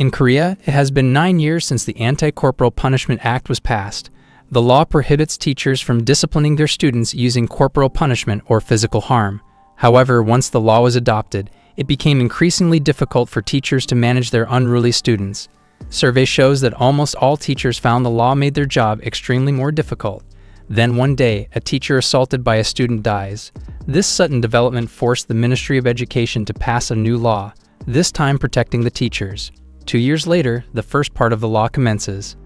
In Korea, it has been 9 years since the Anti-Corporal Punishment Act was passed. The law prohibits teachers from disciplining their students using corporal punishment or physical harm. However, once the law was adopted, it became increasingly difficult for teachers to manage their unruly students. Survey shows that almost all teachers found the law made their job extremely more difficult. Then one day, a teacher assaulted by a student dies. This sudden development forced the Ministry of Education to pass a new law, this time protecting the teachers. 2 years later, the first part of the law commences.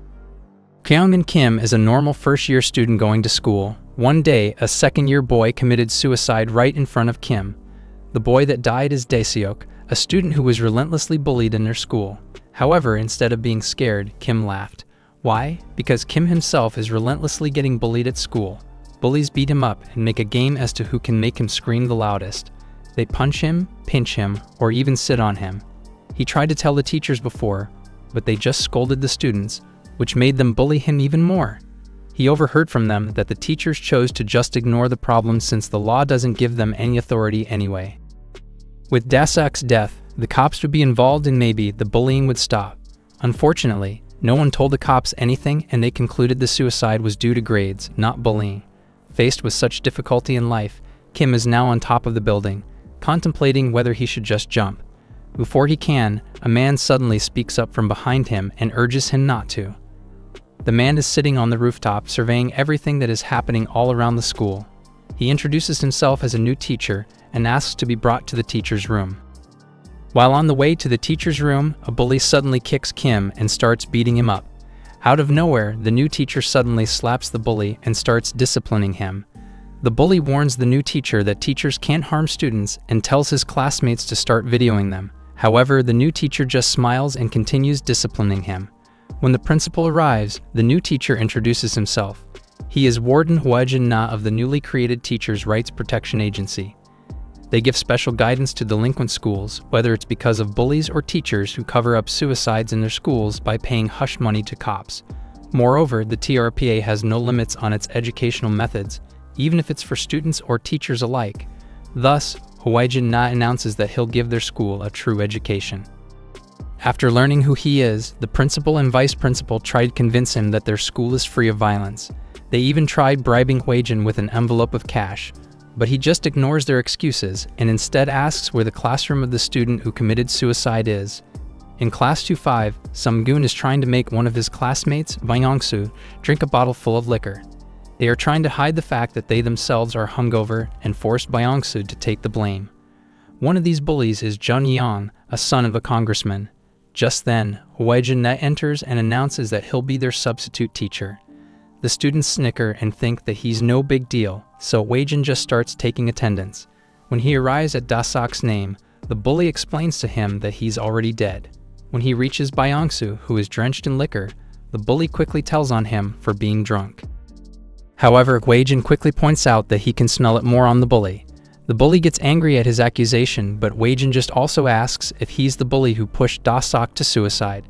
Kyung-in Kim is a normal first-year student going to school. One day, a second-year boy committed suicide right in front of Kim. The boy that died is Daeseok, a student who was relentlessly bullied in their school. However, instead of being scared, Kim laughed. Why? Because Kim himself is relentlessly getting bullied at school. Bullies beat him up and make a game as to who can make him scream the loudest. They punch him, pinch him, or even sit on him. He tried to tell the teachers before, but they just scolded the students, which made them bully him even more. He overheard from them that the teachers chose to just ignore the problem since the law doesn't give them any authority anyway. With Daeseok's death, the cops would be involved and maybe the bullying would stop. Unfortunately, no one told the cops anything and they concluded the suicide was due to grades, not bullying. Faced with such difficulty in life, Kim is now on top of the building, contemplating whether he should just jump. Before he can, a man suddenly speaks up from behind him and urges him not to. The man is sitting on the rooftop surveying everything that is happening all around the school. He introduces himself as a new teacher and asks to be brought to the teacher's room. While on the way to the teacher's room, a bully suddenly kicks Kim and starts beating him up. Out of nowhere, the new teacher suddenly slaps the bully and starts disciplining him. The bully warns the new teacher that teachers can't harm students and tells his classmates to start videoing them. However, the new teacher just smiles and continues disciplining him. When the principal arrives, the new teacher introduces himself. He is Warden Hwajin Na of the newly created Teachers' Rights Protection Agency. They give special guidance to delinquent schools, whether it's because of bullies or teachers who cover up suicides in their schools by paying hush money to cops. Moreover, the TRPA has no limits on its educational methods, even if it's for students or teachers alike. Thus, Hwajin Na announces that he'll give their school a true education. After learning who he is, the principal and vice principal tried to convince him that their school is free of violence. They even tried bribing Hwajin with an envelope of cash, but he just ignores their excuses and instead asks where the classroom of the student who committed suicide is. In Class 2-5, Sung-gun is trying to make one of his classmates, Byung-soo, drink a bottle full of liquor. They are trying to hide the fact that they themselves are hungover and forced Byung-soo to take the blame. One of these bullies is Jun Yeong, a son of a congressman. Just then, Hwajin Na enters and announces that he'll be their substitute teacher. The students snicker and think that he's no big deal, so Hwajin just starts taking attendance. When he arrives at Daeseok's name, the bully explains to him that he's already dead. When he reaches Byung-soo, who is drenched in liquor, the bully quickly tells on him for being drunk. However, Hwajin quickly points out that he can smell it more on the bully. The bully gets angry at his accusation, but Hwajin just also asks if he's the bully who pushed Daeseok to suicide.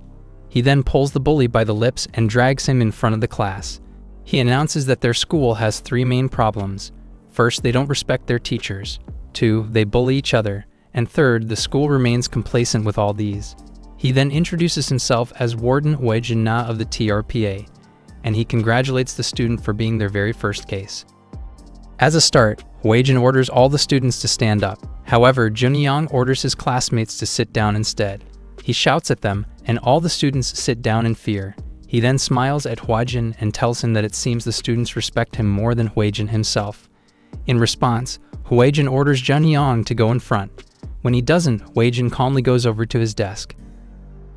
He then pulls the bully by the lips and drags him in front of the class. He announces that their school has 3 main problems. First, they don't respect their teachers. 2, they bully each other. And 3rd, the school remains complacent with all these. He then introduces himself as Warden Hwajin Na of the TRPA, and he congratulates the student for being their very first case. As a start, Hwajin orders all the students to stand up. However, Jun Yeong orders his classmates to sit down instead. He shouts at them, and all the students sit down in fear. He then smiles at Hwajin and tells him that it seems the students respect him more than Hwajin himself. In response, Hwajin orders Jun Yeong to go in front. When he doesn't, Hwajin calmly goes over to his desk.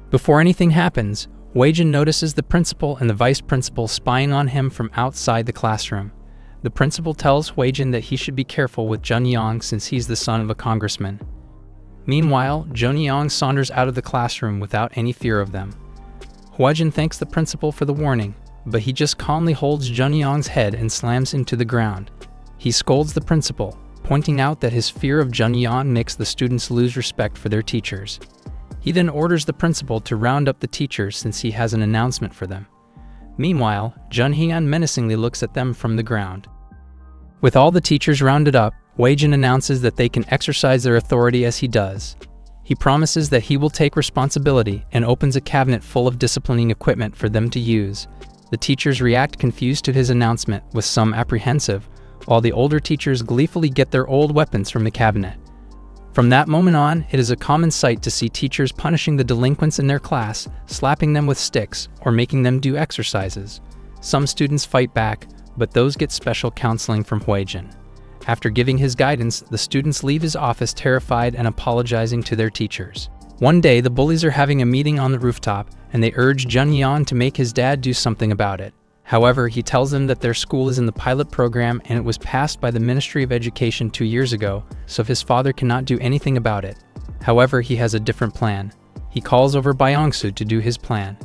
Before anything happens, Hwajin notices the principal and the vice principal spying on him from outside the classroom. The principal tells Hwajin that he should be careful with Jun Yeong since he's the son of a congressman. Meanwhile, Jun Yeong saunters out of the classroom without any fear of them. Hwajin thanks the principal for the warning, but he just calmly holds Jun Yeong's head and slams him to the ground. He scolds the principal, pointing out that his fear of Jun Yeong makes the students lose respect for their teachers. He then orders the principal to round up the teachers since he has an announcement for them. Meanwhile, Jun Yeong menacingly looks at them from the ground. With all the teachers rounded up, Hwajin announces that they can exercise their authority as he does. He promises that he will take responsibility and opens a cabinet full of disciplining equipment for them to use. The teachers react confused to his announcement, with some apprehensive, while the older teachers gleefully get their old weapons from the cabinet. From that moment on, it is a common sight to see teachers punishing the delinquents in their class, slapping them with sticks, or making them do exercises. Some students fight back, but those get special counseling from Hwajin. After giving his guidance, the students leave his office terrified and apologizing to their teachers. One day, the bullies are having a meeting on the rooftop, and they urge Junyeon to make his dad do something about it. However, he tells them that their school is in the pilot program and it was passed by the Ministry of Education 2 years ago, so his father cannot do anything about it. However, he has a different plan. He calls over Byung-soo to do his plan.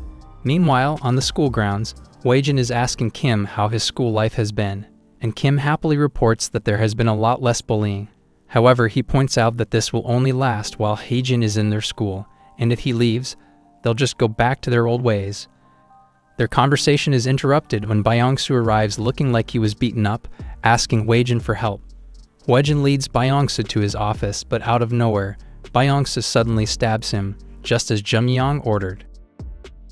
Meanwhile, on the school grounds, Hwajin is asking Kim how his school life has been, and Kim happily reports that there has been a lot less bullying. However, he points out that this will only last while Hwajin is in their school, and if he leaves, they'll just go back to their old ways. Their conversation is interrupted when Byung-soo arrives looking like he was beaten up, asking Hwajin for help. Hwajin leads Byung-soo to his office, but out of nowhere, Byung-soo suddenly stabs him, just as Junyeong ordered.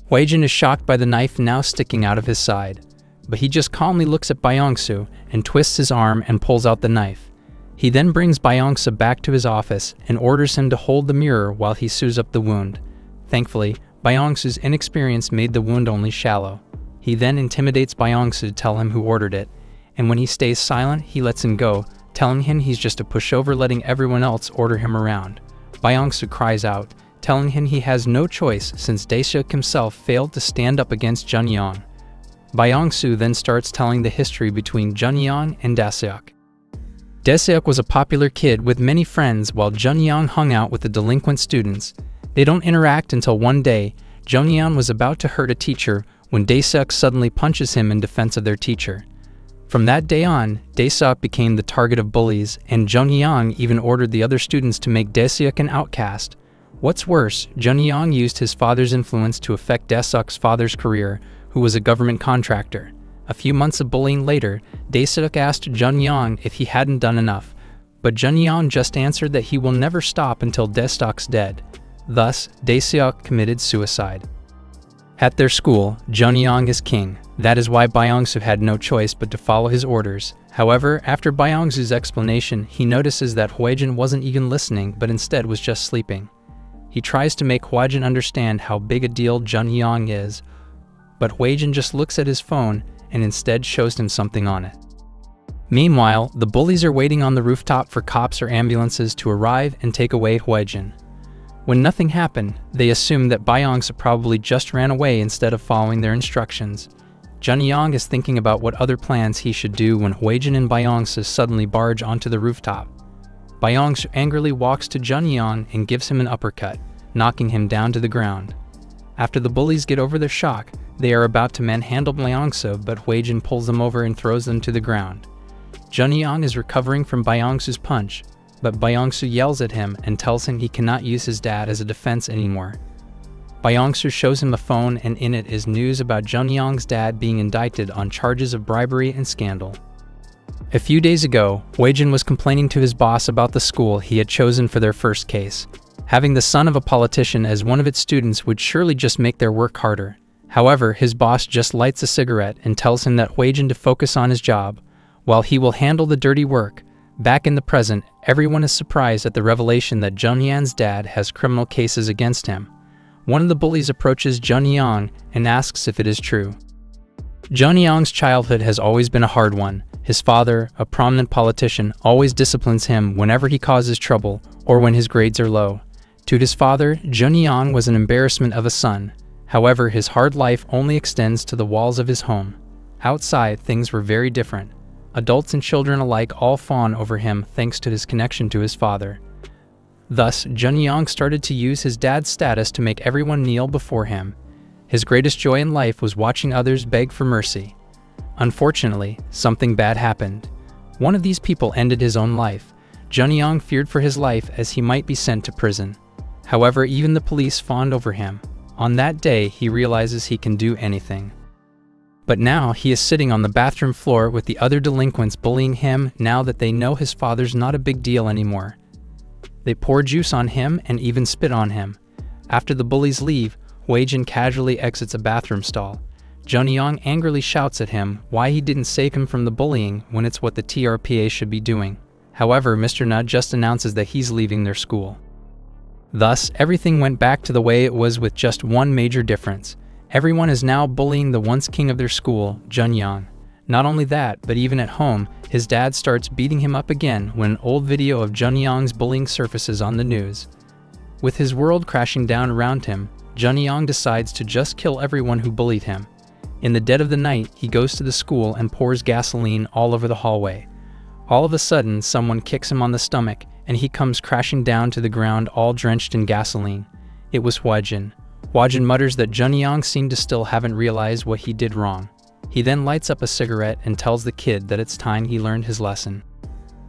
Hwajin is shocked by the knife now sticking out of his side, but he just calmly looks at Byung-soo and twists his arm and pulls out the knife. He then brings Byung-soo back to his office and orders him to hold the mirror while he sews up the wound. Thankfully, Byung-soo's inexperience made the wound only shallow. He then intimidates Byung-soo to tell him who ordered it, and when he stays silent, he lets him go, telling him he's just a pushover letting everyone else order him around. Byung-soo cries out, telling him he has no choice since Dae-seok himself failed to stand up against Junyeong. Byung-soo then starts telling the history between Junyeong and Dae-seok. Dae-seok was a popular kid with many friends while Junyeong hung out with the delinquent students. They don't interact until one day, Junyeong was about to hurt a teacher when Dae-seok suddenly punches him in defense of their teacher. From that day on, Dae-seok became the target of bullies, and Junyeong even ordered the other students to make Dae-seok an outcast. What's worse, Junyeong used his father's influence to affect Dae-seok's father's career, who was a government contractor. A few months of bullying later, Dae-seok asked Junyeong if he hadn't done enough, but Junyeong just answered that he will never stop until Dae-seok's dead. Thus, Dae-seok committed suicide. At their school, Junyeong is king. That is why Byung-soo had no choice but to follow his orders. However, after Byung-soo's explanation, he notices that Hwajin wasn't even listening but instead was just sleeping. He tries to make Hwajin understand how big a deal Junyeong is, but Hwajin just looks at his phone and instead shows him something on it. Meanwhile, the bullies are waiting on the rooftop for cops or ambulances to arrive and take away Hwajin. When nothing happened, they assume that Byung-soo probably just ran away instead of following their instructions. Junyeong is thinking about what other plans he should do when Hwajin and Byung-soo suddenly barge onto the rooftop. Byung-soo angrily walks to Junyeong and gives him an uppercut, knocking him down to the ground. After the bullies get over their shock, they are about to manhandle Byung-soo, but Hwajin pulls them over and throws them to the ground. Junyeong is recovering from Byung-soo's punch, but Byung-soo yells at him and tells him he cannot use his dad as a defense anymore. Byung-soo shows him a phone, and in it is news about Junyeong's dad being indicted on charges of bribery and scandal. A few days ago, Hwajin was complaining to his boss about the school he had chosen for their first case. Having the son of a politician as one of its students would surely just make their work harder. However, his boss just lights a cigarette and tells him that Hwajin to focus on his job, while he will handle the dirty work. Back in the present, everyone is surprised at the revelation that Junyeong's dad has criminal cases against him. One of the bullies approaches Junyeong and asks if it is true. Junyeong's childhood has always been a hard one. His father, a prominent politician, always disciplines him whenever he causes trouble or when his grades are low. To his father, Junyeong was an embarrassment of a son. However, his hard life only extends to the walls of his home. Outside, things were very different. Adults and children alike all fawn over him thanks to his connection to his father. Thus, Junyeong started to use his dad's status to make everyone kneel before him. His greatest joy in life was watching others beg for mercy. Unfortunately, something bad happened. One of these people ended his own life. Junyeong feared for his life as he might be sent to prison. However, even the police fawned over him. On that day, he realizes he can do anything. But now he is sitting on the bathroom floor with the other delinquents bullying him now that they know his father's not a big deal anymore. They pour juice on him and even spit on him. After the bullies leave, Hwajin casually exits a bathroom stall. Junyoung angrily shouts at him why he didn't save him from the bullying when it's what the TRPA should be doing. However, Mr. Na just announces that he's leaving their school. Thus, everything went back to the way it was with just one major difference. Everyone is now bullying the once king of their school, Junyoung. Not only that, but even at home, his dad starts beating him up again when an old video of Junyoung's bullying surfaces on the news. With his world crashing down around him, Junyoung decides to just kill everyone who bullied him. In the dead of the night, he goes to the school and pours gasoline all over the hallway. All of a sudden, someone kicks him on the stomach, and he comes crashing down to the ground all drenched in gasoline. It was Hwajin. Hwajin mutters that Junyoung seemed to still haven't realized what he did wrong. He then lights up a cigarette and tells the kid that it's time he learned his lesson.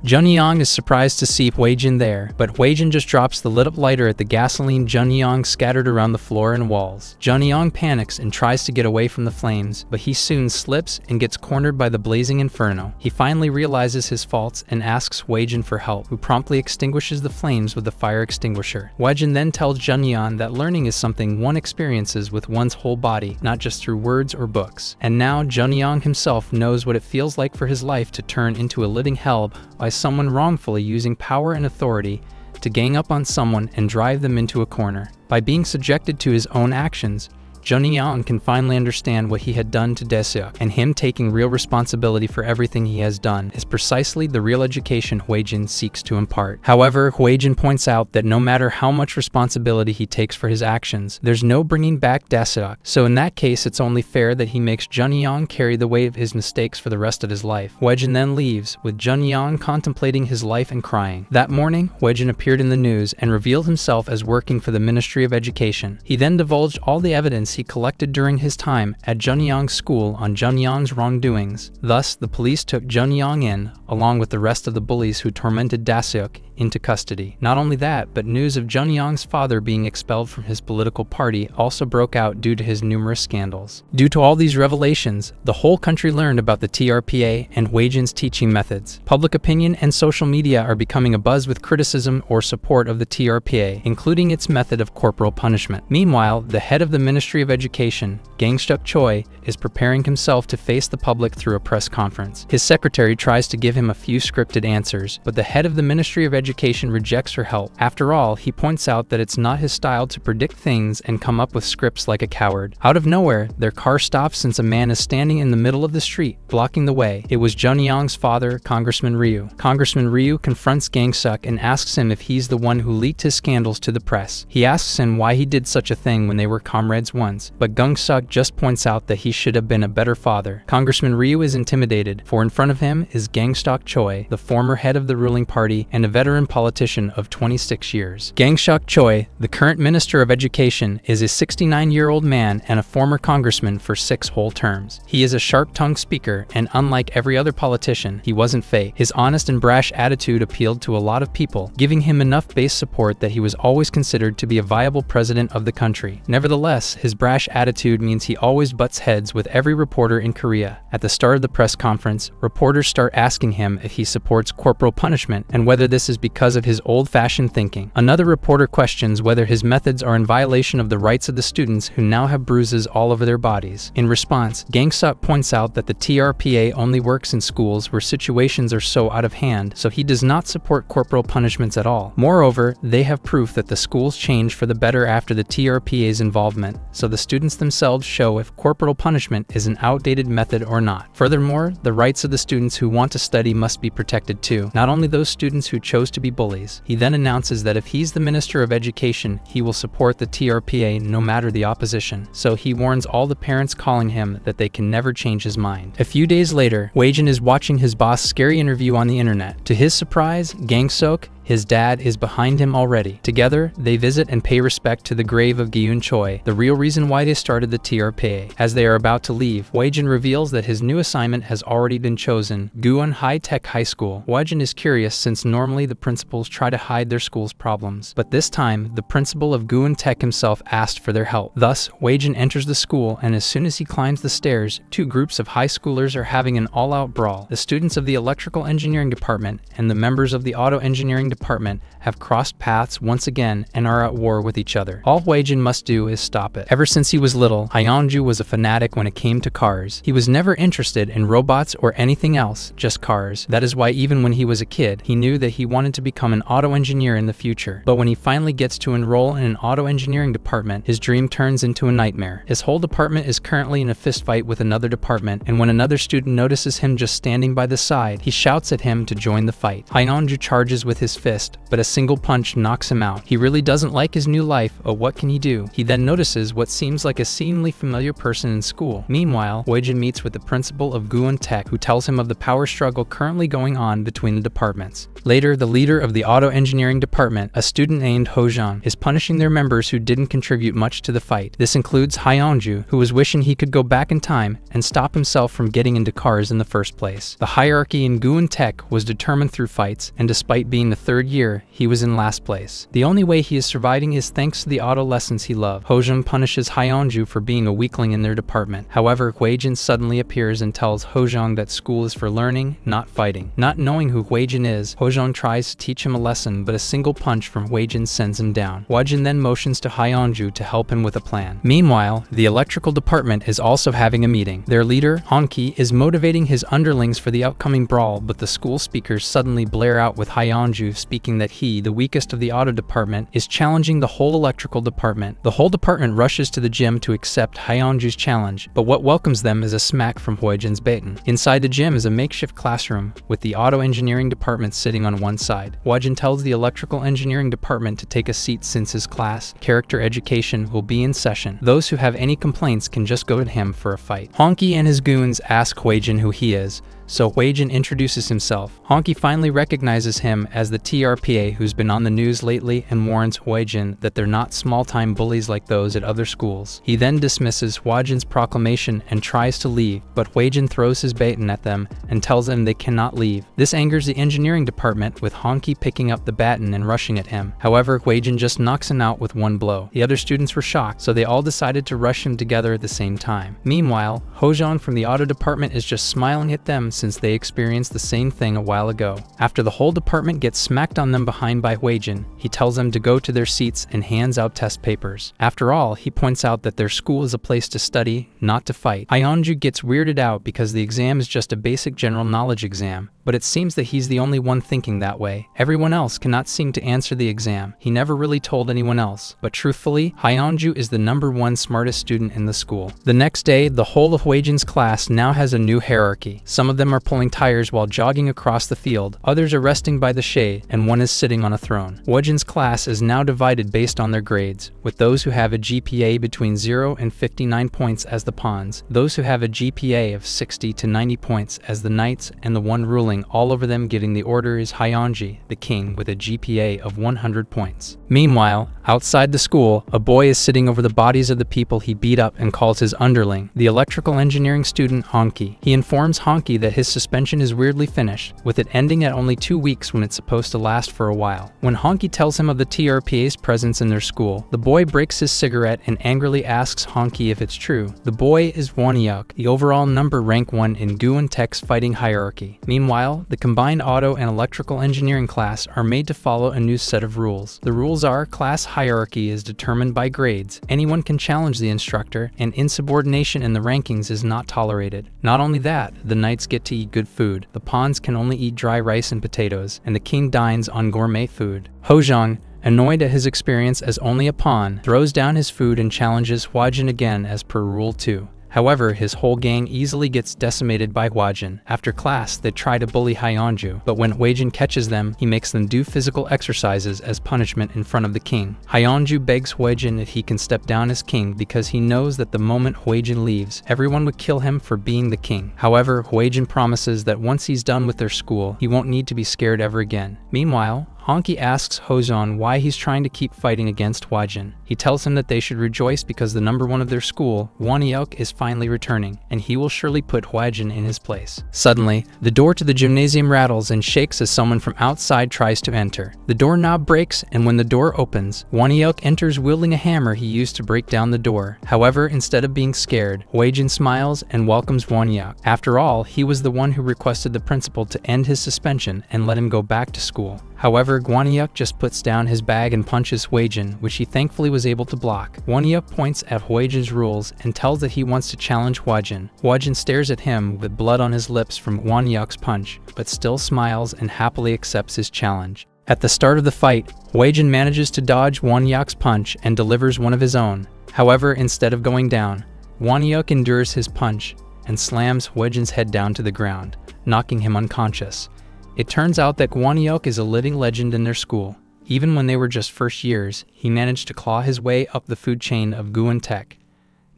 Junyoung is surprised to see Hwajin there, but Hwajin just drops the lit-up lighter at the gasoline Junyoung scattered around the floor and walls. Junyoung panics and tries to get away from the flames, but he soon slips and gets cornered by the blazing inferno. He finally realizes his faults and asks Hwajin for help, who promptly extinguishes the flames with the fire extinguisher. Hwajin then tells Junyoung that learning is something one experiences with one's whole body, not just through words or books. And now Junyoung himself knows what it feels like for his life to turn into a living hell by someone wrongfully using power and authority to gang up on someone and drive them into a corner. By being subjected to his own actions, Junyoung can finally understand what he had done to Daeseok, and him taking real responsibility for everything he has done is precisely the real education Hwajin seeks to impart. However, Hwajin points out that no matter how much responsibility he takes for his actions, there's no bringing back Daeseok, so in that case it's only fair that he makes Junyoung carry the weight of his mistakes for the rest of his life. Hwajin then leaves, with Junyoung contemplating his life and crying. That morning, Hwajin appeared in the news and revealed himself as working for the Ministry of Education. He then divulged all the evidence he collected during his time at Junyoung's school on Junyoung's wrongdoings. Thus, the police took Junyoung in, along with the rest of the bullies who tormented Daeseok, into custody. Not only that, but news of Junyoung's father being expelled from his political party also broke out due to his numerous scandals. Due to all these revelations, the whole country learned about the TRPA and Hwajin's teaching methods. Public opinion and social media are becoming abuzz with criticism or support of the TRPA, including its method of corporal punishment. Meanwhile, the head of the Ministry of Education, Gangster Choi, is preparing himself to face the public through a press conference. His secretary tries to give him a few scripted answers, but the head of the Ministry of Education rejects her help. After all, he points out that it's not his style to predict things and come up with scripts like a coward. Out of nowhere, their car stops since a man is standing in the middle of the street, blocking the way. It was Junyoung's father, Congressman Ryu. Congressman Ryu confronts Gangsuk and asks him if he's the one who leaked his scandals to the press. He asks him why he did such a thing when they were comrades once, but Gangsuk just points out that he should have been a better father. Congressman Ryu is intimidated, for in front of him is Gangsuk Choi, the former head of the ruling party and a veteran politician of 26 years. Gangsuk Choi, the current Minister of Education, is a 69-year-old man and a former congressman for 6 whole terms. He is a sharp-tongued speaker, and unlike every other politician, he wasn't fake. His honest and brash attitude appealed to a lot of people, giving him enough base support that he was always considered to be a viable president of the country. Nevertheless, his brash attitude means he always butts heads with every reporter in Korea. At the start of the press conference, reporters start asking him if he supports corporal punishment and whether this is because of his old-fashioned thinking. Another reporter questions whether his methods are in violation of the rights of the students who now have bruises all over their bodies. In response, Gangsuk points out that the TRPA only works in schools where situations are so out of hand, so he does not support corporal punishments at all. Moreover, they have proof that the schools change for the better after the TRPA's involvement, so the students themselves show if corporal punishment is an outdated method or not. Furthermore, the rights of the students who want to study must be protected too, not only those students who chose to be bullies. He then announces that if he's the Minister of Education, he will support the TRPA no matter the opposition, so he warns all the parents calling him that they can never change his mind. A few days later, Hwajin is watching his boss' scary interview on the internet. To his surprise, Gangsuk, his dad, is behind him already. Together, they visit and pay respect to the grave of Goan Choi, the real reason why they started the TRPA. As they are about to leave, Hwajin reveals that his new assignment has already been chosen, Goan Tech High School. Hwajin is curious since normally the principals try to hide their school's problems, but this time, the principal of Goan Tech himself asked for their help. Thus, Hwajin enters the school, and as soon as he climbs the stairs, 2 groups of high schoolers are having an all-out brawl. The students of the electrical engineering department and the members of the auto engineering department department have crossed paths once again and are at war with each other. All Hwajin must do is stop it. Ever since he was little, Hyunju was a fanatic when it came to cars. He was never interested in robots or anything else, just cars. That is why even when he was a kid, he knew that he wanted to become an auto engineer in the future. But when he finally gets to enroll in an auto engineering department, his dream turns into a nightmare. His whole department is currently in a fistfight with another department, and when another student notices him just standing by the side, he shouts at him to join the fight. Hyunju charges with his fist, but a single punch knocks him out. He really doesn't like his new life, but what can he do? He then notices what seems like a seemingly familiar person in school. Meanwhile, Hwajin meets with the principal of Goan Tech, who tells him of the power struggle currently going on between the departments. Later, the leader of the auto engineering department, a student named Hwajin, is punishing their members who didn't contribute much to the fight. This includes Hyunju, who was wishing he could go back in time and stop himself from getting into cars in the first place. The hierarchy in Goan Tech was determined through fights, and despite being the third year, he was in last place. The only way he is surviving is thanks to the auto lessons he loved. Hwajin punishes Hyunju for being a weakling in their department. However, Hwajin suddenly appears and tells Hwajin that school is for learning, not fighting. Not knowing who Hwajin is, Hwajin tries to teach him a lesson, but a single punch from Hwajin sends him down. Hwajin then motions to Hyunju to help him with a plan. Meanwhile, the electrical department is also having a meeting. Their leader, Honki, is motivating his underlings for the upcoming brawl, but the school speakers suddenly blare out with Hyunju speaking that he, the weakest of the auto department, is challenging the whole electrical department. The whole department rushes to the gym to accept Hyunju's challenge, but what welcomes them is a smack from Hwajin's baton. Inside the gym is a makeshift classroom, with the auto engineering department sitting on one side. Hwajin tells the electrical engineering department to take a seat since his class, character education, will be in session. Those who have any complaints can just go to him for a fight. Honki and his goons ask Hwajin who he is, so Hwajin introduces himself. Honki finally recognizes him as the TRPA who's been on the news lately and warns Hwajin that they're not small-time bullies like those at other schools. He then dismisses Hwajin's proclamation and tries to leave, but Hwajin throws his baton at them and tells them they cannot leave. This angers the engineering department, with Honki picking up the baton and rushing at him. However, Hwajin just knocks him out with one blow. The other students were shocked, so they all decided to rush him together at the same time. Meanwhile, Hwajin from the auto department is just smiling at them since they experienced the same thing a while ago. After the whole department gets smacked on them behind by Hwajin, he tells them to go to their seats and hands out test papers. After all, he points out that their school is a place to study, not to fight. Hyunju gets weirded out because the exam is just a basic general knowledge exam, but it seems that he's the only one thinking that way. Everyone else cannot seem to answer the exam. He never really told anyone else, but truthfully, Hyunju is the #1 smartest student in the school. The next day, the whole of Hwajin's class now has a new hierarchy. Some of them are pulling tires while jogging across the field, others are resting by the shade, and one is sitting on a throne. Hwajin's class is now divided based on their grades, with those who have a GPA between 0 and 59 points as the pawns, those who have a GPA of 60 to 90 points as the knights, and the one ruling all over them getting the order is Hyunju, the king, with a GPA of 100 points. Meanwhile, outside the school, a boy is sitting over the bodies of the people he beat up and calls his underling, the electrical engineering student Honki. He informs Honki that his suspension is weirdly finished, with it ending at only 2 weeks when it's supposed to last for a while. When Honki tells him of the TRPA's presence in their school, the boy breaks his cigarette and angrily asks Honki if it's true. The boy is Wonhyuk, the overall rank 1 in Goan Tech's fighting hierarchy. Meanwhile, the combined auto and electrical engineering class are made to follow a new set of rules. The rules are: class hierarchy is determined by grades, anyone can challenge the instructor, and insubordination in the rankings is not tolerated. Not only that, the knights get to eat good food, the pawns can only eat dry rice and potatoes, and the king dines on gourmet food. Hwajin, annoyed at his experience as only a pawn, throws down his food and challenges Hwajin again as per Rule 2. However, his whole gang easily gets decimated by Hwajin. After class, they try to bully Hyunju, but when Hwajin catches them, he makes them do physical exercises as punishment in front of the king. Hyunju begs Hwajin if he can step down as king because he knows that the moment Hwajin leaves, everyone would kill him for being the king. However, Hwajin promises that once he's done with their school, he won't need to be scared ever again. Meanwhile, Honki asks Hwajin why he's trying to keep fighting against Hwajin. He tells him that they should rejoice because the #1 of their school, Wonhyuk, is finally returning, and he will surely put Hwajin in his place. Suddenly, the door to the gymnasium rattles and shakes as someone from outside tries to enter. The doorknob breaks, and when the door opens, Wonhyuk enters wielding a hammer he used to break down the door. However, instead of being scared, Hwajin smiles and welcomes Wonhyuk. After all, he was the one who requested the principal to end his suspension and let him go back to school. However, Hwajin just puts down his bag and punches Hwajin, which he thankfully was able to block. Hwajin points at Hwajin's rules and tells that he wants to challenge Hwajin. Hwajin stares at him with blood on his lips from Hwajin's punch, but still smiles and happily accepts his challenge. At the start of the fight, Hwajin manages to dodge Hwajin's punch and delivers one of his own. However, instead of going down, Hwajin endures his punch and slams Hwajin's head down to the ground, knocking him unconscious. It turns out that Hwajin is a living legend in their school. Even when they were just first years, he managed to claw his way up the food chain of Goan Tech.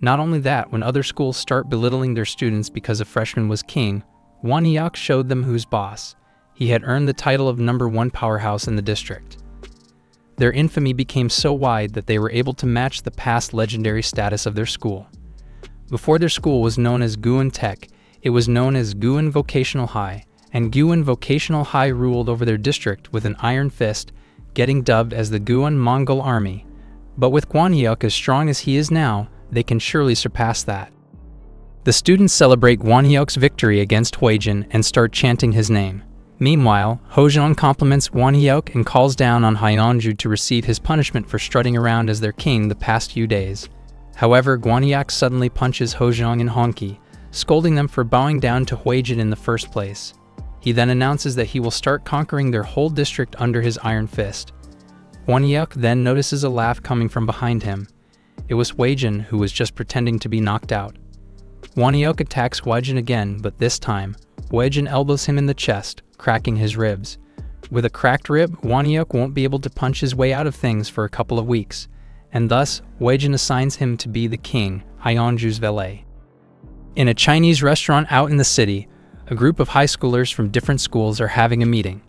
Not only that, when other schools start belittling their students because a freshman was king, Hwajin showed them who's boss. He had earned the title of #1 powerhouse in the district. Their infamy became so wide that they were able to match the past legendary status of their school. Before their school was known as Goan Tech, it was known as Goan Vocational High, and Goan Vocational High ruled over their district with an iron fist, getting dubbed as the Goan Mongol Army. But with Hwajin as strong as he is now, they can surely surpass that. The students celebrate Hwajin's victory against Hwajin and start chanting his name. Meanwhile, Hwajin compliments Hwajin and calls down on Hyeonju to receive his punishment for strutting around as their king the past few days. However, Hwajin suddenly punches Hwajin and Honki, scolding them for bowing down to Hwajin in the first place. He then announces that he will start conquering their whole district under his iron fist. Hwajin then notices a laugh coming from behind him. It was Hwajin, who was just pretending to be knocked out. Hwajin attacks Hwajin again, but this time, Hwajin elbows him in the chest, cracking his ribs. With a cracked rib, Hwajin won't be able to punch his way out of things for a couple of weeks, and thus, Hwajin assigns him to be the king, Hyeonju's valet. In a Chinese restaurant out in the city, a group of high schoolers from different schools are having a meeting.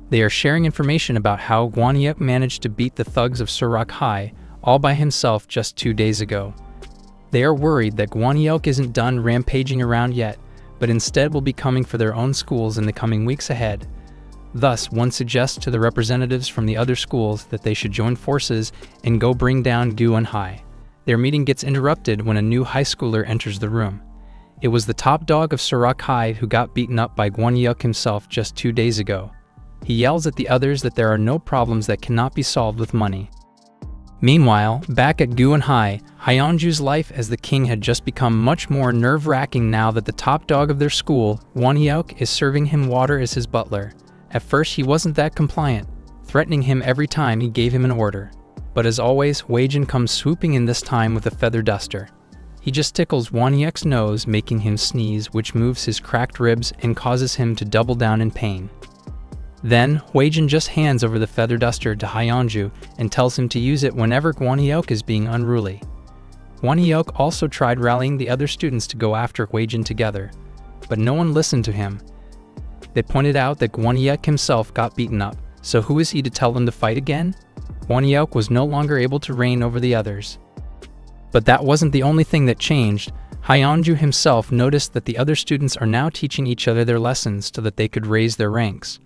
They are sharing information about how Hwajin managed to beat the thugs of Surak High all by himself just 2 days ago. They are worried that Hwajin isn't done rampaging around yet, but instead will be coming for their own schools in the coming weeks ahead. Thus, one suggests to the representatives from the other schools that they should join forces and go bring down Goan High. Their meeting gets interrupted when a new high schooler enters the room. It was the top dog of Surak High who got beaten up by Hwajin himself just 2 days ago. He yells at the others that there are no problems that cannot be solved with money. Meanwhile, back at Goan High, Hyeonju's life as the king had just become much more nerve-wracking now that the top dog of their school, Hwajin, is serving him water as his butler. At first he wasn't that compliant, threatening him every time he gave him an order. But as always, Hwajin comes swooping in this time with a feather duster. He just tickles Hwajin's nose, making him sneeze, which moves his cracked ribs and causes him to double down in pain. Then, Hwajin just hands over the feather duster to Hyeonju and tells him to use it whenever Hwajin is being unruly. Hwajin also tried rallying the other students to go after Hwajin together, but no one listened to him. They pointed out that Hwajin himself got beaten up, so who is he to tell them to fight again? Hwajin was no longer able to reign over the others. But that wasn't the only thing that changed. Hyeonju himself noticed that the other students are now teaching each other their lessons so that they could raise their ranks.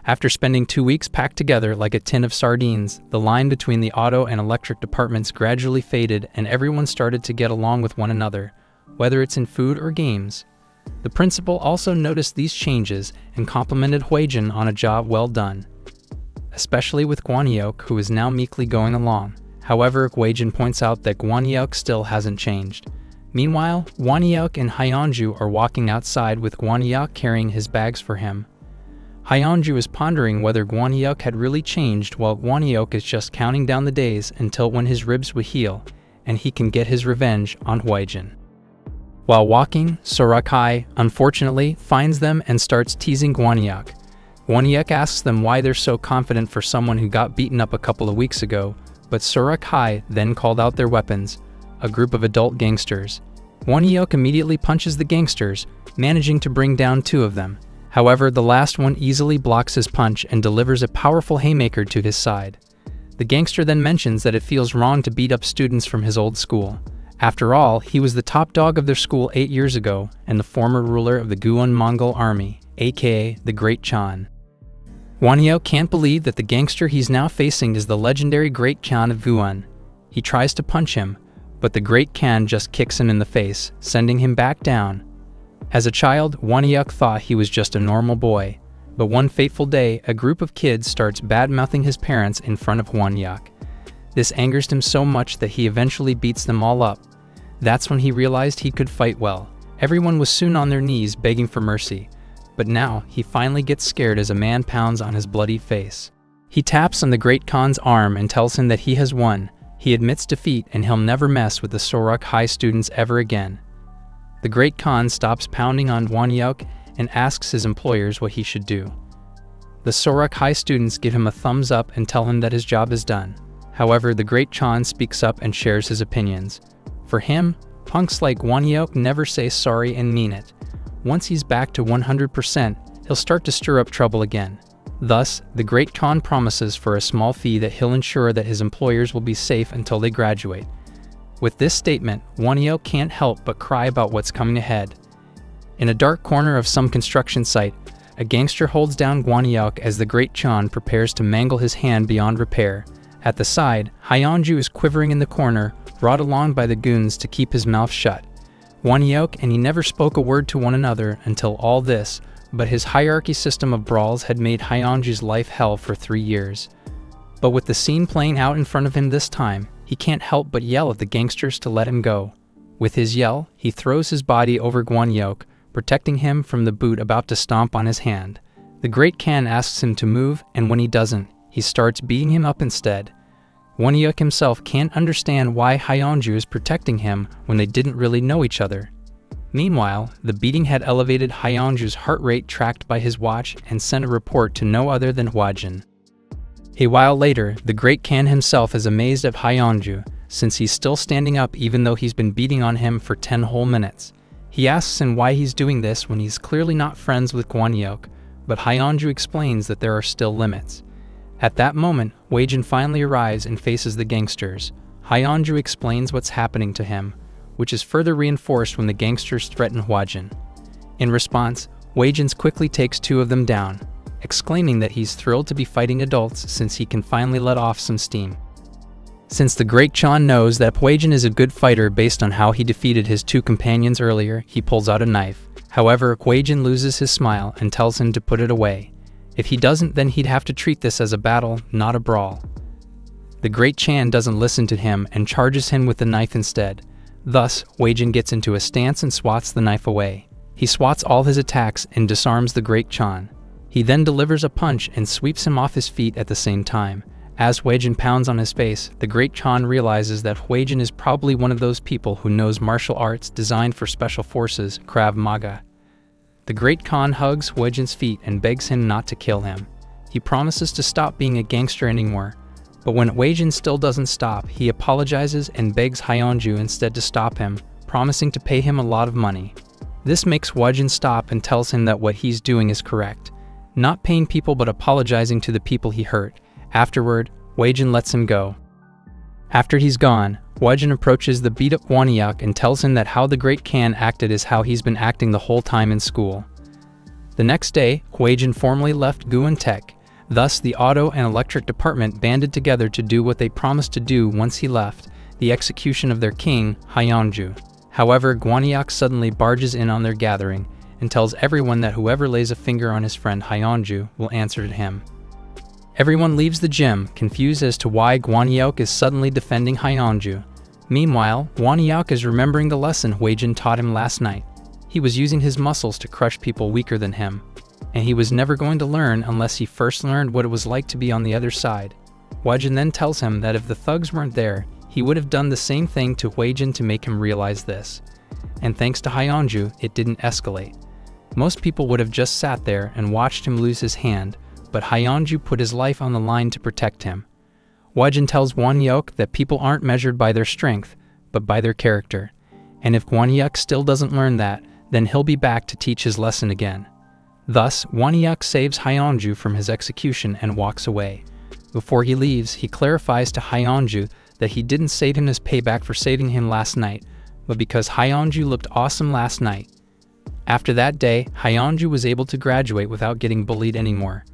After spending 2 weeks packed together like a tin of sardines, the line between the auto and electric departments gradually faded and everyone started to get along with one another, whether it's in food or games. The principal also noticed these changes and complimented Hwajin on a job well done, especially with Hwajin, who is now meekly going along. However, Hwajin points out that Hwajin still hasn't changed. Meanwhile, Hwajin and Hyeonju are walking outside with Hwajin carrying his bags for him. Hyeonju is pondering whether Hwajin had really changed while Hwajin is just counting down the days until when his ribs would heal and he can get his revenge on Hwajin. While walking, Surak High, unfortunately, finds them and starts teasing Hwajin. Hwajin asks them why they're so confident for someone who got beaten up a couple of weeks ago, but Surak High then called out their weapons, a group of adult gangsters. Hwajin immediately punches the gangsters, managing to bring down 2 of them. However, the last one easily blocks his punch and delivers a powerful haymaker to his side. The gangster then mentions that it feels wrong to beat up students from his old school. After all, he was the top dog of their school 8 years ago and the former ruler of the Goan Mongol Army, aka the Great Khan. Hwajin can't believe that the gangster he's now facing is the legendary Great Khan of Goan. He tries to punch him, but the Great Khan just kicks him in the face, sending him back down. As a child, Hwajin thought he was just a normal boy, But one fateful day, a group of kids starts bad-mouthing his parents in front of Hwajin. This angers him so much that he eventually beats them all up. That's when he realized he could fight well. Everyone was soon on their knees begging for mercy. But now, he finally gets scared as a man pounds on his bloody face. He taps on the Great Khan's arm and tells him that he has won. He admits defeat and he'll never mess with the Sorok High students ever again. The Great Khan stops pounding on Hwajin and asks his employers what he should do. The Sorok High students give him a thumbs up and tell him that his job is done. However, the Great Khan speaks up and shares his opinions. For him, punks like Hwajin never say sorry and mean it. Once he's back to 100%, he'll start to stir up trouble again. Thus, the Great Khan promises for a small fee that he'll ensure that his employers will be safe until they graduate. With this statement, Hwajin can't help but cry about what's coming ahead. In a dark corner of some construction site, a gangster holds down Hwajin as the Great Khan prepares to mangle his hand beyond repair. At the side, Hwajin is quivering in the corner, brought along by the goons to keep his mouth shut. Hwajin and he never spoke a word to one another until all this, but his hierarchy system of brawls had made Hwajin's life hell for 3 years. But with the scene playing out in front of him this time, he can't help but yell at the gangsters to let him go. With his yell, he throws his body over Hwajin, protecting him from the boot about to stomp on his hand. The Great Khan asks him to move, and when he doesn't, he starts beating him up instead. Hwajin himself can't understand why Hwajin is protecting him when they didn't really know each other. Meanwhile, the beating had elevated Hwajin's heart rate tracked by his watch and sent a report to no other than Hwajin. A while later, the Great Khan himself is amazed at Hwajin, since he's still standing up even though he's been beating on him for 10 whole minutes. He asks him why he's doing this when he's clearly not friends with Hwajin, but Hwajin explains that there are still limits. At that moment, Hwajin finally arrives and faces the gangsters. Hwajin explains what's happening to him, which is further reinforced when the gangsters threaten Hwajin. In response, Hwajin quickly takes 2 of them down, exclaiming that he's thrilled to be fighting adults since he can finally let off some steam. Since the Great Khan knows that Hwajin is a good fighter based on how he defeated his 2 companions earlier, he pulls out a knife. However, Hwajin loses his smile and tells him to put it away. If he doesn't, then he'd have to treat this as a battle, not a brawl. The Great Khan doesn't listen to him and charges him with the knife instead. Thus, Hwajin gets into a stance and swats the knife away. He swats all his attacks and disarms the Great Khan. He then delivers a punch and sweeps him off his feet at the same time. As Hwajin pounds on his face, the Great Khan realizes that Hwajin is probably one of those people who knows martial arts designed for special forces, Krav Maga. The Great Khan hugs Hwajin's feet and begs him not to kill him. He promises to stop being a gangster anymore. But when Hwajin still doesn't stop, he apologizes and begs Hwajin instead to stop him, promising to pay him a lot of money. This makes Hwajin stop and tells him that what he's doing is correct. Not paying people but apologizing to the people he hurt. Afterward, Hwajin lets him go. After he's gone, Hwajin approaches the beat-up Hwajin and tells him that how the Great Khan acted is how he's been acting the whole time in school. The next day, Hwajin formally left Goan Tech. Thus, the auto and electric department banded together to do what they promised to do once he left, the execution of their king, Hwajin. However, Hwajin suddenly barges in on their gathering and tells everyone that whoever lays a finger on his friend Hwajin will answer to him. Everyone leaves the gym, confused as to why Hwajin is suddenly defending Hwajin. Meanwhile, Hwajin is remembering the lesson Hwajin taught him last night. He was using his muscles to crush people weaker than him, and he was never going to learn unless he first learned what it was like to be on the other side. Hwajin then tells him that if the thugs weren't there, he would have done the same thing to Hwajin to make him realize this. And thanks to Hwajin, it didn't escalate. Most people would have just sat there and watched him lose his hand, but Hwajin put his life on the line to protect him. Hwajin tells Hwajin that people aren't measured by their strength, but by their character. And if Hwajin still doesn't learn that, then he'll be back to teach his lesson again. Thus, Hwajin saves Hwajin from his execution and walks away. Before he leaves, he clarifies to Hwajin that he didn't save him as payback for saving him last night, but because Hwajin looked awesome last night. After that day, Hwajin was able to graduate without getting bullied anymore.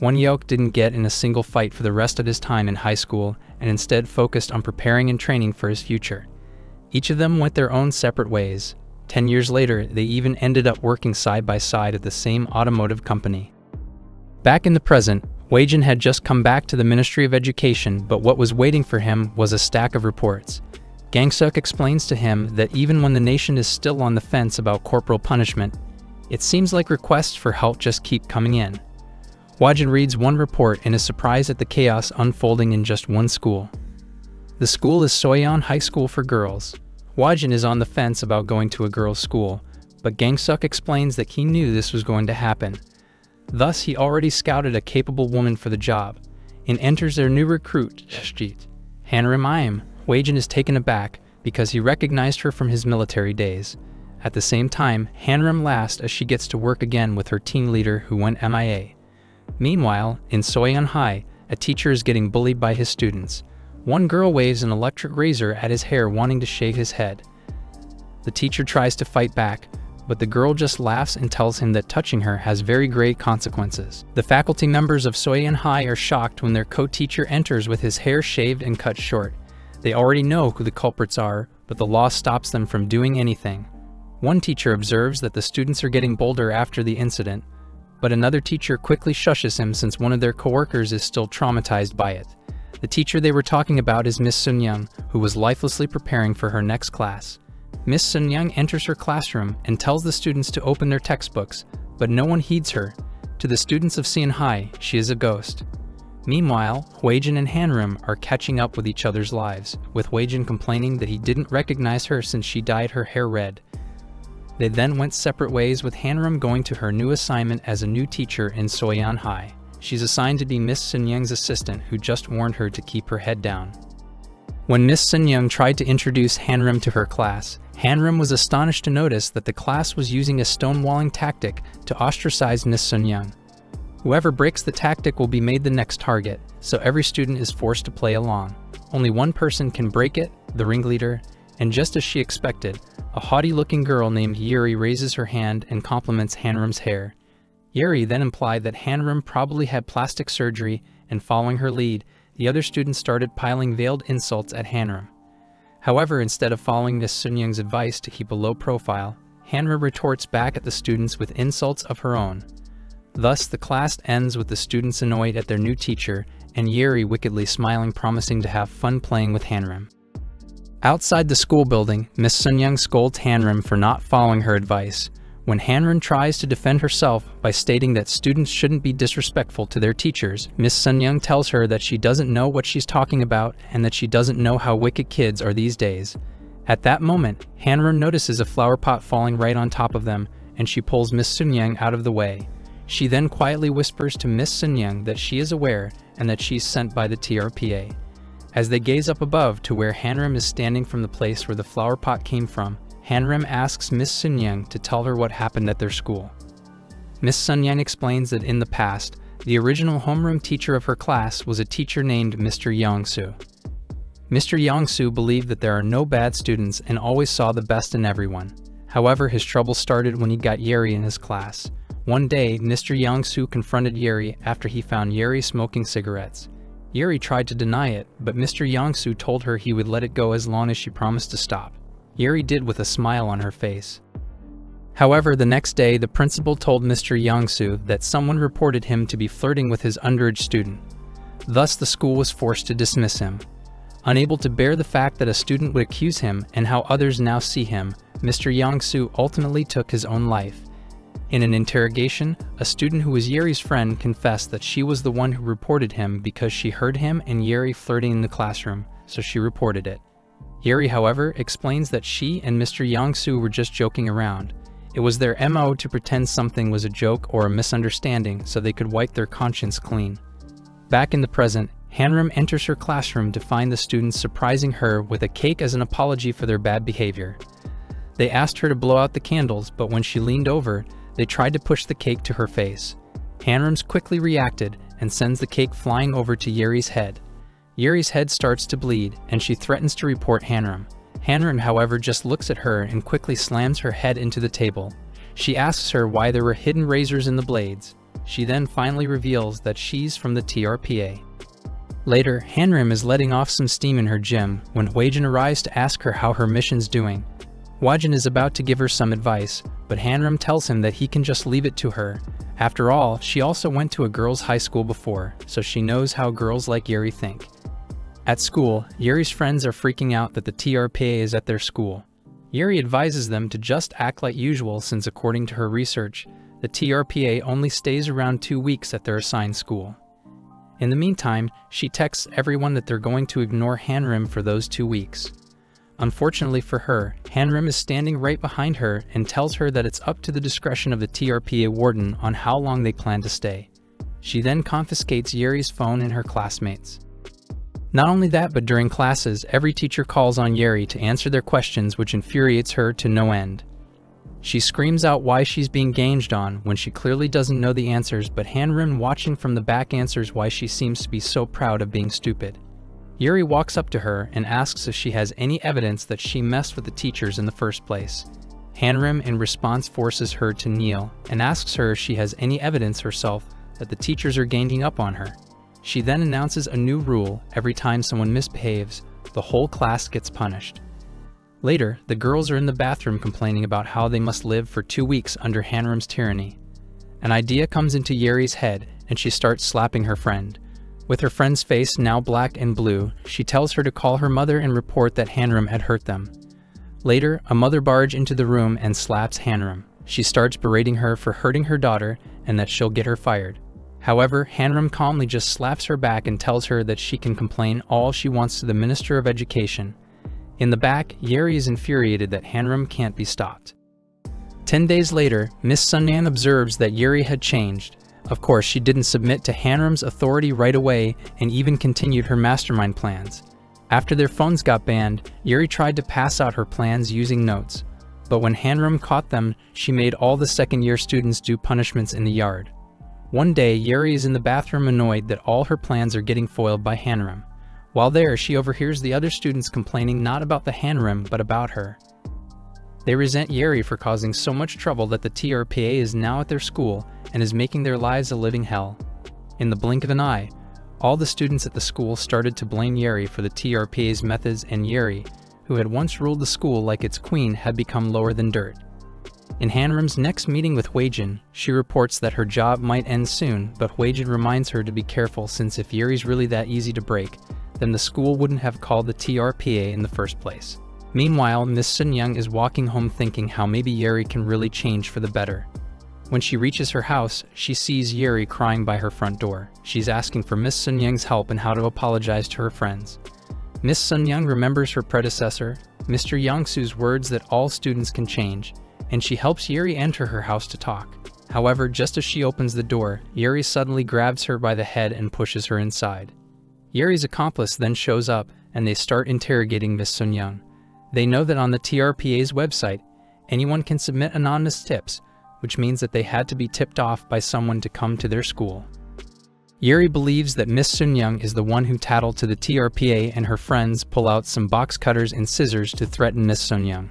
Hwajin didn't get in a single fight for the rest of his time in high school and instead focused on preparing and training for his future. Each of them went their own separate ways. 10 years later, they even ended up working side by side at the same automotive company. Back in the present, Hwajin had just come back to the Ministry of Education, but what was waiting for him was a stack of reports. Gangster explains to him that even when the nation is still on the fence about corporal punishment, it seems like requests for help just keep coming in. Hwajin reads one report and is surprised at the chaos unfolding in just one school. The school is Soyon High School for Girls. Hwajin is on the fence about going to a girls' school, but Gangster explains that he knew this was going to happen. Thus, he already scouted a capable woman for the job, and enters their new recruit, Hanam. Hwajin is taken aback because he recognized her from his military days. At the same time, Hanam laughs as she gets to work again with her team leader who went MIA. Meanwhile, in Soyon High, a teacher is getting bullied by his students. One girl waves an electric razor at his hair, wanting to shave his head. The teacher tries to fight back, but the girl just laughs and tells him that touching her has very great consequences. The faculty members of Soyon High are shocked when their co-teacher enters with his hair shaved and cut short. They already know who the culprits are, but the law stops them from doing anything. One teacher observes that the students are getting bolder after the incident, but another teacher quickly shushes him since one of their coworkers is still traumatized by it. The teacher they were talking about is Miss Sun-young, who was lifelessly preparing for her next class. Miss Sun-young enters her classroom and tells the students to open their textbooks, but no one heeds her. To the students of Soyon High, she is a ghost. Meanwhile, Hwajin and Hanam are catching up with each other's lives, with Hwajin complaining that he didn't recognize her since she dyed her hair red. They then went separate ways, with Hanam going to her new assignment as a new teacher in Soyon High. She's assigned to be Miss Sun-young's assistant, who just warned her to keep her head down. When Miss Sun-young tried to introduce Hanam to her class, Hanam was astonished to notice that the class was using a stonewalling tactic to ostracize Miss Sun-young. Whoever breaks the tactic will be made the next target, so every student is forced to play along. Only one person can break it, the ringleader, and just as she expected, a haughty-looking girl named Yuri raises her hand and compliments Hanam's hair. Yuri then implied that Hanam probably had plastic surgery, and following her lead, the other students started piling veiled insults at Hanam. However, instead of following Miss Sun-young's advice to keep a low profile, Hanam retorts back at the students with insults of her own. Thus, the class ends with the students annoyed at their new teacher, and Yuri wickedly smiling, promising to have fun playing with Hanam. Outside the school building, Miss Sun-young scolds Hanam for not following her advice. When Hanam tries to defend herself by stating that students shouldn't be disrespectful to their teachers, Miss Sun-young tells her that she doesn't know what she's talking about and that she doesn't know how wicked kids are these days. At that moment, Hanam notices a flower pot falling right on top of them, and she pulls Miss Sun-young out of the way. She then quietly whispers to Miss Sun-young that she is aware and that she's sent by the TRPA. As they gaze up above to where Hanam is standing from the place where the flower pot came from, Hanam asks Miss Sun-young to tell her what happened at their school. Miss Sun-young explains that in the past, the original homeroom teacher of her class was a teacher named Mr. Yong-soo. Mr. Yong-soo believed that there are no bad students and always saw the best in everyone. However, his trouble started when he got Yuri in his class. One day, Mr. Yong-soo confronted Yuri after he found Yuri smoking cigarettes. Yuri tried to deny it, but Mr. Yong-soo told her he would let it go as long as she promised to stop. Yuri did, with a smile on her face. However, the next day, the principal told Mr. Yong-soo that someone reported him to be flirting with his underage student. Thus, the school was forced to dismiss him. Unable to bear the fact that a student would accuse him and how others now see him, Mr. Yong-soo ultimately took his own life. In an interrogation, a student who was Yuri's friend confessed that she was the one who reported him because she heard him and Yuri flirting in the classroom, so she reported it. Yuri, however, explains that she and Mr. Yong-soo were just joking around. It was their MO to pretend something was a joke or a misunderstanding so they could wipe their conscience clean. Back in the present, Hanam enters her classroom to find the students surprising her with a cake as an apology for their bad behavior. They asked her to blow out the candles, but when she leaned over, they tried to push the cake to her face. Hanam's quickly reacted and sends the cake flying over to Yuri's head. Yuri's head starts to bleed, and she threatens to report Hanam. Hanam, however, just looks at her and quickly slams her head into the table. She asks her why there were hidden razors in the blades. She then finally reveals that she's from the TRPA. Later, Hanam is letting off some steam in her gym when Hwajin arrives to ask her how her mission's doing. Hwajin is about to give her some advice, but Hanam tells him that he can just leave it to her. After all, she also went to a girls' high school before, so she knows how girls like Yuri think. At school, Yuri's friends are freaking out that the TRPA is at their school. Yuri advises them to just act like usual since, according to her research, the TRPA only stays around 2 weeks at their assigned school. In the meantime, she texts everyone that they're going to ignore Hanam for those 2 weeks. Unfortunately for her, Hanam is standing right behind her and tells her that it's up to the discretion of the TRPA warden on how long they plan to stay. She then confiscates Yuri's phone and her classmates. Not only that, but during classes, every teacher calls on Yuri to answer their questions, which infuriates her to no end. She screams out why she's being gauged on when she clearly doesn't know the answers, but Hanam, watching from the back, answers why she seems to be so proud of being stupid. Yuri walks up to her and asks if she has any evidence that she messed with the teachers in the first place. Hanam, in response, forces her to kneel and asks her if she has any evidence herself that the teachers are ganging up on her. She then announces a new rule: every time someone misbehaves, the whole class gets punished. Later, the girls are in the bathroom complaining about how they must live for 2 weeks under Hanam's tyranny. An idea comes into Yuri's head and she starts slapping her friend. With her friend's face now black and blue, she tells her to call her mother and report that Hanam had hurt them. Later, a mother barges into the room and slaps Hanam. She starts berating her for hurting her daughter and that she'll get her fired. However, Hanam calmly just slaps her back and tells her that she can complain all she wants to the Minister of Education. In the back, Yuri is infuriated that Hanam can't be stopped. 10 days later, Miss Soyon observes that Yuri had changed. Of course, she didn't submit to Hanam's authority right away and even continued her mastermind plans. After their phones got banned, Yuri tried to pass out her plans using notes. But when Hanam caught them, she made all the second-year students do punishments in the yard. One day, Yuri is in the bathroom annoyed that all her plans are getting foiled by Hanam. While there, she overhears the other students complaining not about the Hanam but about her. They resent Yuri for causing so much trouble that the TRPA is now at their school and is making their lives a living hell. In the blink of an eye, all the students at the school started to blame Yuri for the TRPA's methods, and Yuri, who had once ruled the school like its queen, had become lower than dirt. In Hanam's next meeting with Hwajin, she reports that her job might end soon, but Hwajin reminds her to be careful since if Yuri's really that easy to break, then the school wouldn't have called the TRPA in the first place. Meanwhile, Miss Soyon is walking home thinking how maybe Yuri can really change for the better. When she reaches her house, she sees Yuri crying by her front door. She's asking for Miss Soyon's help and how to apologize to her friends. Miss Soyon remembers her predecessor, Mr. Yangsu's words that all students can change, and she helps Yuri enter her house to talk. However, just as she opens the door, Yuri suddenly grabs her by the head and pushes her inside. Yuri's accomplice then shows up, and they start interrogating Miss Soyon. They know that on the TRPA's website, anyone can submit anonymous tips, which means that they had to be tipped off by someone to come to their school. Yuri believes that Miss Soyon is the one who tattled to the TRPA, and her friends pull out some box cutters and scissors to threaten Miss Soyon.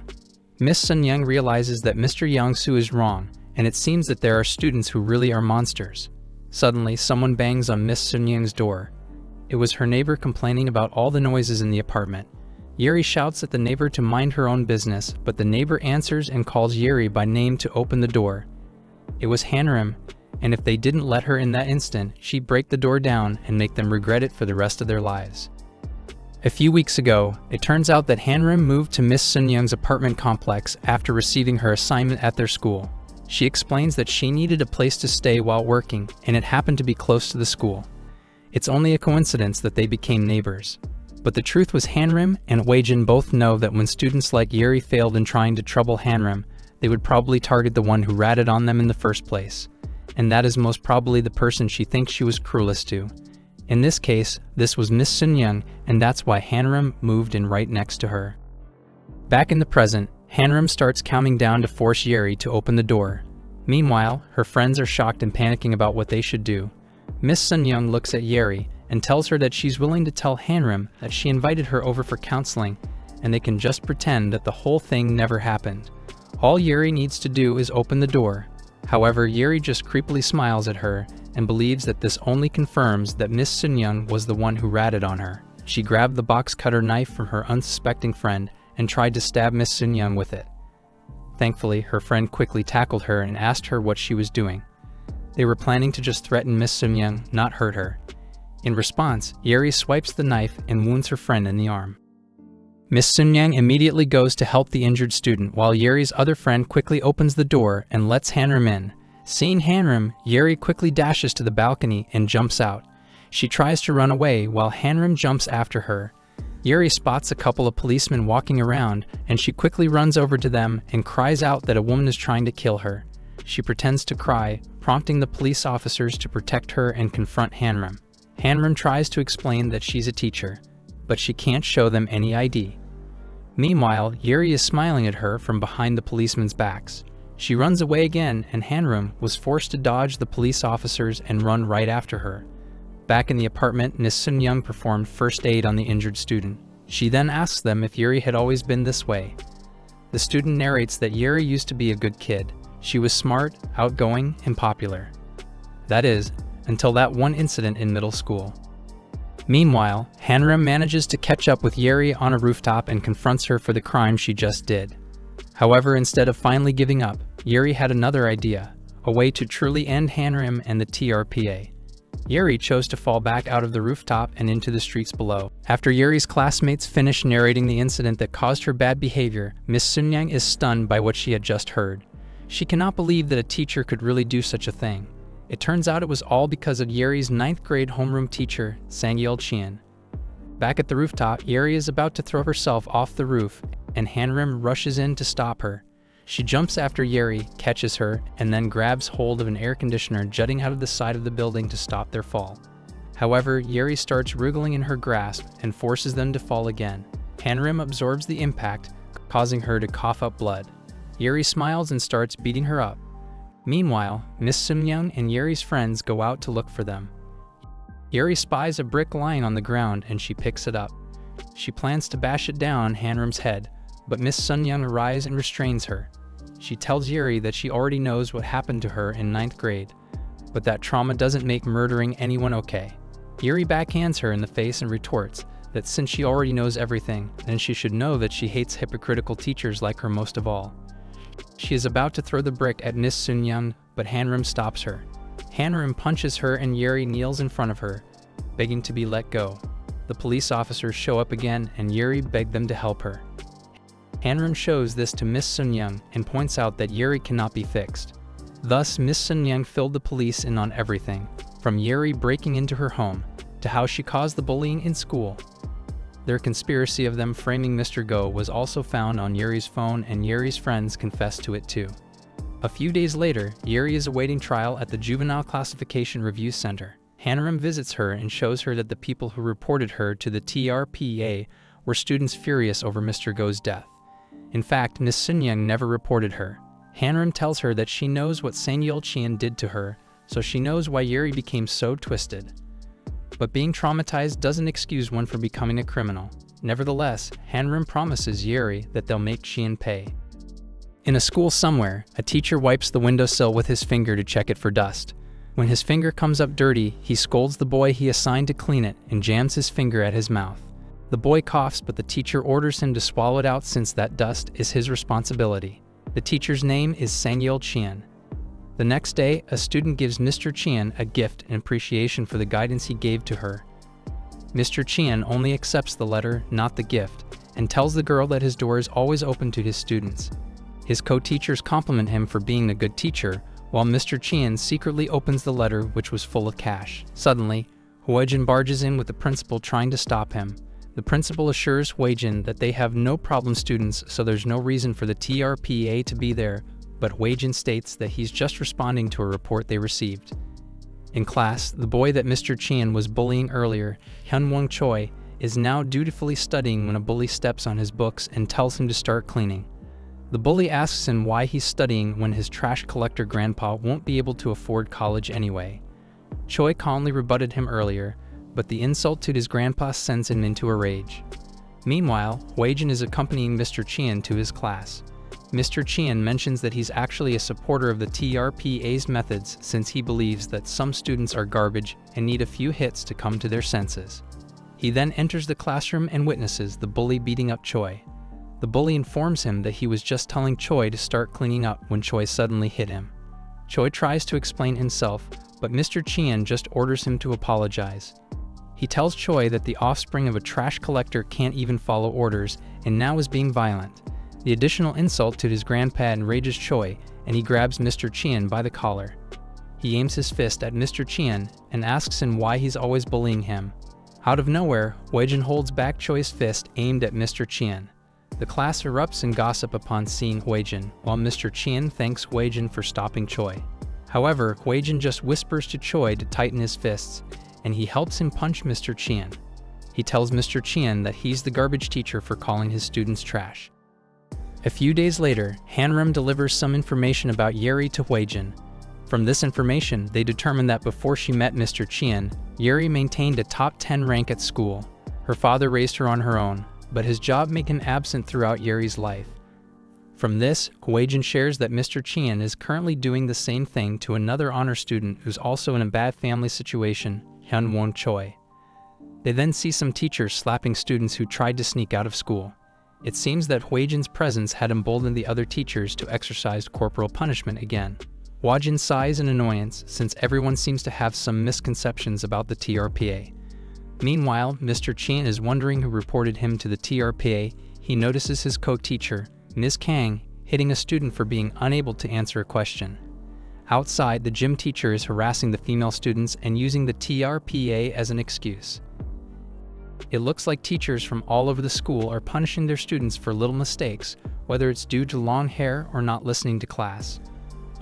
Miss Soyon realizes that Mr. Yangsu is wrong, and it seems that there are students who really are monsters. Suddenly, someone bangs on Miss Soyon's door. It was her neighbor complaining about all the noises in the apartment. Yuri shouts at the neighbor to mind her own business, but the neighbor answers and calls Yuri by name to open the door. It was Hanam, and if they didn't let her in that instant, she'd break the door down and make them regret it for the rest of their lives. A few weeks ago, it turns out that Hanam moved to Miss Soyon's apartment complex after receiving her assignment at their school. She explains that she needed a place to stay while working, and it happened to be close to the school. It's only a coincidence that they became neighbors. But the truth was Hanam and Hwajin both know that when students like Yuri failed in trying to trouble Hanam, they would probably target the one who ratted on them in the first place. And that is most probably the person she thinks she was cruelest to. In this case, this was Miss Soyon, and that's why Hanam moved in right next to her. Back in the present, Hanam starts counting down to force Yuri to open the door. Meanwhile, her friends are shocked and panicking about what they should do. Miss Soyon looks at Yuri and tells her that she's willing to tell Hanam that she invited her over for counseling, and they can just pretend that the whole thing never happened. All Yuri needs to do is open the door. However, Yuri just creepily smiles at her and believes that this only confirms that Miss Soyon was the one who ratted on her. She grabbed the box cutter knife from her unsuspecting friend and tried to stab Miss Soyon with it. Thankfully, her friend quickly tackled her and asked her what she was doing. They were planning to just threaten Miss Sun-young, not hurt her. In response, Yuri swipes the knife and wounds her friend in the arm. Miss Sun-young immediately goes to help the injured student while Yuri's other friend quickly opens the door and lets Hanam in. Seeing Hanam, Yuri quickly dashes to the balcony and jumps out. She tries to run away while Hanam jumps after her. Yuri spots a couple of policemen walking around, and she quickly runs over to them and cries out that a woman is trying to kill her. She pretends to cry, prompting the police officers to protect her and confront Hanam. Hanam tries to explain that she's a teacher, but she can't show them any ID. Meanwhile, Yuri is smiling at her from behind the policemen's backs. She runs away again, and Hanam was forced to dodge the police officers and run right after her. Back in the apartment, Miss Sun-young performed first aid on the injured student. She then asks them if Yuri had always been this way. The student narrates that Yuri used to be a good kid. She was smart, outgoing, and popular. That is, until that one incident in middle school. Meanwhile, Hanam manages to catch up with Yuri on a rooftop and confronts her for the crime she just did. However, instead of finally giving up, Yuri had another idea, a way to truly end Hanam and the TRPA. Yuri chose to fall back out of the rooftop and into the streets below. After Yuri's classmates finish narrating the incident that caused her bad behavior, Miss Sun-young is stunned by what she had just heard. She cannot believe that a teacher could really do such a thing. It turns out it was all because of Yuri's 9th grade homeroom teacher, Sang-yeol-cheon. Back at the rooftop, Yuri is about to throw herself off the roof, and Hanam rushes in to stop her. She jumps after Yuri, catches her, and then grabs hold of an air conditioner jutting out of the side of the building to stop their fall. However, Yuri starts wriggling in her grasp and forces them to fall again. Hanam absorbs the impact, causing her to cough up blood. Yuri smiles and starts beating her up. Meanwhile, Miss Sun-young and Yuri's friends go out to look for them. Yuri spies a brick lying on the ground and she picks it up. She plans to bash it down on Hanam's head, but Miss Sun-young arrives and restrains her. She tells Yuri that she already knows what happened to her in 9th grade, but that trauma doesn't make murdering anyone okay. Yuri backhands her in the face and retorts that since she already knows everything, then she should know that she hates hypocritical teachers like her most of all. She is about to throw the brick at Miss Sun-young, but Hanam stops her. Hanam punches her and Yuri kneels in front of her, begging to be let go. The police officers show up again and Yuri begs them to help her. Hanam shows this to Miss Sun-young and points out that Yuri cannot be fixed. Thus, Miss Sun-young filled the police in on everything, from Yuri breaking into her home, to how she caused the bullying in school. Their conspiracy of them framing Mr. Go was also found on Yuri's phone and Yuri's friends confessed to it too. A few days later, Yuri is awaiting trial at the Juvenile Classification Review Center. Hanam visits her and shows her that the people who reported her to the TRPA were students furious over Mr. Go's death. In fact, Miss Sun-young never reported her. Hanam tells her that she knows what Sang-yeol-cheon did to her, so she knows why Yuri became so twisted. But being traumatized doesn't excuse one for becoming a criminal. Nevertheless, Hanam promises Yuri that they'll make Cheon pay. In a school somewhere, a teacher wipes the windowsill with his finger to check it for dust. When his finger comes up dirty, he scolds the boy he assigned to clean it and jams his finger at his mouth. The boy coughs, but the teacher orders him to swallow it out since that dust is his responsibility. The teacher's name is Sang-yeol-cheon. The next day, a student gives Mr. Cheon a gift in appreciation for the guidance he gave to her. Mr. Cheon only accepts the letter, not the gift, and tells the girl that his door is always open to his students. His co-teachers compliment him for being a good teacher, while Mr. Cheon secretly opens the letter, which was full of cash. Suddenly, Hwajin barges in with the principal trying to stop him. The principal assures Hwajin that they have no problem students, so there's no reason for the TRPA to be there, but Hwajin states that he's just responding to a report they received. In class, the boy that Mr. Cheon was bullying earlier, Hyunwon Choi, is now dutifully studying when a bully steps on his books and tells him to start cleaning. The bully asks him why he's studying when his trash collector grandpa won't be able to afford college anyway. Choi calmly rebutted him earlier, but the insult to his grandpa sends him into a rage. Meanwhile, Hwajin is accompanying Mr. Cheon to his class. Mr. Cheon mentions that he's actually a supporter of the TRPA's methods since he believes that some students are garbage and need a few hits to come to their senses. He then enters the classroom and witnesses the bully beating up Choi. The bully informs him that he was just telling Choi to start cleaning up when Choi suddenly hit him. Choi tries to explain himself, but Mr. Chien just orders him to apologize. He tells Choi that the offspring of a trash collector can't even follow orders and now is being violent. The additional insult to his grandpa enrages Choi, and he grabs Mr. Chien by the collar. He aims his fist at Mr. Chien and asks him why he's always bullying him. Out of nowhere, Hwajin holds back Choi's fist aimed at Mr. Chien. The class erupts in gossip upon seeing Hwajin, while Mr. Chien thanks Hwajin for stopping Choi. However, Hwajin just whispers to Choi to tighten his fists, and he helps him punch Mr. Chien. He tells Mr. Chien that he's the garbage teacher for calling his students trash. A few days later, Hanam delivers some information about Yuri to Hwajin. From this information, they determine that before she met Mr. Chien, Yuri maintained a top 10 rank at school. Her father raised her on her own, but his job made him absent throughout Yuri's life. From this, Hwajin shares that Mr. Chien is currently doing the same thing to another honor student who's also in a bad family situation, Hyunwon Choi. They then see some teachers slapping students who tried to sneak out of school. It seems that Hwajin's presence had emboldened the other teachers to exercise corporal punishment again. Hwajin sighs in annoyance since everyone seems to have some misconceptions about the TRPA. Meanwhile, Mr. Chien is wondering who reported him to the TRPA. He notices his co-teacher, Ms. Kang, hitting a student for being unable to answer a question. Outside, the gym teacher is harassing the female students and using the TRPA as an excuse. It looks like teachers from all over the school are punishing their students for little mistakes, whether it's due to long hair or not listening to class.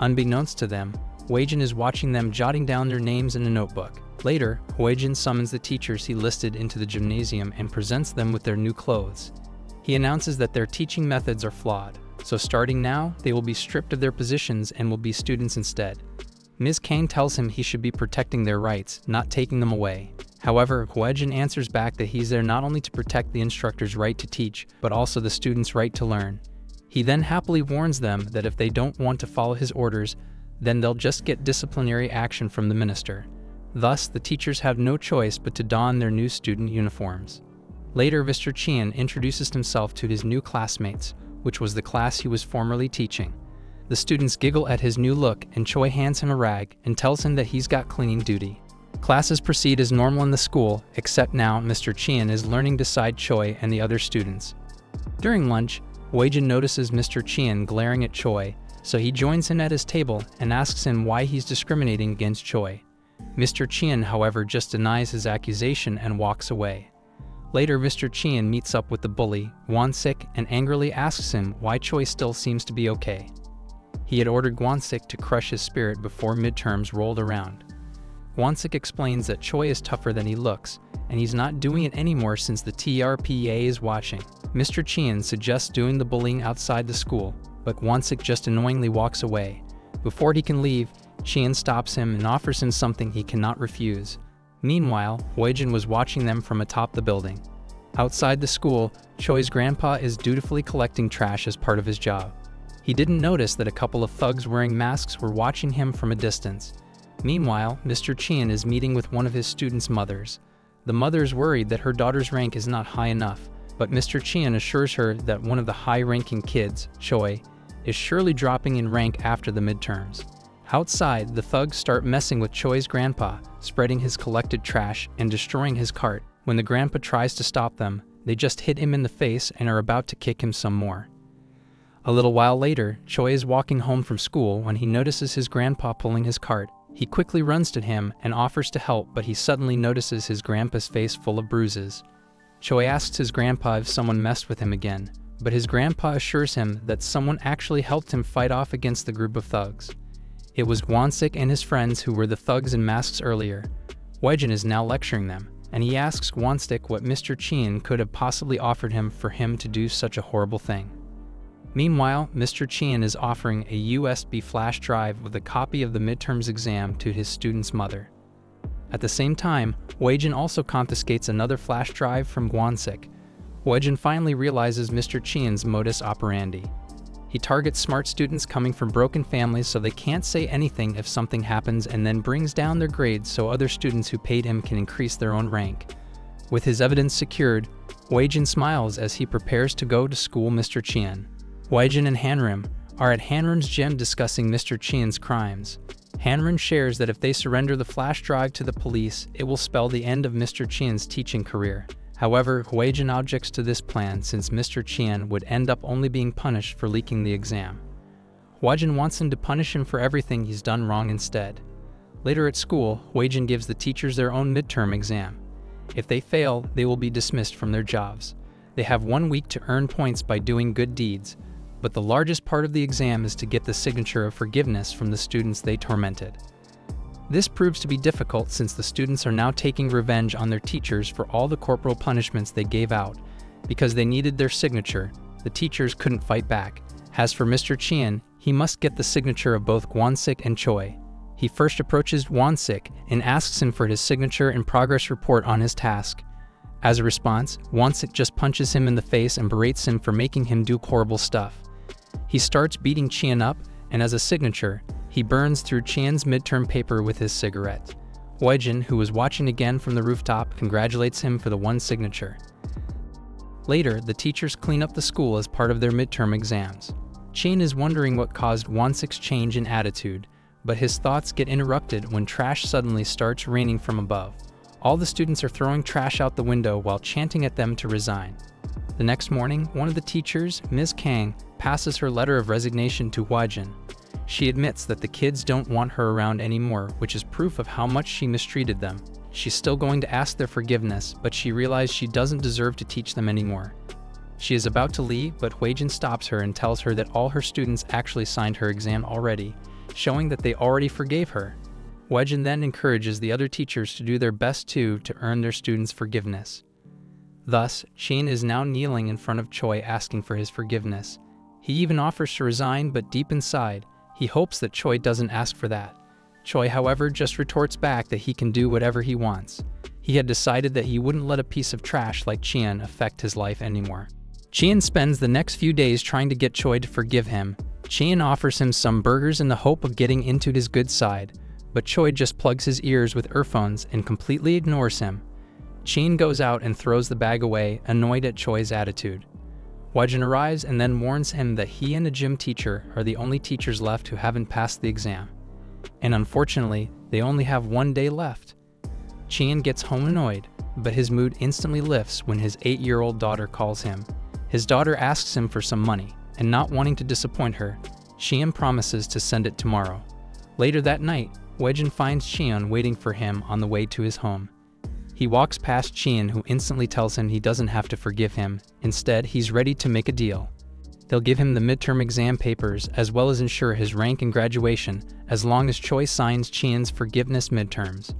Unbeknownst to them, Hwajin is watching them jotting down their names in a notebook. Later, Hwajin summons the teachers he listed into the gymnasium and presents them with their new clothes. He announces that their teaching methods are flawed, so starting now, they will be stripped of their positions and will be students instead. Ms. Kang tells him he should be protecting their rights, not taking them away. However, Hwajin answers back that he's there not only to protect the instructor's right to teach, but also the student's right to learn. He then happily warns them that if they don't want to follow his orders, then they'll just get disciplinary action from the minister. Thus, the teachers have no choice but to don their new student uniforms. Later, Mr. Chien introduces himself to his new classmates, which was the class he was formerly teaching. The students giggle at his new look, and Choi hands him a rag and tells him that he's got cleaning duty. Classes proceed as normal in the school, except now Mr. Chien is learning beside Choi and the other students. During lunch, Hwajin notices Mr. Chien glaring at Choi, so he joins him at his table and asks him why he's discriminating against Choi. Mr. Chien, however, just denies his accusation and walks away. Later, Mr. Chien meets up with the bully, Goan Tech, and angrily asks him why Choi still seems to be okay. He had ordered Goan Tech to crush his spirit before midterms rolled around. Goan Tech explains that Choi is tougher than he looks, and he's not doing it anymore since the TRPA is watching. Mr. Chien suggests doing the bullying outside the school, but Goan Tech just annoyingly walks away. Before he can leave, Chien stops him and offers him something he cannot refuse. Meanwhile, Hwajin was watching them from atop the building. Outside the school, Choi's grandpa is dutifully collecting trash as part of his job. He didn't notice that a couple of thugs wearing masks were watching him from a distance. Meanwhile, Mr. Chien is meeting with one of his students' mothers. The mother is worried that her daughter's rank is not high enough, but Mr. Chien assures her that one of the high-ranking kids, Choi, is surely dropping in rank after the midterms. Outside, the thugs start messing with Choi's grandpa, spreading his collected trash and destroying his cart. When the grandpa tries to stop them, they just hit him in the face and are about to kick him some more. A little while later, Choi is walking home from school when he notices his grandpa pulling his cart. He quickly runs to him and offers to help, but he suddenly notices his grandpa's face full of bruises. Choi asks his grandpa if someone messed with him again, but his grandpa assures him that someone actually helped him fight off against the group of thugs. It was Goan Tech and his friends who were the thugs in masks earlier. Hwajin is now lecturing them, and he asks Goan Tech what Mr. Chien could have possibly offered him for him to do such a horrible thing. Meanwhile, Mr. Chien is offering a USB flash drive with a copy of the midterms exam to his student's mother. At the same time, Hwajin also confiscates another flash drive from Goan Tech. Hwajin finally realizes Mr. Chien's modus operandi. He targets smart students coming from broken families so they can't say anything if something happens, and then brings down their grades so other students who paid him can increase their own rank. With his evidence secured, Hwajin smiles as he prepares to go to school. Mr. Chien, Hwajin and Hanam are at Hanam's gym discussing Mr. Chien's crimes. Hanam shares that if they surrender the flash drive to the police, it will spell the end of Mr. Chien's teaching career. However, Hwajin objects to this plan since Mr. Chien would end up only being punished for leaking the exam. Hwajin wants him to punish him for everything he's done wrong instead. Later at school, Hwajin gives the teachers their own midterm exam. If they fail, they will be dismissed from their jobs. They have 1 week to earn points by doing good deeds, but the largest part of the exam is to get the signature of forgiveness from the students they tormented. This proves to be difficult since the students are now taking revenge on their teachers for all the corporal punishments they gave out. Because they needed their signature, the teachers couldn't fight back. As for Mr. Chien, he must get the signature of both Goan Tech and Choi. He first approaches Goan Tech and asks him for his signature and progress report on his task. As a response, Goan Tech just punches him in the face and berates him for making him do horrible stuff. He starts beating Chien up, and as a signature, he burns through Chien's midterm paper with his cigarette. Hwajin, who was watching again from the rooftop, congratulates him for the one signature. Later, the teachers clean up the school as part of their midterm exams. Chien is wondering what caused Goan Tech's change in attitude, but his thoughts get interrupted when trash suddenly starts raining from above. All the students are throwing trash out the window while chanting at them to resign. The next morning, one of the teachers, Ms. Kang, passes her letter of resignation to Hwajin. She admits that the kids don't want her around anymore, which is proof of how much she mistreated them. She's still going to ask their forgiveness, but she realizes she doesn't deserve to teach them anymore. She is about to leave, but Hwajin stops her and tells her that all her students actually signed her exam already, showing that they already forgave her. Hwajin then encourages the other teachers to do their best too to earn their students' forgiveness. Thus, Chien is now kneeling in front of Choi asking for his forgiveness. He even offers to resign, but deep inside, he hopes that Choi doesn't ask for that. Choi, however, just retorts back that he can do whatever he wants. He had decided that he wouldn't let a piece of trash like Chien affect his life anymore. Chien spends the next few days trying to get Choi to forgive him. Chien offers him some burgers in the hope of getting into his good side, but Choi just plugs his ears with earphones and completely ignores him. Chien goes out and throws the bag away, annoyed at Choi's attitude. Hwajin arrives and then warns him that he and the gym teacher are the only teachers left who haven't passed the exam. And unfortunately, they only have 1 day left. Chien gets home annoyed, but his mood instantly lifts when his 8-year-old daughter calls him. His daughter asks him for some money, and not wanting to disappoint her, Chien promises to send it tomorrow. Later that night, Hwajin finds Chien waiting for him on the way to his home. He walks past Chien, who instantly tells him he doesn't have to forgive him. Instead, he's ready to make a deal. They'll give him the midterm exam papers as well as ensure his rank and graduation as long as Choi signs Chien's forgiveness midterms.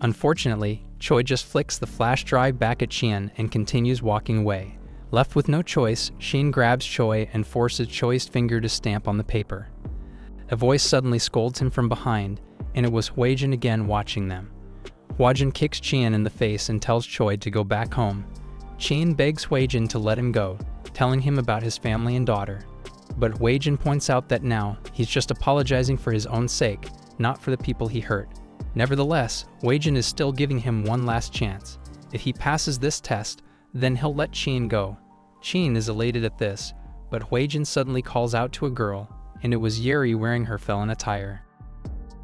Unfortunately, Choi just flicks the flash drive back at Chien and continues walking away. Left with no choice, Chien grabs Choi and forces Choi's finger to stamp on the paper. A voice suddenly scolds him from behind, and it was Hwajin again watching them. Hwajin kicks Chien in the face and tells Choi to go back home. Chien begs Hwajin to let him go, telling him about his family and daughter. But Hwajin points out that now, he's just apologizing for his own sake, not for the people he hurt. Nevertheless, Hwajin is still giving him one last chance. If he passes this test, then he'll let Chien go. Chien is elated at this, but Hwajin suddenly calls out to a girl, and it was Yuri wearing her felon attire.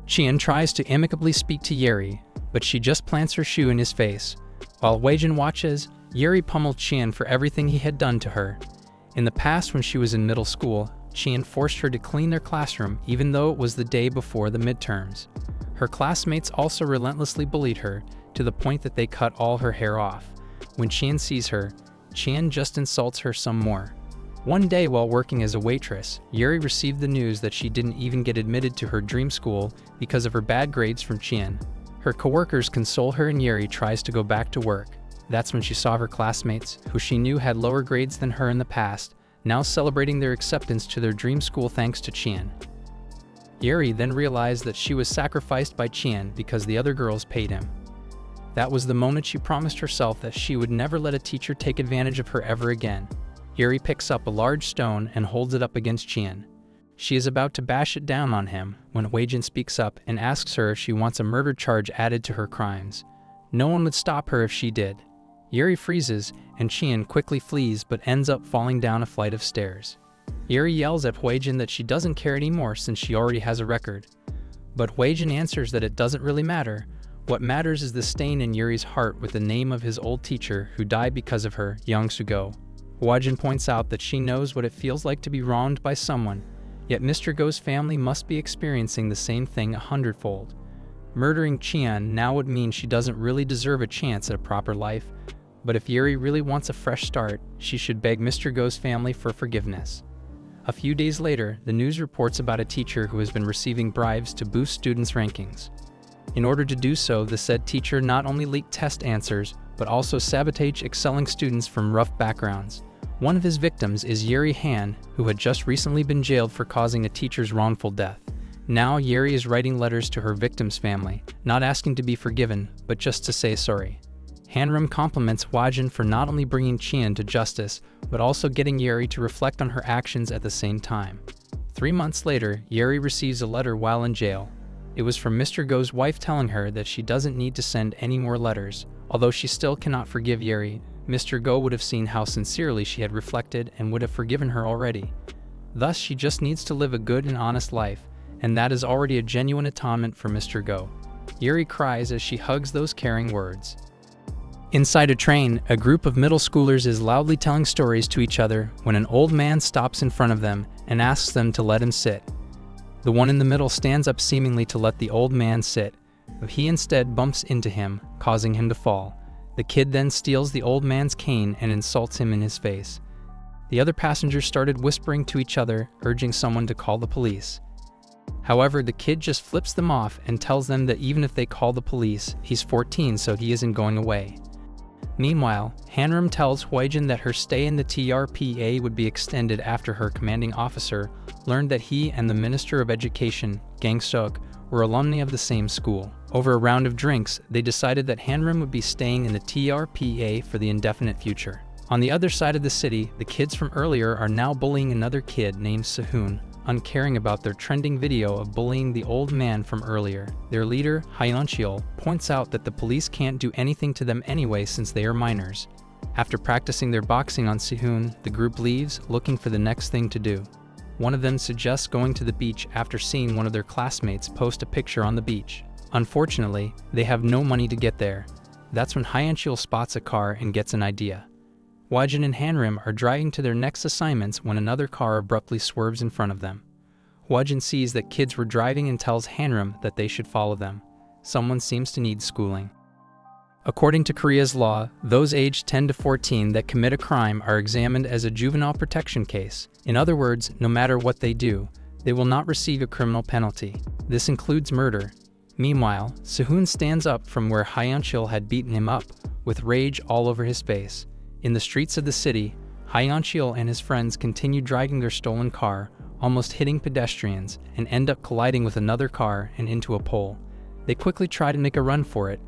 Chien tries to amicably speak to Yuri, but she just plants her shoe in his face. While Hwajin watches, Yuri pummeled Chien for everything he had done to her. In the past, when she was in middle school, Chien forced her to clean their classroom even though it was the day before the midterms. Her classmates also relentlessly bullied her, to the point that they cut all her hair off. When Chien sees her, Chien just insults her some more. One day while working as a waitress, Yuri received the news that she didn't even get admitted to her dream school because of her bad grades from Chien. Her coworkers console her and Yuri tries to go back to work. That's when she saw her classmates, who she knew had lower grades than her in the past, now celebrating their acceptance to their dream school thanks to Chien. Yuri then realized that she was sacrificed by Chien because the other girls paid him. That was the moment she promised herself that she would never let a teacher take advantage of her ever again. Yuri picks up a large stone and holds it up against Chien. She is about to bash it down on him when Hwajin speaks up and asks her if she wants a murder charge added to her crimes. No one would stop her if she did. Yuri freezes and Chien quickly flees but ends up falling down a flight of stairs. Yuri yells at Hwajin that she doesn't care anymore since she already has a record. But Hwajin answers that it doesn't really matter. What matters is the stain in Yuri's heart with the name of his old teacher who died because of her, Young Sugo. Hwajin points out that she knows what it feels like to be wronged by someone, yet Mr. Go's family must be experiencing the same thing 100-fold. Murdering Chien now would mean she doesn't really deserve a chance at a proper life, but if Yuri really wants a fresh start, she should beg Mr. Go's family for forgiveness. A few days later, the news reports about a teacher who has been receiving bribes to boost students' rankings. In order to do so, the said teacher not only leaked test answers, but also sabotaged excelling students from rough backgrounds. One of his victims is Yuri Haen, who had just recently been jailed for causing a teacher's wrongful death. Now Yuri is writing letters to her victim's family, not asking to be forgiven, but just to say sorry. Hanam compliments Hwajin for not only bringing Chien to justice, but also getting Yuri to reflect on her actions at the same time. 3 months later, Yuri receives a letter while in jail. It was from Mr. Go's wife telling her that she doesn't need to send any more letters. Although she still cannot forgive Yuri, Mr. Go would have seen how sincerely she had reflected and would have forgiven her already. Thus, she just needs to live a good and honest life, and that is already a genuine atonement for Mr. Go. Yuri cries as she hugs those caring words. Inside a train, a group of middle schoolers is loudly telling stories to each other when an old man stops in front of them and asks them to let him sit. The one in the middle stands up seemingly to let the old man sit, but he instead bumps into him, causing him to fall. The kid then steals the old man's cane and insults him in his face. The other passengers started whispering to each other, urging someone to call the police. However, the kid just flips them off and tells them that even if they call the police, he's 14, so he isn't going away. Meanwhile, Hanam tells Hwajin that her stay in the TRPA would be extended after her commanding officer learned that he and the Minister of Education, Gangster, were alumni of the same school. Over a round of drinks, they decided that Hanam would be staying in the TRPA for the indefinite future. On the other side of the city, the kids from earlier are now bullying another kid named Soyon, uncaring about their trending video of bullying the old man from earlier. Their leader, Hwajin, points out that the police can't do anything to them anyway since they are minors. After practicing their boxing on Soyon, the group leaves, looking for the next thing to do. One of them suggests going to the beach after seeing one of their classmates post a picture on the beach. Unfortunately, they have no money to get there. That's when Hwajin spots a car and gets an idea. Hwajin and Hanam are driving to their next assignments when another car abruptly swerves in front of them. Hwajin sees that kids were driving and tells Hanam that they should follow them. Someone seems to need schooling. According to Korea's law, those aged 10 to 14 that commit a crime are examined as a juvenile protection case. In other words, no matter what they do, they will not receive a criminal penalty. This includes murder. Meanwhile, Soyon stands up from where Hwajin had beaten him up, with rage all over his face. In the streets of the city, Hwajin and his friends continue driving their stolen car, almost hitting pedestrians, and end up colliding with another car and into a pole. They quickly try to make a run for it,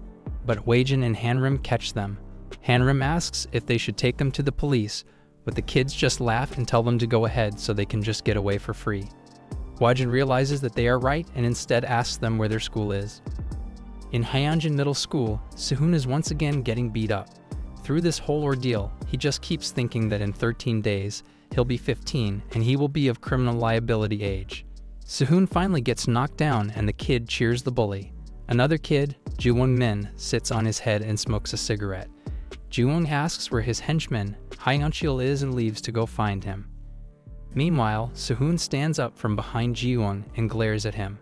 but Hwajin and Hanam catch them. Hanam asks if they should take them to the police, but the kids just laugh and tell them to go ahead so they can just get away for free. Hwajin realizes that they are right and instead asks them where their school is. In Hwajin Middle School, Soyon is once again getting beat up. Through this whole ordeal, he just keeps thinking that in 13 days, he'll be 15 and he will be of criminal liability age. Soyon finally gets knocked down and the kid cheers the bully. Another kid, Juwon-min, sits on his head and smokes a cigarette. Juwon asks where his henchman, Hwajin, is and leaves to go find him. Meanwhile, Soyon stands up from behind Juwon and glares at him.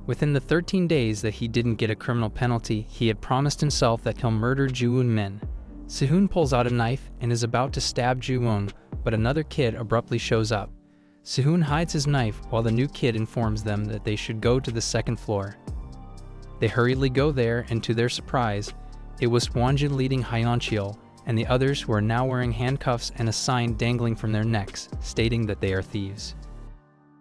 Within the 13 days that he didn't get a criminal penalty, he had promised himself that he'll murder Juwon-min. Soyon pulls out a knife and is about to stab Juwon, but another kid abruptly shows up. Soyon hides his knife while the new kid informs them that they should go to the second floor. They hurriedly go there, and to their surprise, it was Hwajin leading Hwajin and the others who are now wearing handcuffs and a sign dangling from their necks, stating that they are thieves.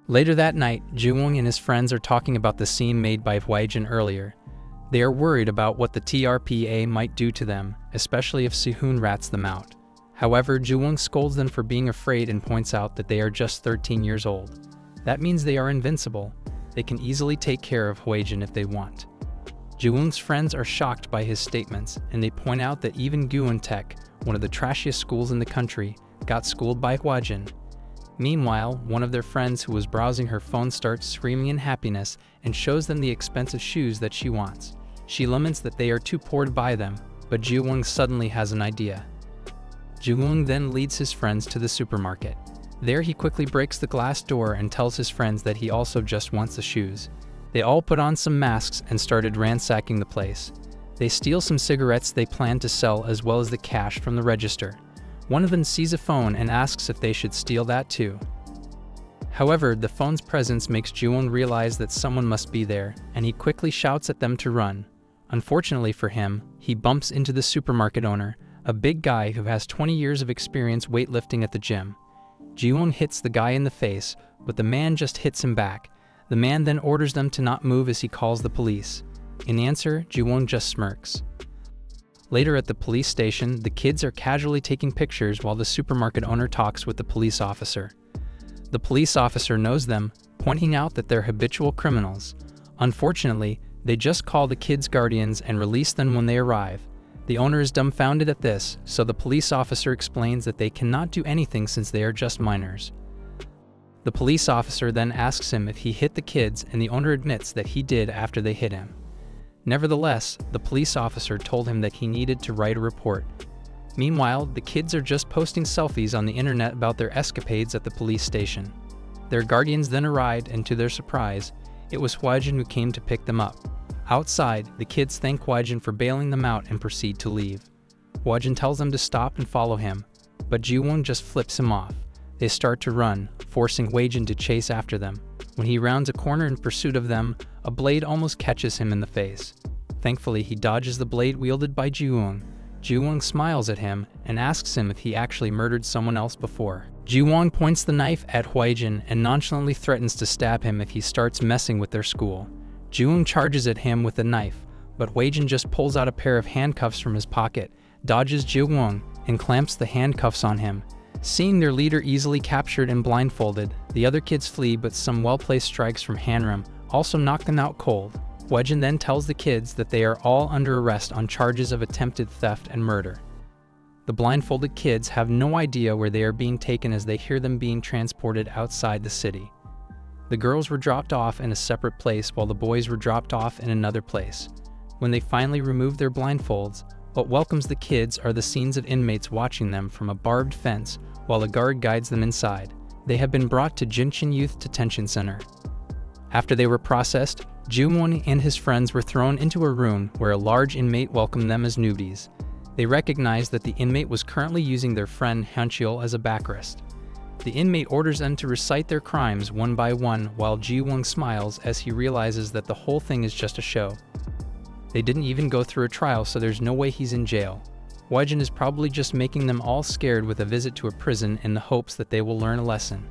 Later that night, Juwon and his friends are talking about the scene made by Hwajin earlier. They are worried about what the TRPA might do to them, especially if Soyon rats them out. However, Juwon scolds them for being afraid and points out that they are just 13 years old. That means they are invincible. They can easily take care of Hwajin if they want. Juwon's friends are shocked by his statements, and they point out that even Goan Tech, one of the trashiest schools in the country, got schooled by Hwajin. Meanwhile, one of their friends who was browsing her phone starts screaming in happiness and shows them the expensive shoes that she wants. She laments that they are too poor to buy them, but Jiwon suddenly has an idea. Jiwon then leads his friends to the supermarket. There he quickly breaks the glass door and tells his friends that he also just wants the shoes. They all put on some masks and started ransacking the place. They steal some cigarettes they plan to sell as well as the cash from the register. One of them sees a phone and asks if they should steal that too. However, the phone's presence makes Jiwon realize that someone must be there, and he quickly shouts at them to run. Unfortunately for him, he bumps into the supermarket owner, a big guy who has 20 years of experience weightlifting at the gym. Jiwon hits the guy in the face, but the man just hits him back. The man then orders them to not move as he calls the police. In answer, Jiwon just smirks. Later at the police station, the kids are casually taking pictures while the supermarket owner talks with the police officer. The police officer knows them, pointing out that they're habitual criminals. Unfortunately, they just call the kids' guardians and release them when they arrive. The owner is dumbfounded at this, so the police officer explains that they cannot do anything since they are just minors. The police officer then asks him if he hit the kids, and the owner admits that he did after they hit him. Nevertheless, the police officer told him that he needed to write a report. Meanwhile, the kids are just posting selfies on the internet about their escapades at the police station. Their guardians then arrived, and to their surprise, it was Hwajin who came to pick them up. Outside, the kids thank Hwajin for bailing them out and proceed to leave. Hwajin tells them to stop and follow him, but Jiwon just flips him off. They start to run, forcing Hwajin to chase after them. When he rounds a corner in pursuit of them, a blade almost catches him in the face. Thankfully, he dodges the blade wielded by Jiwon. Jiwon smiles at him and asks him if he actually murdered someone else before. Jiwon points the knife at Hwajin and nonchalantly threatens to stab him if he starts messing with their school. Jiwon charges at him with a knife, but Hwajin just pulls out a pair of handcuffs from his pocket, dodges Jiwon, and clamps the handcuffs on him. Seeing their leader easily captured and blindfolded, the other kids flee, but some well-placed strikes from Hanam also knock them out cold. Hwajin then tells the kids that they are all under arrest on charges of attempted theft and murder. The blindfolded kids have no idea where they are being taken as they hear them being transported outside the city. The girls were dropped off in a separate place while the boys were dropped off in another place. When they finally remove their blindfolds, what welcomes the kids are the scenes of inmates watching them from a barbed fence while a guard guides them inside. They have been brought to Jinshin Youth Detention Center. After they were processed, Jiwon and his friends were thrown into a room where a large inmate welcomed them as newbies. They recognized that the inmate was currently using their friend Hancheol as a backrest. The inmate orders them to recite their crimes one by one while Jiwon smiles as he realizes that the whole thing is just a show. They didn't even go through a trial, so there's no way he's in jail. Hwajin is probably just making them all scared with a visit to a prison in the hopes that they will learn a lesson.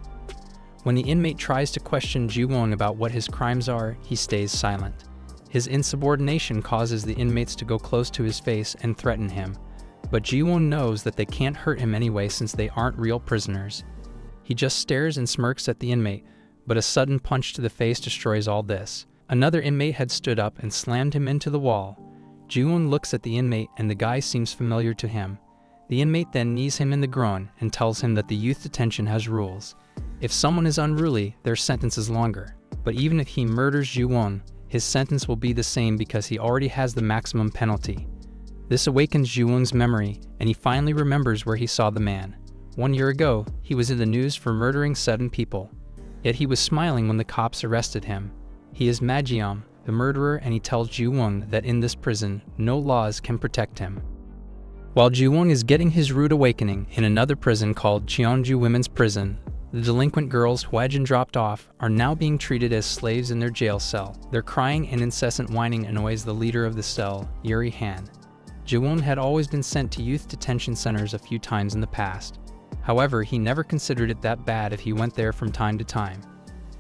When the inmate tries to question Jiwon about what his crimes are, he stays silent. His insubordination causes the inmates to go close to his face and threaten him, but Jiwon knows that they can't hurt him anyway since they aren't real prisoners. He just stares and smirks at the inmate, but a sudden punch to the face destroys all this. Another inmate had stood up and slammed him into the wall. Jiwon looks at the inmate and the guy seems familiar to him. The inmate then knees him in the groin and tells him that the youth detention has rules. If someone is unruly, their sentence is longer. But even if he murders Jiwon, his sentence will be the same because he already has the maximum penalty. This awakens Jiwon's memory, and he finally remembers where he saw the man. 1 year ago, he was in the news for murdering 7 people. Yet he was smiling when the cops arrested him. He is Magiam, the murderer, and he tells Jiwon that in this prison, no laws can protect him. While Jiwon is getting his rude awakening in another prison called Cheonju Women's Prison, the delinquent girls Hwajin dropped off are now being treated as slaves in their jail cell. Their crying and incessant whining annoys the leader of the cell, Yuri Han. Jiwon had always been sent to youth detention centers a few times in the past. However, he never considered it that bad if he went there from time to time.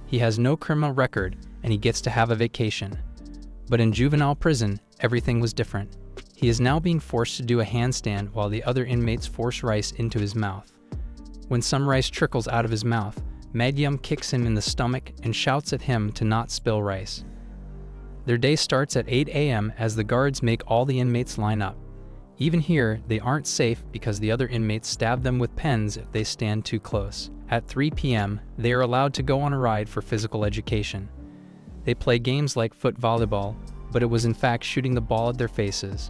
He has no criminal record, and he gets to have a vacation. But in juvenile prison, everything was different. He is now being forced to do a handstand while the other inmates force rice into his mouth. When some rice trickles out of his mouth, Magyum kicks him in the stomach and shouts at him to not spill rice. Their day starts at 8 a.m. as the guards make all the inmates line up. Even here, they aren't safe because the other inmates stab them with pens if they stand too close. At 3 p.m., they are allowed to go on a ride for physical education. They play games like foot volleyball, but it was in fact shooting the ball at their faces.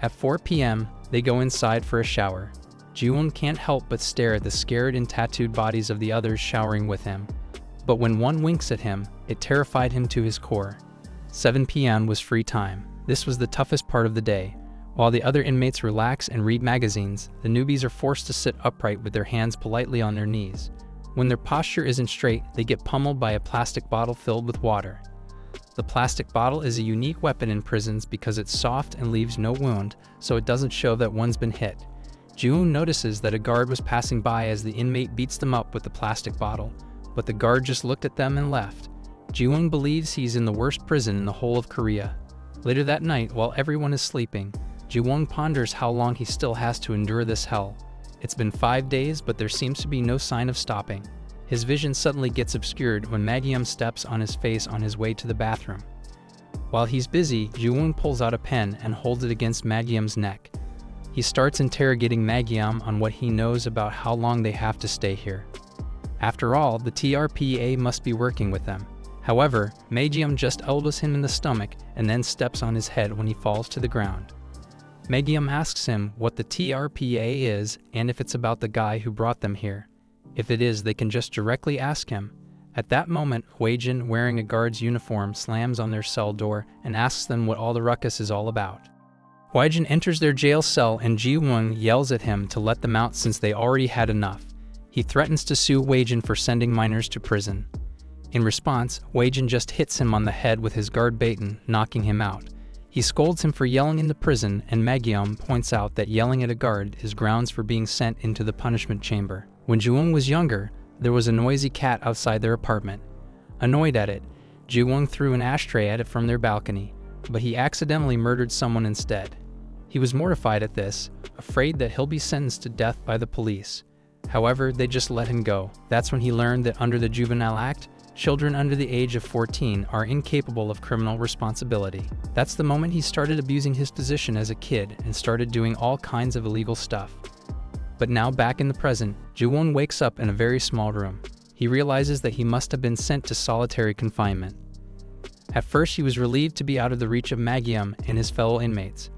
At 4 p.m., they go inside for a shower. Ji-woong can't help but stare at the scared and tattooed bodies of the others showering with him. But when one winks at him, it terrified him to his core. 7 p.m. was free time. This was the toughest part of the day. While the other inmates relax and read magazines, the newbies are forced to sit upright with their hands politely on their knees. When their posture isn't straight, they get pummeled by a plastic bottle filled with water. The plastic bottle is a unique weapon in prisons because it's soft and leaves no wound, so it doesn't show that one's been hit. Ji-woong notices that a guard was passing by as the inmate beats them up with the plastic bottle, but the guard just looked at them and left. Ji-woong believes he's in the worst prison in the whole of Korea. Later that night, while everyone is sleeping, Ji-woong ponders how long he still has to endure this hell. It's been 5 days, but there seems to be no sign of stopping. His vision suddenly gets obscured when Magyum steps on his face on his way to the bathroom. While he's busy, Ji-woong pulls out a pen and holds it against Magyum's neck. He starts interrogating Magyum on what he knows about how long they have to stay here. After all, the TRPA must be working with them. However, Magyum just elbows him in the stomach and then steps on his head when he falls to the ground. Magyum asks him what the TRPA is and if it's about the guy who brought them here. If it is, they can just directly ask him. At that moment, Hwajin, wearing a guard's uniform, slams on their cell door and asks them what all the ruckus is all about. Hwajin enters their jail cell and Ji-woong yells at him to let them out since they already had enough. He threatens to sue Hwajin for sending minors to prison. In response, Hwajin just hits him on the head with his guard baton, knocking him out. He scolds him for yelling in the prison, and Magyum points out that yelling at a guard is grounds for being sent into the punishment chamber. When Ji-woong was younger, there was a noisy cat outside their apartment. Annoyed at it, Ji-woong threw an ashtray at it from their balcony, but he accidentally murdered someone instead. He was mortified at this, afraid that he'll be sentenced to death by the police. However, they just let him go. That's when he learned that under the Juvenile Act, children under the age of 14 are incapable of criminal responsibility. That's the moment he started abusing his position as a kid and started doing all kinds of illegal stuff. But now back in the present, Ji-woong wakes up in a very small room. He realizes that he must have been sent to solitary confinement. At first he was relieved to be out of the reach of Magyum and his fellow inmates.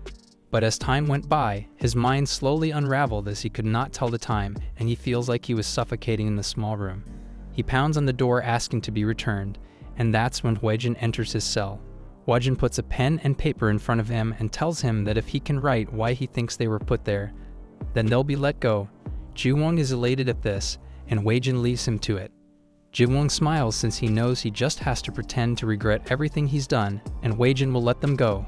But as time went by, his mind slowly unraveled as he could not tell the time and he feels like he was suffocating in the small room. He pounds on the door asking to be returned, and that's when Hwajin enters his cell. Hwajin puts a pen and paper in front of him and tells him that if he can write why he thinks they were put there, then they'll be let go. Ji-woong is elated at this, and Hwajin leaves him to it. Ji-woong smiles since he knows he just has to pretend to regret everything he's done, and Hwajin will let them go.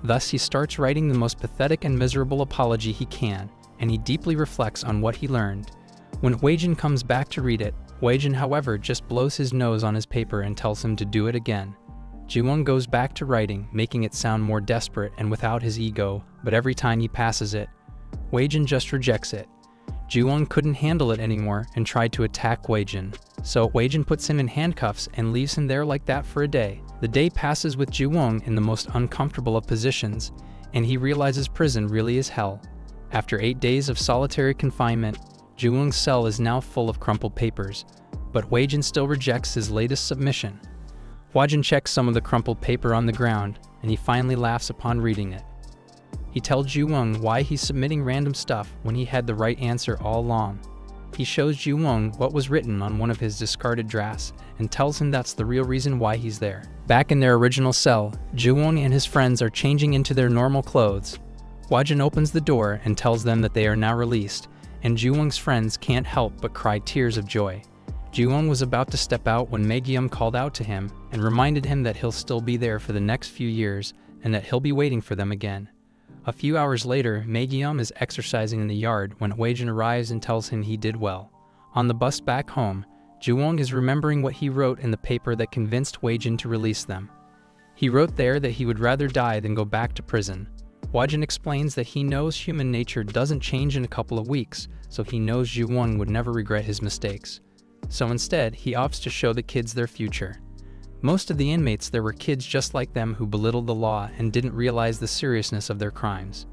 Thus he starts writing the most pathetic and miserable apology he can, and he deeply reflects on what he learned. When Hwajin comes back to read it, Hwajin, however, just blows his nose on his paper and tells him to do it again. Ji-woong goes back to writing, making it sound more desperate and without his ego, but every time he passes it, Hwajin just rejects it. Ji-woong couldn't handle it anymore and tried to attack Hwajin. So Hwajin puts him in handcuffs and leaves him there like that for a day. The day passes with Ji-woong in the most uncomfortable of positions, and he realizes prison really is hell. After 8 days of solitary confinement, Ji-woong's cell is now full of crumpled papers, but Hwajin still rejects his latest submission. Hwajin checks some of the crumpled paper on the ground, and he finally laughs upon reading it. He tells Ji-woong why he's submitting random stuff when he had the right answer all along. He shows Ji-woong what was written on one of his discarded drafts and tells him that's the real reason why he's there. Back in their original cell, Ji-woong and his friends are changing into their normal clothes. Hwajin opens the door and tells them that they are now released, and Ji-woong's friends can't help but cry tears of joy. Ji-woong was about to step out when Magyum called out to him and reminded him that he'll still be there for the next few years and that he'll be waiting for them again. A few hours later, Magyum is exercising in the yard when Hwajin arrives and tells him he did well. On the bus back home, Ji-woong is remembering what he wrote in the paper that convinced Hwajin to release them. He wrote there that he would rather die than go back to prison. Hwajin explains that he knows human nature doesn't change in a couple of weeks, so he knows Ji-woong would never regret his mistakes. So instead, he opts to show the kids their future. Most of the inmates there were kids just like them who belittled the law and didn't realize the seriousness of their crimes.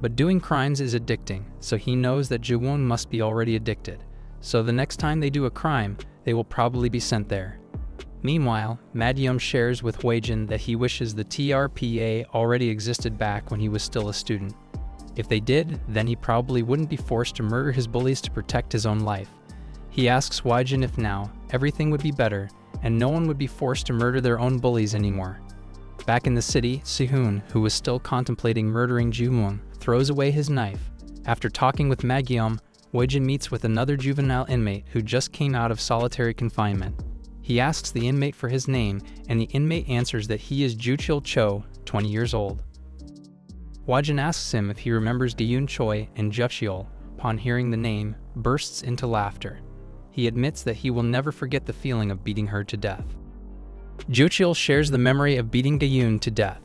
But doing crimes is addicting, so he knows that Jiwon must be already addicted. So the next time they do a crime, they will probably be sent there. Meanwhile, Madyeom shares with Hwajin that he wishes the TRPA already existed back when he was still a student. If they did, then he probably wouldn't be forced to murder his bullies to protect his own life. He asks Hwajin if now, everything would be better, and no one would be forced to murder their own bullies anymore. Back in the city, Sehun, who was still contemplating murdering Jiwon, throws away his knife. After talking with Madyeom, Hwajin meets with another juvenile inmate who just came out of solitary confinement. He asks the inmate for his name, and the inmate answers that he is Juchil Cho, 20 years old. Hwajin asks him if he remembers Gayun Choi, and Juchil, upon hearing the name, bursts into laughter. He admits that he will never forget the feeling of beating her to death. Juchil shares the memory of beating Gayun to death.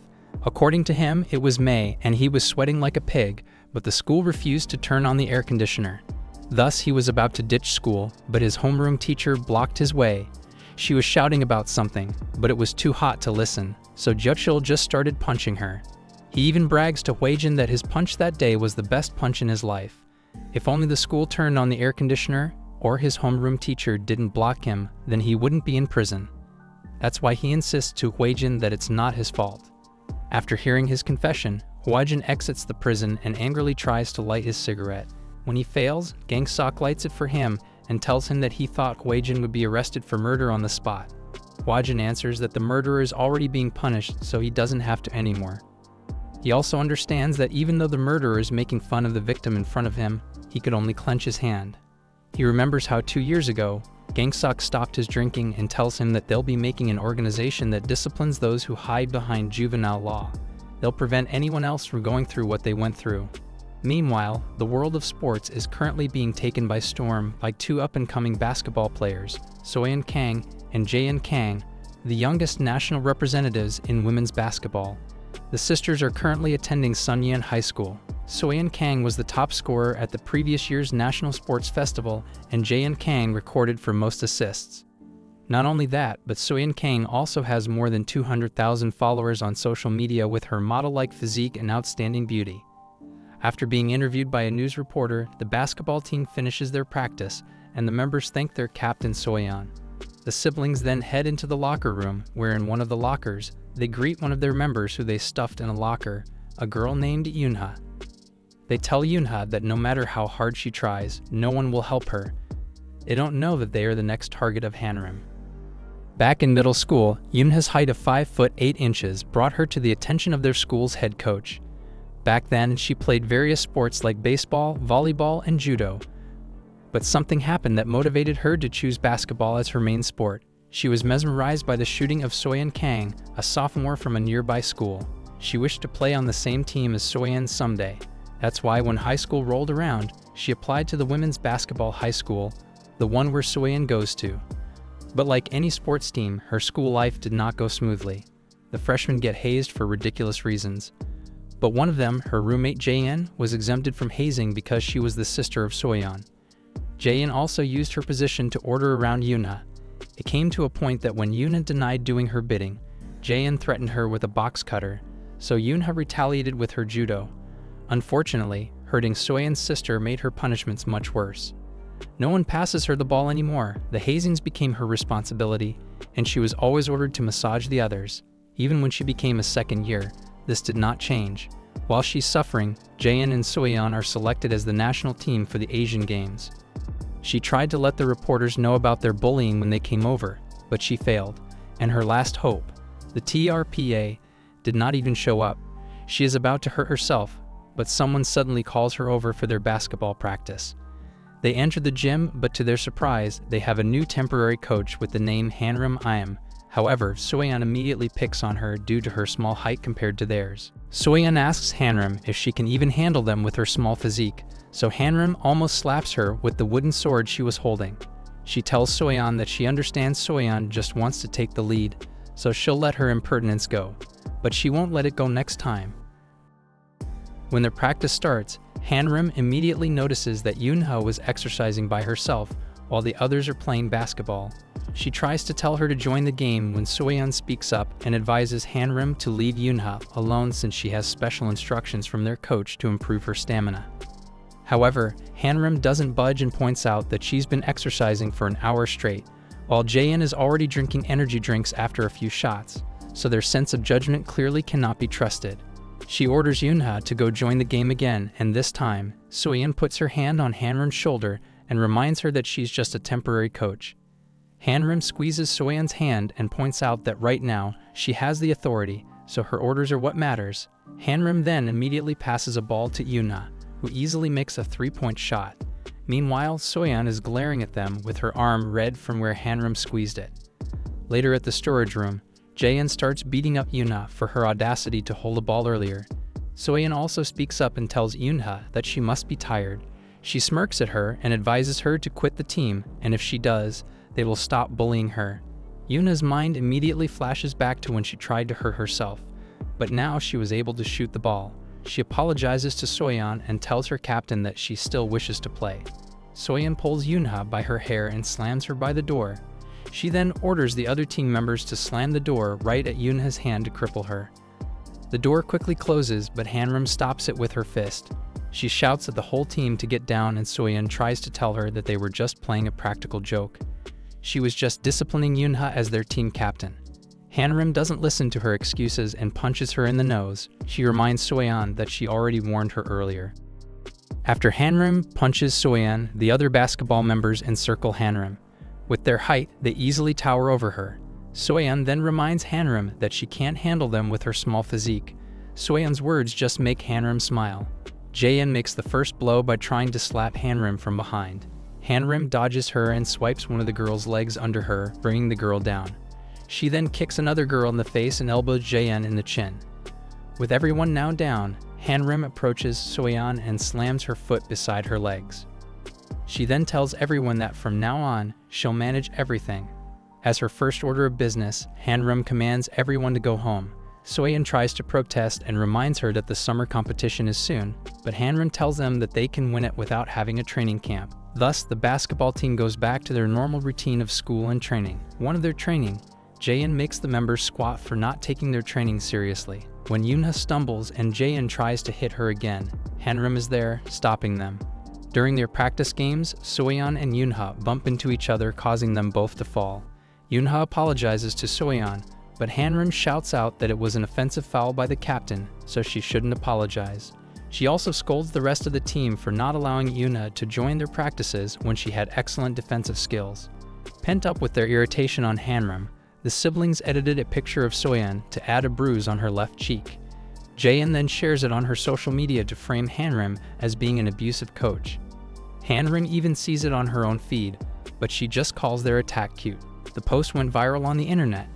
According to him, it was May, and he was sweating like a pig, but the school refused to turn on the air conditioner. Thus, he was about to ditch school, but his homeroom teacher blocked his way. She was shouting about something, but it was too hot to listen, so Juchil just started punching her. He even brags to Hwajin that his punch that day was the best punch in his life. If only the school turned on the air conditioner, or his homeroom teacher didn't block him, then he wouldn't be in prison. That's why he insists to Hwajin that it's not his fault. After hearing his confession, Hwajin exits the prison and angrily tries to light his cigarette. When he fails, Gangsok lights it for him and tells him that he thought Hwajin would be arrested for murder on the spot. Hwajin answers that the murderer is already being punished, so he doesn't have to anymore. He also understands that even though the murderer is making fun of the victim in front of him, he could only clench his hand. He remembers how 2 years ago, Gangsok stopped his drinking and tells him that they'll be making an organization that disciplines those who hide behind juvenile law. They'll prevent anyone else from going through what they went through. Meanwhile, the world of sports is currently being taken by storm by two up-and-coming basketball players, Soyon Kang and Jaein Kang, the youngest national representatives in women's basketball. The sisters are currently attending Sunyeon High School. Soyon Kang was the top scorer at the previous year's National Sports Festival, and Jaein Kang recorded for most assists. Not only that, but Soyon Kang also has more than 200,000 followers on social media with her model-like physique and outstanding beauty. After being interviewed by a news reporter, the basketball team finishes their practice, and the members thank their captain Soyon. The siblings then head into the locker room, where in one of the lockers, they greet one of their members who they stuffed in a locker, a girl named Yoonha. They tell Yoonha that no matter how hard she tries, no one will help her. They don't know that they are the next target of Hanam. Back in middle school, Yoonha's height of 5 foot 8 inches brought her to the attention of their school's head coach. Back then, she played various sports like baseball, volleyball, and judo. But something happened that motivated her to choose basketball as her main sport. She was mesmerized by the shooting of Soyon Kang, a sophomore from a nearby school. She wished to play on the same team as Soyon someday. That's why when high school rolled around, she applied to the women's basketball high school, the one where Soyon goes to. But like any sports team, her school life did not go smoothly. The freshmen get hazed for ridiculous reasons. But one of them, her roommate Jaein, was exempted from hazing because she was the sister of Soyon. Jaein also used her position to order around Yoonha. It came to a point that when Yoonha denied doing her bidding, Jaein threatened her with a box cutter, so Yoonha retaliated with her judo. Unfortunately, hurting Soyon's sister made her punishments much worse. No one passes her the ball anymore, the hazings became her responsibility, and she was always ordered to massage the others. Even when she became a second year, this did not change. While she's suffering, Jaein and Soyon are selected as the national team for the Asian Games. She tried to let the reporters know about their bullying when they came over, but she failed, and her last hope, the TRPA, did not even show up. She is about to hurt herself, but someone suddenly calls her over for their basketball practice. They enter the gym, but to their surprise, they have a new temporary coach with the name Hanam. However, Soyon immediately picks on her due to her small height compared to theirs. Soyon asks Hanam if she can even handle them with her small physique, so Hanam almost slaps her with the wooden sword she was holding. She tells Soyon that she understands Soyon just wants to take the lead, so she'll let her impertinence go, but she won't let it go next time. When their practice starts, Hanam immediately notices that Yoonha was exercising by herself, while the others are playing basketball. She tries to tell her to join the game when Soyon speaks up and advises Hanam to leave Yoonha alone since she has special instructions from their coach to improve her stamina. However, Hanam doesn't budge and points out that she's been exercising for an hour straight, while Jaein is already drinking energy drinks after a few shots, so their sense of judgment clearly cannot be trusted. She orders Yoonha to go join the game again, and this time, Soyon puts her hand on Hanam's shoulder and reminds her that she's just a temporary coach. Hanam squeezes Soyon's hand and points out that right now, she has the authority, so her orders are what matters. Hanam then immediately passes a ball to Yoonha, who easily makes a three-point shot. Meanwhile, Soyon is glaring at them with her arm red from where Hanam squeezed it. Later at the storage room, Jaein starts beating up Yoonha for her audacity to hold a ball earlier. Soyon also speaks up and tells Yoonha that she must be tired. She smirks at her and advises her to quit the team, and if she does, they will stop bullying her. Yoonha's mind immediately flashes back to when she tried to hurt herself, but now she was able to shoot the ball. She apologizes to Soyon and tells her captain that she still wishes to play. Soyon pulls Yoonha by her hair and slams her by the door. She then orders the other team members to slam the door right at Yoonha's hand to cripple her. The door quickly closes, but Hanam stops it with her fist. She shouts at the whole team to get down, and Soyon tries to tell her that they were just playing a practical joke. She was just disciplining Yoonha as their team captain. Hanam doesn't listen to her excuses and punches her in the nose. She reminds Soyon that she already warned her earlier. After Hanam punches Soyon, the other basketball members encircle Hanam. With their height, they easily tower over her. Soyon then reminds Hanam that she can't handle them with her small physique. Soyon's words just make Hanam smile. Jaein makes the first blow by trying to slap Hanam from behind. Hanam dodges her and swipes one of the girl's legs under her, bringing the girl down. She then kicks another girl in the face and elbows Jaein in the chin. With everyone now down, Hanam approaches Soyon and slams her foot beside her legs. She then tells everyone that from now on, she'll manage everything. As her first order of business, Hanam commands everyone to go home. Soyon tries to protest and reminds her that the summer competition is soon, but Hanam tells them that they can win it without having a training camp. Thus, the basketball team goes back to their normal routine of school and training. One of their training, Jaein makes the members squat for not taking their training seriously. When Yoonha stumbles and Jaein tries to hit her again, Hanam is there, stopping them. During their practice games, Soyon and Yoonha bump into each other, causing them both to fall. Yoonha apologizes to Soyon, but Hanam shouts out that it was an offensive foul by the captain, so she shouldn't apologize. She also scolds the rest of the team for not allowing Yoonha to join their practices when she had excellent defensive skills. Pent up with their irritation on Hanam, the siblings edited a picture of Soyon to add a bruise on her left cheek. Jaein then shares it on her social media to frame Hanam as being an abusive coach. Hanam even sees it on her own feed, but she just calls their attack cute. The post went viral on the internet.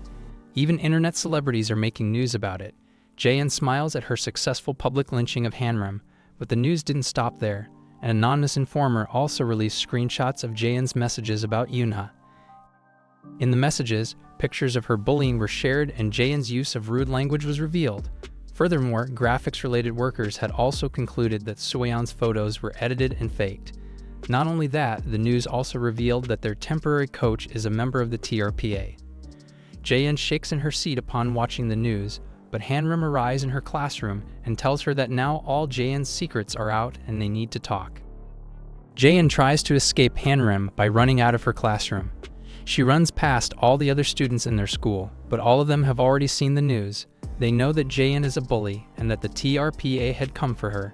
Even internet celebrities are making news about it. Jaein smiles at her successful public lynching of Hanam, but the news didn't stop there. An anonymous informer also released screenshots of Jaein's messages about Yoonha. In the messages, pictures of her bullying were shared and Jaein's use of rude language was revealed. Furthermore, graphics-related workers had also concluded that Soyon's photos were edited and faked. Not only that, the news also revealed that their temporary coach is a member of the TRPA. Jaein shakes in her seat upon watching the news, but Hanam arrives in her classroom and tells her that now all Jaein's secrets are out and they need to talk. Jaein tries to escape Hanam by running out of her classroom. She runs past all the other students in their school, but all of them have already seen the news. They know that Jaein is a bully and that the TRPA had come for her.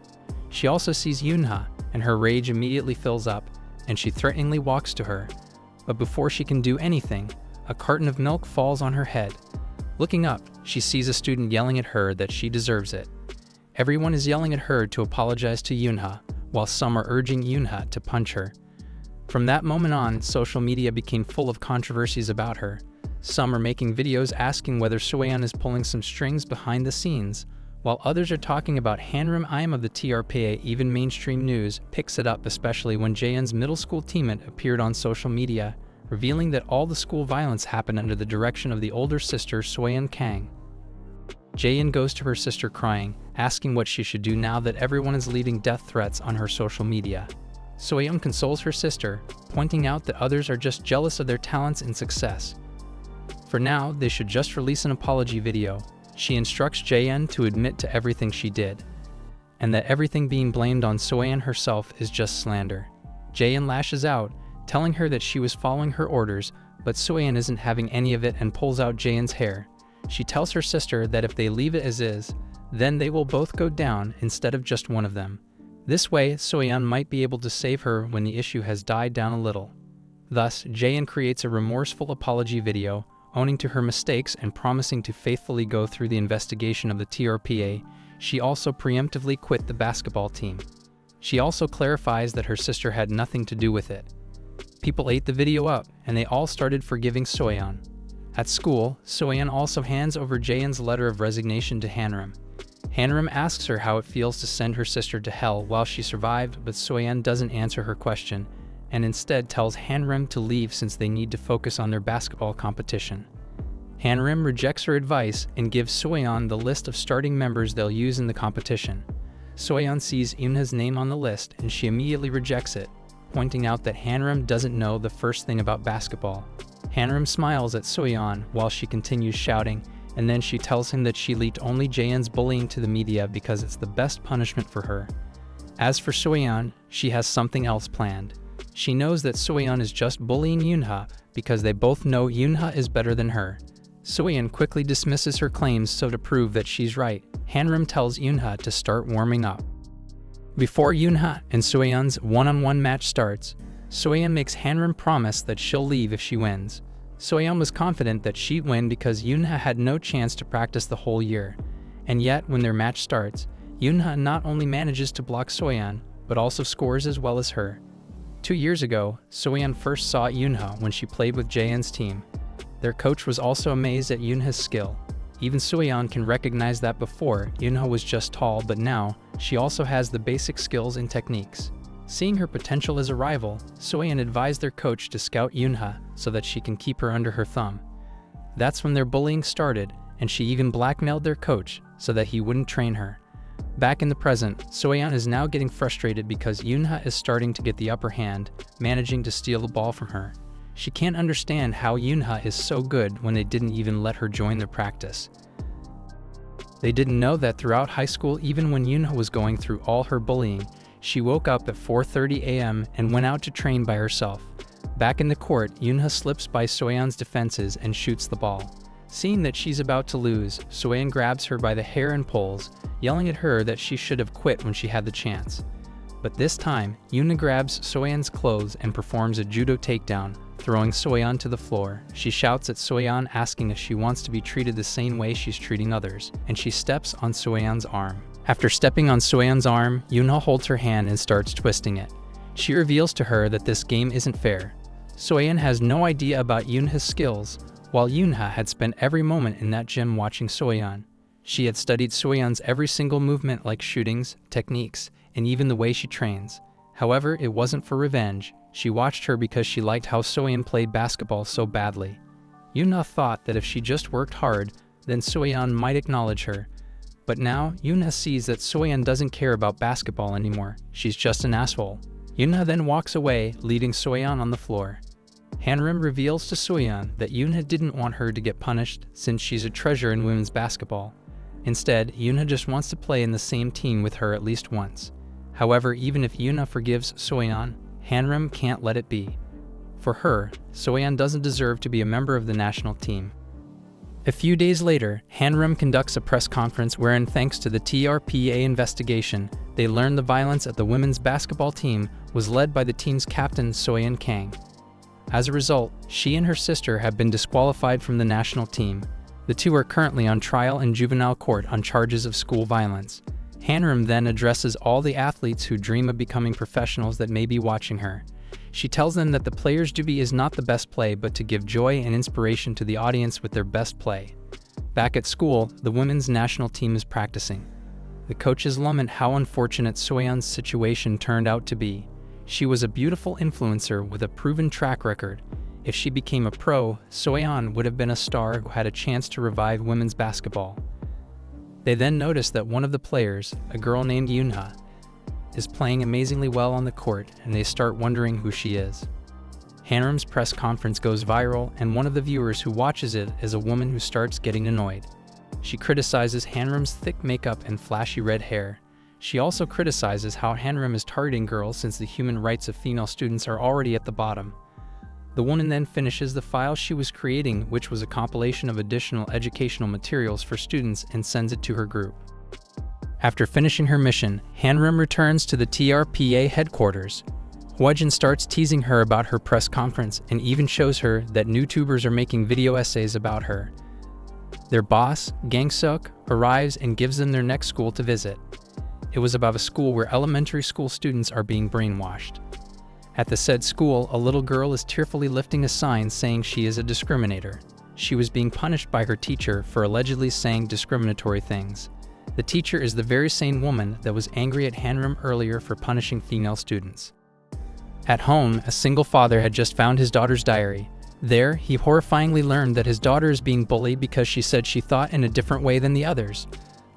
She also sees Yoonha, and her rage immediately fills up, and she threateningly walks to her. But before she can do anything, a carton of milk falls on her head. Looking up, she sees a student yelling at her that she deserves it. Everyone is yelling at her to apologize to Yoonha, while some are urging Yoonha to punch her. From that moment on, social media became full of controversies about her. Some are making videos asking whether Soyon is pulling some strings behind the scenes, while others are talking about Hanam I am of the TRPA. Even mainstream news picks it up, especially when Jaein's middle school teammate appeared on social media, revealing that all the school violence happened under the direction of the older sister Soyon Kang. Jaein goes to her sister crying, asking what she should do now that everyone is leaving death threats on her social media. Soyon consoles her sister, pointing out that others are just jealous of their talents and success. For now, they should just release an apology video. She instructs Jae-in to admit to everything she did, and that everything being blamed on Soyon herself is just slander. Jae-in lashes out, telling her that she was following her orders, but Soyon isn't having any of it and pulls out Jae-in's hair. She tells her sister that if they leave it as is, then they will both go down instead of just one of them. This way, Soyon might be able to save her when the issue has died down a little. Thus, Jae-in creates a remorseful apology video, owning to her mistakes and promising to faithfully go through the investigation of the TRPA. She also preemptively quit the basketball team. She also clarifies that her sister had nothing to do with it. People ate the video up, and they all started forgiving Soyon. At school, Soyon also hands over Jae-in's letter of resignation to Hanam. Hanam asks her how it feels to send her sister to hell while she survived, but Soyon doesn't answer her question, and instead tells Hanam to leave since they need to focus on their basketball competition. Hanam rejects her advice and gives Soyon the list of starting members they'll use in the competition. Soyon sees Eunha's name on the list and she immediately rejects it, pointing out that Hanam doesn't know the first thing about basketball. Hanam smiles at Soyon while she continues shouting, and then she tells him that she leaked only Jae-in's bullying to the media because it's the best punishment for her. As for Soyon, she has something else planned. She knows that Soyon is just bullying Eunha because they both know Eunha is better than her. Soyon quickly dismisses her claims, so to prove that she's right, Hanam tells Eunha to start warming up. Before Eunha and Soyon's one-on-one match starts, Soyon makes Hanam promise that she'll leave if she wins. Soyon was confident that she'd win because Eunha had no chance to practice the whole year. And yet, when their match starts, Eunha not only manages to block Soyon, but also scores as well as her. 2 years ago, Soyon first saw Eunha when she played with Jae-in's team. Their coach was also amazed at Eunha's skill. Even Soyon can recognize that before, Eunha was just tall, but now, she also has the basic skills and techniques. Seeing her potential as a rival, Soyon advised their coach to scout Eunha so that she can keep her under her thumb. That's when their bullying started, and she even blackmailed their coach so that he wouldn't train her. Back in the present, Soyon is now getting frustrated because Eunha is starting to get the upper hand, managing to steal the ball from her. She can't understand how Eunha is so good when they didn't even let her join their practice. They didn't know that throughout high school, even when Eunha was going through all her bullying, she woke up at 4:30 a.m. and went out to train by herself. Back in the court, Eunha slips by Soyon's defenses and shoots the ball. Seeing that she's about to lose, Soyon grabs her by the hair and pulls, yelling at her that she should have quit when she had the chance. But this time, Eunha grabs Soyon's clothes and performs a judo takedown, throwing Soyon to the floor. She shouts at Soyon, asking if she wants to be treated the same way she's treating others, and she steps on Soyon's arm. After stepping on Soyon's arm, Eunha holds her hand and starts twisting it. She reveals to her that this game isn't fair. Soyon has no idea about Eunha's skills, while Eunha had spent every moment in that gym watching Soyon. She had studied Soyon's every single movement, like shootings, techniques, and even the way she trains. However, it wasn't for revenge. She watched her because she liked how Soyon played basketball so badly. Eunha thought that if she just worked hard, then Soyon might acknowledge her. But now, Eunha sees that Soyon doesn't care about basketball anymore. She's just an asshole. Eunha then walks away, leaving Soyon on the floor. Hanam reveals to Soyon that Eunha didn't want her to get punished since she's a treasure in women's basketball. Instead, Eunha just wants to play in the same team with her at least once. However, even if Eunha forgives Soyon, Hanam can't let it be. For her, Soyon doesn't deserve to be a member of the national team. A few days later, Hanam conducts a press conference wherein, thanks to the TRPA investigation, they learn the violence at the women's basketball team was led by the team's captain Soyon Kang. As a result, she and her sister have been disqualified from the national team. The two are currently on trial in juvenile court on charges of school violence. Hanam then addresses all the athletes who dream of becoming professionals that may be watching her. She tells them that the player's duty is not the best play, but to give joy and inspiration to the audience with their best play. Back at school, the women's national team is practicing. The coaches lament how unfortunate Soyon's situation turned out to be. She was a beautiful influencer with a proven track record. If she became a pro, Soyon would have been a star who had a chance to revive women's basketball. They then noticed that one of the players, a girl named Eunha, is playing amazingly well on the court, and they start wondering who she is. Hanam's press conference goes viral, and one of the viewers who watches it is a woman who starts getting annoyed. She criticizes Hanam's thick makeup and flashy red hair. She also criticizes how Hanam is targeting girls since the human rights of female students are already at the bottom. The woman then finishes the file she was creating, which was a compilation of additional educational materials for students, and sends it to her group. After finishing her mission, Hanam returns to the TRPA headquarters. Hwajin starts teasing her about her press conference and even shows her that new tubers are making video essays about her. Their boss, Gangster, arrives and gives them their next school to visit. It was about a school where elementary school students are being brainwashed. At the said school, a little girl is tearfully lifting a sign saying she is a discriminator. She was being punished by her teacher for allegedly saying discriminatory things. The teacher is the very same woman that was angry at Hanam earlier for punishing female students. At home, a single father had just found his daughter's diary. There, he horrifyingly learned that his daughter is being bullied because she said she thought in a different way than the others.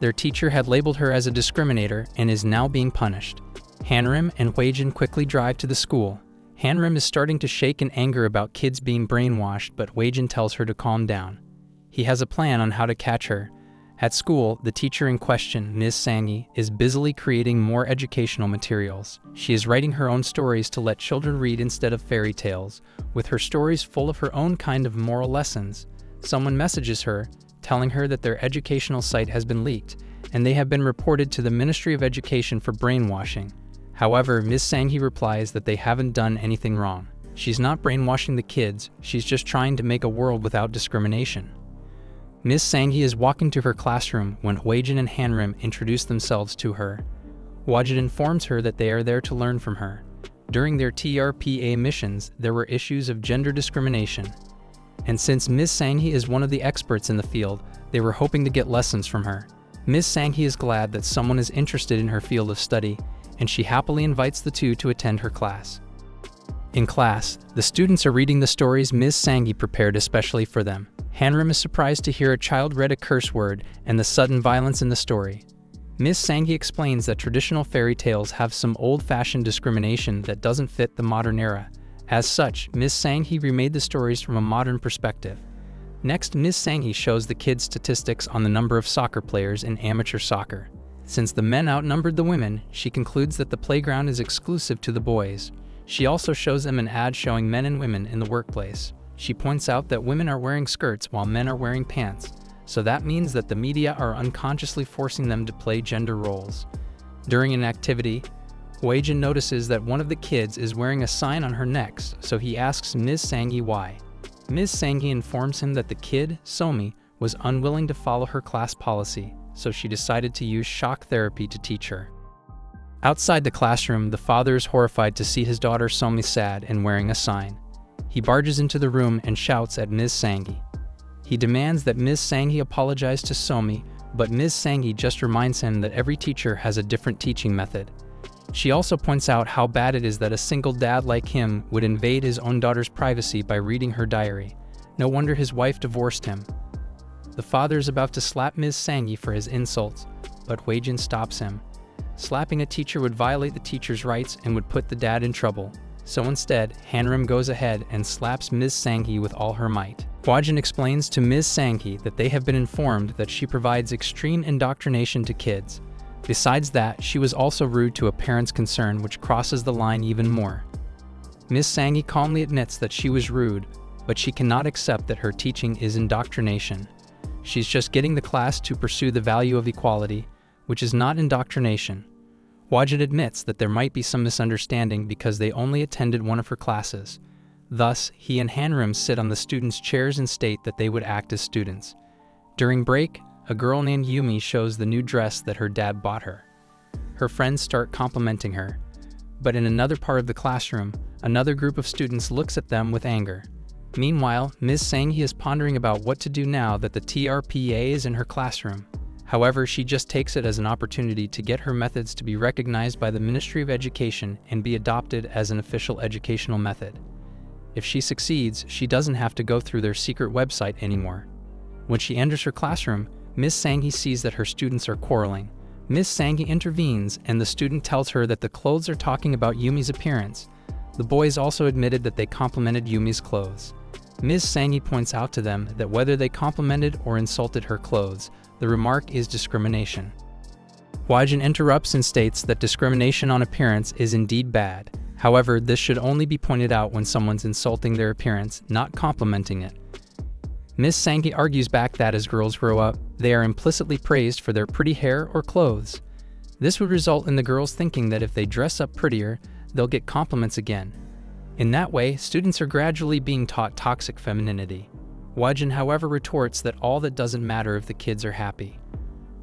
Their teacher had labeled her as a discriminator and is now being punished. Hanam and Hwajin quickly drive to the school. Hanam is starting to shake in anger about kids being brainwashed, but Hwajin tells her to calm down. He has a plan on how to catch her. At school, the teacher in question, Ms. Sangi, is busily creating more educational materials. She is writing her own stories to let children read instead of fairy tales, with her stories full of her own kind of moral lessons. Someone messages her, telling her that their educational site has been leaked, and they have been reported to the Ministry of Education for brainwashing. However, Ms. Sangi replies that they haven't done anything wrong. She's not brainwashing the kids, she's just trying to make a world without discrimination. Ms. Sangi is walking to her classroom when Hwajin and Hanam introduce themselves to her. Hwajin informs her that they are there to learn from her. During their TRPA missions, there were issues of gender discrimination. And since Ms. Sangi is one of the experts in the field, they were hoping to get lessons from her. Ms. Sangi is glad that someone is interested in her field of study, and she happily invites the two to attend her class. In class, the students are reading the stories Ms. Sangi prepared especially for them. Hanam is surprised to hear a child read a curse word and the sudden violence in the story. Ms. Sangi explains that traditional fairy tales have some old-fashioned discrimination that doesn't fit the modern era. As such, Ms. Sangi remade the stories from a modern perspective. Next, Ms. Sangi shows the kids statistics on the number of soccer players in amateur soccer. Since the men outnumbered the women, she concludes that the playground is exclusive to the boys. She also shows them an ad showing men and women in the workplace. She points out that women are wearing skirts while men are wearing pants, so that means that the media are unconsciously forcing them to play gender roles. During an activity, Hwajin notices that one of the kids is wearing a sign on her neck, so he asks Ms. Sangi why. Ms. Sangi informs him that the kid, Somi, was unwilling to follow her class policy, so she decided to use shock therapy to teach her. Outside the classroom, the father is horrified to see his daughter Somi sad and wearing a sign. He barges into the room and shouts at Ms. Sangi. He demands that Ms. Sangi apologize to Somi, but Ms. Sangi just reminds him that every teacher has a different teaching method. She also points out how bad it is that a single dad like him would invade his own daughter's privacy by reading her diary. No wonder his wife divorced him. The father is about to slap Ms. Sangi for his insults, but Hwajin stops him. Slapping a teacher would violate the teacher's rights and would put the dad in trouble. So instead, Hanam goes ahead and slaps Ms. Sangi with all her might. Hwajin explains to Ms. Sangi that they have been informed that she provides extreme indoctrination to kids. Besides that, she was also rude to a parent's concern, which crosses the line even more. Ms. Sangi calmly admits that she was rude, but she cannot accept that her teaching is indoctrination. She's just getting the class to pursue the value of equality, which is not indoctrination. Hwajin admits that there might be some misunderstanding because they only attended one of her classes. Thus, he and Hanam sit on the students' chairs and state that they would act as students. During break, a girl named Yumi shows the new dress that her dad bought her. Her friends start complimenting her. But in another part of the classroom, another group of students looks at them with anger. Meanwhile, Ms. Sangi is pondering about what to do now that the TRPA is in her classroom. However, she just takes it as an opportunity to get her methods to be recognized by the Ministry of Education and be adopted as an official educational method. If she succeeds, she doesn't have to go through their secret website anymore. When she enters her classroom, Ms. Sangi sees that her students are quarreling. Miss Sangi intervenes, and the student tells her that the clothes are talking about Yumi's appearance. The boys also admitted that they complimented Yumi's clothes. Ms. Sangi points out to them that whether they complimented or insulted her clothes, the remark is discrimination. Hwajin interrupts and states that discrimination on appearance is indeed bad. However, this should only be pointed out when someone's insulting their appearance, not complimenting it. Ms. Sangi argues back that as girls grow up, they are implicitly praised for their pretty hair or clothes. This would result in the girls thinking that if they dress up prettier, they'll get compliments again. In that way, students are gradually being taught toxic femininity. Hwajin, however, retorts that all that doesn't matter if the kids are happy.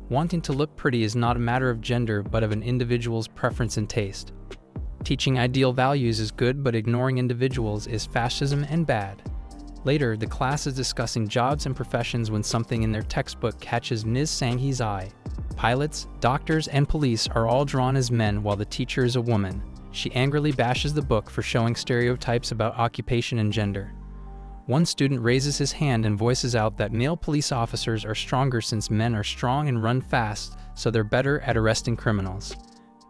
Wanting to look pretty is not a matter of gender but of an individual's preference and taste. Teaching ideal values is good, but ignoring individuals is fascism and bad. Later, the class is discussing jobs and professions when something in their textbook catches Ms. Sangi's eye. Pilots, doctors, and police are all drawn as men while the teacher is a woman. She angrily bashes the book for showing stereotypes about occupation and gender. One student raises his hand and voices out that male police officers are stronger since men are strong and run fast, so they're better at arresting criminals.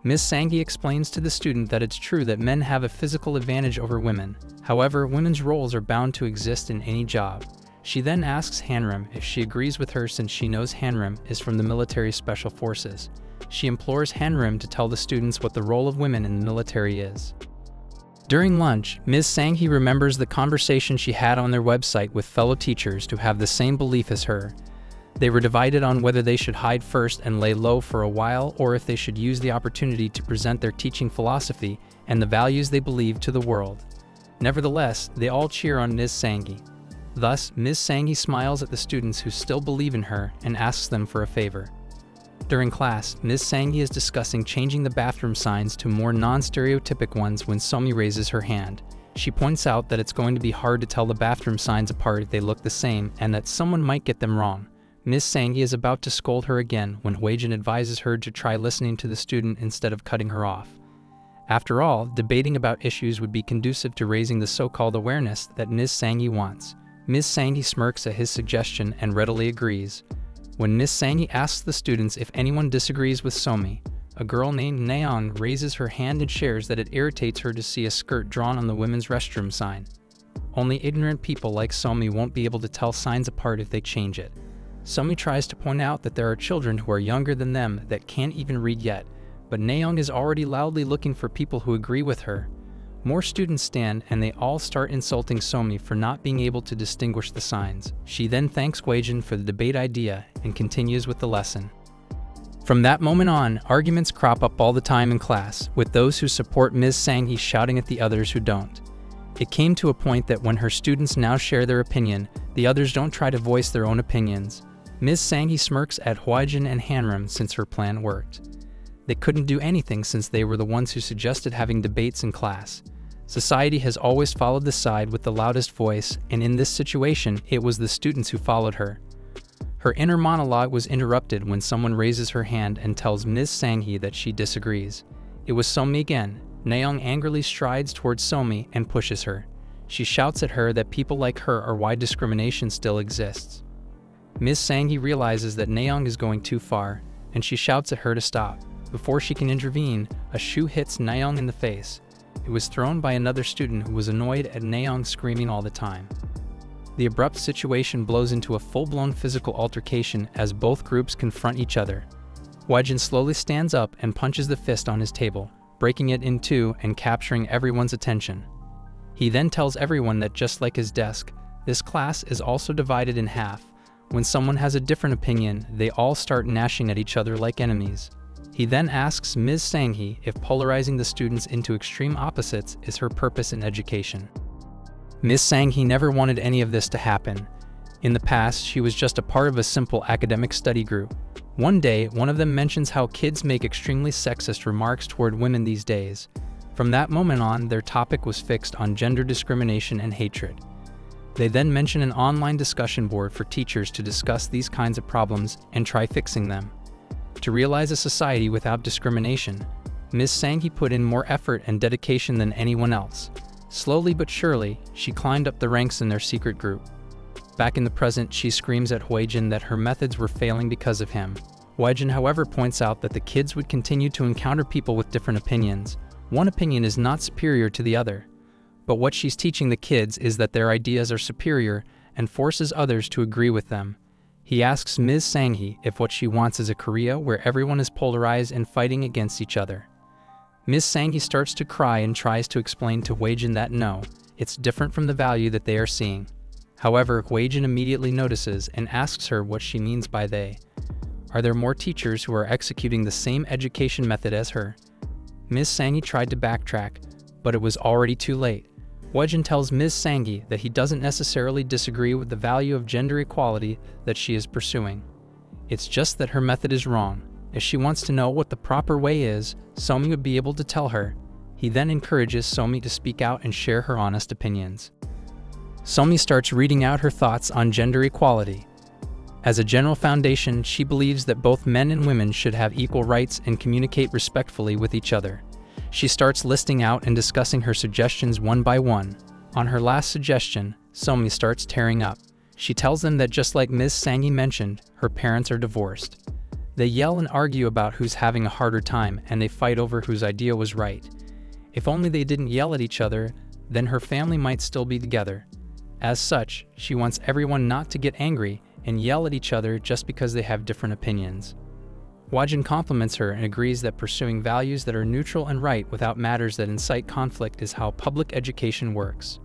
Ms. Sangi explains to the student that it's true that men have a physical advantage over women. However, women's roles are bound to exist in any job. She then asks Hanam if she agrees with her since she knows Hanam is from the military special forces. She implores Hanam to tell the students what the role of women in the military is. During lunch, Ms. Sangi remembers the conversation she had on their website with fellow teachers who have the same belief as her. They were divided on whether they should hide first and lay low for a while or if they should use the opportunity to present their teaching philosophy and the values they believe to the world. Nevertheless, they all cheer on Ms. Sangi. Thus, Ms. Sangi smiles at the students who still believe in her and asks them for a favor. During class, Ms. Sangi is discussing changing the bathroom signs to more non-stereotypic ones when Somi raises her hand. She points out that it's going to be hard to tell the bathroom signs apart if they look the same and that someone might get them wrong. Ms. Sangi is about to scold her again when Hwajin advises her to try listening to the student instead of cutting her off. After all, debating about issues would be conducive to raising the so-called awareness that Ms. Sangi wants. Ms. Sangi smirks at his suggestion and readily agrees. When Ms. Sangi asks the students if anyone disagrees with Somi, a girl named Naeong raises her hand and shares that it irritates her to see a skirt drawn on the women's restroom sign. Only ignorant people like Somi won't be able to tell signs apart if they change it. Somi tries to point out that there are children who are younger than them that can't even read yet, but Naeong is already loudly looking for people who agree with her. More students stand and they all start insulting Somi for not being able to distinguish the signs. She then thanks Hwajin for the debate idea and continues with the lesson. From that moment on, arguments crop up all the time in class, with those who support Ms. Sangi shouting at the others who don't. It came to a point that when her students now share their opinion, the others don't try to voice their own opinions. Ms. Sangi smirks at Hwajin and Hanam since her plan worked. They couldn't do anything since they were the ones who suggested having debates in class. Society has always followed the side with the loudest voice, and in this situation, it was the students who followed her. Her inner monologue was interrupted when someone raises her hand and tells Ms. Sangi that she disagrees. It was Somi again. Naeong angrily strides towards Somi and pushes her. She shouts at her that people like her are why discrimination still exists. Ms. Sangi realizes that Naeong is going too far, and she shouts at her to stop. Before she can intervene, a shoe hits Naeong in the face. It was thrown by another student who was annoyed at Naeong screaming all the time. The abrupt situation blows into a full-blown physical altercation as both groups confront each other. Hwajin slowly stands up and punches the fist on his table, breaking it in two and capturing everyone's attention. He then tells everyone that just like his desk, this class is also divided in half. When someone has a different opinion, they all start gnashing at each other like enemies. He then asks Ms. Sangi if polarizing the students into extreme opposites is her purpose in education. Ms. Sangi never wanted any of this to happen. In the past, she was just a part of a simple academic study group. One day, one of them mentions how kids make extremely sexist remarks toward women these days. From that moment on, their topic was fixed on gender discrimination and hatred. They then mention an online discussion board for teachers to discuss these kinds of problems and try fixing them. To realize a society without discrimination, Ms. Sangi put in more effort and dedication than anyone else. Slowly but surely, she climbed up the ranks in their secret group. Back in the present, she screams at Hwajin that her methods were failing because of him. Hwajin, however, points out that the kids would continue to encounter people with different opinions. One opinion is not superior to the other. But what she's teaching the kids is that their ideas are superior and forces others to agree with them. He asks Ms. Sang-hee if what she wants is a Korea where everyone is polarized and fighting against each other. Ms. Sang-hee starts to cry and tries to explain to Hwajin that no, it's different from the value that they are seeing. However, Hwajin immediately notices and asks her what she means by they. Are there more teachers who are executing the same education method as her? Ms. Sang-hee tried to backtrack, but it was already too late. Hwajin tells Ms. Sang-hee that he doesn't necessarily disagree with the value of gender equality that she is pursuing. It's just that her method is wrong. If she wants to know what the proper way is, Somi would be able to tell her. He then encourages Somi to speak out and share her honest opinions. Somi starts reading out her thoughts on gender equality. As a general foundation, she believes that both men and women should have equal rights and communicate respectfully with each other. She starts listing out and discussing her suggestions one by one. On her last suggestion, Somi starts tearing up. She tells them that just like Ms. Sang-hee mentioned, her parents are divorced. They yell and argue about who's having a harder time, and they fight over whose idea was right. If only they didn't yell at each other, then her family might still be together. As such, she wants everyone not to get angry and yell at each other just because they have different opinions. Hwajin compliments her and agrees that pursuing values that are neutral and right without matters that incite conflict is how public education works.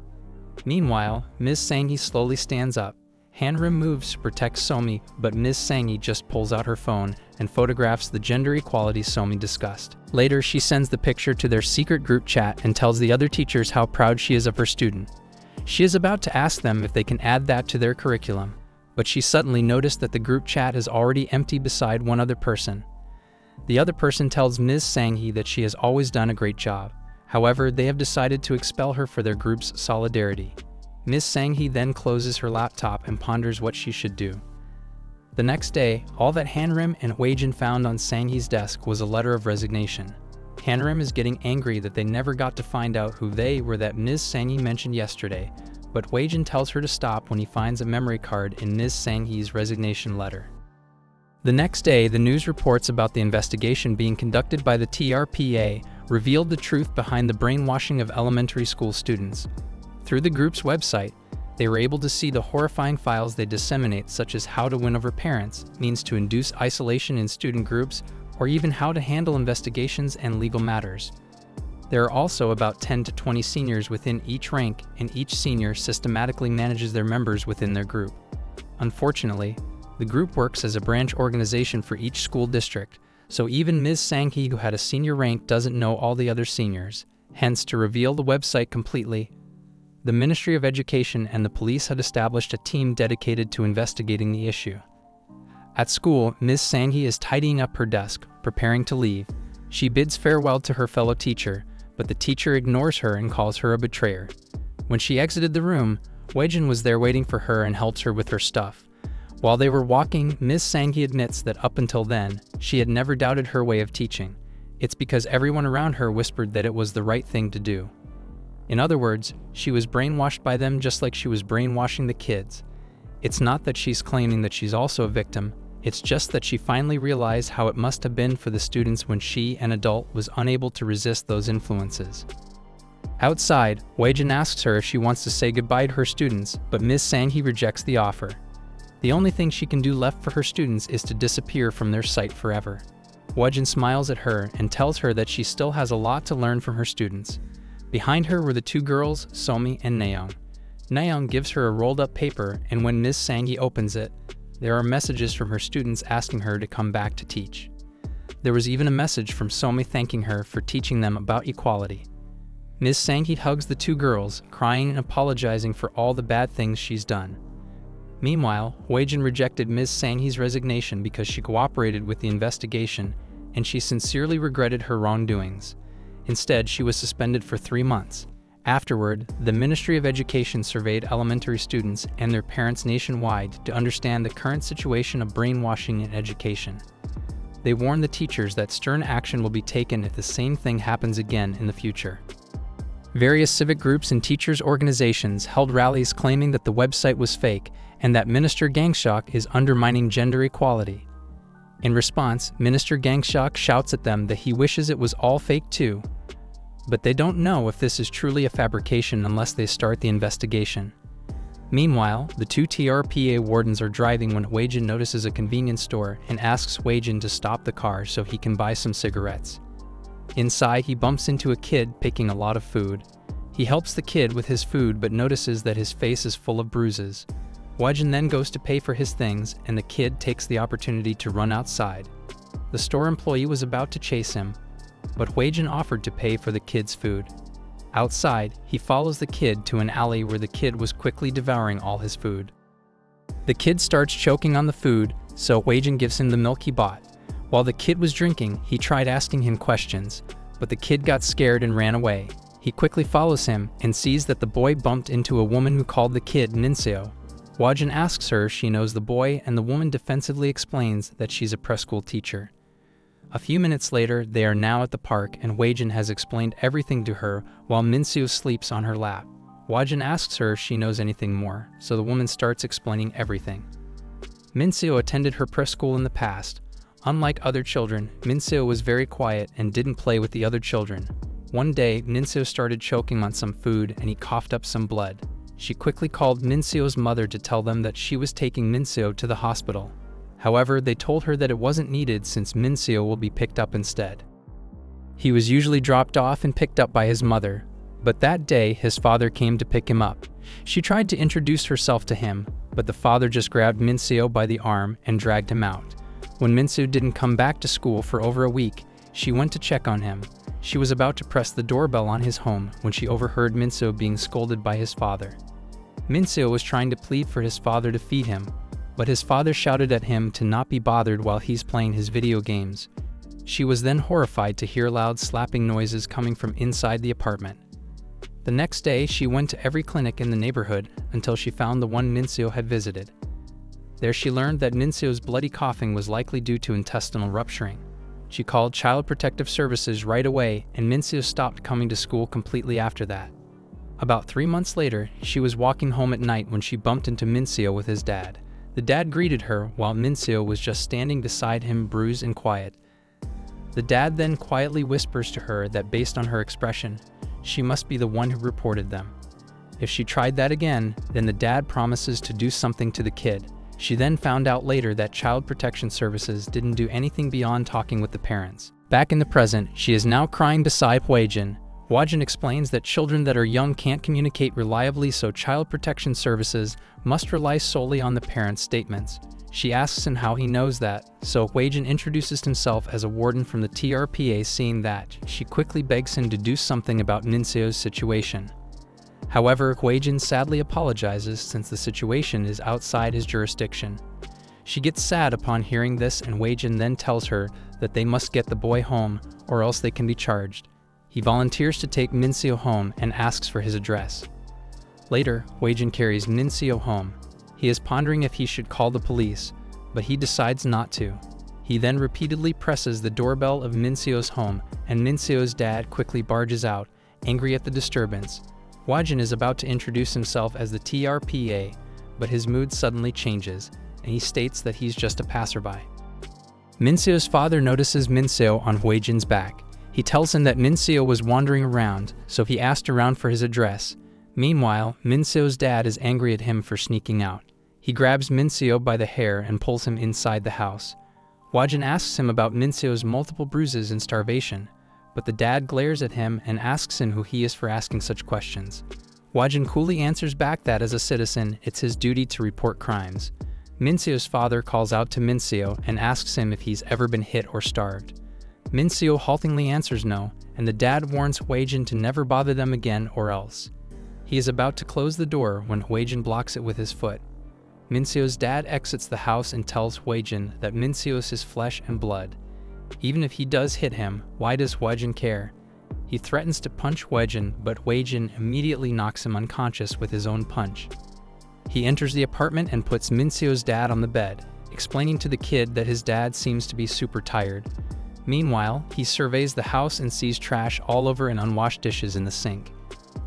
Meanwhile, Ms. Sang-hee slowly stands up. Hanam moves to protect Somi, but Ms. Sang-hee just pulls out her phone and photographs the gender equality Somi discussed. Later, she sends the picture to their secret group chat and tells the other teachers how proud she is of her student. She is about to ask them if they can add that to their curriculum, but she suddenly noticed that the group chat is already empty beside one other person. The other person tells Ms. Sang-hee that she has always done a great job. However, they have decided to expel her for their group's solidarity. Ms. Sang-hee then closes her laptop and ponders what she should do. The next day, all that Hanam and Hwajin found on Sang-hee's desk was a letter of resignation. Hanam is getting angry that they never got to find out who they were that Ms. Sang-hee mentioned yesterday, but Hwajin tells her to stop when he finds a memory card in Ms. Sang-hee's resignation letter. The next day, the news reports about the investigation being conducted by the TRPA revealed the truth behind the brainwashing of elementary school students. Through the group's website, they were able to see the horrifying files they disseminate, such as how to win over parents, means to induce isolation in student groups, or even how to handle investigations and legal matters. There are also about 10 to 20 seniors within each rank, and each senior systematically manages their members within their group. Unfortunately, the group works as a branch organization for each school district, so even Ms. Sang-hee, who had a senior rank, doesn't know all the other seniors. Hence, to reveal the website completely, the Ministry of Education and the police had established a team dedicated to investigating the issue. At school, Ms. Sang-hee is tidying up her desk, preparing to leave. She bids farewell to her fellow teacher, but the teacher ignores her and calls her a betrayer. When she exited the room, Hwajin was there waiting for her and helps her with her stuff. While they were walking, Ms. Sang-hee admits that up until then, she had never doubted her way of teaching. It's because everyone around her whispered that it was the right thing to do. In other words, she was brainwashed by them just like she was brainwashing the kids. It's not that she's claiming that she's also a victim, it's just that she finally realized how it must have been for the students when she, an adult, was unable to resist those influences. Outside, Hwajin asks her if she wants to say goodbye to her students, but Ms. Sang-hee rejects the offer. The only thing she can do left for her students is to disappear from their sight forever. Hwajin smiles at her and tells her that she still has a lot to learn from her students. Behind her were the two girls, Somi and Nayeon. Nayeon gives her a rolled-up paper, and when Ms. Sang-hee opens it, there are messages from her students asking her to come back to teach. There was even a message from Somi thanking her for teaching them about equality. Ms. Sang-hee hugs the two girls, crying and apologizing for all the bad things she's done. Meanwhile, Hwajin rejected Ms. Sang-hee's resignation because she cooperated with the investigation, and she sincerely regretted her wrongdoings. Instead, she was suspended for 3 months. Afterward, the Ministry of Education surveyed elementary students and their parents nationwide to understand the current situation of brainwashing in education. They warned the teachers that stern action will be taken if the same thing happens again in the future. Various civic groups and teachers' organizations held rallies claiming that the website was fake and that Minister Gangshock is undermining gender equality. In response, Minister Gangshock shouts at them that he wishes it was all fake too, but they don't know if this is truly a fabrication unless they start the investigation. Meanwhile, the two TRPA wardens are driving when Hwajin notices a convenience store and asks Hwajin to stop the car so he can buy some cigarettes. Inside, he bumps into a kid picking a lot of food. He helps the kid with his food but notices that his face is full of bruises. Hwajin then goes to pay for his things and the kid takes the opportunity to run outside. The store employee was about to chase him, but Hwajin offered to pay for the kid's food. Outside, he follows the kid to an alley where the kid was quickly devouring all his food. The kid starts choking on the food, so Hwajin gives him the milk he bought. While the kid was drinking, he tried asking him questions, but the kid got scared and ran away. He quickly follows him and sees that the boy bumped into a woman who called the kid Ninseo. Hwajin asks her if she knows the boy, and the woman defensively explains that she's a preschool teacher. A few minutes later, they are now at the park and Hwajin has explained everything to her while Minseo sleeps on her lap. Hwajin asks her if she knows anything more, so the woman starts explaining everything. Minseo attended her preschool in the past. Unlike other children, Minseo was very quiet and didn't play with the other children. One day, Minseo started choking on some food and he coughed up some blood. She quickly called Minseo's mother to tell them that she was taking Minseo to the hospital. However, they told her that it wasn't needed since Minseo will be picked up instead. He was usually dropped off and picked up by his mother, but that day his father came to pick him up. She tried to introduce herself to him, but the father just grabbed Minseo by the arm and dragged him out. When Minseo didn't come back to school for over a week, she went to check on him. She was about to press the doorbell on his home when she overheard Minseo being scolded by his father. Minseo was trying to plead for his father to feed him, but his father shouted at him to not be bothered while he's playing his video games. She was then horrified to hear loud slapping noises coming from inside the apartment. The next day, she went to every clinic in the neighborhood until she found the one Minseo had visited. There she learned that Minseo's bloody coughing was likely due to intestinal rupturing. She called Child Protective Services right away and Minseo stopped coming to school completely after that. About 3 months later, she was walking home at night when she bumped into Minseo with his dad. The dad greeted her while Minseo was just standing beside him, bruised and quiet. The dad then quietly whispers to her that based on her expression, she must be the one who reported them. If she tried that again, then the dad promises to do something to the kid. She then found out later that Child Protection Services didn't do anything beyond talking with the parents. Back in the present, she is now crying beside Hwajin. Hwajin explains that children that are young can't communicate reliably, so Child Protection Services must rely solely on the parents' statements. She asks him how he knows that, so Hwajin introduces himself as a warden from the TRPA. Seeing that, she quickly begs him to do something about Minseo's situation. However, Hwajin sadly apologizes since the situation is outside his jurisdiction. She gets sad upon hearing this and Hwajin then tells her that they must get the boy home or else they can be charged. He volunteers to take Minseo home and asks for his address. Later, Hwajin carries Minseo home. He is pondering if he should call the police, but he decides not to. He then repeatedly presses the doorbell of Minseo's home, and Minseo's dad quickly barges out, angry at the disturbance. Hwajin is about to introduce himself as the TRPA, but his mood suddenly changes, and he states that he's just a passerby. Minseo's father notices Minseo on Hwajin's back. He tells him that Minseo was wandering around, so he asked around for his address. Meanwhile, Minseo's dad is angry at him for sneaking out. He grabs Minseo by the hair and pulls him inside the house. Hwajin asks him about Minseo's multiple bruises and starvation, but the dad glares at him and asks him who he is for asking such questions. Hwajin coolly answers back that as a citizen, it's his duty to report crimes. Minseo's father calls out to Minseo and asks him if he's ever been hit or starved. Minseo haltingly answers no, and the dad warns Hwajin to never bother them again or else. He is about to close the door when Hwajin blocks it with his foot. Minseo's dad exits the house and tells Hwajin that Minseo is his flesh and blood. Even if he does hit him, why does Hwajin care? He threatens to punch Hwajin, but Hwajin immediately knocks him unconscious with his own punch. He enters the apartment and puts Minseo's dad on the bed, explaining to the kid that his dad seems to be super tired. Meanwhile, he surveys the house and sees trash all over and unwashed dishes in the sink.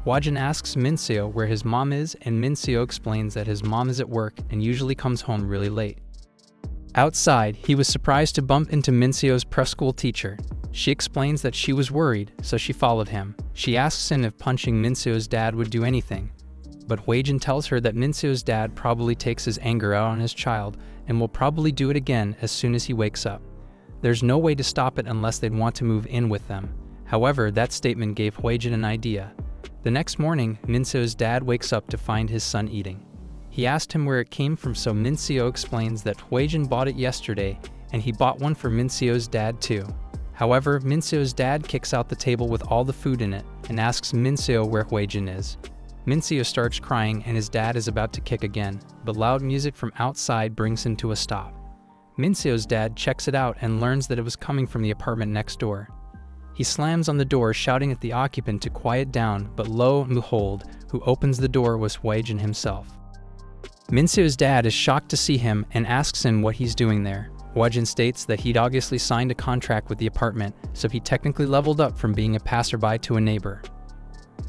Hwajin asks Minseo where his mom is, and Minseo explains that his mom is at work and usually comes home really late. Outside, he was surprised to bump into Minseo's preschool teacher. She explains that she was worried, so she followed him. She asks him if punching Minseo's dad would do anything. But Hwajin tells her that Minseo's dad probably takes his anger out on his child and will probably do it again as soon as he wakes up. There's no way to stop it unless they'd want to move in with them. However, that statement gave Hwajin an idea. The next morning, Minseo's dad wakes up to find his son eating. He asked him where it came from, so Minseo explains that Hwajin bought it yesterday and he bought one for Minseo's dad too. However, Minseo's dad kicks out the table with all the food in it and asks Minseo where Hwajin is. Minseo starts crying and his dad is about to kick again, but loud music from outside brings him to a stop. Minseo's dad checks it out and learns that it was coming from the apartment next door. He slams on the door, shouting at the occupant to quiet down, but lo and behold, who opens the door was Hwajin himself. Minseo's dad is shocked to see him and asks him what he's doing there. Hwajin states that he'd obviously signed a contract with the apartment, so he technically leveled up from being a passerby to a neighbor.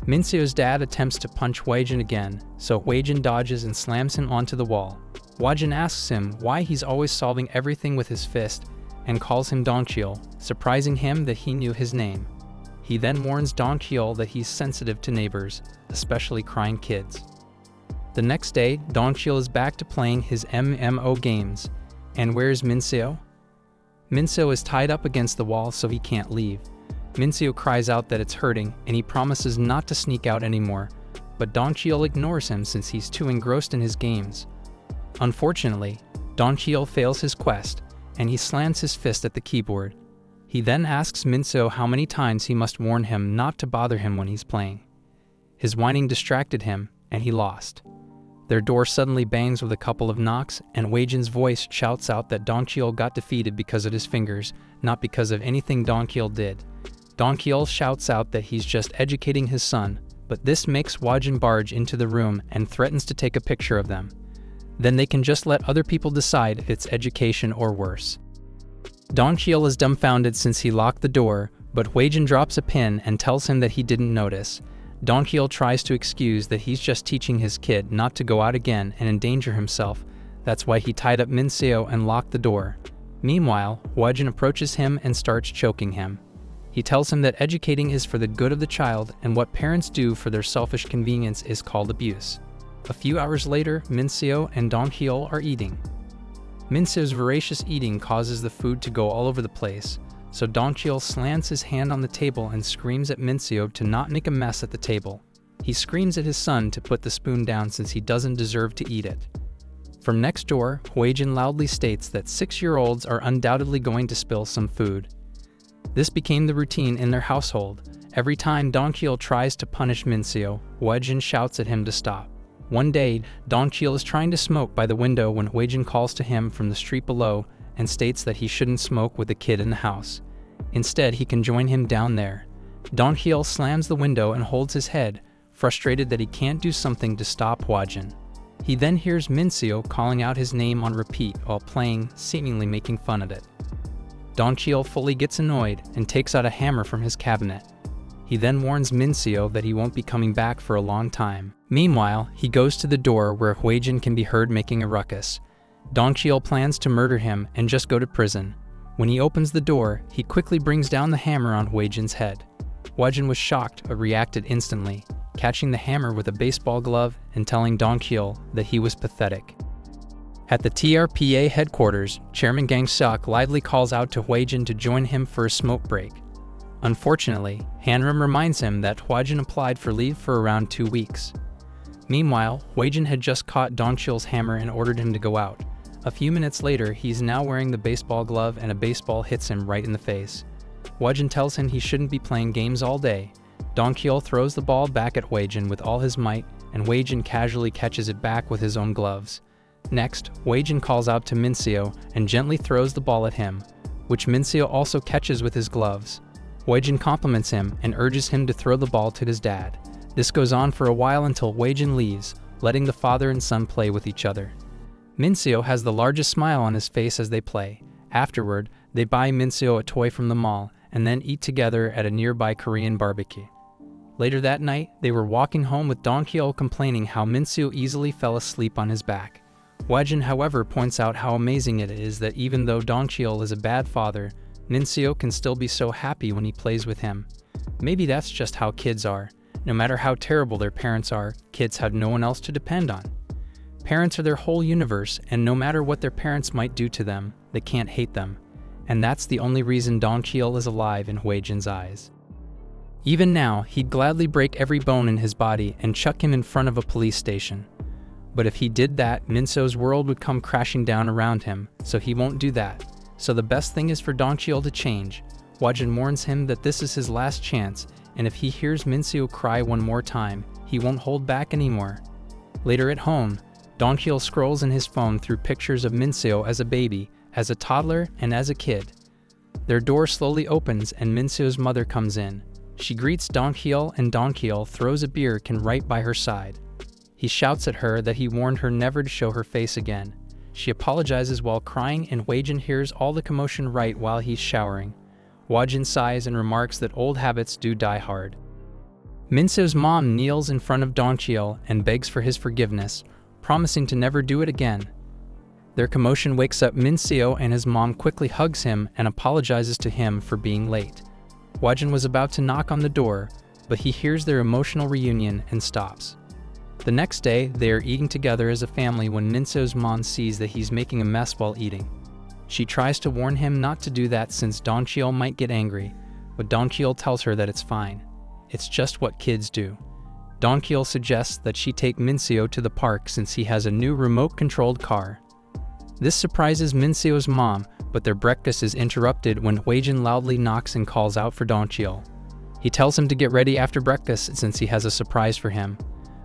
Minseo's dad attempts to punch Hwajin again, so Hwajin dodges and slams him onto the wall. Hwajin asks him why he's always solving everything with his fist and calls him Dongcheol, surprising him that he knew his name. He then warns Dongcheol that he's sensitive to neighbors, especially crying kids. The next day, Dongcheol is back to playing his MMO games. And where's Minseo? Minseo is tied up against the wall so he can't leave. Minseo cries out that it's hurting and he promises not to sneak out anymore, but Dongcheol ignores him since he's too engrossed in his games. Unfortunately, Dongcheol fails his quest and he slams his fist at the keyboard. He then asks Minseo how many times he must warn him not to bother him when he's playing. His whining distracted him and he lost. Their door suddenly bangs with a couple of knocks, and Hwajin's voice shouts out that Dongcheol got defeated because of his fingers, not because of anything Dongcheol did. Dongcheol shouts out that he's just educating his son, but this makes Hwajin barge into the room and threatens to take a picture of them. Then they can just let other people decide if it's education or worse. Dongcheol is dumbfounded since he locked the door, but Hwajin drops a pin and tells him that he didn't notice. Dongcheol tries to excuse that he's just teaching his kid not to go out again and endanger himself. That's why he tied up Minseo and locked the door. Meanwhile, Hwajin approaches him and starts choking him. He tells him that educating is for the good of the child and what parents do for their selfish convenience is called abuse. A few hours later, Minseo and Dongcheol are eating. Minseo's voracious eating causes the food to go all over the place, so Dongcheol slams his hand on the table and screams at Minseo to not make a mess at the table. He screams at his son to put the spoon down since he doesn't deserve to eat it. From next door, Hwajin loudly states that 6-year-olds are undoubtedly going to spill some food. This became the routine in their household. Every time Dongcheol tries to punish Minseo, Hwajin shouts at him to stop. One day, Dongcheol is trying to smoke by the window when Hwajin calls to him from the street below and states that he shouldn't smoke with the kid in the house. Instead, he can join him down there. Dongcheol slams the window and holds his head, frustrated that he can't do something to stop Hwajin. He then hears Minseo calling out his name on repeat while playing, seemingly making fun of it. Dongcheol fully gets annoyed and takes out a hammer from his cabinet. He then warns Minseo that he won't be coming back for a long time. Meanwhile, he goes to the door where Hwajin can be heard making a ruckus. Dongcheol plans to murder him and just go to prison. When he opens the door, he quickly brings down the hammer on Hwajin's head. Hwajin was shocked but reacted instantly, catching the hammer with a baseball glove and telling Dongcheol that he was pathetic. At the TRPA headquarters, Chairman Gangster lively calls out to Hwajin to join him for a smoke break. Unfortunately, Hanam reminds him that Hwajin applied for leave for around 2 weeks. Meanwhile, Hwajin had just caught Dongcheol's hammer and ordered him to go out. A few minutes later, he's now wearing the baseball glove and a baseball hits him right in the face. Hwajin tells him he shouldn't be playing games all day. Dongcheol throws the ball back at Hwajin with all his might, and Hwajin casually catches it back with his own gloves. Next, Hwajin calls out to Minseo and gently throws the ball at him, which Minseo also catches with his gloves. Hwajin compliments him and urges him to throw the ball to his dad. This goes on for a while until Hwajin leaves, letting the father and son play with each other. Minseo has the largest smile on his face as they play. Afterward, they buy Minseo a toy from the mall and then eat together at a nearby Korean barbecue. Later that night, they were walking home with Dongcheol complaining how Minseo easily fell asleep on his back. Hwajin, however, points out how amazing it is that even though Dongcheol is a bad father, Minseo can still be so happy when he plays with him. Maybe that's just how kids are. No matter how terrible their parents are, kids have no one else to depend on. Parents are their whole universe, and no matter what their parents might do to them, they can't hate them. And that's the only reason Dongcheol is alive in Hwajin's eyes. Even now, he'd gladly break every bone in his body and chuck him in front of a police station. But if he did that, Minseo's world would come crashing down around him, so he won't do that. So the best thing is for Dongcheol to change. Hwajin warns him that this is his last chance, and if he hears Minseo cry one more time, he won't hold back anymore. Later at home, Dongcheol scrolls in his phone through pictures of Minseo as a baby, as a toddler, and as a kid. Their door slowly opens and Minseo's mother comes in. She greets Dongcheol and Dongcheol throws a beer can right by her side. He shouts at her that he warned her never to show her face again. She apologizes while crying and Hwajin hears all the commotion right while he's showering. Hwajin sighs and remarks that old habits do die hard. Minseo's mom kneels in front of Dongcheol and begs for his forgiveness, promising to never do it again. Their commotion wakes up Minseo and his mom quickly hugs him and apologizes to him for being late. Hwajin was about to knock on the door, but he hears their emotional reunion and stops. The next day, they are eating together as a family when Minseo's mom sees that he's making a mess while eating. She tries to warn him not to do that since Dongcheol might get angry, but Dongcheol tells her that it's fine. It's just what kids do. Dongcheol suggests that she take Minseo to the park since he has a new remote-controlled car. This surprises Minseo's mom, but their breakfast is interrupted when Hwajin loudly knocks and calls out for Dongcheol. He tells him to get ready after breakfast since he has a surprise for him.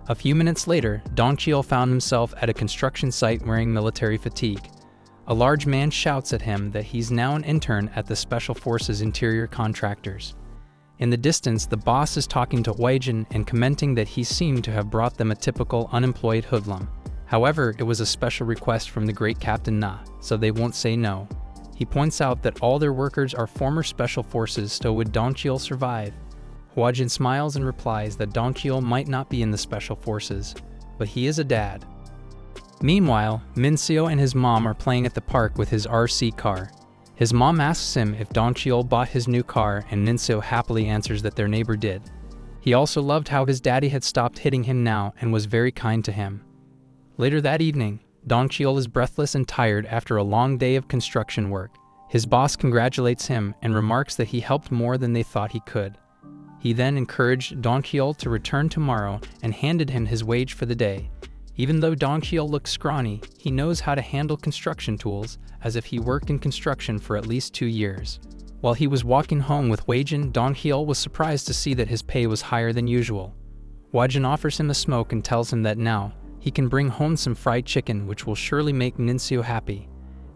A few minutes later, Dongcheol found himself at a construction site wearing military fatigue. A large man shouts at him that he's now an intern at the Special Forces Interior Contractors. In the distance, the boss is talking to Hwajin and commenting that he seemed to have brought them a typical unemployed hoodlum. However, it was a special request from the great Captain Na, so they won't say no. He points out that all their workers are former Special Forces, so would Dongcheol survive? Hwajin smiles and replies that Dongcheol might not be in the Special Forces, but he is a dad. Meanwhile, Minseo and his mom are playing at the park with his RC car. His mom asks him if Dongcheol bought his new car and Minseo happily answers that their neighbor did. He also loved how his daddy had stopped hitting him now and was very kind to him. Later that evening, Dongcheol is breathless and tired after a long day of construction work. His boss congratulates him and remarks that he helped more than they thought he could. He then encouraged Dongcheol to return tomorrow and handed him his wage for the day. Even though Dongcheol looks scrawny, he knows how to handle construction tools, as if he worked in construction for at least 2 years. While he was walking home with Hwajin, Dongcheol was surprised to see that his pay was higher than usual. Hwajin offers him a smoke and tells him that now, he can bring home some fried chicken which will surely make Minseo happy.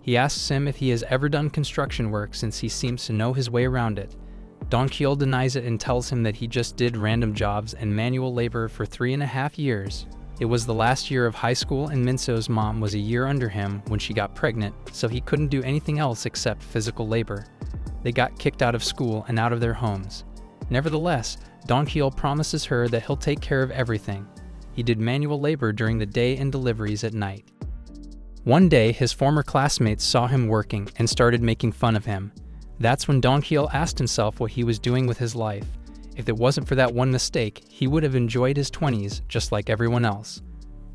He asks him if he has ever done construction work since he seems to know his way around it. Dongcheol denies it and tells him that he just did random jobs and manual labor for 3.5 years. It was the last year of high school and Minseo's mom was a year under him when she got pregnant, so he couldn't do anything else except physical labor. They got kicked out of school and out of their homes. Nevertheless, Dongcheol promises her that he'll take care of everything. He did manual labor during the day and deliveries at night. One day, his former classmates saw him working and started making fun of him. That's when Dongcheol asked himself what he was doing with his life. If it wasn't for that one mistake, he would have enjoyed his 20s just like everyone else.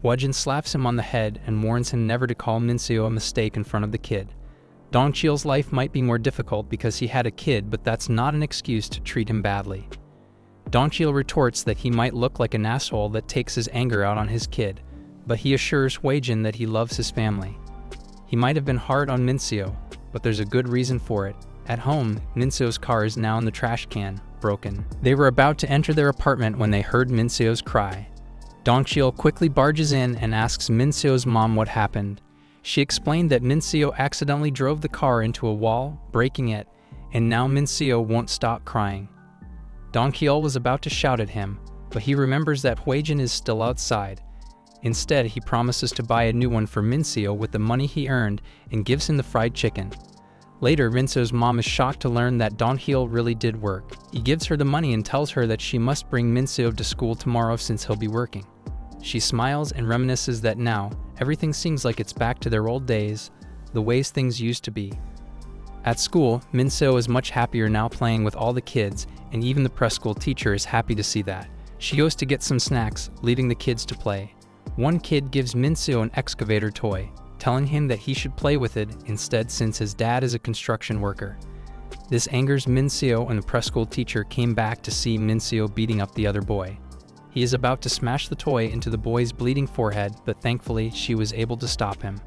Hwajin slaps him on the head and warns him never to call Minseo a mistake in front of the kid. Dongcheol's life might be more difficult because he had a kid, but that's not an excuse to treat him badly. Dongcheol retorts that he might look like an asshole that takes his anger out on his kid, but he assures Hwajin that he loves his family. He might have been hard on Minseo, but there's a good reason for it. At home, Minseo's car is now in the trash can, broken. They were about to enter their apartment when they heard Minseo's cry. Dongcheol quickly barges in and asks Minseo's mom what happened. She explained that Minseo accidentally drove the car into a wall, breaking it, and now Minseo won't stop crying. Dongcheol was about to shout at him, but he remembers that Hwajin is still outside. Instead, he promises to buy a new one for Minseo with the money he earned and gives him the fried chicken. Later, Minseo's mom is shocked to learn that Dongcheol really did work. He gives her the money and tells her that she must bring Minseo to school tomorrow since he'll be working. She smiles and reminisces that now, Everything seems like it's back to their old days, the ways things used to be. At school, Min-seo is much happier now playing with all the kids, and even the preschool teacher is happy to see that. She goes to get some snacks, leaving the kids to play. One kid gives Min-seo an excavator toy, telling him that he should play with it instead since his dad is a construction worker. This angers Min-seo, and the preschool teacher came back to see Min-seo beating up the other boy. He is about to smash the toy into the boy's bleeding forehead, but thankfully she was able to stop him.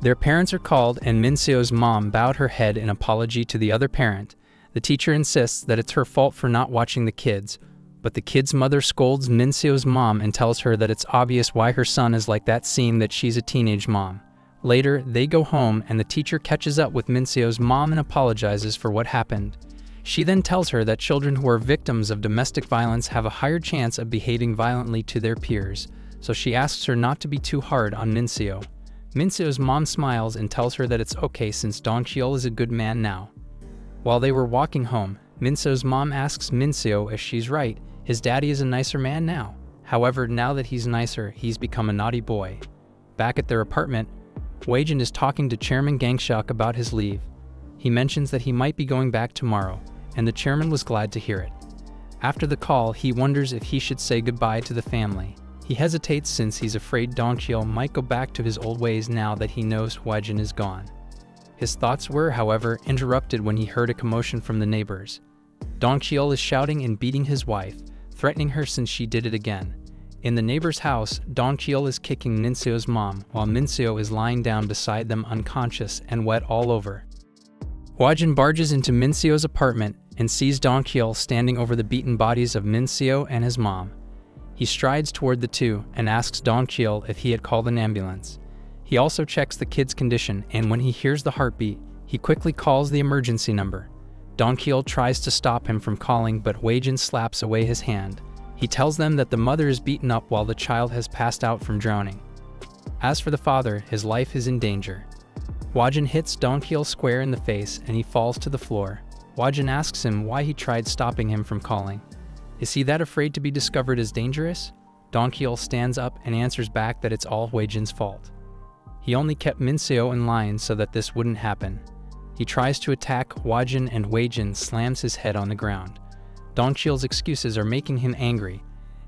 Their parents are called, and Min-seo's mom bowed her head in apology to the other parent. The teacher insists that it's her fault for not watching the kids, but the kid's mother scolds Min-seo's mom and tells her that it's obvious why her son is like that, seeing that she's a teenage mom. Later, they go home and the teacher catches up with Min-seo's mom and apologizes for what happened. She then tells her that children who are victims of domestic violence have a higher chance of behaving violently to their peers, so she asks her not to be too hard on Min-seo. Min-seo's mom smiles and tells her that it's okay since Dong-cheol is a good man now. While they were walking home, Min-seo's mom asks Min-seo if she's right, his daddy is a nicer man now. However, now that he's nicer, he's become a naughty boy. Back at their apartment, Hwajin is talking to Chairman Gangshuk about his leave. He mentions that he might be going back tomorrow, and the chairman was glad to hear it. After the call, he wonders if he should say goodbye to the family. He hesitates since he's afraid Dong-cheol might go back to his old ways now that he knows Hwajin is gone. His thoughts were, however, interrupted when he heard a commotion from the neighbors. Dong-cheol is shouting and beating his wife, threatening her since she did it again. In the neighbor's house, Dong-cheol is kicking Min-seo's mom, while Min-seo is lying down beside them unconscious and wet all over. Hwajin barges into Min-seo's apartment and sees Dong-cheol standing over the beaten bodies of Min-seo and his mom. He strides toward the two and asks Dong-cheol if he had called an ambulance. He also checks the kid's condition, and when he hears the heartbeat, he quickly calls the emergency number. Dong-cheol tries to stop him from calling, but Hwajin slaps away his hand. He tells them that the mother is beaten up while the child has passed out from drowning. As for the father, his life is in danger. Hwajin hits Dong-cheol square in the face and he falls to the floor. Hwajin asks him why he tried stopping him from calling. Is he that afraid to be discovered as dangerous? Dong-cheol stands up and answers back that it's all Hwajin's fault. He only kept Min-seo in line so that this wouldn't happen. He tries to attack Hwajin and Hwajin slams his head on the ground. Dong-cheol's excuses are making him angry,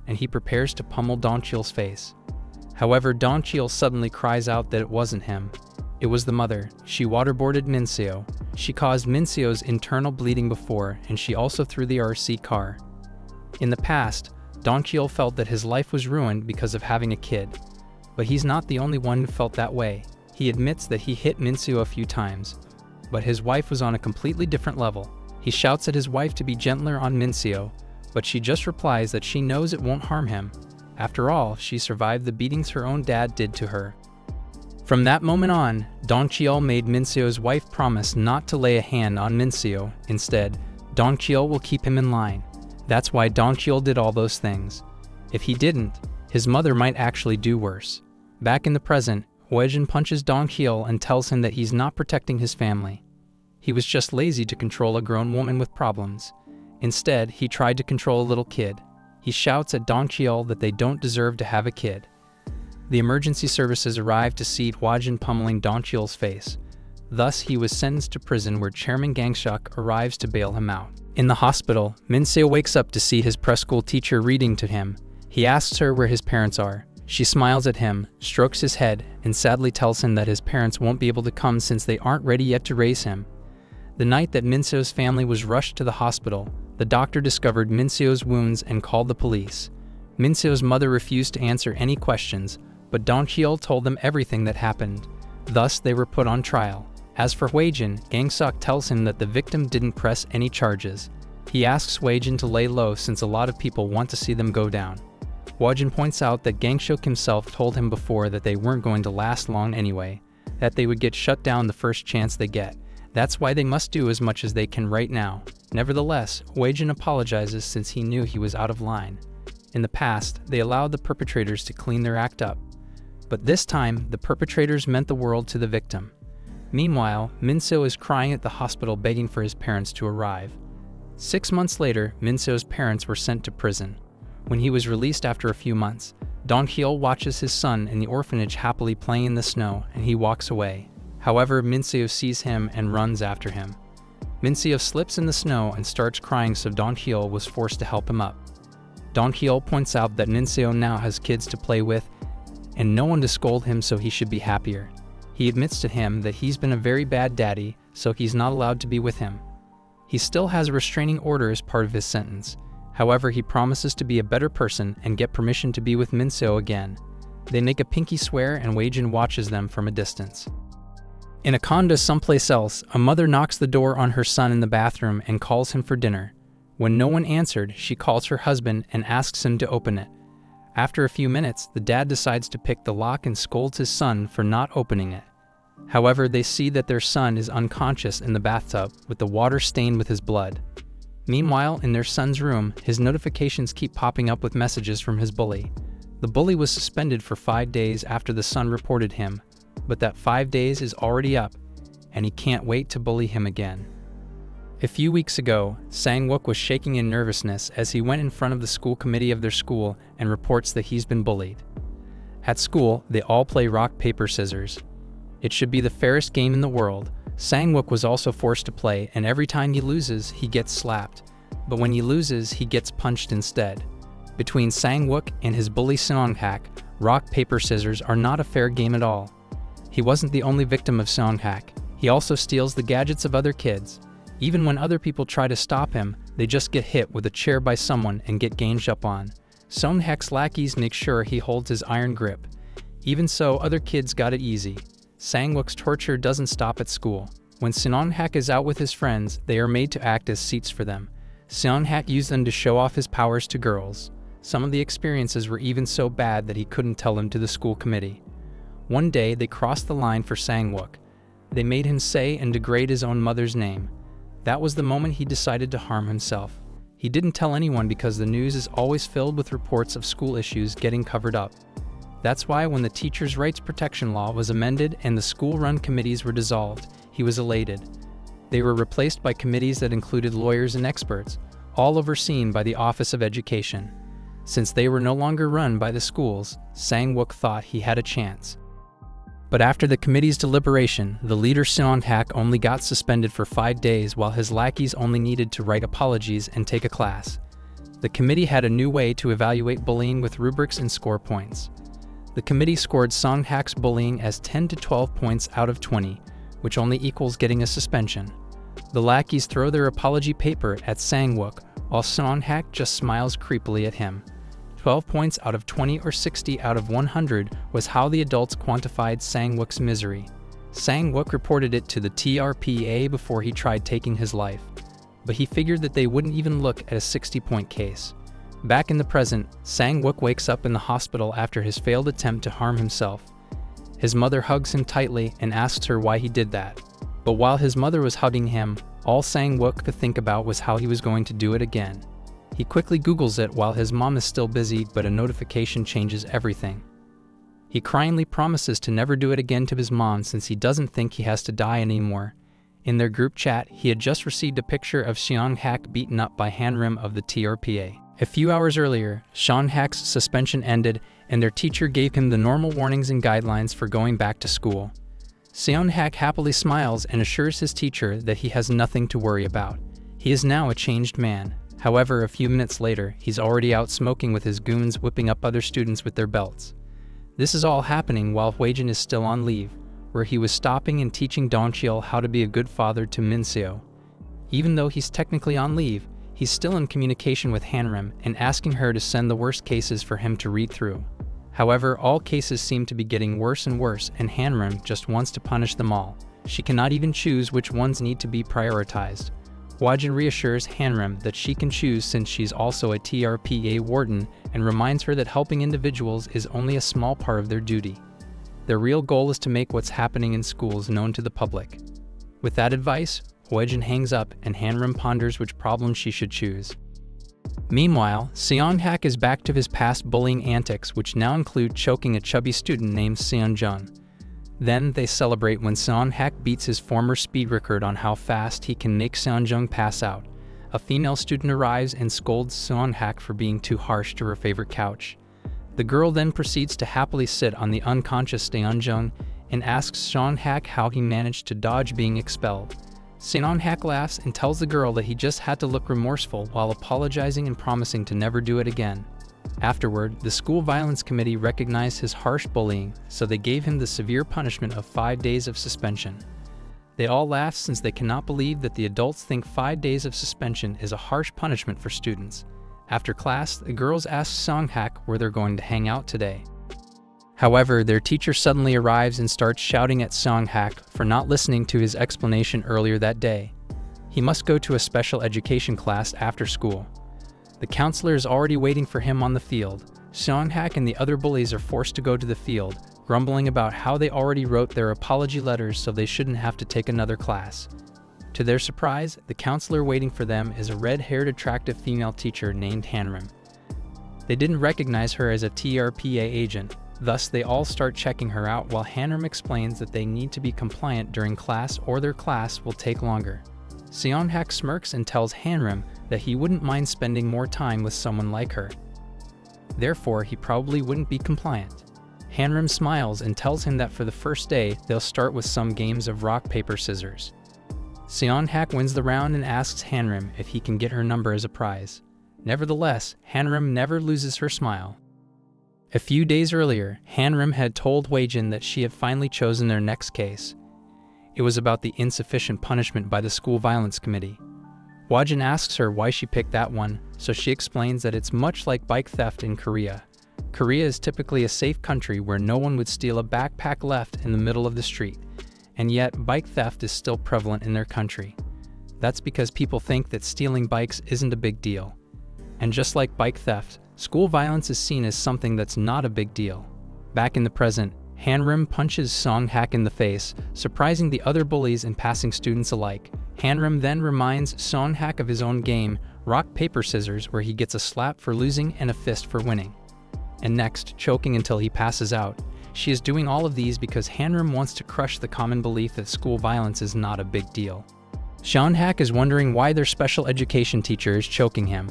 and he prepares to pummel Dong-cheol's face. However, Dong-cheol suddenly cries out that it wasn't him. It was the mother. She waterboarded Min-seo. She caused Min-seo's internal bleeding before, and she also threw the RC car. In the past, Dong-cheol felt that his life was ruined because of having a kid. But he's not the only one who felt that way. He admits that he hit Min-seo a few times, but his wife was on a completely different level. He shouts at his wife to be gentler on Min-seo, but she just replies that she knows it won't harm him. After all, she survived the beatings her own dad did to her. From that moment on, Dong-cheol made Min-seo's wife promise not to lay a hand on Min-seo. Instead, Dong-cheol will keep him in line. That's why Dong-cheol did all those things. If he didn't, his mother might actually do worse. Back in the present, Hwajin punches Dong-cheol and tells him that he's not protecting his family. He was just lazy to control a grown woman with problems. Instead, he tried to control a little kid. He shouts at Dong-cheol that they don't deserve to have a kid. The emergency services arrive to see Hwajin pummeling Dong-cheol's face. Thus, he was sentenced to prison where Chairman Gangshuk arrives to bail him out. In the hospital, Min-seo wakes up to see his preschool teacher reading to him. He asks her where his parents are. She smiles at him, strokes his head, and sadly tells him that his parents won't be able to come since they aren't ready yet to raise him. The night that Min-seo's family was rushed to the hospital, the doctor discovered Min-seo's wounds and called the police. Min-seo's mother refused to answer any questions, but Dong-cheol told them everything that happened. Thus, they were put on trial. As for Hwajin, Gangshuk tells him that the victim didn't press any charges. He asks Hwajin to lay low since a lot of people want to see them go down. Hwajin points out that Gangshuk himself told him before that they weren't going to last long anyway, that they would get shut down the first chance they get. That's why they must do as much as they can right now. Nevertheless, Hwajin apologizes since he knew he was out of line. In the past, they allowed the perpetrators to clean their act up. But this time, the perpetrators meant the world to the victim. Meanwhile, Min-seo is crying at the hospital begging for his parents to arrive. 6 months later, Min-seo's parents were sent to prison. When he was released after a few months, Dong-hyul watches his son in the orphanage happily playing in the snow, and he walks away. However, Min-seo sees him and runs after him. Min-seo slips in the snow and starts crying, so Dong-hyul was forced to help him up. Dong-hyul points out that Min-seo now has kids to play with and no one to scold him, so he should be happier. He admits to him that he's been a very bad daddy, so he's not allowed to be with him. He still has a restraining order as part of his sentence. However, he promises to be a better person and get permission to be with Min-seo again. They make a pinky swear, and Hwajin watches them from a distance. In a condo someplace else, a mother knocks the door on her son in the bathroom and calls him for dinner. When no one answered, she calls her husband and asks him to open it. After a few minutes, the dad decides to pick the lock and scolds his son for not opening it. However, they see that their son is unconscious in the bathtub with the water stained with his blood. Meanwhile, in their son's room, his notifications keep popping up with messages from his bully. The bully was suspended for 5 days after the son reported him, but that 5 days is already up, and he can't wait to bully him again. A few weeks ago, Sang-wook was shaking in nervousness as he went in front of the school committee of their school and reports that he's been bullied. At school, they all play rock, paper, scissors. It should be the fairest game in the world. Sang-wook was also forced to play, and every time he loses, he gets slapped. But when he loses, he gets punched instead. Between Sang-wook and his bully Seong-hak, rock, paper, scissors are not a fair game at all. He wasn't the only victim of Seong-hak. He also steals the gadgets of other kids. Even when other people try to stop him, they just get hit with a chair by someone and get ganged up on. Seong-hak's lackeys make sure he holds his iron grip. Even so, other kids got it easy. Sang-wook's torture doesn't stop at school. When Seong-hak is out with his friends, they are made to act as seats for them. Seong-hak used them to show off his powers to girls. Some of the experiences were even so bad that he couldn't tell them to the school committee. One day, they crossed the line for Sang-wook. They made him say and degrade his own mother's name. That was the moment he decided to harm himself. He didn't tell anyone because the news is always filled with reports of school issues getting covered up. That's why when the Teachers' Rights Protection Law was amended and the school-run committees were dissolved, he was elated. They were replaced by committees that included lawyers and experts, all overseen by the Office of Education. Since they were no longer run by the schools, Sang-wook thought he had a chance. But after the committee's deliberation, the leader Seong-hak only got suspended for 5 days while his lackeys only needed to write apologies and take a class. The committee had a new way to evaluate bullying with rubrics and score points. The committee scored Seong-hak's bullying as 10 to 12 points out of 20, which only equals getting a suspension. The lackeys throw their apology paper at Sang-wook, while Seong-hak just smiles creepily at him. 12 points out of 20 or 60 out of 100 was how the adults quantified Sang-wook's misery. Sang-wook reported it to the TRPA before he tried taking his life, but he figured that they wouldn't even look at a 60-point case. Back in the present, Sang-wook wakes up in the hospital after his failed attempt to harm himself. His mother hugs him tightly and asks her why he did that. But while his mother was hugging him, all Sang-wook could think about was how he was going to do it again. He quickly Googles it while his mom is still busy, but a notification changes everything. He cryingly promises to never do it again to his mom since he doesn't think he has to die anymore. In their group chat, he had just received a picture of Seong-hak beaten up by Hanam of the TRPA. A few hours earlier, Seong-hak's suspension ended and their teacher gave him the normal warnings and guidelines for going back to school. Seong-hak happily smiles and assures his teacher that he has nothing to worry about. He is now a changed man. However, a few minutes later, he's already out smoking with his goons, whipping up other students with their belts. This is all happening while Hwajin is still on leave, where he was stopping and teaching Dong-hyul how to be a good father to Min-seo. Even though he's technically on leave, he's still in communication with Hanam and asking her to send the worst cases for him to read through. However, all cases seem to be getting worse and worse, and Hanam just wants to punish them all. She cannot even choose which ones need to be prioritized. Hwajin reassures Hanam that she can choose since she's also a TRPA warden and reminds her that helping individuals is only a small part of their duty. Their real goal is to make what's happening in schools known to the public. With that advice, Hwajin hangs up and Hanam ponders which problem she should choose. Meanwhile, Seong-hak is back to his past bullying antics, which now include choking a chubby student named Seon-jung. Then they celebrate when Seong-hak beats his former speed record on how fast he can make Seon-jung pass out. A female student arrives and scolds Seong-hak for being too harsh to her favorite couch. The girl then proceeds to happily sit on the unconscious Seonjung and asks Seonhak how he managed to dodge being expelled. Seonhak laughs and tells the girl that he just had to look remorseful while apologizing and promising to never do it again. Afterward, the school violence committee recognized his harsh bullying, so they gave him the severe punishment of 5 days of suspension. They all laughed since they cannot believe that the adults think 5 days of suspension is a harsh punishment for students. After class, the girls ask Seonhak where they're going to hang out today. However, their teacher suddenly arrives and starts shouting at Seonhak for not listening to his explanation earlier that day. He must go to a special education class after school. The counselor is already waiting for him on the field. Seonhak and the other bullies are forced to go to the field, grumbling about how they already wrote their apology letters so they shouldn't have to take another class. To their surprise, the counselor waiting for them is a red-haired attractive female teacher named Hanam. They didn't recognize her as a TRPA agent, thus they all start checking her out while Hanam explains that they need to be compliant during class or their class will take longer. Seonhak smirks and tells Hanam that he wouldn't mind spending more time with someone like her. Therefore, he probably wouldn't be compliant. Hanam smiles and tells him that for the first day, they'll start with some games of rock, paper, scissors. Seonhak wins the round and asks Hanam if he can get her number as a prize. Nevertheless, Hanam never loses her smile. A few days earlier, Hanam had told Hwajin that she had finally chosen their next case. It was about the insufficient punishment by the school violence committee. Hwajin asks her why she picked that one, so she explains that it's much like bike theft in Korea. Korea is typically a safe country where no one would steal a backpack left in the middle of the street, and yet bike theft is still prevalent in their country. That's because people think that stealing bikes isn't a big deal. And just like bike theft, school violence is seen as something that's not a big deal. Back in the present, Hanam punches Seonhak in the face, surprising the other bullies and passing students alike. Hanam then reminds Seonhak of his own game, rock, paper, scissors, where he gets a slap for losing and a fist for winning. And next, choking until he passes out. She is doing all of these because Hanam wants to crush the common belief that school violence is not a big deal. Seonhak is wondering why their special education teacher is choking him.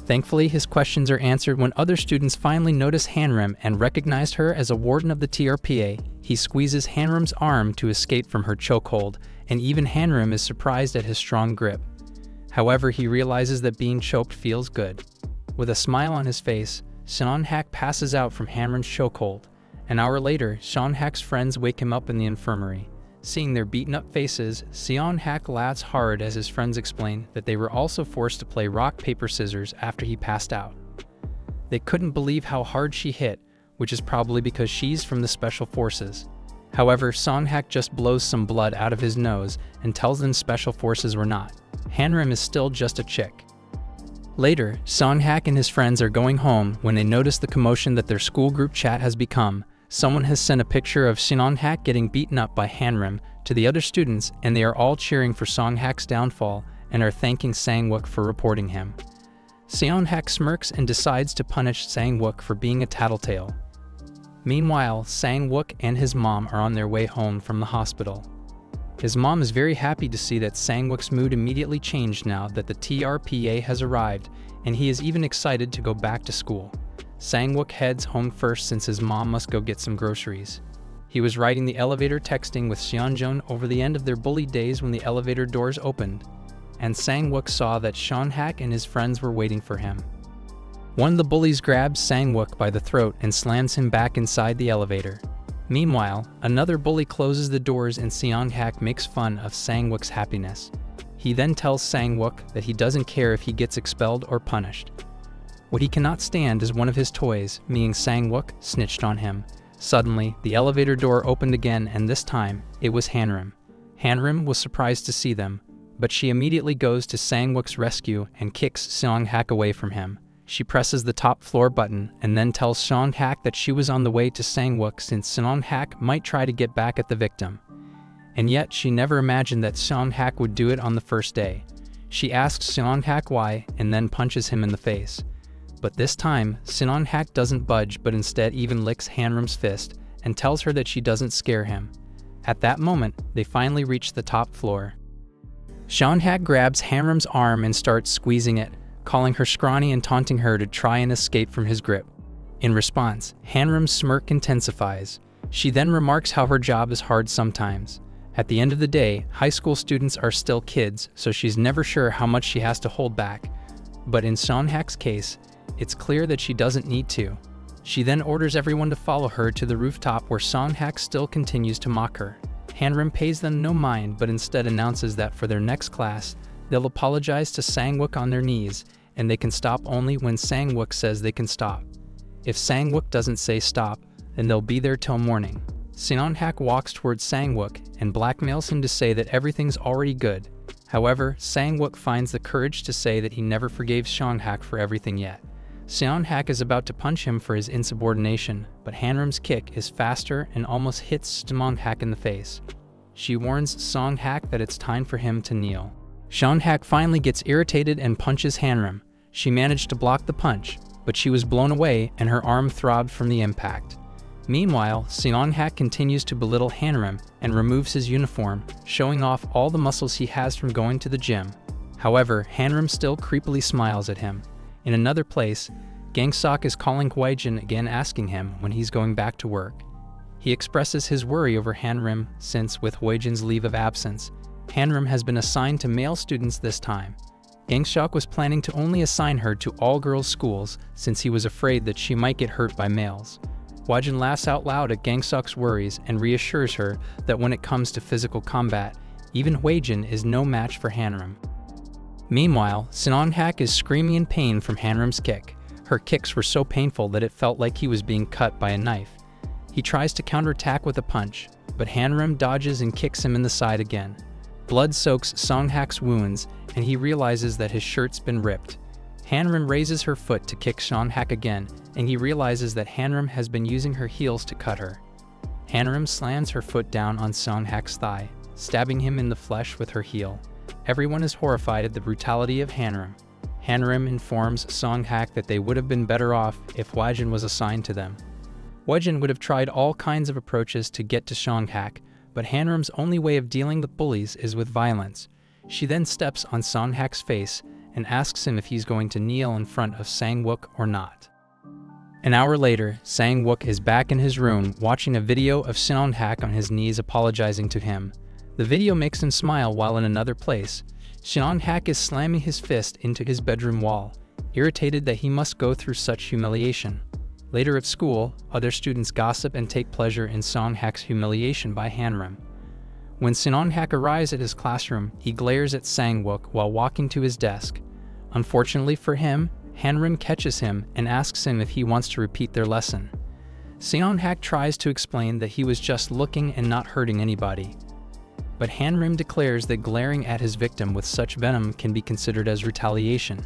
Thankfully, his questions are answered when other students finally notice Hanam and recognize her as a warden of the TRPA. He squeezes Hanram's arm to escape from her chokehold, and even Hanam is surprised at his strong grip. However, he realizes that being choked feels good. With a smile on his face, Seonhak passes out from Hanram's chokehold. An hour later, Seonhak's friends wake him up in the infirmary. Seeing their beaten-up faces, Seonhak laughs hard as his friends explain that they were also forced to play rock, paper, scissors after he passed out. They couldn't believe how hard she hit, which is probably because she's from the Special Forces. However, Seonhak just blows some blood out of his nose and tells them Special Forces were not. Hanam is still just a chick. Later, Seonhak and his friends are going home when they notice the commotion that their school group chat has become. Someone has sent a picture of Seonhak getting beaten up by Hanam to the other students, and they are all cheering for Seonhak's downfall and are thanking Sang-wook for reporting him. Seonhak smirks and decides to punish Sang-wook for being a tattletale. Meanwhile, Sang-wook and his mom are on their way home from the hospital. His mom is very happy to see that Sang-wook's mood immediately changed now that the TRPA has arrived, and he is even excited to go back to school. Sang-wook heads home first since his mom must go get some groceries. He was riding the elevator texting with Seonjun over the end of their bullied days when the elevator doors opened, and Sang-wook saw that Seonhak and his friends were waiting for him. One of the bullies grabs Sang-wook by the throat and slams him back inside the elevator. Meanwhile, another bully closes the doors and Seonhak makes fun of Sang-wook's happiness. He then tells Sang-wook that he doesn't care if he gets expelled or punished. What he cannot stand is one of his toys, meaning Sang-wook, snitched on him. Suddenly, the elevator door opened again, and this time, it was Hanam. Hanam was surprised to see them, but she immediately goes to Sang-wook's rescue and kicks Seonhak away from him. She presses the top floor button and then tells Seonhak that she was on the way to Sang-wook since Seonhak might try to get back at the victim. And yet, she never imagined that Seonhak would do it on the first day. She asks Seonhak why and then punches him in the face. But this time, Seonhak doesn't budge but instead even licks Hanram's fist and tells her that she doesn't scare him. At that moment, they finally reach the top floor. Seonhak grabs Hanram's arm and starts squeezing it, calling her scrawny and taunting her to try and escape from his grip. In response, Hanram's smirk intensifies. She then remarks how her job is hard sometimes. At the end of the day, high school students are still kids, so she's never sure how much she has to hold back. But in Seonhak's case, it's clear that she doesn't need to. She then orders everyone to follow her to the rooftop where Seonhak still continues to mock her. Hanram pays them no mind, but instead announces that for their next class, they'll apologize to Sangwook on their knees, and they can stop only when Sangwook says they can stop. If Sangwook doesn't say stop, then they'll be there till morning. Seonhak walks towards Sangwook and blackmails him to say that everything's already good. However, Sangwook finds the courage to say that he never forgave Seonhak for everything yet. Seonhak is about to punch him for his insubordination, but Hanram's kick is faster and almost hits Seonhak in the face. She warns Seonhak that it's time for him to kneel. Seonhak finally gets irritated and punches Hanram. She managed to block the punch, but she was blown away and her arm throbbed from the impact. Meanwhile, Seonhak continues to belittle Hanram and removes his uniform, showing off all the muscles he has from going to the gym. However, Hanram still creepily smiles at him. In another place, Gangsok is calling Hwajin again, asking him when he's going back to work. He expresses his worry over Hanram since, with Hwajin's leave of absence, Hanram has been assigned to male students this time. Gangsok was planning to only assign her to all-girls schools since he was afraid that she might get hurt by males. Hwajin laughs out loud at Gangsok's worries and reassures her that when it comes to physical combat, even Hwajin is no match for Hanram. Meanwhile, Seonhak is screaming in pain from Hanram's kick. Her kicks were so painful that it felt like he was being cut by a knife. He tries to counterattack with a punch, but Hanram dodges and kicks him in the side again. Blood soaks Seonhak's wounds, and he realizes that his shirt's been ripped. Hanram raises her foot to kick Seonhak again, and he realizes that Hanram has been using her heels to cut her. Hanram slams her foot down on Seonhak's thigh, stabbing him in the flesh with her heel. Everyone is horrified at the brutality of Hanram. Hanram informs Seonhak that they would have been better off if Hwajin was assigned to them. Hwajin would have tried all kinds of approaches to get to Seonhak, but Hanram's only way of dealing with bullies is with violence. She then steps on Seonhak's face and asks him if he's going to kneel in front of Sangwook or not. An hour later, Sangwook is back in his room watching a video of Seonhak on his knees apologizing to him. The video makes him smile, while in another place, Seonhak is slamming his fist into his bedroom wall, irritated that he must go through such humiliation. Later at school, other students gossip and take pleasure in Seonhak's humiliation by Hanram. When Seonhak arrives at his classroom, he glares at Sangwook while walking to his desk. Unfortunately for him, Hanram catches him and asks him if he wants to repeat their lesson. Seonhak tries to explain that he was just looking and not hurting anybody. But Hanram declares that glaring at his victim with such venom can be considered as retaliation.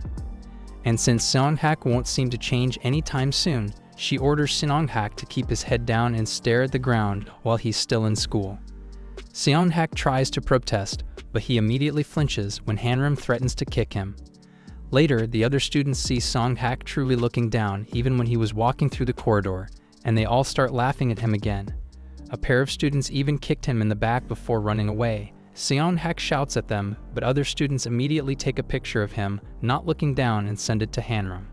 And since Seonhak won't seem to change anytime soon, she orders Seonhak to keep his head down and stare at the ground while he's still in school. Seonhak tries to protest, but he immediately flinches when Hanram threatens to kick him. Later, the other students see Seonhak truly looking down even when he was walking through the corridor, and they all start laughing at him again. A pair of students even kicked him in the back before running away. Seonhak shouts at them, but other students immediately take a picture of him not looking down and send it to Hanram.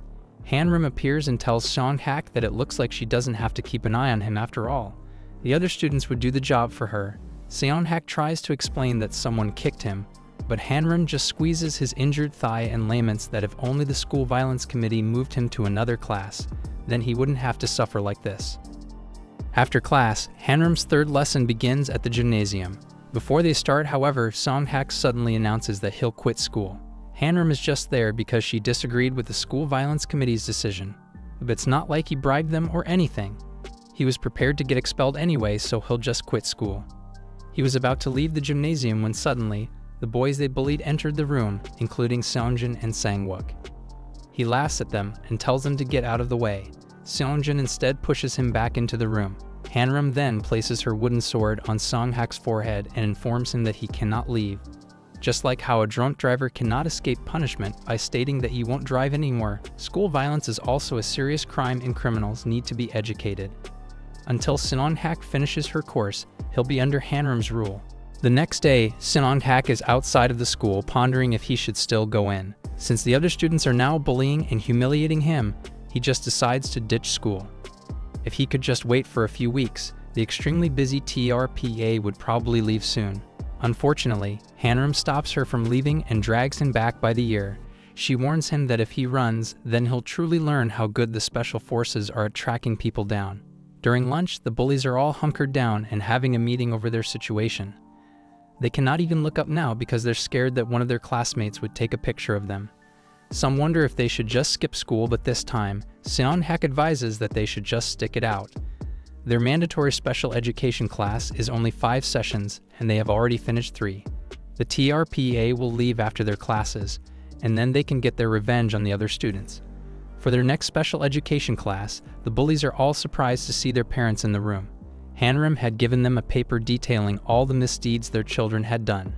Hanram appears and tells Seonhak that it looks like she doesn't have to keep an eye on him after all. The other students would do the job for her. Seonhak tries to explain that someone kicked him, but Hanram just squeezes his injured thigh and laments that if only the school violence committee moved him to another class, then he wouldn't have to suffer like this. After class, Hanram's third lesson begins at the gymnasium. Before they start, however, Seonhak suddenly announces that he'll quit school. Hanram is just there because she disagreed with the school violence committee's decision. But it's not like he bribed them or anything. He was prepared to get expelled anyway, so he'll just quit school. He was about to leave the gymnasium when suddenly, the boys they bullied entered the room, including Seonjin and Sangwook. He laughs at them and tells them to get out of the way. Seonjin instead pushes him back into the room. Hanram then places her wooden sword on Seonhak's forehead and informs him that he cannot leave. Just like how a drunk driver cannot escape punishment by stating that he won't drive anymore, school violence is also a serious crime and criminals need to be educated. Until Seonhak finishes her course, he'll be under Hanram's rule. The next day, Seonhak is outside of the school pondering if he should still go in. Since the other students are now bullying and humiliating him, he he just decides to ditch school. If he could just wait for a few weeks, the extremely busy TRPA would probably leave soon. Unfortunately, Hanam stops her from leaving and drags him back by the ear. She warns him that if he runs, then he'll truly learn how good the special forces are at tracking people down. During lunch, the bullies are all hunkered down and having a meeting over their situation. They cannot even look up now because they're scared that one of their classmates would take a picture of them. Some wonder if they should just skip school, but this time, Soyon advises that they should just stick it out. Their mandatory special education class is only 5 sessions, and they have already finished 3. The TRPA will leave after their classes, and then they can get their revenge on the other students. For their next special education class, the bullies are all surprised to see their parents in the room. Hanam had given them a paper detailing all the misdeeds their children had done.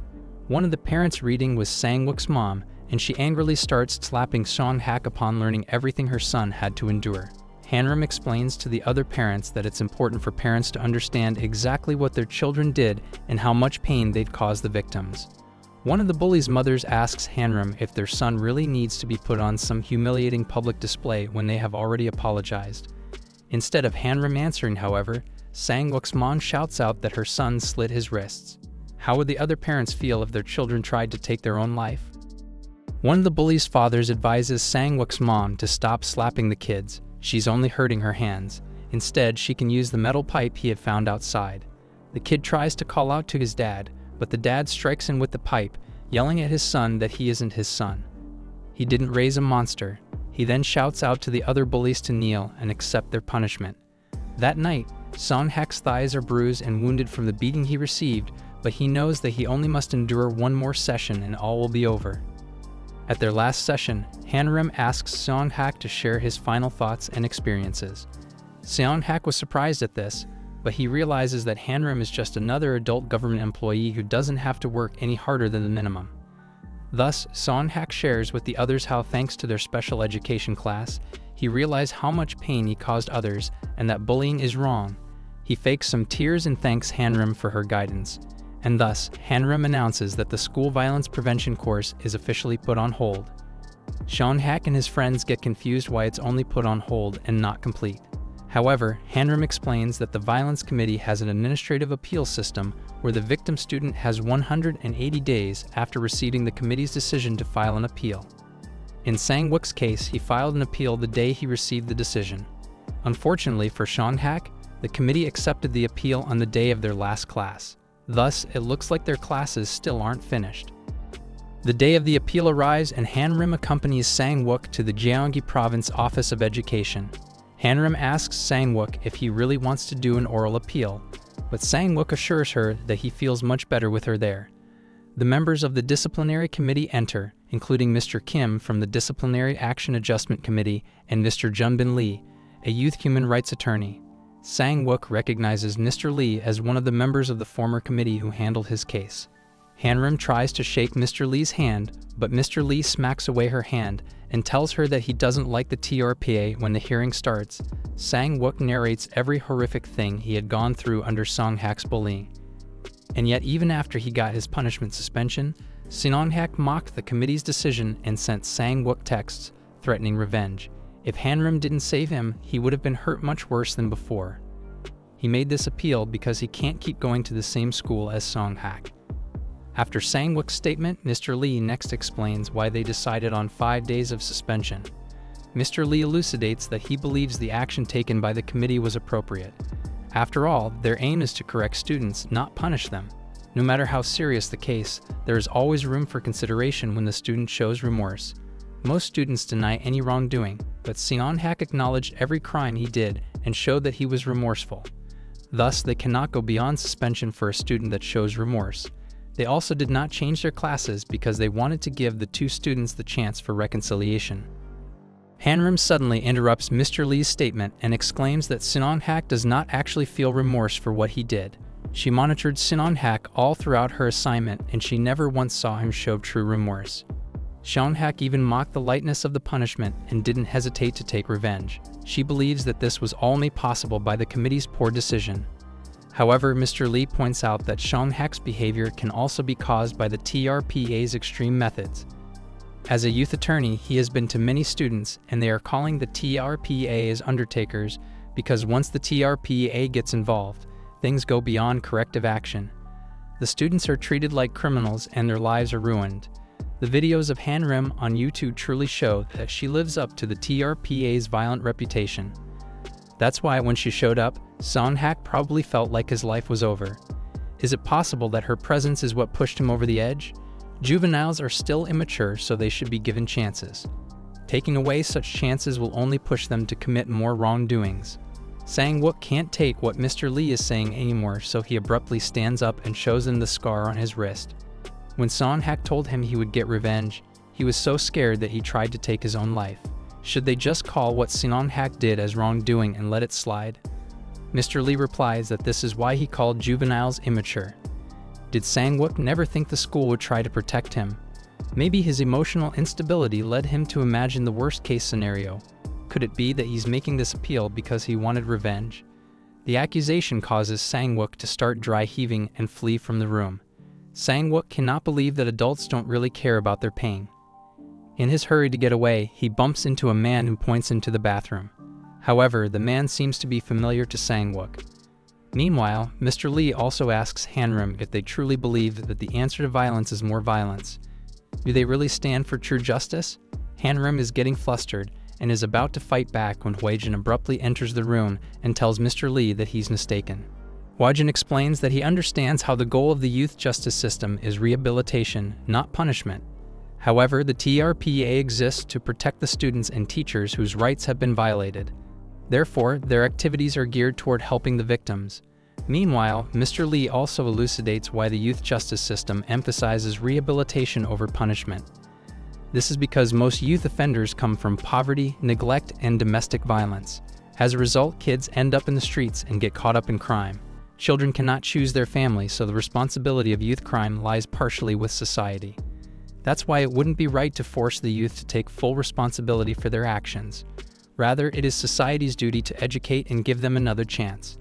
One of the parents reading was Sang-wook's mom, and she angrily starts slapping Soyon upon learning everything her son had to endure. Hanam explains to the other parents that it's important for parents to understand exactly what their children did and how much pain they'd caused the victims. One of the bullies' mothers asks Hanam if their son really needs to be put on some humiliating public display when they have already apologized. Instead of Hanam answering, however, Sang-wook's mom shouts out that her son slit his wrists. How would the other parents feel if their children tried to take their own life? One of the bullies' fathers advises Sang-wook's mom to stop slapping the kids. She's only hurting her hands. Instead, she can use the metal pipe he had found outside. The kid tries to call out to his dad, but the dad strikes him with the pipe, yelling at his son that he isn't his son. He didn't raise a monster. He then shouts out to the other bullies to kneel and accept their punishment. That night, Soyon-hak's thighs are bruised and wounded from the beating he received, but he knows that he only must endure one more session and all will be over. At their last session, Hanam asks Soyon-hak to share his final thoughts and experiences. Soyon-hak was surprised at this, but he realizes that Hanam is just another adult government employee who doesn't have to work any harder than the minimum. Thus, Soyon-hak shares with the others how, thanks to their special education class, he realized how much pain he caused others and that bullying is wrong. He fakes some tears and thanks Hanam for her guidance. And thus, Hanam announces that the school violence prevention course is officially put on hold. Soyon-hak and his friends get confused why it's only put on hold and not complete. However, Hanam explains that the Violence Committee has an administrative appeal system where the victim student has 180 days after receiving the committee's decision to file an appeal. In Sang-wook's case, he filed an appeal the day he received the decision. Unfortunately for Soyon-hak, the committee accepted the appeal on the day of their last class. Thus, it looks like their classes still aren't finished. The day of the appeal arrives and Hanam accompanies Sang-wook to the Gyeonggi Province Office of Education. Hanam asks Sang-wook if he really wants to do an oral appeal, but Sang-wook assures her that he feels much better with her there. The members of the disciplinary committee enter, including Mr. Kim from the Disciplinary Action Adjustment Committee and Mr. Jun-bin Lee, a youth human rights attorney. Sang-wook recognizes Mr. Lee as one of the members of the former committee who handled his case. Hanam tries to shake Mr. Lee's hand, but Mr. Lee smacks away her hand and tells her that he doesn't like the TRPA. When the hearing starts, Sang-wook narrates every horrific thing he had gone through under Soyon-hak's bullying. And yet, even after he got his punishment suspension, Soyon-hak mocked the committee's decision and sent Sang-wook texts threatening revenge. If Hanam didn't save him, he would have been hurt much worse than before. He made this appeal because he can't keep going to the same school as Soyon-hak. After Sang-wook's statement, Mr. Lee next explains why they decided on 5 days of suspension. Mr. Lee elucidates that he believes the action taken by the committee was appropriate. After all, their aim is to correct students, not punish them. No matter how serious the case, there is always room for consideration when the student shows remorse. Most students deny any wrongdoing, but Soyon-hak acknowledged every crime he did and showed that he was remorseful. Thus, they cannot go beyond suspension for a student that shows remorse. They also did not change their classes because they wanted to give the 2 students the chance for reconciliation. Hanam suddenly interrupts Mr. Lee's statement and exclaims that Soyon-hak does not actually feel remorse for what he did. She monitored Soyon-hak all throughout her assignment and she never once saw him show true remorse. Soyon-hak even mocked the lightness of the punishment and didn't hesitate to take revenge. She believes that this was all made possible by the committee's poor decision. However, Mr. Lee points out that Soyon-hak's behavior can also be caused by the TRPA's extreme methods. As a youth attorney, he has been to many students, and they are calling the TRPA as undertakers because once the TRPA gets involved, things go beyond corrective action. The students are treated like criminals and their lives are ruined. The videos of Hanam on YouTube truly show that she lives up to the TRPA's violent reputation. That's why when she showed up, Songhak probably felt like his life was over. Is it possible that her presence is what pushed him over the edge? Juveniles are still immature, so they should be given chances. Taking away such chances will only push them to commit more wrongdoings. Sang-wook can't take what Mr. Lee is saying anymore, so he abruptly stands up and shows him the scar on his wrist. When Songhak told him he would get revenge, he was so scared that he tried to take his own life. Should they just call what Songhak did as wrongdoing and let it slide? Mr. Lee replies that this is why he called juveniles immature. Did Sang-wook never think the school would try to protect him? Maybe his emotional instability led him to imagine the worst-case scenario. Could it be that he's making this appeal because he wanted revenge? The accusation causes Sang-wook to start dry heaving and flee from the room. Sang-wook cannot believe that adults don't really care about their pain. In his hurry to get away, he bumps into a man who points him to the bathroom. However, the man seems to be familiar to Sang-wook. Meanwhile, Mr. Lee also asks Hanam if they truly believe that the answer to violence is more violence. Do they really stand for true justice? Hanam is getting flustered and is about to fight back when Hwajin abruptly enters the room and tells Mr. Lee that he's mistaken. Hwajin explains that he understands how the goal of the youth justice system is rehabilitation, not punishment. However, the TRPA exists to protect the students and teachers whose rights have been violated. Therefore, their activities are geared toward helping the victims. Meanwhile, Mr. Lee also elucidates why the youth justice system emphasizes rehabilitation over punishment. This is because most youth offenders come from poverty, neglect, and domestic violence. As a result, kids end up in the streets and get caught up in crime. Children cannot choose their family, so the responsibility of youth crime lies partially with society. That's why it wouldn't be right to force the youth to take full responsibility for their actions. Rather, it is society's duty to educate and give them another chance.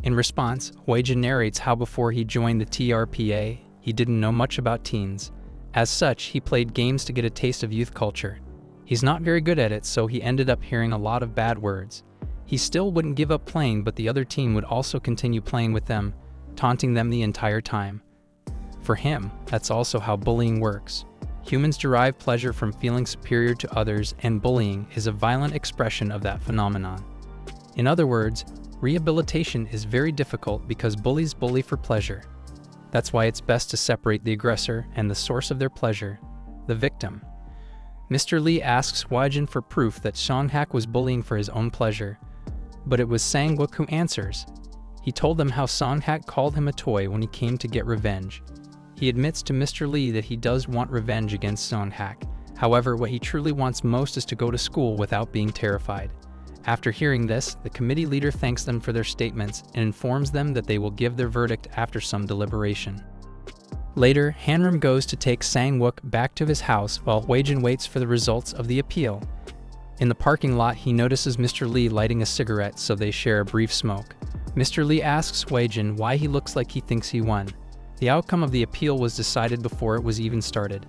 In response, Hwajin narrates how before he joined the TRPA, he didn't know much about teens. As such, he played games to get a taste of youth culture. He's not very good at it, so he ended up hearing a lot of bad words. He still wouldn't give up playing, but the other team would also continue playing with them, taunting them the entire time. For him, that's also how bullying works. Humans derive pleasure from feeling superior to others, and bullying is a violent expression of that phenomenon. In other words, rehabilitation is very difficult because bullies bully for pleasure. That's why it's best to separate the aggressor and the source of their pleasure, the victim. Mr. Lee asks Hwajin for proof that Songhak was bullying for his own pleasure, but it was Sang-wook who answers. He told them how Songhak called him a toy when he came to get revenge. He admits to Mr. Lee that he does want revenge against Songhak. However, what he truly wants most is to go to school without being terrified. After hearing this, the committee leader thanks them for their statements and informs them that they will give their verdict after some deliberation. Later, Hanam goes to take Sang-wook back to his house while Hwajin waits for the results of the appeal. In the parking lot, he notices Mr. Lee lighting a cigarette, so they share a brief smoke. Mr. Lee asks Hwajin why he looks like he thinks he won. The outcome of the appeal was decided before it was even started.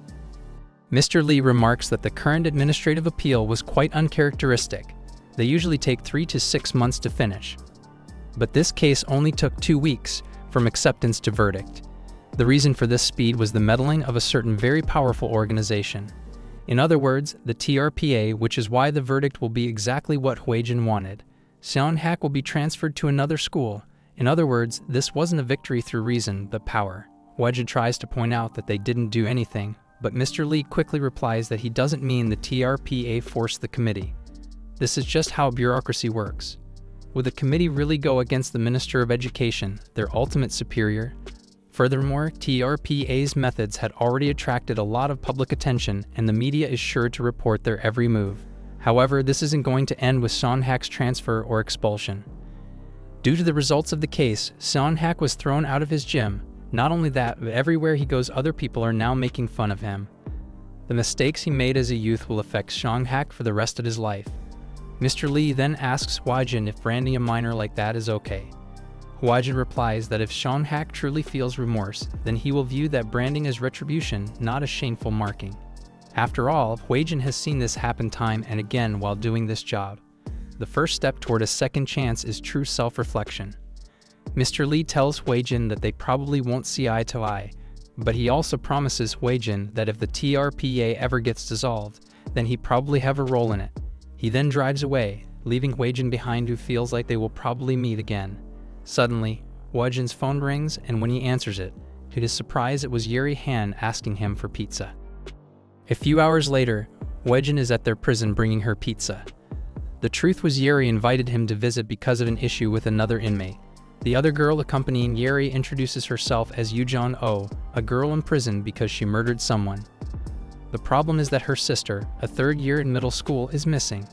Mr. Lee remarks that the current administrative appeal was quite uncharacteristic. They usually take 3 to 6 months to finish. But this case only took 2 weeks, from acceptance to verdict. The reason for this speed was the meddling of a certain very powerful organization. In other words, the TRPA, which is why the verdict will be exactly what Hwajin wanted. Songhak will be transferred to another school. In other words, this wasn't a victory through reason, but power. Hwajin tries to point out that they didn't do anything, but Mr. Lee quickly replies that he doesn't mean the TRPA forced the committee. This is just how bureaucracy works. Would the committee really go against the Minister of Education, their ultimate superior? Furthermore, TRPA's methods had already attracted a lot of public attention, and the media is sure to report their every move. However, this isn't going to end with Songhak's transfer or expulsion. Due to the results of the case, Songhak was thrown out of his gym. Not only that, but everywhere he goes, other people are now making fun of him. The mistakes he made as a youth will affect Songhak for the rest of his life. Mr. Lee then asks Hwajin if branding a minor like that is okay. Hwajin replies that if Songhak truly feels remorse, then he will view that branding as retribution, not as shameful marking. After all, Hwajin has seen this happen time and again while doing this job. The first step toward a second chance is true self-reflection. Mr. Lee tells Hwajin that they probably won't see eye to eye, but he also promises Hwajin that if the TRPA ever gets dissolved, then he'd probably have a role in it. He then drives away, leaving Hwajin behind, who feels like they will probably meet again. Suddenly, Hwajin's phone rings, and when he answers it, to his surprise it was Yuri Han asking him for pizza. A few hours later, Hwajin is at their prison bringing her pizza. The truth was Yuri invited him to visit because of an issue with another inmate. The other girl accompanying Yuri introduces herself as Yujong Oh, a girl in prison because she murdered someone. The problem is that her sister, a third year in middle school, is missing.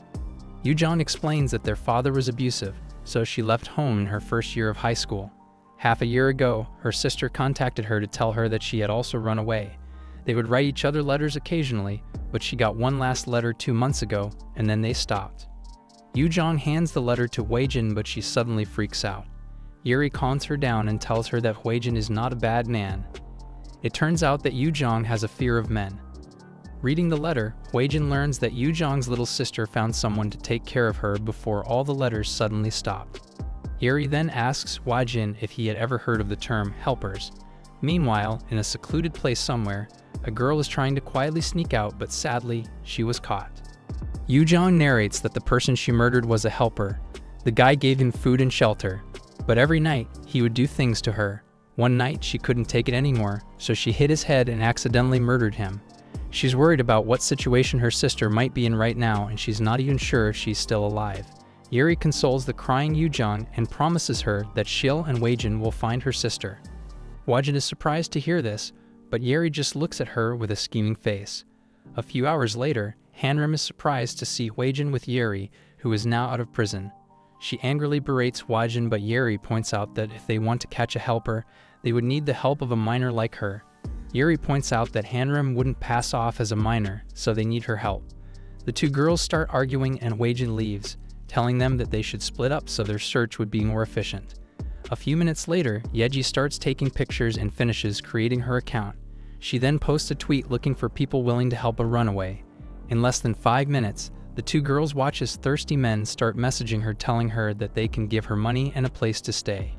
Yujong explains that their father was abusive, so she left home in her first year of high school. Half a year ago, her sister contacted her to tell her that she had also run away. They would write each other letters occasionally, but she got one last letter 2 months ago, and then they stopped. Yujong hands the letter to Hwajin, but she suddenly freaks out. Yuri calms her down and tells her that Hwajin is not a bad man. It turns out that Yujong has a fear of men. Reading the letter, Hwajin learns that Yujong's little sister found someone to take care of her before all the letters suddenly stopped. Yuri then asks Hwajin if he had ever heard of the term helpers. Meanwhile, in a secluded place somewhere, a girl is trying to quietly sneak out, but sadly, she was caught. Yujong narrates that the person she murdered was a helper. The guy gave him food and shelter, but every night, he would do things to her. One night, she couldn't take it anymore, so she hit his head and accidentally murdered him. She's worried about what situation her sister might be in right now, and she's not even sure if she's still alive. Yuri consoles the crying Yujong and promises her that she'll and Hwajin will find her sister. Hwajin is surprised to hear this, but Yuri just looks at her with a scheming face. A few hours later, Hanam is surprised to see Hwajin with Yuri, who is now out of prison. She angrily berates Hwajin, but Yuri points out that if they want to catch a helper, they would need the help of a minor like her. Yuri points out that Hanam wouldn't pass off as a minor, so they need her help. The two girls start arguing and Hwajin leaves, telling them that they should split up so their search would be more efficient. A few minutes later, Yeji starts taking pictures and finishes creating her account. She then posts a tweet looking for people willing to help a runaway. In less than 5 minutes, the two girls watch as thirsty men start messaging her telling her that they can give her money and a place to stay.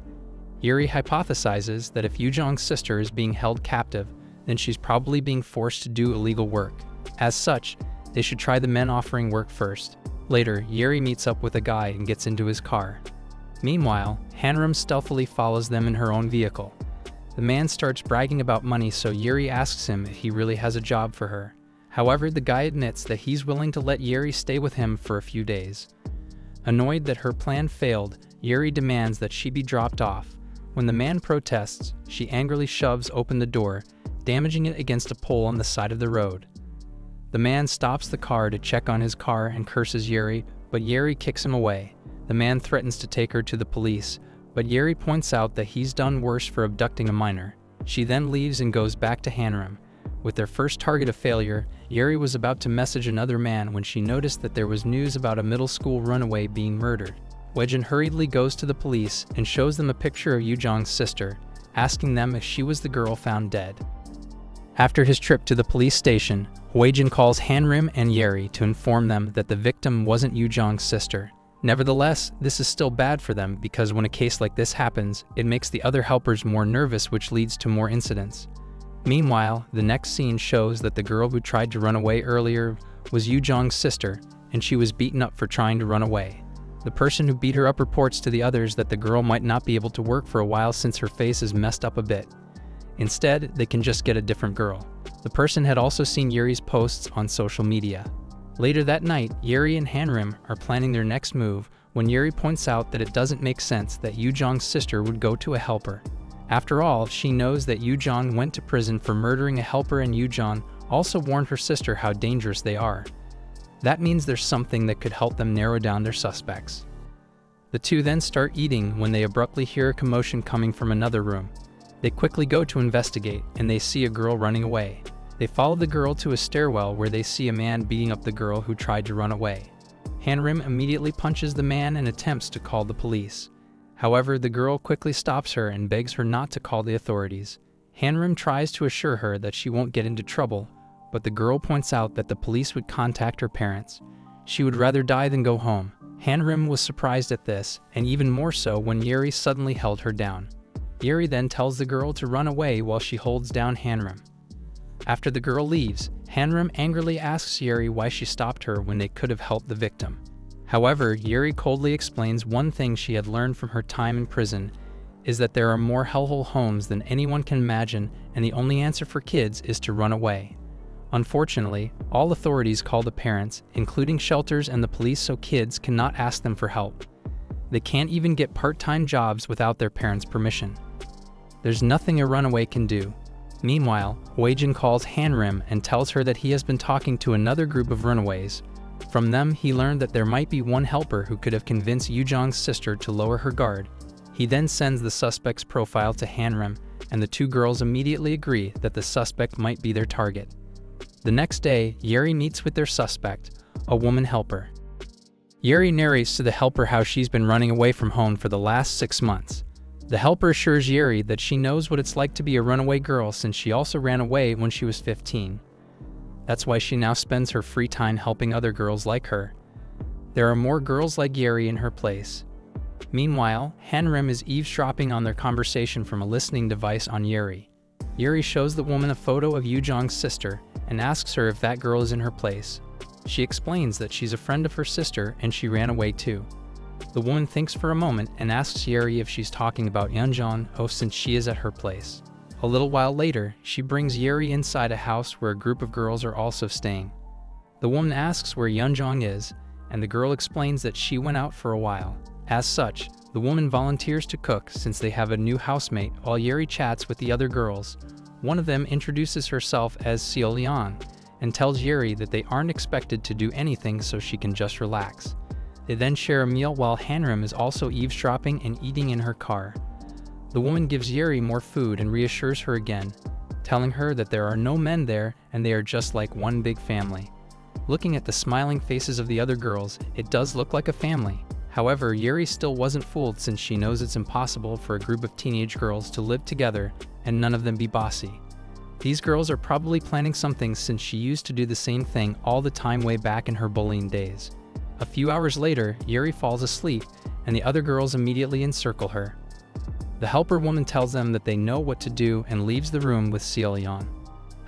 Yuri hypothesizes that if Yujong's sister is being held captive, then she's probably being forced to do illegal work. As such, they should try the men offering work first. Later, Yuri meets up with a guy and gets into his car. Meanwhile, Hanam stealthily follows them in her own vehicle. The man starts bragging about money, so Yuri asks him if he really has a job for her. However, the guy admits that he's willing to let Yuri stay with him for a few days. Annoyed that her plan failed, Yuri demands that she be dropped off. When the man protests, she angrily shoves open the door, damaging it against a pole on the side of the road. The man stops the car to check on his car and curses Yuri, but Yuri kicks him away. The man threatens to take her to the police, but Yuri points out that he's done worse for abducting a minor. She then leaves and goes back to Hanam. With their first target a failure, Yuri was about to message another man when she noticed that there was news about a middle school runaway being murdered. Hwajin hurriedly goes to the police and shows them a picture of Yujong's sister, asking them if she was the girl found dead. After his trip to the police station, Hwajin calls Hanam and Yuri to inform them that the victim wasn't Yujong's sister. Nevertheless, this is still bad for them because when a case like this happens, it makes the other helpers more nervous, which leads to more incidents. Meanwhile, the next scene shows that the girl who tried to run away earlier was Yujong's sister, and she was beaten up for trying to run away. The person who beat her up reports to the others that the girl might not be able to work for a while since her face is messed up a bit. Instead, they can just get a different girl. The person had also seen Yuri's posts on social media. Later that night, Yuri and Hanam are planning their next move when Yuri points out that it doesn't make sense that Yujong's sister would go to a helper. After all, she knows that Yujong went to prison for murdering a helper, and Yujong also warned her sister how dangerous they are. That means there's something that could help them narrow down their suspects. The two then start eating when they abruptly hear a commotion coming from another room. They quickly go to investigate, and they see a girl running away. They follow the girl to a stairwell where they see a man beating up the girl who tried to run away. Hanam immediately punches the man and attempts to call the police. However, the girl quickly stops her and begs her not to call the authorities. Hanam tries to assure her that she won't get into trouble, but the girl points out that the police would contact her parents. She would rather die than go home. Hanam was surprised at this, and even more so when Yuri suddenly held her down. Yuri then tells the girl to run away while she holds down Hanam. After the girl leaves, Hanam angrily asks Yuri why she stopped her when they could have helped the victim. However, Yuri coldly explains one thing she had learned from her time in prison is that there are more hellhole homes than anyone can imagine, and the only answer for kids is to run away. Unfortunately, all authorities call the parents, including shelters and the police, so kids cannot ask them for help. They can't even get part-time jobs without their parents' permission. There's nothing a runaway can do. Meanwhile, Hwajin calls Hanam and tells her that he has been talking to another group of runaways. From them, he learned that there might be one helper who could have convinced Yujong's sister to lower her guard. He then sends the suspect's profile to Hanam, and the two girls immediately agree that the suspect might be their target. The next day, Yuri meets with their suspect, a woman helper. Yuri narrates to the helper how she's been running away from home for the last 6 months. The helper assures Yuri that she knows what it's like to be a runaway girl since she also ran away when she was 15. That's why she now spends her free time helping other girls like her. There are more girls like Yuri in her place. Meanwhile, Hanam is eavesdropping on their conversation from a listening device on Yuri. Yuri shows the woman a photo of Yujong's sister and asks her if that girl is in her place. She explains that she's a friend of her sister and she ran away too. The woman thinks for a moment and asks Yuri if she's talking about Yunjong since she is at her place. A little while later, she brings Yuri inside a house where a group of girls are also staying. The woman asks where Yunjong is, and the girl explains that she went out for a while. As such, the woman volunteers to cook since they have a new housemate while Yuri chats with the other girls. One of them introduces herself as Soyon and tells Yuri that they aren't expected to do anything so she can just relax. They then share a meal while Hanam is also eavesdropping and eating in her car. The woman gives Yuri more food and reassures her again, telling her that there are no men there and they are just like one big family. Looking at the smiling faces of the other girls, it does look like a family. However, Yuri still wasn't fooled since she knows it's impossible for a group of teenage girls to live together and none of them be bossy. These girls are probably planning something since she used to do the same thing all the time way back in her bullying days. A few hours later, Yuri falls asleep and the other girls immediately encircle her. The helper woman tells them that they know what to do and leaves the room with Soyon.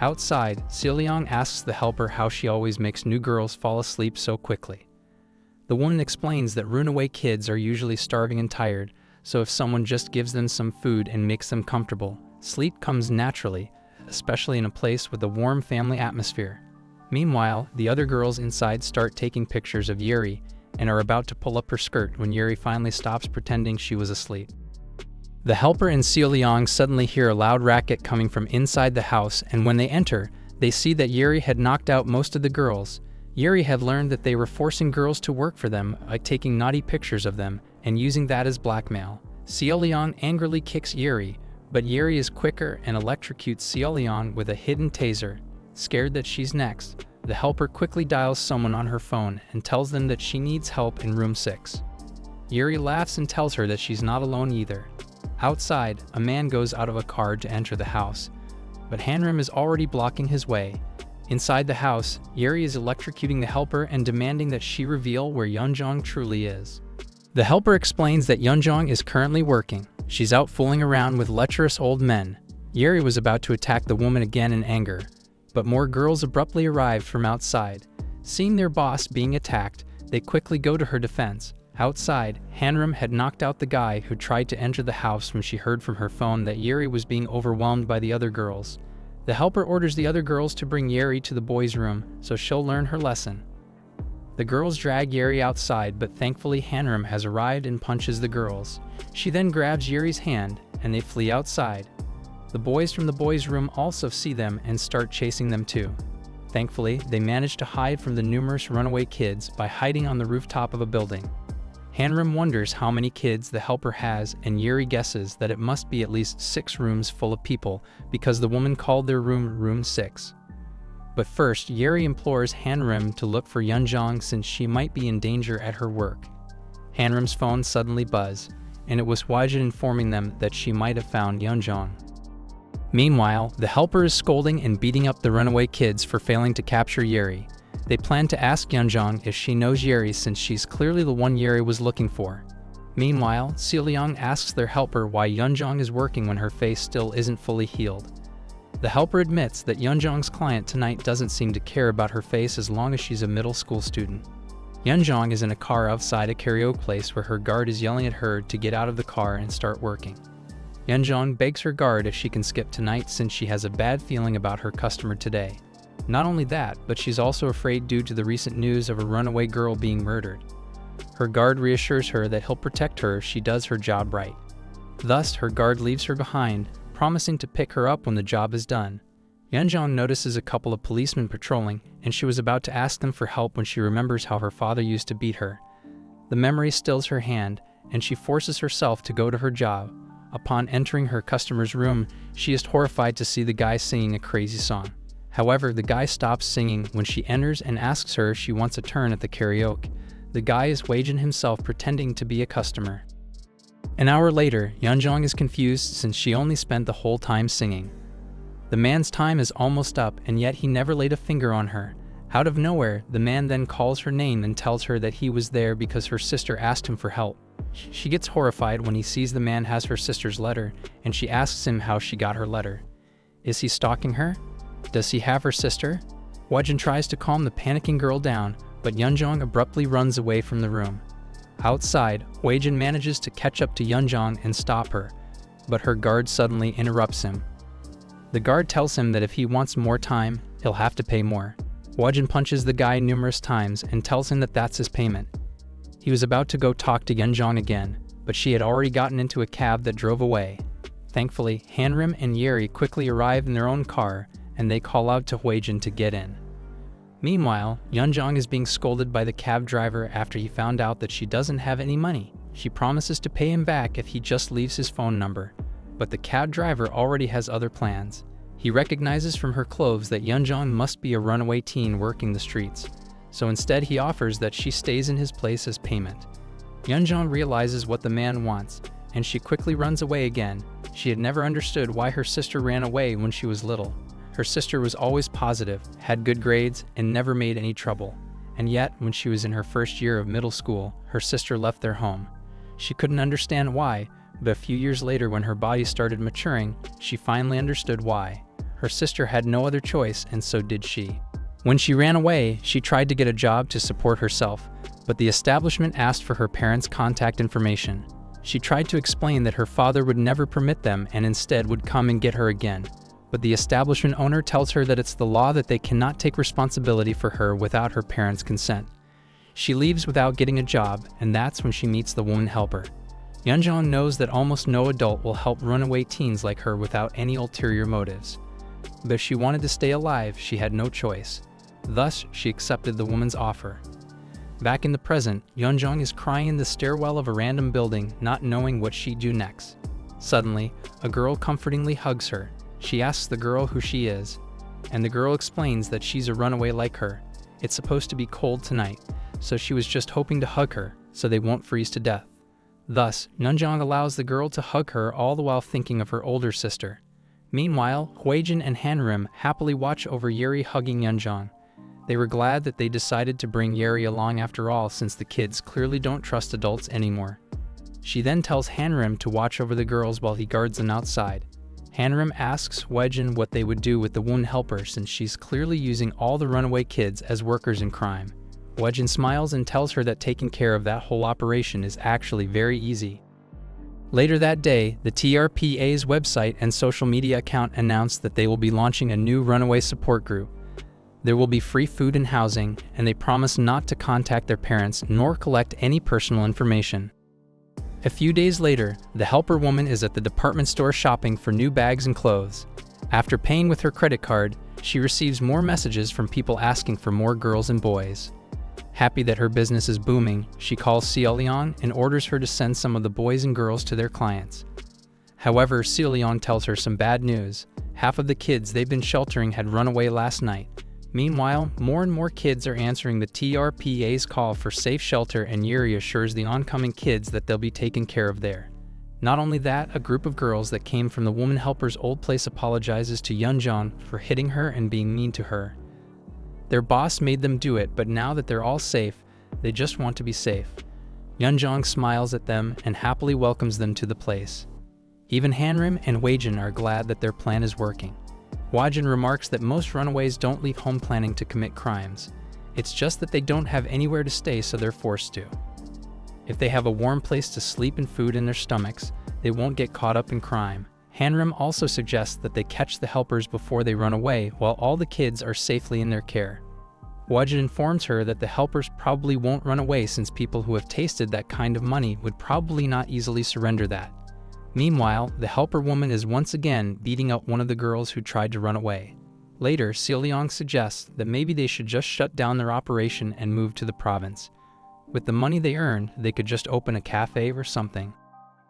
Outside, Soyon asks the helper how she always makes new girls fall asleep so quickly. The woman explains that runaway kids are usually starving and tired, so if someone just gives them some food and makes them comfortable, sleep comes naturally, especially in a place with a warm family atmosphere. Meanwhile, the other girls inside start taking pictures of Yuri and are about to pull up her skirt when Yuri finally stops pretending she was asleep. The helper and Soyon suddenly hear a loud racket coming from inside the house, and when they enter, they see that Yuri had knocked out most of the girls. Yuri had learned that they were forcing girls to work for them by taking naughty pictures of them and using that as blackmail. Soyon angrily kicks Yuri, but Yuri is quicker and electrocutes Soyon with a hidden taser. Scared that she's next, the helper quickly dials someone on her phone and tells them that she needs help in room 6. Yuri laughs and tells her that she's not alone either. Outside, a man goes out of a car to enter the house, but Hanam is already blocking his way. Inside the house, Yuri is electrocuting the helper and demanding that she reveal where Yunjong truly is. The helper explains that Yunjong is currently working. She's out fooling around with lecherous old men. Yuri was about to attack the woman again in anger, but more girls abruptly arrived from outside. Seeing their boss being attacked, they quickly go to her defense. Outside, Hanam had knocked out the guy who tried to enter the house when she heard from her phone that Yuri was being overwhelmed by the other girls. The helper orders the other girls to bring Yuri to the boys' room so she'll learn her lesson. The girls drag Yuri outside, but thankfully Hanam has arrived and punches the girls. She then grabs Yuri's hand and they flee outside. The boys from the boys' room also see them and start chasing them too. Thankfully, they manage to hide from the numerous runaway kids by hiding on the rooftop of a building. Hanam wonders how many kids the helper has, and Yuri guesses that it must be at least 6 rooms full of people because the woman called their room Room 6. But first, Yuri implores Hanam to look for Yunjong since she might be in danger at her work. Hanram's phone suddenly buzzed, and it was Hwajin informing them that she might have found Yunjong. Meanwhile, the helper is scolding and beating up the runaway kids for failing to capture Yuri. They plan to ask Yeonjong if she knows Yuri since she's clearly the one Yuri was looking for. Meanwhile, Seolyong asks their helper why Yeonjong is working when her face still isn't fully healed. The helper admits that Yeonjong's client tonight doesn't seem to care about her face as long as she's a middle school student. Yeonjong is in a car outside a karaoke place where her guard is yelling at her to get out of the car and start working. Yeonjong begs her guard if she can skip tonight since she has a bad feeling about her customer today. Not only that, but she's also afraid due to the recent news of a runaway girl being murdered. Her guard reassures her that he'll protect her if she does her job right. Thus, her guard leaves her behind, promising to pick her up when the job is done. Yeonjong notices a couple of policemen patrolling, and she was about to ask them for help when she remembers how her father used to beat her. The memory stills her hand, and she forces herself to go to her job. Upon entering her customer's room, she is horrified to see the guy singing a crazy song. However, the guy stops singing when she enters and asks her if she wants a turn at the karaoke. The guy is Hwajin himself pretending to be a customer. An hour later, Yeonjong is confused since she only spent the whole time singing. The man's time is almost up, and yet he never laid a finger on her. Out of nowhere, the man then calls her name and tells her that he was there because her sister asked him for help. She gets horrified when he sees the man has her sister's letter, and she asks him how she got her letter. Is he stalking her? Does he have her sister? Hwajin tries to calm the panicking girl down, but Yeonjong abruptly runs away from the room. Outside, Hwajin manages to catch up to Yeonjong and stop her, but her guard suddenly interrupts him. The guard tells him that if he wants more time, he'll have to pay more. Hwajin punches the guy numerous times and tells him that that's his payment. He was about to go talk to Yeonjong again, but she had already gotten into a cab that drove away. Thankfully, Hanam and Yuri quickly arrive in their own car, and they call out to Hwajin to get in. Meanwhile, Yeonjong is being scolded by the cab driver after he found out that she doesn't have any money. She promises to pay him back if he just leaves his phone number, but the cab driver already has other plans. He recognizes from her clothes that Yeonjong must be a runaway teen working the streets, so instead he offers that she stays in his place as payment. Yeonjong realizes what the man wants, and she quickly runs away again. She had never understood why her sister ran away when she was little. Her sister was always positive, had good grades, and never made any trouble. And yet, when she was in her first year of middle school, her sister left their home. She couldn't understand why, but a few years later when her body started maturing, she finally understood why. Her sister had no other choice, and so did she. When she ran away, she tried to get a job to support herself, but the establishment asked for her parents' contact information. She tried to explain that her father would never permit them and instead would come and get her again. But the establishment owner tells her that it's the law that they cannot take responsibility for her without her parents' consent. She leaves without getting a job, and that's when she meets the woman helper. Yeonjong knows that almost no adult will help runaway teens like her without any ulterior motives. But if she wanted to stay alive, she had no choice. Thus, she accepted the woman's offer. Back in the present, Yeonjong is crying in the stairwell of a random building, not knowing what she'd do next. Suddenly, a girl comfortingly hugs her. She asks the girl who she is, and the girl explains that she's a runaway like her. It's supposed to be cold tonight, so she was just hoping to hug her, so they won't freeze to death. Thus, Yeonjong allows the girl to hug her all the while thinking of her older sister. Meanwhile, Hwajin and Hanam happily watch over Yuri hugging Yeonjong. They were glad that they decided to bring Yuri along after all since the kids clearly don't trust adults anymore. She then tells Hanam to watch over the girls while he guards them outside. Hanam asks Hwajin what they would do with the woman helper since she's clearly using all the runaway kids as workers in crime. Hwajin smiles and tells her that taking care of that whole operation is actually very easy. Later that day, the TRPA's website and social media account announced that they will be launching a new runaway support group. There will be free food and housing, and they promise not to contact their parents nor collect any personal information. A few days later, the helper woman is at the department store shopping for new bags and clothes. After paying with her credit card, she receives more messages from people asking for more girls and boys. Happy that her business is booming, she calls Seolyong and orders her to send some of the boys and girls to their clients. However, Seolyong tells her some bad news. Half of the kids they've been sheltering had run away last night. Meanwhile, more and more kids are answering the TRPA's call for safe shelter, and Yuri assures the oncoming kids that they'll be taken care of there. Not only that, a group of girls that came from the woman helper's old place apologizes to Yeonjong for hitting her and being mean to her. Their boss made them do it, but now that they're all safe, they just want to be safe. Yeonjong smiles at them and happily welcomes them to the place. Even Hanam and Hwajin are glad that their plan is working. Hwajin remarks that most runaways don't leave home planning to commit crimes. It's just that they don't have anywhere to stay, so they're forced to. If they have a warm place to sleep and food in their stomachs, they won't get caught up in crime. Hanam also suggests that they catch the helpers before they run away while all the kids are safely in their care. Hwajin informs her that the helpers probably won't run away since people who have tasted that kind of money would probably not easily surrender that. Meanwhile, the helper woman is once again beating up one of the girls who tried to run away. Later, Soyon suggests that maybe they should just shut down their operation and move to the province. With the money they earned, they could just open a cafe or something.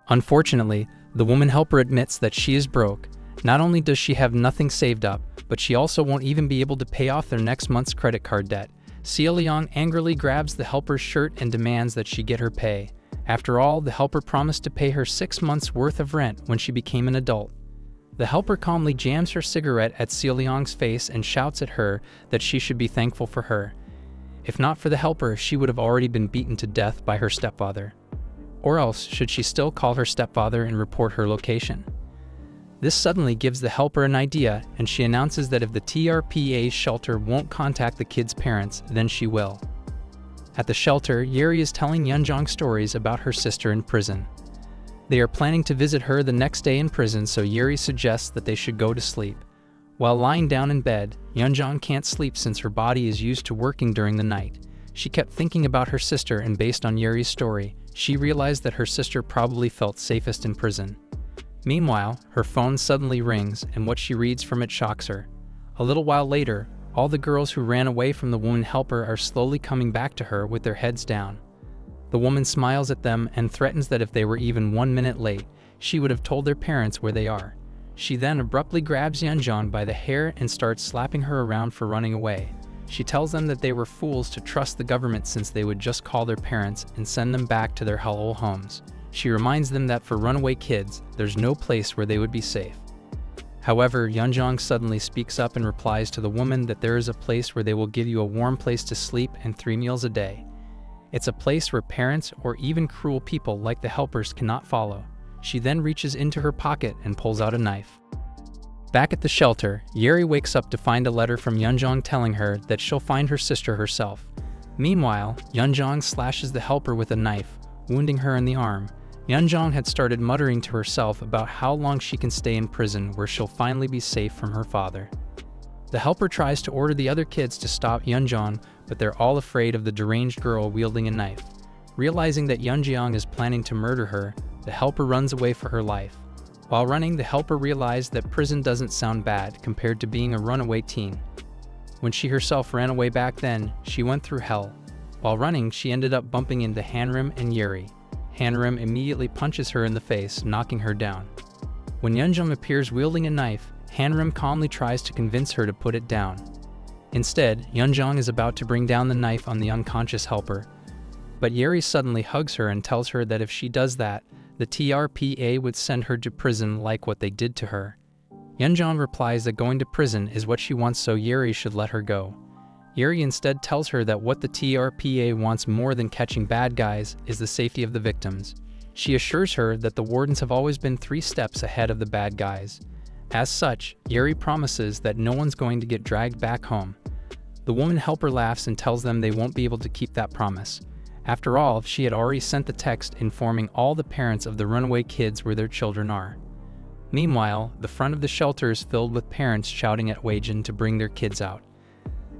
Unfortunately, the woman helper admits that she is broke. Not only does she have nothing saved up, but she also won't even be able to pay off their next month's credit card debt. Soyon angrily grabs the helper's shirt and demands that she get her pay. After all, the helper promised to pay her 6 months' worth of rent when she became an adult. The helper calmly jams her cigarette at Soyon's face and shouts at her that she should be thankful for her. If not for the helper, she would have already been beaten to death by her stepfather. Or else, should she still call her stepfather and report her location? This suddenly gives the helper an idea, and she announces that if the TRPA's shelter won't contact the kids' parents, then she will. At the shelter, Yuri is telling Yeonjong stories about her sister in prison. They are planning to visit her the next day in prison, so Yuri suggests that they should go to sleep. While lying down in bed, Yeonjong can't sleep since her body is used to working during the night. She kept thinking about her sister, and based on Yuri's story, she realized that her sister probably felt safest in prison. Meanwhile, her phone suddenly rings, and what she reads from it shocks her. A little while later, all the girls who ran away from the woman helper are slowly coming back to her with their heads down. The woman smiles at them and threatens that if they were even 1 minute late, she would have told their parents where they are. She then abruptly grabs Yeonjong by the hair and starts slapping her around for running away. She tells them that they were fools to trust the government since they would just call their parents and send them back to their hellhole homes. She reminds them that for runaway kids, there's no place where they would be safe. However, Yeonjong suddenly speaks up and replies to the woman that there is a place where they will give you a warm place to sleep and 3 meals a day. It's a place where parents or even cruel people like the helpers cannot follow. She then reaches into her pocket and pulls out a knife. Back at the shelter, Yuri wakes up to find a letter from Yeonjong telling her that she'll find her sister herself. Meanwhile, Yeonjong slashes the helper with a knife, wounding her in the arm. Yeonjong had started muttering to herself about how long she can stay in prison where she'll finally be safe from her father. The helper tries to order the other kids to stop Yeonjong, but they're all afraid of the deranged girl wielding a knife. Realizing that Yeonjong is planning to murder her, the helper runs away for her life. While running, the helper realized that prison doesn't sound bad compared to being a runaway teen. When she herself ran away back then, she went through hell. While running, she ended up bumping into Hanam and Yuri. Hanam immediately punches her in the face, knocking her down. When Yeonjong appears wielding a knife, Hanam calmly tries to convince her to put it down. Instead, Yeonjong is about to bring down the knife on the unconscious helper, but Yuri suddenly hugs her and tells her that if she does that, the TRPA would send her to prison like what they did to her. Yeonjong replies that going to prison is what she wants, so Yuri should let her go. Yuri instead tells her that what the TRPA wants more than catching bad guys is the safety of the victims. She assures her that the wardens have always been 3 steps ahead of the bad guys. As such, Yuri promises that no one's going to get dragged back home. The woman helper laughs and tells them they won't be able to keep that promise. After all, she had already sent the text informing all the parents of the runaway kids where their children are. Meanwhile, the front of the shelter is filled with parents shouting at Hwajin to bring their kids out.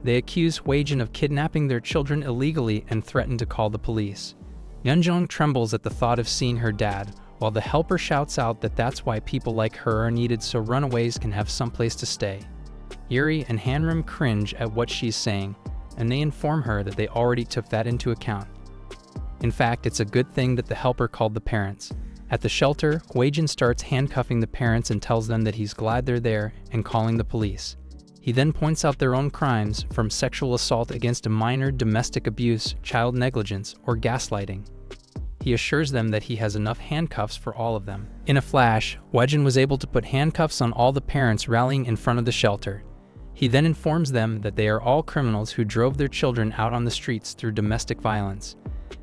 They accuse Hwajin of kidnapping their children illegally and threaten to call the police. Yeonjong trembles at the thought of seeing her dad, while the helper shouts out that that's why people like her are needed so runaways can have someplace to stay. Yuri and Hanam cringe at what she's saying, and they inform her that they already took that into account. In fact, it's a good thing that the helper called the parents. At the shelter, Hwajin starts handcuffing the parents and tells them that he's glad they're there and calling the police. He then points out their own crimes, from sexual assault against a minor, domestic abuse, child negligence, or gaslighting. He assures them that he has enough handcuffs for all of them. In a flash, Hwajin was able to put handcuffs on all the parents rallying in front of the shelter. He then informs them that they are all criminals who drove their children out on the streets through domestic violence.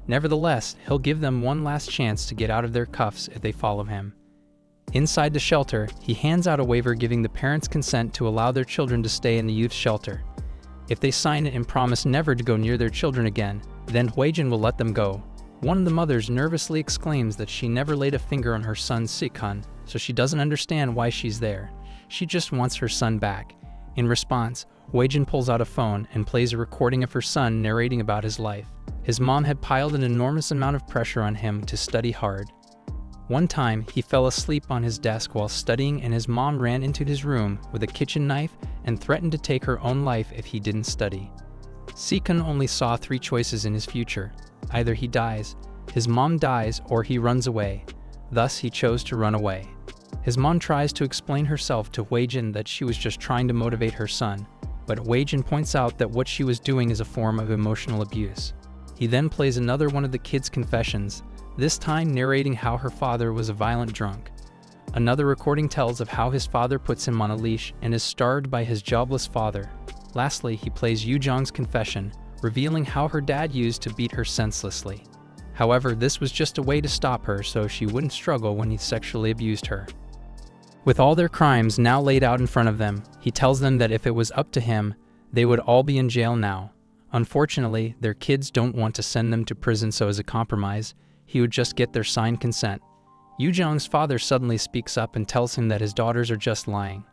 Nevertheless, he'll give them one last chance to get out of their cuffs if they follow him. Inside the shelter, he hands out a waiver giving the parents consent to allow their children to stay in the youth shelter. If they sign it and promise never to go near their children again, then Hwajin will let them go. One of the mothers nervously exclaims that she never laid a finger on her son's Sikhan, so she doesn't understand why she's there. She just wants her son back. In response, Hwajin pulls out a phone and plays a recording of her son narrating about his life. His mom had piled an enormous amount of pressure on him to study hard. One time, he fell asleep on his desk while studying and his mom ran into his room with a kitchen knife and threatened to take her own life if he didn't study. Sikhan only saw 3 choices in his future. Either he dies, his mom dies, or he runs away. Thus, he chose to run away. His mom tries to explain herself to Hwajin that she was just trying to motivate her son, but Hwajin points out that what she was doing is a form of emotional abuse. He then plays another one of the kids' confessions, this time narrating how her father was a violent drunk. Another recording tells of how his father puts him on a leash and is starved by his jobless father. Lastly, he plays Yoo-jong's confession, revealing how her dad used to beat her senselessly. However, this was just a way to stop her so she wouldn't struggle when he sexually abused her. With all their crimes now laid out in front of them, he tells them that if it was up to him, they would all be in jail now. Unfortunately, their kids don't want to send them to prison, so as a compromise, he would just get their signed consent. Yoo-jong's father suddenly speaks up and tells him that his daughters are just lying.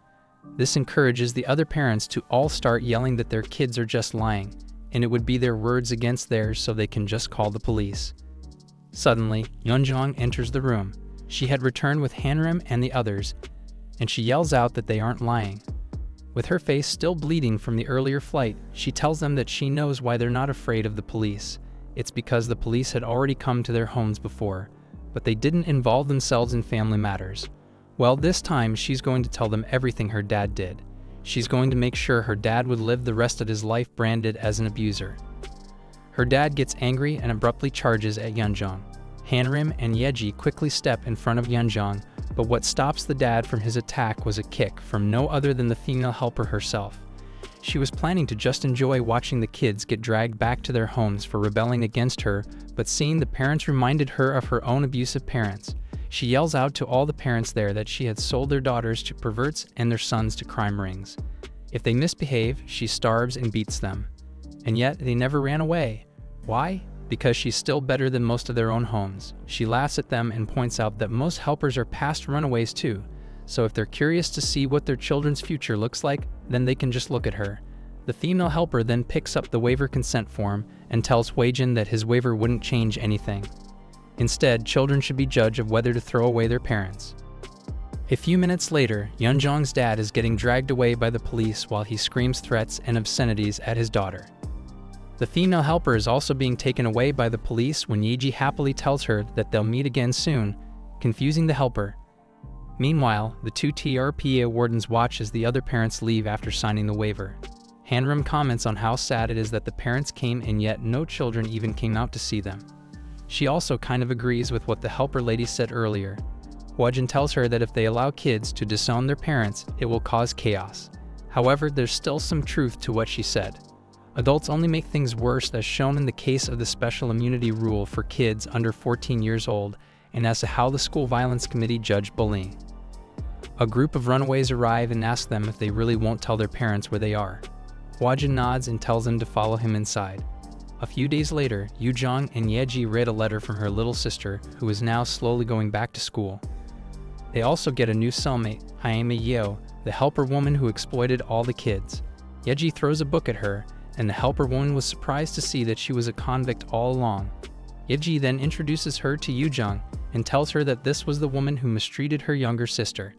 This encourages the other parents to all start yelling that their kids are just lying, and it would be their words against theirs, so they can just call the police. Suddenly, Yeonjong enters the room. She had returned with Hanam and the others, and she yells out that they aren't lying. With her face still bleeding from the earlier flight, she tells them that she knows why they're not afraid of the police. It's because the police had already come to their homes before, but they didn't involve themselves in family matters. Well, this time she's going to tell them everything her dad did. She's going to make sure her dad would live the rest of his life branded as an abuser. Her dad gets angry and abruptly charges at Yeonjong. Hanam and Yeji quickly step in front of Yeonjong, but what stops the dad from his attack was a kick from no other than the female helper herself. She was planning to just enjoy watching the kids get dragged back to their homes for rebelling against her, but seeing the parents reminded her of her own abusive parents. She yells out to all the parents there that she had sold their daughters to perverts and their sons to crime rings. If they misbehave, she starves and beats them. And yet, they never ran away. Why? Because she's still better than most of their own homes. She laughs at them and points out that most helpers are past runaways too, so if they're curious to see what their children's future looks like, then they can just look at her. The female helper then picks up the waiver consent form and tells Hwajin that his waiver wouldn't change anything. Instead, children should be judged of whether to throw away their parents. A few minutes later, Yeonjong's dad is getting dragged away by the police while he screams threats and obscenities at his daughter. The female helper is also being taken away by the police when Yeji happily tells her that they'll meet again soon, confusing the helper. Meanwhile, the 2 TRPA wardens watch as the other parents leave after signing the waiver. Hanam comments on how sad it is that the parents came and yet no children even came out to see them. She also kind of agrees with what the helper lady said earlier. Hwajin tells her that if they allow kids to disown their parents, it will cause chaos. However, there's still some truth to what she said. Adults only make things worse, as shown in the case of the special immunity rule for kids under 14 years old, and as to how the school violence committee judged bullying. A group of runaways arrive and ask them if they really won't tell their parents where they are. Hwajin nods and tells them to follow him inside. A few days later, Yoo-jong and Yeji read a letter from her little sister, who is now slowly going back to school. They also get a new cellmate, Hae-yeo, the helper woman who exploited all the kids. Yeji throws a book at her, and the helper woman was surprised to see that she was a convict all along. Yeji then introduces her to Yoo-jong and tells her that this was the woman who mistreated her younger sister.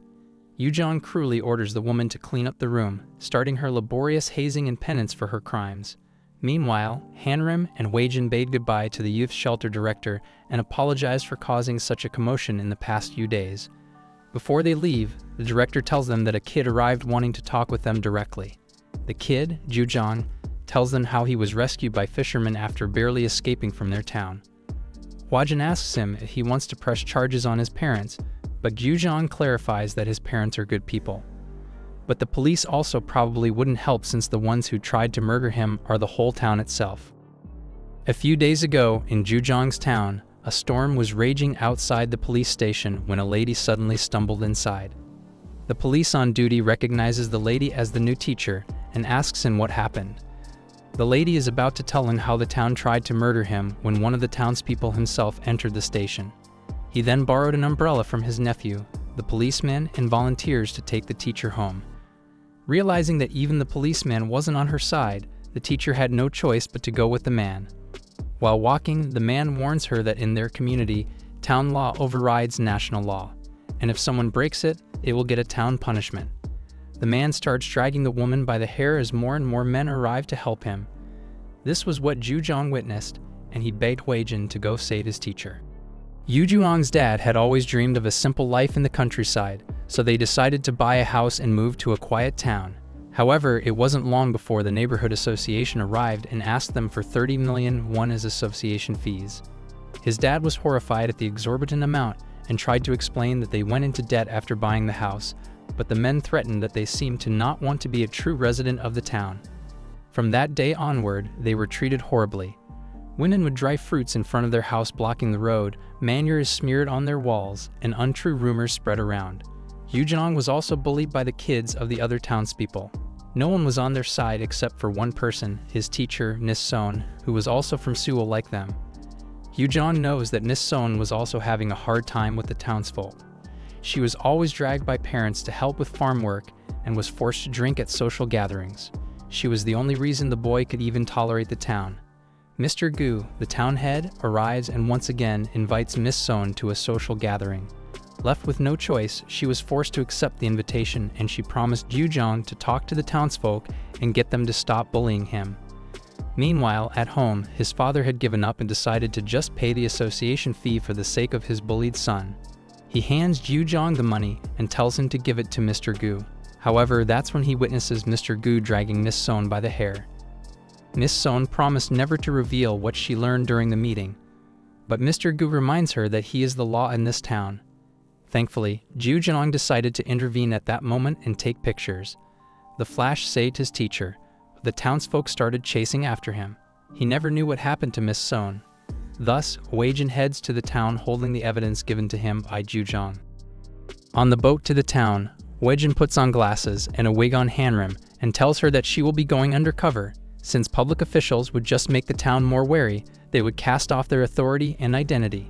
Yoo-jong cruelly orders the woman to clean up the room, starting her laborious hazing and penance for her crimes. Meanwhile, Hanam and Hwajin bade goodbye to the youth shelter director and apologized for causing such a commotion in the past few days. Before they leave, the director tells them that a kid arrived wanting to talk with them directly. The kid, Joo-jong, tells them how he was rescued by fishermen after barely escaping from their town. Hwajin asks him if he wants to press charges on his parents, but Gyujong clarifies that his parents are good people. But the police also probably wouldn't help since the ones who tried to murder him are the whole town itself. A few days ago, in Gyujong's town, a storm was raging outside the police station when a lady suddenly stumbled inside. The police on duty recognizes the lady as the new teacher and asks him what happened. The lady is about to tell him how the town tried to murder him when one of the townspeople himself entered the station. He then borrowed an umbrella from his nephew, the policeman, and volunteers to take the teacher home. Realizing that even the policeman wasn't on her side, the teacher had no choice but to go with the man. While walking, the man warns her that in their community, town law overrides national law, and if someone breaks it, it will get a town punishment. The man starts dragging the woman by the hair as more and more men arrive to help him. This was what Gyujong witnessed, and he begged Hwajin to go save his teacher. Gyujong's dad had always dreamed of a simple life in the countryside, so they decided to buy a house and move to a quiet town. However, it wasn't long before the neighborhood association arrived and asked them for 30 million won as association fees. His dad was horrified at the exorbitant amount and tried to explain that they went into debt after buying the house, but the men threatened that they seemed to not want to be a true resident of the town. From that day onward, they were treated horribly. Women would dry fruits in front of their house blocking the road, manure is smeared on their walls, and untrue rumors spread around. Gyujong was also bullied by the kids of the other townspeople. No one was on their side except for one person, his teacher, Nis-son, who was also from Seoul like them. Gyujong knows that Nis-son was also having a hard time with the townsfolk. She was always dragged by parents to help with farm work and was forced to drink at social gatherings. She was the only reason the boy could even tolerate the town. Mr. Gu, the town head, arrives and once again invites Nis-son to a social gathering. Left with no choice, she was forced to accept the invitation and she promised Gyujong to talk to the townsfolk and get them to stop bullying him. Meanwhile, at home, his father had given up and decided to just pay the association fee for the sake of his bullied son. He hands Gyujong the money and tells him to give it to Mr. Gu. However, that's when he witnesses Mr. Gu dragging Nis-son by the hair. Nis-son promised never to reveal what she learned during the meeting, but Mr. Gu reminds her that he is the law in this town. Thankfully, Gyujong decided to intervene at that moment and take pictures. The flash saved his teacher, but the townsfolk started chasing after him. He never knew what happened to Nis-son. Thus, Hwajin heads to the town holding the evidence given to him by Gyujong. On the boat to the town, Hwajin puts on glasses and a wig on Hanam and tells her that she will be going undercover. Since public officials would just make the town more wary, they would cast off their authority and identity.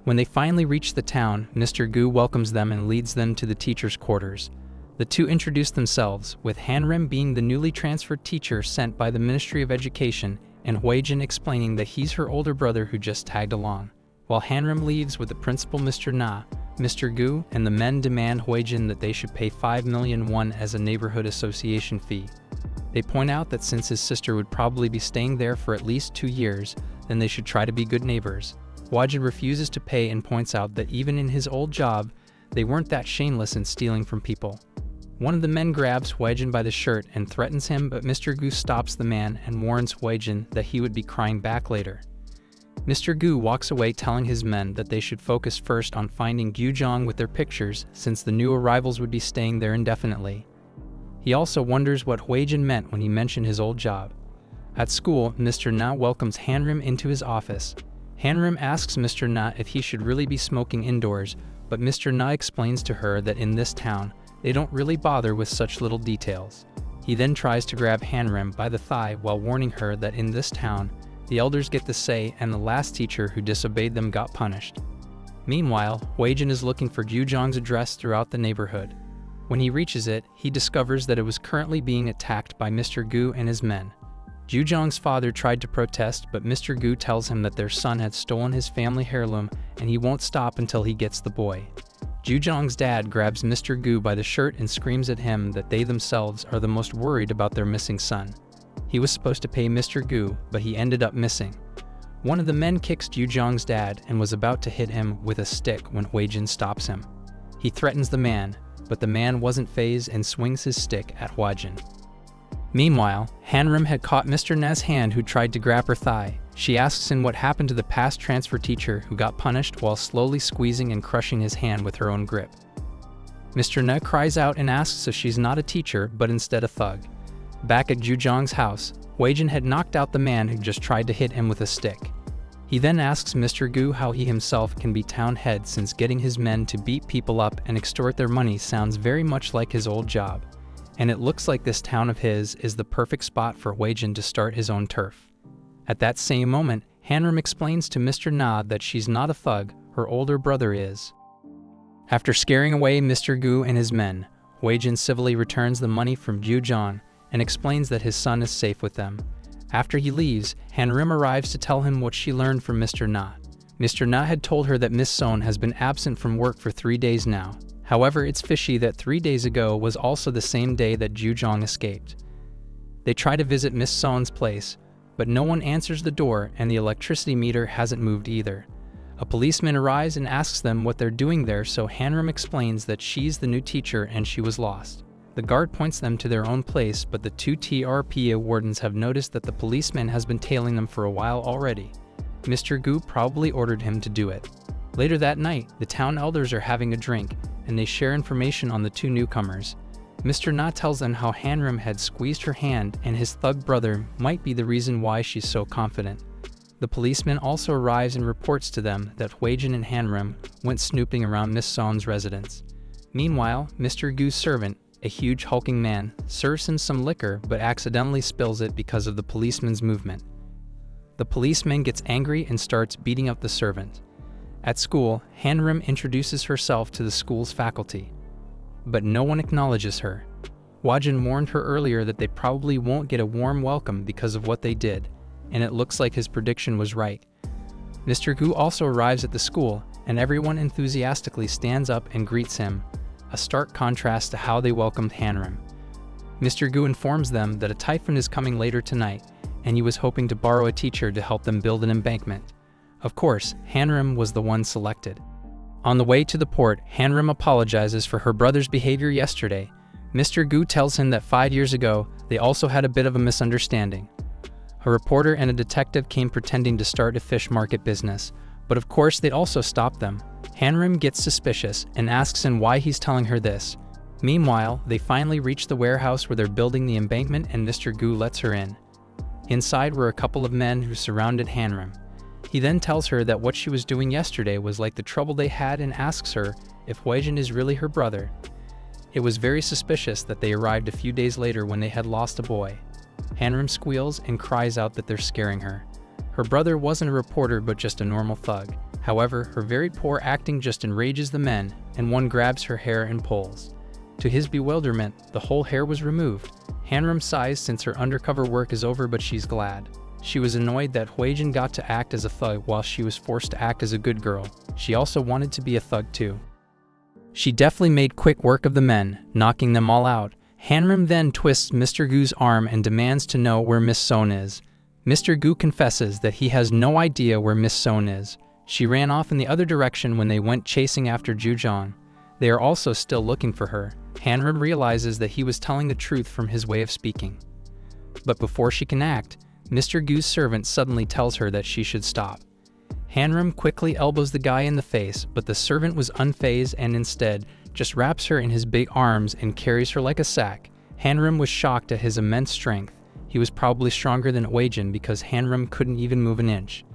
When they finally reach the town, Mr. Gu welcomes them and leads them to the teacher's quarters. The two introduce themselves, with Hanam being the newly transferred teacher sent by the Ministry of Education, and Hwajin explaining that he's her older brother who just tagged along. While Hanam leaves with the principal Mr. Na, Mr. Gu and the men demand Hwajin that they should pay 5 million won as a neighborhood association fee. They point out that since his sister would probably be staying there for at least 2 years, then they should try to be good neighbors. Hwajin refuses to pay and points out that even in his old job, they weren't that shameless in stealing from people. One of the men grabs Hwajin by the shirt and threatens him, but Mr. Gu stops the man and warns Hwajin that he would be crying back later. Mr. Gu walks away telling his men that they should focus first on finding Gyujong with their pictures since the new arrivals would be staying there indefinitely. He also wonders what Hwajin meant when he mentioned his old job. At school, Mr. Na welcomes Hanam into his office. Hanam asks Mr. Na if he should really be smoking indoors, but Mr. Na explains to her that in this town, they don't really bother with such little details. He then tries to grab Hanam by the thigh while warning her that in this town, the elders get the say and the last teacher who disobeyed them got punished. Meanwhile, Hwajin is looking for Gyujong's address throughout the neighborhood. When he reaches it, he discovers that it was currently being attacked by Mr. Gu and his men. Gyujong's father tried to protest, but Mr. Gu tells him that their son had stolen his family heirloom and he won't stop until he gets the boy. Gyujong's dad grabs Mr. Gu by the shirt and screams at him that they themselves are the most worried about their missing son. He was supposed to pay Mr. Gu, but he ended up missing. One of the men kicks Gyujong's dad and was about to hit him with a stick when Hwajin stops him. He threatens the man, but the man wasn't fazed and swings his stick at Hwajin. Meanwhile, Hanam had caught Mr. Na's hand who tried to grab her thigh. She asks him what happened to the past transfer teacher who got punished while slowly squeezing and crushing his hand with her own grip. Mr. Na cries out and asks if she's not a teacher but instead a thug. Back at Jujong's house, Hwajin had knocked out the man who just tried to hit him with a stick. He then asks Mr. Gu how he himself can be town head since getting his men to beat people up and extort their money sounds very much like his old job. And it looks like this town of his is the perfect spot for Hwajin to start his own turf. At that same moment, Hanam explains to Mr. Na that she's not a thug, her older brother is. After scaring away Mr. Gu and his men, Hwajin civilly returns the money from Jujong and explains that his son is safe with them. After he leaves, Hanam arrives to tell him what she learned from Mr. Na. Mr. Na had told her that Miss Son has been absent from work for 3 days now. However, it's fishy that 3 days ago was also the same day that Jujong escaped. They try to visit Miss Son's place, but no one answers the door and the electricity meter hasn't moved either. A policeman arrives and asks them what they're doing there, so Hanam explains that she's the new teacher and she was lost. The guard points them to their own place, but the 2 TRPA wardens have noticed that the policeman has been tailing them for a while already. Mr. Gu probably ordered him to do it. Later that night, the town elders are having a drink, and they share information on the 2 newcomers. Mr. Na tells them how Hanam had squeezed her hand and his thug brother might be the reason why she's so confident. The policeman also arrives and reports to them that Hwajin and Hanam went snooping around Miss Son's residence. Meanwhile, Mr. Gu's servant, a huge hulking man, serves him some liquor but accidentally spills it because of the policeman's movement. The policeman gets angry and starts beating up the servant. At school, Hanam introduces herself to the school's faculty, but no one acknowledges her. Hwajin warned her earlier that they probably won't get a warm welcome because of what they did, and it looks like his prediction was right. Mr. Gu also arrives at the school, and everyone enthusiastically stands up and greets him, a stark contrast to how they welcomed Hanam. Mr. Gu informs them that a typhoon is coming later tonight, and he was hoping to borrow a teacher to help them build an embankment. Of course, Hanam was the one selected. On the way to the port, Hanam apologizes for her brother's behavior yesterday. Mr. Gu tells him that 5 years ago, they also had a bit of a misunderstanding. A reporter and a detective came pretending to start a fish market business, but of course they'd also stop them. Hanam gets suspicious and asks him why he's telling her this. Meanwhile, they finally reach the warehouse where they're building the embankment and Mr. Gu lets her in. Inside were a couple of men who surrounded Hanam. He then tells her that what she was doing yesterday was like the trouble they had and asks her if Hwajin is really her brother. It was very suspicious that they arrived a few days later when they had lost a boy. Hanam squeals and cries out that they're scaring her. Her brother wasn't a reporter but just a normal thug. However, her very poor acting just enrages the men, and one grabs her hair and pulls. To his bewilderment, the whole hair was removed. Hanam sighs since her undercover work is over, but she's glad. She was annoyed that Hwajin got to act as a thug while she was forced to act as a good girl. She also wanted to be a thug too. She definitely made quick work of the men, knocking them all out. Hanam then twists Mr. Gu's arm and demands to know where Miss Son is. Mr. Gu confesses that he has no idea where Miss Son is. She ran off in the other direction when they went chasing after Jujong. They are also still looking for her. Hanam realizes that he was telling the truth from his way of speaking. But before she can act, Mr. Gu's servant suddenly tells her that she should stop. Hanam quickly elbows the guy in the face, but the servant was unfazed and instead just wraps her in his big arms and carries her like a sack. Hanam was shocked at his immense strength. He was probably stronger than Hwajin because Hanam couldn't even move an inch.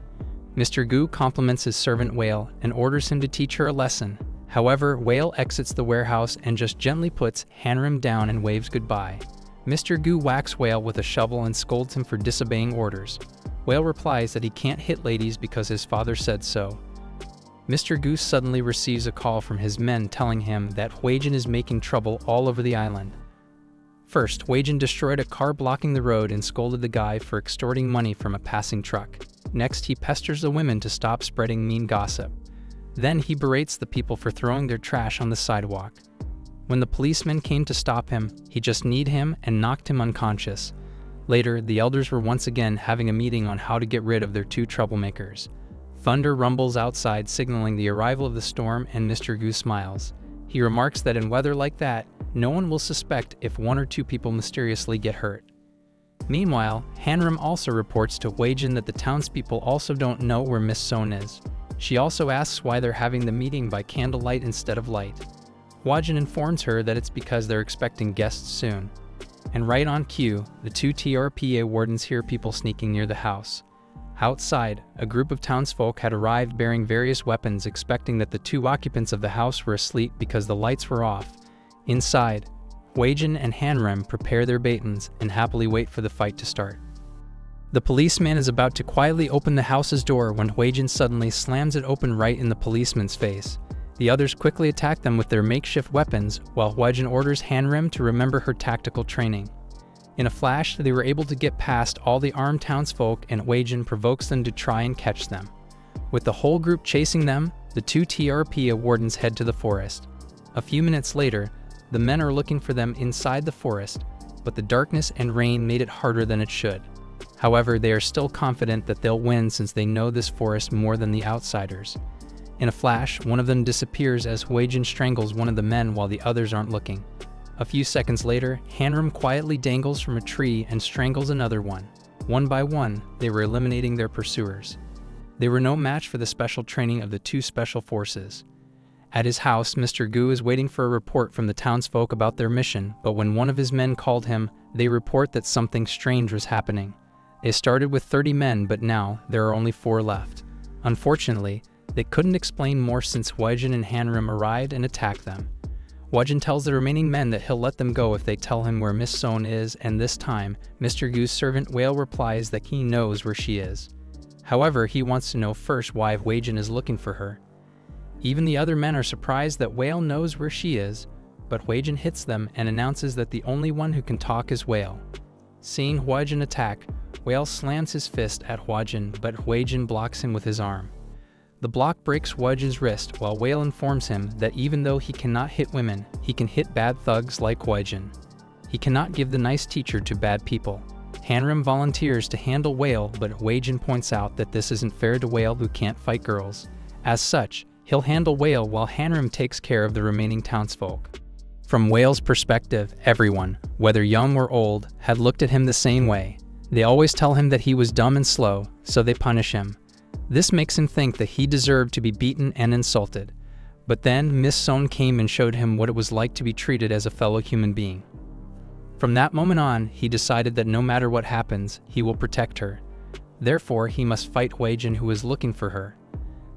Mr. Gu compliments his servant Whale and orders him to teach her a lesson. However, Whale exits the warehouse and just gently puts Hanam down and waves goodbye. Mr. Gu whacks Whale with a shovel and scolds him for disobeying orders. Whale replies that he can't hit ladies because his father said so. Mr. Gu suddenly receives a call from his men telling him that Hwajin is making trouble all over the island. First, Hwajin destroyed a car blocking the road and scolded the guy for extorting money from a passing truck. Next, he pesters the women to stop spreading mean gossip. Then he berates the people for throwing their trash on the sidewalk. When the policeman came to stop him, he just kneed him and knocked him unconscious. Later, the elders were once again having a meeting on how to get rid of their 2 troublemakers. Thunder rumbles outside, signaling the arrival of the storm, and Mr. Gu smiles. He remarks that in weather like that, no one will suspect if 1 or 2 people mysteriously get hurt. Meanwhile, Hanam also reports to Hwajin that the townspeople also don't know where Miss Soyon is. She also asks why they're having the meeting by candlelight instead of light. Hwajin informs her that it's because they're expecting guests soon. And right on cue, the two TRPA wardens hear people sneaking near the house. Outside, a group of townsfolk had arrived bearing various weapons, expecting that the two occupants of the house were asleep because the lights were off. Inside, Hwajin and Hanam prepare their batons and happily wait for the fight to start. The policeman is about to quietly open the house's door when Hwajin suddenly slams it open right in the policeman's face. The others quickly attack them with their makeshift weapons, while Hwajin orders Hanam to remember her tactical training. In a flash, they were able to get past all the armed townsfolk, and Hwajin provokes them to try and catch them. With the whole group chasing them, the two TRPA wardens head to the forest. A few minutes later, the men are looking for them inside the forest, but the darkness and rain made it harder than it should. However, they are still confident that they'll win since they know this forest more than the outsiders. In a flash, one of them disappears as Hwajin strangles one of the men while the others aren't looking. A few seconds later, Hanam quietly dangles from a tree and strangles another one. One by one, they were eliminating their pursuers. They were no match for the special training of the two special forces. At his house, Mr. Gu is waiting for a report from the townsfolk about their mission, but when one of his men called him, they report that something strange was happening. They started with 30 men, but now there are only 4 left. Unfortunately, they couldn't explain more since Hwajin and Hanam arrived and attacked them. Hwajin tells the remaining men that he'll let them go if they tell him where Miss Soyon is, and this time, Mr. Gu's servant Whale replies that he knows where she is. However, he wants to know first why Hwajin is looking for her. Even the other men are surprised that Whale knows where she is, but Hwajin hits them and announces that the only one who can talk is Whale. Seeing Hwajin attack, Whale slams his fist at Hwajin, but Hwajin blocks him with his arm. The block breaks Hwajin's wrist, while Whale informs him that even though he cannot hit women, he can hit bad thugs like Hwajin. He cannot give the nice teacher to bad people. Hanam volunteers to handle Whale, but Hwajin points out that this isn't fair to Whale, who can't fight girls. As such, he'll handle Whale while Hanam takes care of the remaining townsfolk. From Whale's perspective, everyone, whether young or old, had looked at him the same way. They always tell him that he was dumb and slow, so they punish him. This makes him think that he deserved to be beaten and insulted. But then Miss Soyon came and showed him what it was like to be treated as a fellow human being. From that moment on, he decided that no matter what happens, he will protect her. Therefore, he must fight Hwajin, who is looking for her.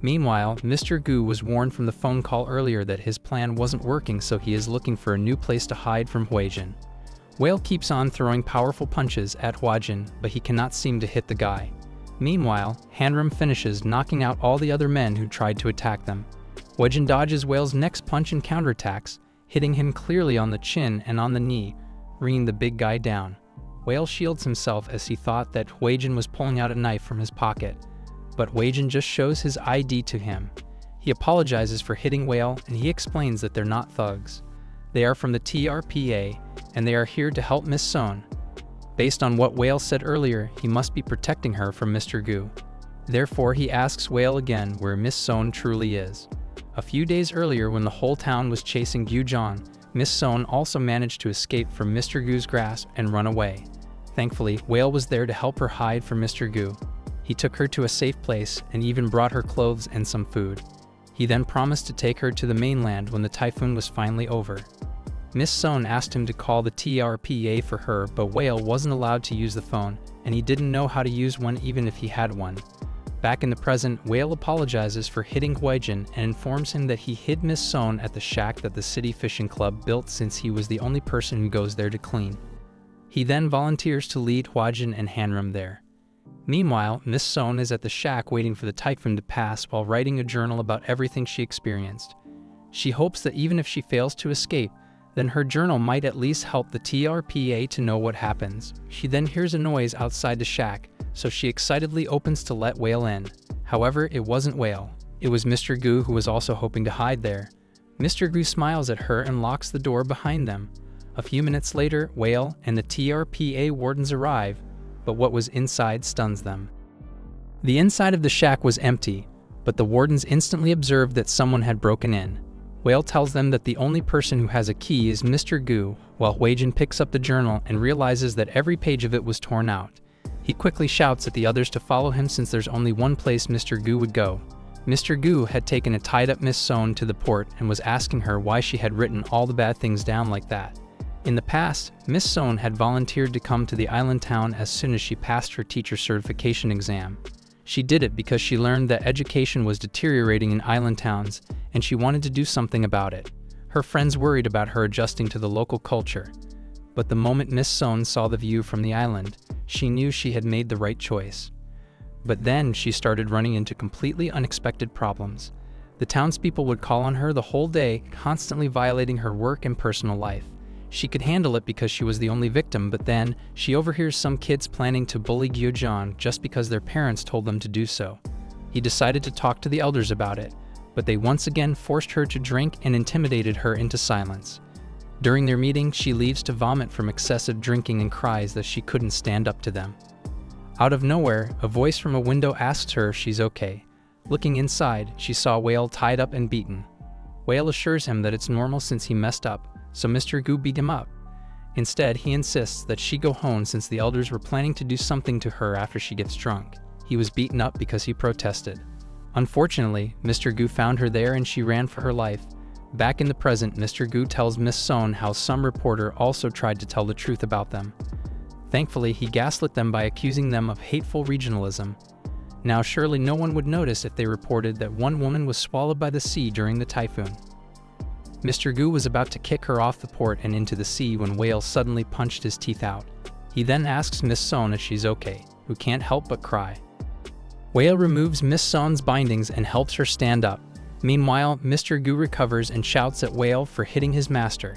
Meanwhile, Mr. Gu was warned from the phone call earlier that his plan wasn't working, so he is looking for a new place to hide from Hwajin. Whale keeps on throwing powerful punches at Hwajin, but he cannot seem to hit the guy. Meanwhile, Hanam finishes knocking out all the other men who tried to attack them. Hwajin dodges Whale's next punch and counterattacks, hitting him clearly on the chin and on the knee, bringing the big guy down. Whale shields himself as he thought that Hwajin was pulling out a knife from his pocket, but Hwajin just shows his ID to him. He apologizes for hitting Whale, and he explains that they're not thugs. They are from the TRPA, and they are here to help Miss Soyon. Based on what Whale said earlier, he must be protecting her from Mr. Gu. Therefore, he asks Whale again where Miss Soyon truly is. A few days earlier, when the whole town was chasing Gujon, Miss Soyon also managed to escape from Mr. Gu's grasp and run away. Thankfully, Whale was there to help her hide from Mr. Gu. He took her to a safe place and even brought her clothes and some food. He then promised to take her to the mainland when the typhoon was finally over. Miss Soyon asked him to call the TRPA for her, but Whale wasn't allowed to use the phone, and he didn't know how to use one even if he had one. Back in the present, Whale apologizes for hitting Hwajin and informs him that he hid Miss Soyon at the shack that the City Fishing Club built since he was the only person who goes there to clean. He then volunteers to lead Hwajin and Hanam there. Meanwhile, Miss Soyon is at the shack waiting for the typhoon to pass while writing a journal about everything she experienced. She hopes that even if she fails to escape, then her journal might at least help the TRPA to know what happens. She then hears a noise outside the shack, so she excitedly opens to let Whale in. However, it wasn't Whale. It was Mr. Gu, who was also hoping to hide there. Mr. Gu smiles at her and locks the door behind them. A few minutes later, Whale and the TRPA wardens arrive, but what was inside stuns them. The inside of the shack was empty, but the wardens instantly observed that someone had broken in. Whale tells them that the only person who has a key is Mr. Gu, while Hwajin picks up the journal and realizes that every page of it was torn out. He quickly shouts at the others to follow him since there's only one place Mr. Gu would go. Mr. Gu had taken a tied-up Miss Soyon to the port and was asking her why she had written all the bad things down like that. In the past, Miss Soyon had volunteered to come to the island town as soon as she passed her teacher certification exam. She did it because she learned that education was deteriorating in island towns, and she wanted to do something about it. Her friends worried about her adjusting to the local culture. But the moment Miss Soyon saw the view from the island, she knew she had made the right choice. But then she started running into completely unexpected problems. The townspeople would call on her the whole day, constantly violating her work and personal life. She could handle it because she was the only victim, but then she overhears some kids planning to bully Gyeojang just because their parents told them to do so. He decided to talk to the elders about it, but they once again forced her to drink and intimidated her into silence. During their meeting, she leaves to vomit from excessive drinking and cries that she couldn't stand up to them. Out of nowhere, a voice from a window asks her if she's okay. Looking inside, she saw Whale tied up and beaten. Whale assures him that it's normal since he messed up, so Mr. Gu beat him up. Instead, he insists that she go home since the elders were planning to do something to her after she gets drunk. He was beaten up because he protested. Unfortunately, Mr. Gu found her there and she ran for her life. Back in the present, Mr. Gu tells Miss Soyon how some reporter also tried to tell the truth about them. Thankfully, he gaslit them by accusing them of hateful regionalism. Now surely no one would notice if they reported that one woman was swallowed by the sea during the typhoon. Mr. Gu was about to kick her off the port and into the sea when Whale suddenly punched his teeth out. He then asks Miss Soyon if she's okay, who can't help but cry. Whale removes Miss Soyon's bindings and helps her stand up. Meanwhile, Mr. Gu recovers and shouts at Whale for hitting his master.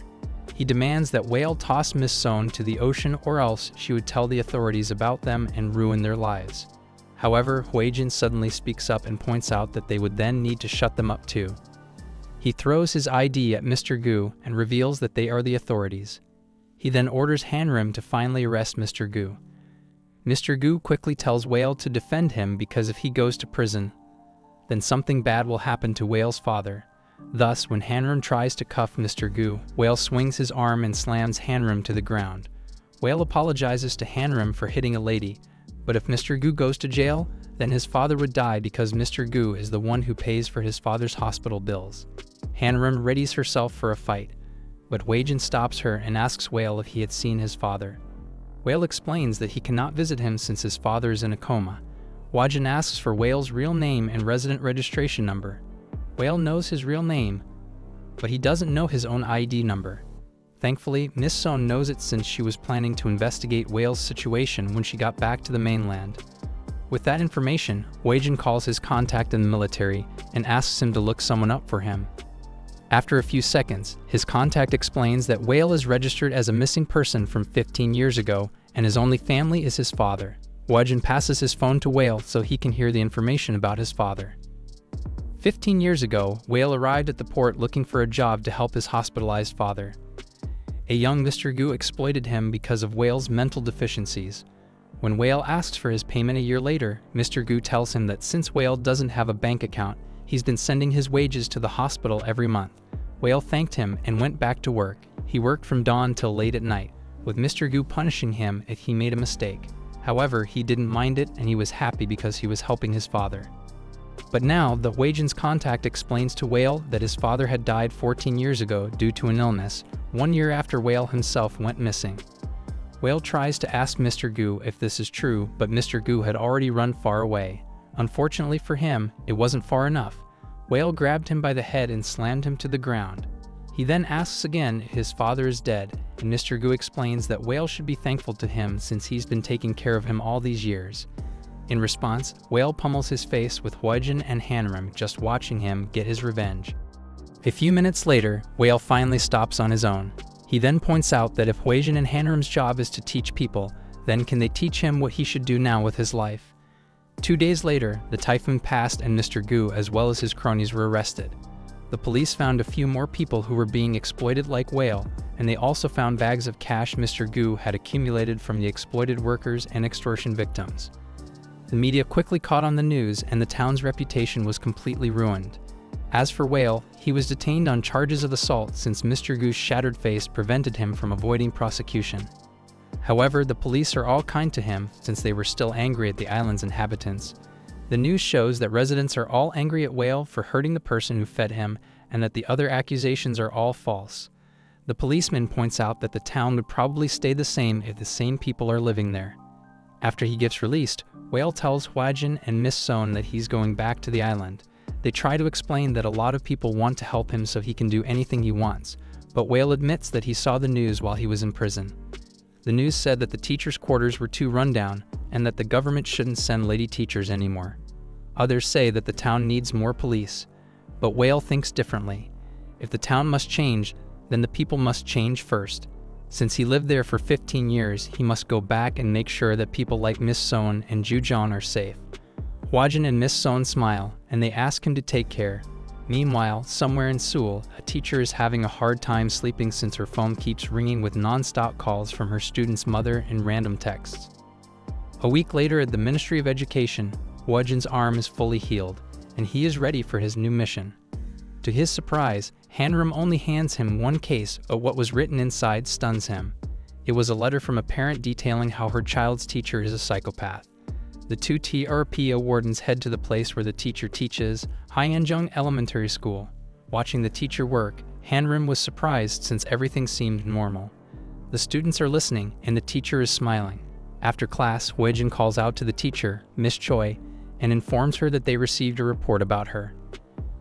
He demands that Whale toss Miss Soyon to the ocean or else she would tell the authorities about them and ruin their lives. However, Hwajin suddenly speaks up and points out that they would then need to shut them up too. He throws his ID at Mr. Gu and reveals that they are the authorities. He then orders Hanam to finally arrest Mr. Gu. Mr. Gu quickly tells Whale to defend him because if he goes to prison, then something bad will happen to Whale's father. Thus, when Hanam tries to cuff Mr. Gu, Whale swings his arm and slams Hanam to the ground. Whale apologizes to Hanam for hitting a lady, but if Mr. Gu goes to jail, then his father would die because Mr. Gu is the one who pays for his father's hospital bills. Hanam readies herself for a fight, but Hwajin stops her and asks Whale if he had seen his father. Whale explains that he cannot visit him since his father is in a coma. Hwajin asks for Whale's real name and resident registration number. Whale knows his real name, but he doesn't know his own ID number. Thankfully, Miss Soyon knows it since she was planning to investigate Whale's situation when she got back to the mainland. With that information, Hwajin calls his contact in the military and asks him to look someone up for him. After a few seconds, his contact explains that Whale is registered as a missing person from 15 years ago and his only family is his father. Hwajin passes his phone to Whale so he can hear the information about his father. 15 years ago, Whale arrived at the port looking for a job to help his hospitalized father. A young Mr. Gu exploited him because of Whale's mental deficiencies. When Whale asks for his payment a year later, Mr. Gu tells him that since Whale doesn't have a bank account, he's been sending his wages to the hospital every month. Whale thanked him and went back to work. He worked from dawn till late at night, with Mr. Gu punishing him if he made a mistake. However, he didn't mind it and he was happy because he was helping his father. But now, the Hwajin's contact explains to Whale that his father had died 14 years ago due to an illness, 1 year after Whale himself went missing. Whale tries to ask Mr. Gu if this is true, but Mr. Gu had already run far away. Unfortunately for him, it wasn't far enough. Whale grabbed him by the head and slammed him to the ground. He then asks again if his father is dead, and Mr. Gu explains that Whale should be thankful to him since he's been taking care of him all these years. In response, Whale pummels his face with Hwajin and Hanam just watching him get his revenge. A few minutes later, Whale finally stops on his own. He then points out that if Hwajin and Hanam's job is to teach people, then can they teach him what he should do now with his life? 2 days later, the typhoon passed and Mr. Gu as well as his cronies were arrested. The police found a few more people who were being exploited like Whale, and they also found bags of cash Mr. Gu had accumulated from the exploited workers and extortion victims. The media quickly caught on the news and the town's reputation was completely ruined. As for Whale, he was detained on charges of assault since Mr. Goo's shattered face prevented him from avoiding prosecution. However, the police are all kind to him since they were still angry at the island's inhabitants. The news shows that residents are all angry at Whale for hurting the person who fed him and that the other accusations are all false. The policeman points out that the town would probably stay the same if the same people are living there. After he gets released, Whale tells Hwajin and Miss Soyon that he's going back to the island. They try to explain that a lot of people want to help him so he can do anything he wants, but Whale admits that he saw the news while he was in prison. The news said that the teachers' quarters were too rundown and that the government shouldn't send lady teachers anymore. Others say that the town needs more police, but Whale thinks differently. If the town must change, then the people must change first. Since he lived there for 15 years, he must go back and make sure that people like Miss Soyon and Jujon are safe. Hwajin and Miss Soyon smile, and they ask him to take care. Meanwhile, somewhere in Seoul, a teacher is having a hard time sleeping since her phone keeps ringing with non-stop calls from her student's mother and random texts. A week later at the Ministry of Education, Hwajin's arm is fully healed, and he is ready for his new mission. To his surprise, Hanam only hands him one case, but what was written inside stuns him. It was a letter from a parent detailing how her child's teacher is a psychopath. The two TRPA wardens head to the place where the teacher teaches, Hyeonjung Elementary School. Watching the teacher work, Hanam was surprised since everything seemed normal. The students are listening, and the teacher is smiling. After class, Hwajin calls out to the teacher, Miss Choi, and informs her that they received a report about her.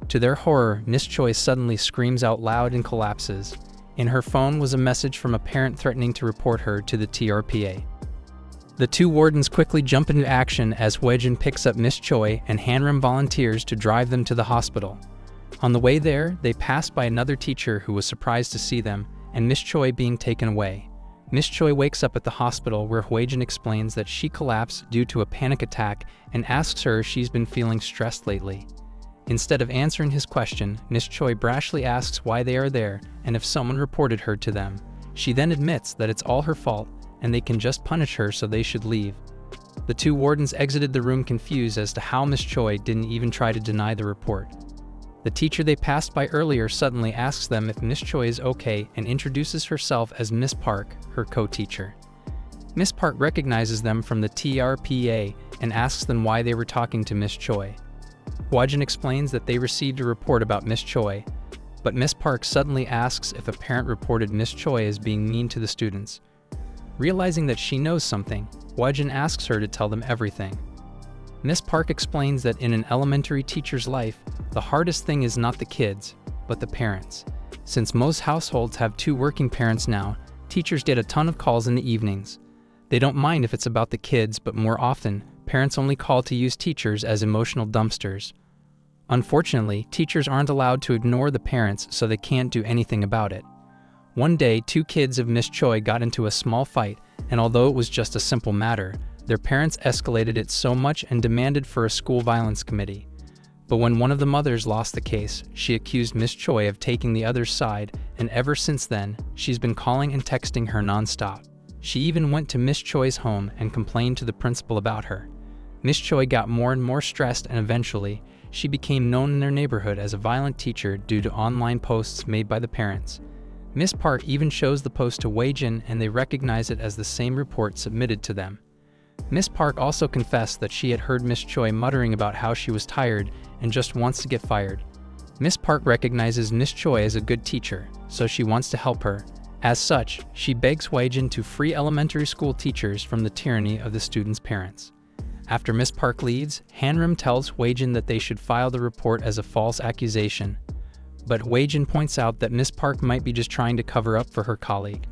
To their horror, Miss Choi suddenly screams out loud and collapses. In her phone was a message from a parent threatening to report her to the TRPA. The two wardens quickly jump into action as Hwajin picks up Miss Choi and Hanam volunteers to drive them to the hospital. On the way there, they pass by another teacher who was surprised to see them, and Miss Choi being taken away. Miss Choi wakes up at the hospital where Hwajin explains that she collapsed due to a panic attack and asks her if she's been feeling stressed lately. Instead of answering his question, Miss Choi brashly asks why they are there and if someone reported her to them. She then admits that it's all her fault and they can just punish her, so they should leave. The two wardens exited the room confused as to how Miss Choi didn't even try to deny the report. The teacher they passed by earlier suddenly asks them if Miss Choi is okay and introduces herself as Miss Park, her co-teacher. Miss Park recognizes them from the TRPA and asks them why they were talking to Miss Choi. Hwajin explains that they received a report about Miss Choi, but Miss Park suddenly asks if a parent reported Miss Choi as being mean to the students. Realizing that she knows something, Hwajin asks her to tell them everything. Miss Park explains that in an elementary teacher's life, the hardest thing is not the kids, but the parents. Since most households have two working parents now, teachers get a ton of calls in the evenings. They don't mind if it's about the kids, but more often, parents only call to use teachers as emotional dumpsters. Unfortunately, teachers aren't allowed to ignore the parents, so they can't do anything about it. One day, two kids of Miss Choi got into a small fight, and although it was just a simple matter, their parents escalated it so much and demanded for a school violence committee. But when one of the mothers lost the case, she accused Miss Choi of taking the other's side, and ever since then, she's been calling and texting her non-stop. She even went to Miss Choi's home and complained to the principal about her. Miss Choi got more and more stressed, and eventually, she became known in their neighborhood as a violent teacher due to online posts made by the parents. Miss Park even shows the post to Hwajin, and they recognize it as the same report submitted to them. Miss Park also confessed that she had heard Miss Choi muttering about how she was tired and just wants to get fired. Miss Park recognizes Miss Choi as a good teacher, so she wants to help her. As such, she begs Hwajin to free elementary school teachers from the tyranny of the students' parents. After Miss Park leaves, Hanam tells Hwajin that they should file the report as a false accusation. But Hwajin points out that Miss Park might be just trying to cover up for her colleague.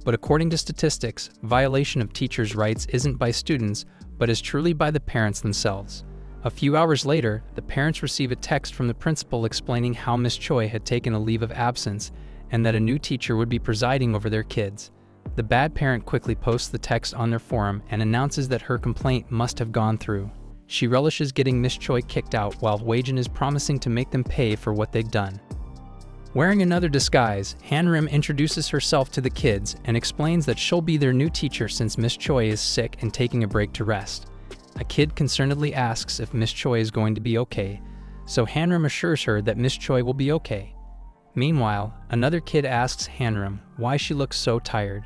But according to statistics, violation of teachers' rights isn't by students, but is truly by the parents themselves. A few hours later, the parents receive a text from the principal explaining how Miss Choi had taken a leave of absence and that a new teacher would be presiding over their kids. The bad parent quickly posts the text on their forum and announces that her complaint must have gone through. She relishes getting Miss Choi kicked out while Hwajin is promising to make them pay for what they've done. Wearing another disguise, Hanam introduces herself to the kids and explains that she'll be their new teacher since Miss Choi is sick and taking a break to rest. A kid concernedly asks if Miss Choi is going to be okay. so Hanam assures her that Miss Choi will be okay. Meanwhile, another kid asks Hanam why she looks so tired.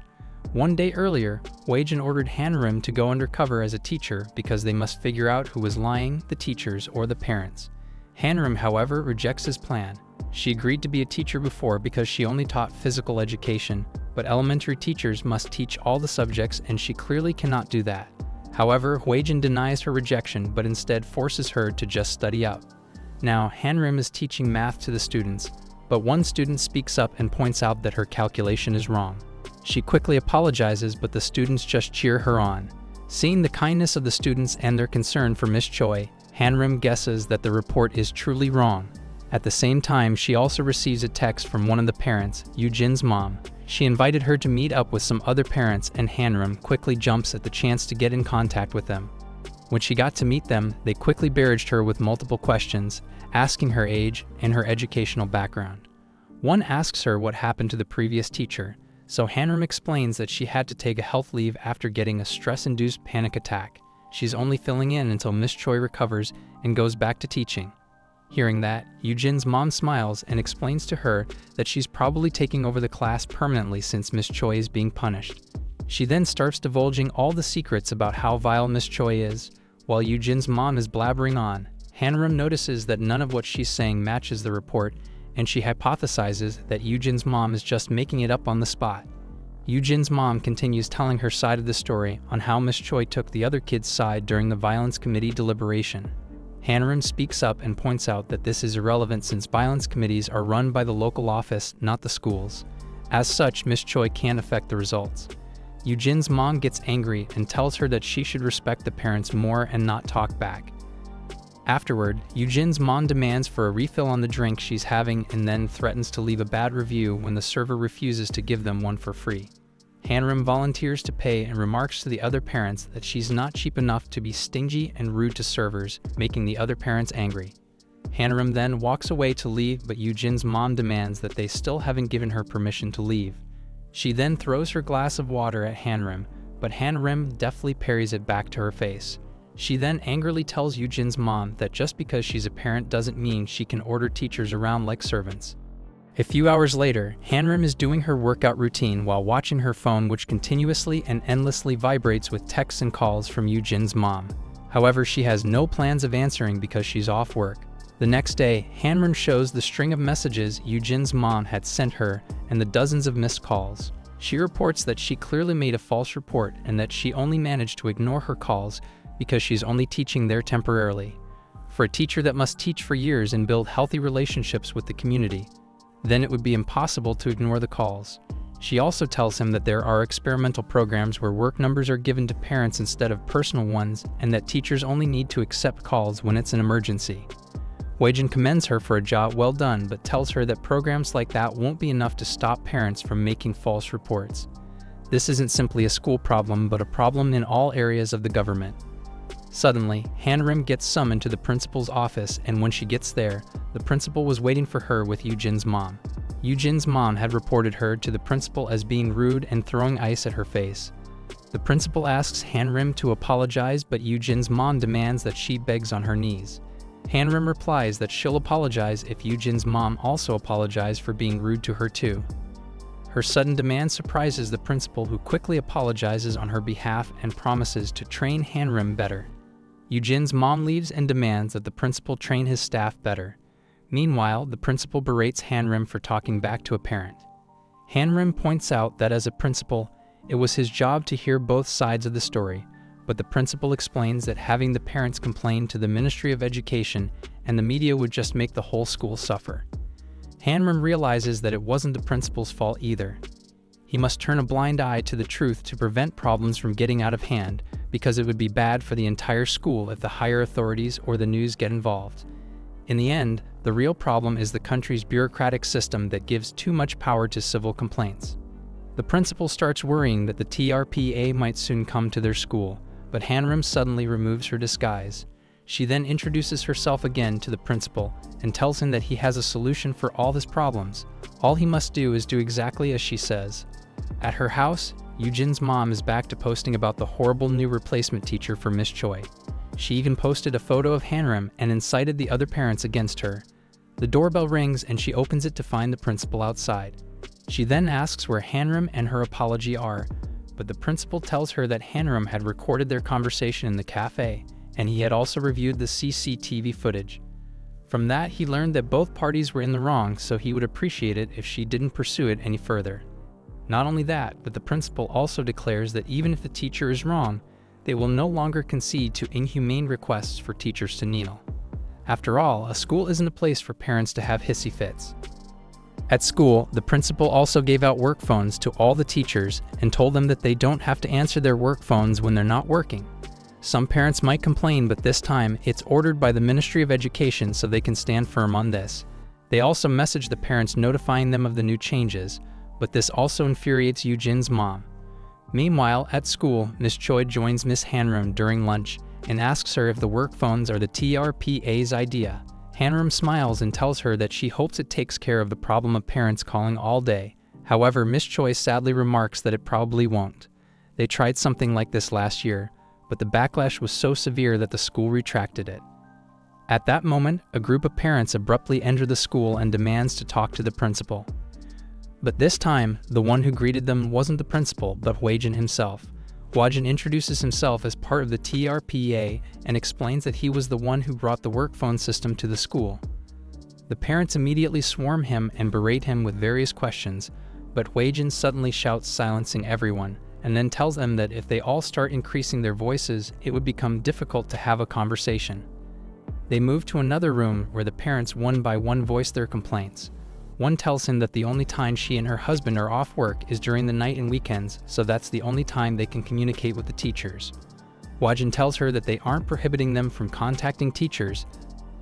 One day earlier, Hwajin ordered Hanam to go undercover as a teacher because they must figure out who was lying, the teachers or the parents. Hanam, however, rejects his plan. She agreed to be a teacher before because she only taught physical education, but elementary teachers must teach all the subjects and she clearly cannot do that. However, Hwajin denies her rejection but instead forces her to just study up. Now, Hanam is teaching math to the students, but one student speaks up and points out that her calculation is wrong. She quickly apologizes, but the students just cheer her on. Seeing the kindness of the students and their concern for Miss Choi, Hanam guesses that the report is truly wrong. At the same time, she also receives a text from one of the parents, Yujin's mom. She invited her to meet up with some other parents, and Hanam quickly jumps at the chance to get in contact with them. When she got to meet them, they quickly barraged her with multiple questions, asking her age and her educational background. One asks her what happened to the previous teacher, so Hanam explains that she had to take a health leave after getting a stress-induced panic attack. She's only filling in until Miss Choi recovers and goes back to teaching. Hearing that, Yujin's mom smiles and explains to her that she's probably taking over the class permanently since Miss Choi is being punished. She then starts divulging all the secrets about how vile Miss Choi is. While Yujin's mom is blabbering on, Hanam notices that none of what she's saying matches the report, and she hypothesizes that Yujin's mom is just making it up on the spot. Yujin's mom continues telling her side of the story on how Miss Choi took the other kid's side during the Violence Committee deliberation. Hanam speaks up and points out that this is irrelevant since violence committees are run by the local office, not the schools. As such, Miss Choi can't affect the results. Yujin's mom gets angry and tells her that she should respect the parents more and not talk back. Afterward, Yujin's mom demands for a refill on the drink she's having and then threatens to leave a bad review when the server refuses to give them one for free. Hanam volunteers to pay and remarks to the other parents that she's not cheap enough to be stingy and rude to servers, making the other parents angry. Hanam then walks away to leave, but Yujin's mom demands that they still haven't given her permission to leave. She then throws her glass of water at Hanam, but Hanam deftly parries it back to her face. She then angrily tells Yujin's mom that just because she's a parent doesn't mean she can order teachers around like servants. A few hours later, Hanam is doing her workout routine while watching her phone, which continuously and endlessly vibrates with texts and calls from Yujin's mom. However, she has no plans of answering because she's off work. The next day, Hanam shows the string of messages Yujin's mom had sent her and the dozens of missed calls. She reports that she clearly made a false report and that she only managed to ignore her calls because she's only teaching there temporarily. For a teacher that must teach for years and build healthy relationships with the community, then it would be impossible to ignore the calls. She also tells him that there are experimental programs where work numbers are given to parents instead of personal ones, and that teachers only need to accept calls when it's an emergency. Hwajin commends her for a job well done, but tells her that programs like that won't be enough to stop parents from making false reports. This isn't simply a school problem, but a problem in all areas of the government. Suddenly, Hanam gets summoned to the principal's office, and when she gets there, the principal was waiting for her with Yujin's mom. Yujin's mom had reported her to the principal as being rude and throwing ice at her face. The principal asks Hanam to apologize, but Yujin's mom demands that she begs on her knees. Hanam replies that she'll apologize if Yujin's mom also apologizes for being rude to her too. Her sudden demand surprises the principal, who quickly apologizes on her behalf and promises to train Hanam better. Yujin's mom leaves and demands that the principal train his staff better. Meanwhile, the principal berates Hanam for talking back to a parent. Hanam points out that as a principal, it was his job to hear both sides of the story, but the principal explains that having the parents complain to the Ministry of Education and the media would just make the whole school suffer. Hanam realizes that it wasn't the principal's fault either. He must turn a blind eye to the truth to prevent problems from getting out of hand, because it would be bad for the entire school if the higher authorities or the news get involved. In the end, the real problem is the country's bureaucratic system that gives too much power to civil complaints. The principal starts worrying that the TRPA might soon come to their school, but Hanam suddenly removes her disguise. She then introduces herself again to the principal and tells him that he has a solution for all his problems. All he must do is do exactly as she says. At her house, Yujin's mom is back to posting about the horrible new replacement teacher for Miss Choi. She even posted a photo of Hanam and incited the other parents against her. The doorbell rings and she opens it to find the principal outside. She then asks where Hanam and her apology are, but the principal tells her that Hanam had recorded their conversation in the cafe, and he had also reviewed the CCTV footage. From that, he learned that both parties were in the wrong, so he would appreciate it if she didn't pursue it any further. Not only that, but the principal also declares that even if the teacher is wrong, they will no longer concede to inhumane requests for teachers to kneel. After all, a school isn't a place for parents to have hissy fits. At school, the principal also gave out work phones to all the teachers and told them that they don't have to answer their work phones when they're not working. Some parents might complain, but this time, it's ordered by the Ministry of Education so they can stand firm on this. They also message the parents notifying them of the new changes, but this also infuriates Yujin's mom. Meanwhile, at school, Miss Choi joins Miss Hanam during lunch and asks her if the work phones are the TRPA's idea. Hanam smiles and tells her that she hopes it takes care of the problem of parents calling all day. However, Miss Choi sadly remarks that it probably won't. They tried something like this last year, but the backlash was so severe that the school retracted it. At that moment, a group of parents abruptly enter the school and demands to talk to the principal. But this time, the one who greeted them wasn't the principal, but Hwajin himself. Hwajin introduces himself as part of the TRPA and explains that he was the one who brought the work phone system to the school. The parents immediately swarm him and berate him with various questions, but Hwajin suddenly shouts, silencing everyone, and then tells them that if they all start increasing their voices, it would become difficult to have a conversation. They move to another room where the parents one by one voice their complaints. One tells him that the only time she and her husband are off work is during the night and weekends, so that's the only time they can communicate with the teachers. Hwajin tells her that they aren't prohibiting them from contacting teachers,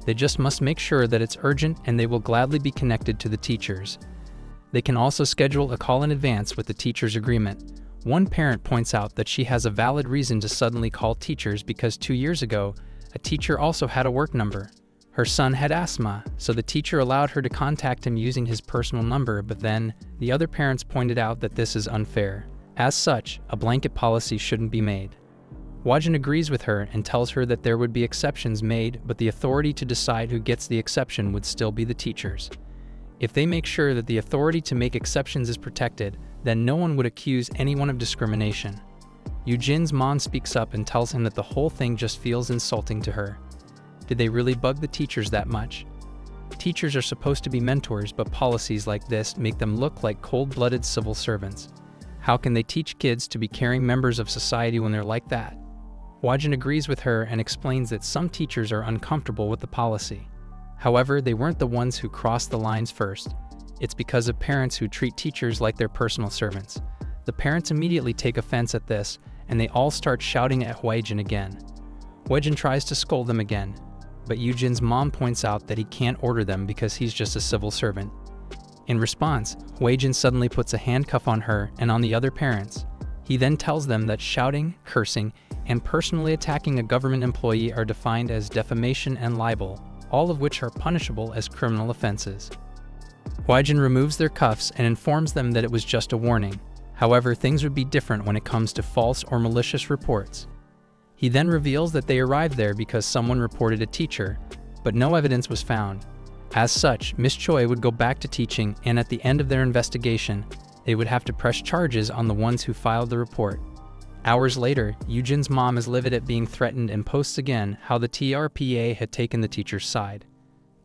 they just must make sure that it's urgent and they will gladly be connected to the teachers. They can also schedule a call in advance with the teacher's agreement. One parent points out that she has a valid reason to suddenly call teachers because 2 years ago, a teacher also had a work number. Her son had asthma, so the teacher allowed her to contact him using his personal number, but then the other parents pointed out that this is unfair. As such, a blanket policy shouldn't be made. Hwajin agrees with her and tells her that there would be exceptions made, but the authority to decide who gets the exception would still be the teachers. If they make sure that the authority to make exceptions is protected, then no one would accuse anyone of discrimination. Yujin's mom speaks up and tells him that the whole thing just feels insulting to her. Did they really bug the teachers that much? Teachers are supposed to be mentors, but policies like this make them look like cold-blooded civil servants. How can they teach kids to be caring members of society when they're like that? Hwajin agrees with her and explains that some teachers are uncomfortable with the policy. However, they weren't the ones who crossed the lines first. It's because of parents who treat teachers like their personal servants. The parents immediately take offense at this, and they all start shouting at Hwajin again. Hwajin tries to scold them again, but Yujin's mom points out that he can't order them because he's just a civil servant. In response, Hwajin suddenly puts a handcuff on her and on the other parents. He then tells them that shouting, cursing, and personally attacking a government employee are defined as defamation and libel, all of which are punishable as criminal offenses. Hwajin removes their cuffs and informs them that it was just a warning. However, things would be different when it comes to false or malicious reports. He then reveals that they arrived there because someone reported a teacher, but no evidence was found. As such, Miss Choi would go back to teaching, and at the end of their investigation, they would have to press charges on the ones who filed the report. Hours later, Yujin's mom is livid at being threatened and posts again how the TRPA had taken the teacher's side.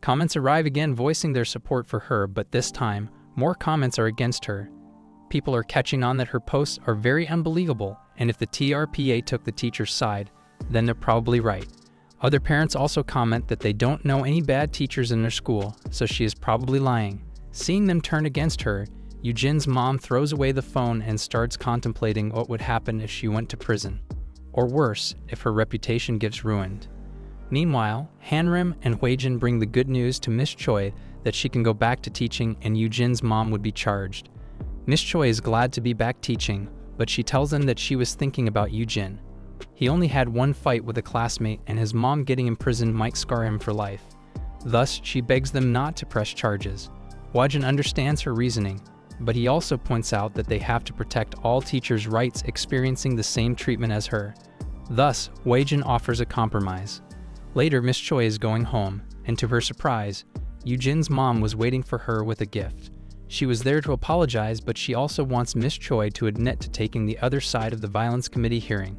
Comments arrive again voicing their support for her, but this time, more comments are against her. People are catching on that her posts are very unbelievable, and if the TRPA took the teacher's side, then they're probably right. Other parents also comment that they don't know any bad teachers in their school, so she is probably lying. Seeing them turn against her, Yujin's mom throws away the phone and starts contemplating what would happen if she went to prison. Or worse, if her reputation gets ruined. Meanwhile, Hanam and Hwajin bring the good news to Miss Choi that she can go back to teaching and Yujin's mom would be charged. Miss Choi is glad to be back teaching, but she tells them that she was thinking about Yujin. He only had one fight with a classmate and his mom getting imprisoned might scar him for life. Thus, she begs them not to press charges. Hwajin understands her reasoning, but he also points out that they have to protect all teachers' rights experiencing the same treatment as her. Thus, Hwajin offers a compromise. Later, Miss Choi is going home, and to her surprise, Yujin's mom was waiting for her with a gift. She was there to apologize, but she also wants Miss Choi to admit to taking the other side of the violence committee hearing.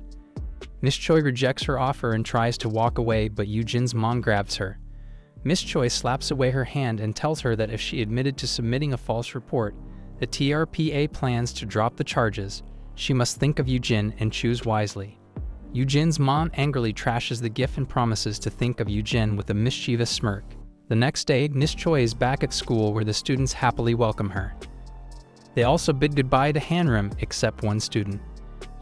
Miss Choi rejects her offer and tries to walk away, but Yujin's mom grabs her. Miss Choi slaps away her hand and tells her that if she admitted to submitting a false report, the TRPA plans to drop the charges. She must think of Yujin and choose wisely. Yujin's mom angrily trashes the gift and promises to think of Yujin with a mischievous smirk. The next day, Miss Choi is back at school where the students happily welcome her. They also bid goodbye to Hanam except one student.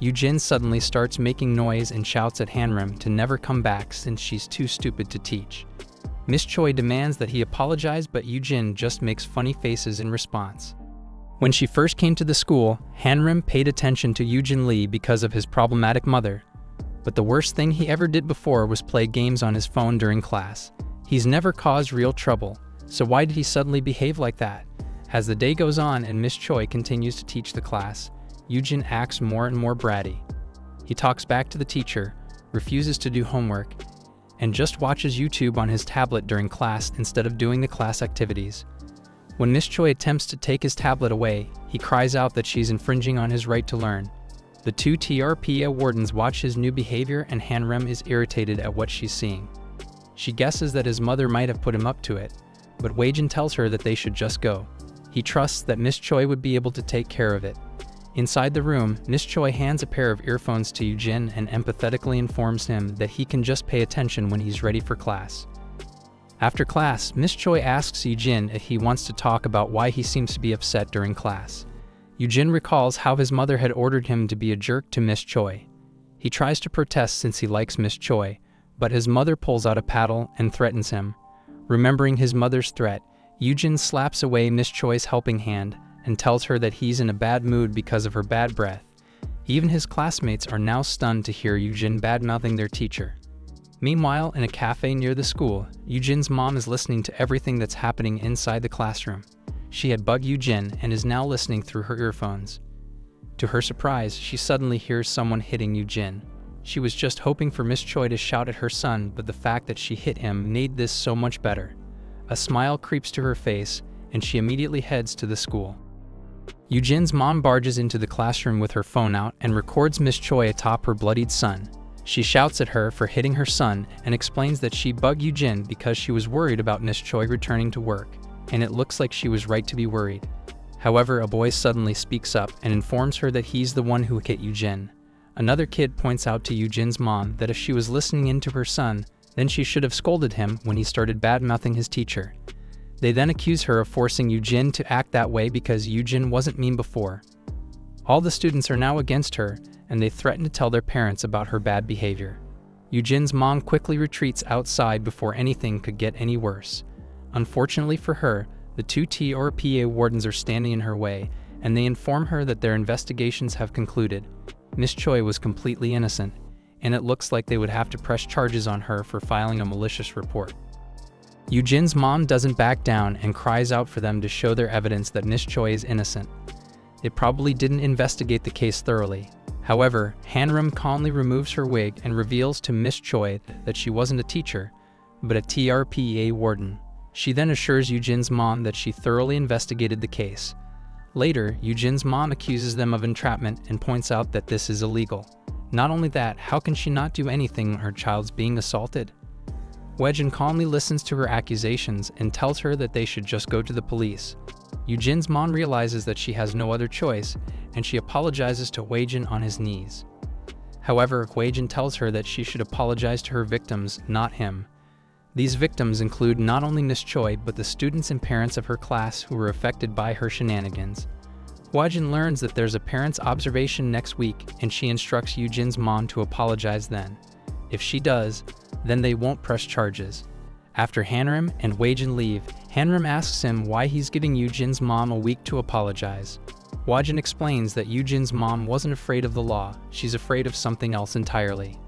Yujin suddenly starts making noise and shouts at Hanam to never come back since she's too stupid to teach. Miss Choi demands that he apologize, but Yujin just makes funny faces in response. When she first came to the school, Hanam paid attention to Yujin Lee because of his problematic mother. But the worst thing he ever did before was play games on his phone during class. He's never caused real trouble, so why did he suddenly behave like that? As the day goes on and Miss Choi continues to teach the class, Yujin acts more and more bratty. He talks back to the teacher, refuses to do homework, and just watches YouTube on his tablet during class instead of doing the class activities. When Miss Choi attempts to take his tablet away, he cries out that she's infringing on his right to learn. The two TRPA wardens watch his new behavior and Hanam is irritated at what she's seeing. She guesses that his mother might have put him up to it, but Hwajin tells her that they should just go. He trusts that Miss Choi would be able to take care of it. Inside the room, Miss Choi hands a pair of earphones to Yujin and empathetically informs him that he can just pay attention when he's ready for class. After class, Miss Choi asks Yujin if he wants to talk about why he seems to be upset during class. Yujin recalls how his mother had ordered him to be a jerk to Miss Choi. He tries to protest since he likes Miss Choi, but his mother pulls out a paddle and threatens him. Remembering his mother's threat, Yujin slaps away Miss Choi's helping hand and tells her that he's in a bad mood because of her bad breath. Even his classmates are now stunned to hear Yujin bad-mouthing their teacher. Meanwhile, in a cafe near the school, Yujin's mom is listening to everything that's happening inside the classroom. She had bugged Yujin and is now listening through her earphones. To her surprise, she suddenly hears someone hitting Yujin. She was just hoping for Miss Choi to shout at her son, but the fact that she hit him made this so much better. A smile creeps to her face, and she immediately heads to the school. Yujin's mom barges into the classroom with her phone out and records Miss Choi atop her bloodied son. She shouts at her for hitting her son and explains that she bugged Yujin because she was worried about Miss Choi returning to work, and it looks like she was right to be worried. However, a boy suddenly speaks up and informs her that he's the one who hit Yujin. Another kid points out to Yujin's mom that if she was listening in to her son, then she should have scolded him when he started bad-mouthing his teacher. They then accuse her of forcing Yujin to act that way because Yujin wasn't mean before. All the students are now against her, and they threaten to tell their parents about her bad behavior. Yujin's mom quickly retreats outside before anything could get any worse. Unfortunately for her, the two TRPA wardens are standing in her way, and they inform her that their investigations have concluded. Miss Choi was completely innocent, and it looks like they would have to press charges on her for filing a malicious report. Yujin's mom doesn't back down and cries out for them to show their evidence that Miss Choi is innocent. It probably didn't investigate the case thoroughly. However, Hanam calmly removes her wig and reveals to Miss Choi that she wasn't a teacher, but a TRPA warden. She then assures Yujin's mom that she thoroughly investigated the case. Later, Yujin's mom accuses them of entrapment and points out that this is illegal. Not only that, how can she not do anything when her child's being assaulted? Hwajin calmly listens to her accusations and tells her that they should just go to the police. Yujin's mom realizes that she has no other choice, and she apologizes to Hwajin on his knees. However, Hwajin tells her that she should apologize to her victims, not him. These victims include not only Miss Choi, but the students and parents of her class who were affected by her shenanigans. Hwajin learns that there's a parent's observation next week, and she instructs Yujin's mom to apologize then. If she does, then they won't press charges. After Hanam and Hwajin leave, Hanam asks him why he's giving Yujin's mom a week to apologize. Hwajin explains that Yujin's mom wasn't afraid of the law, she's afraid of something else entirely.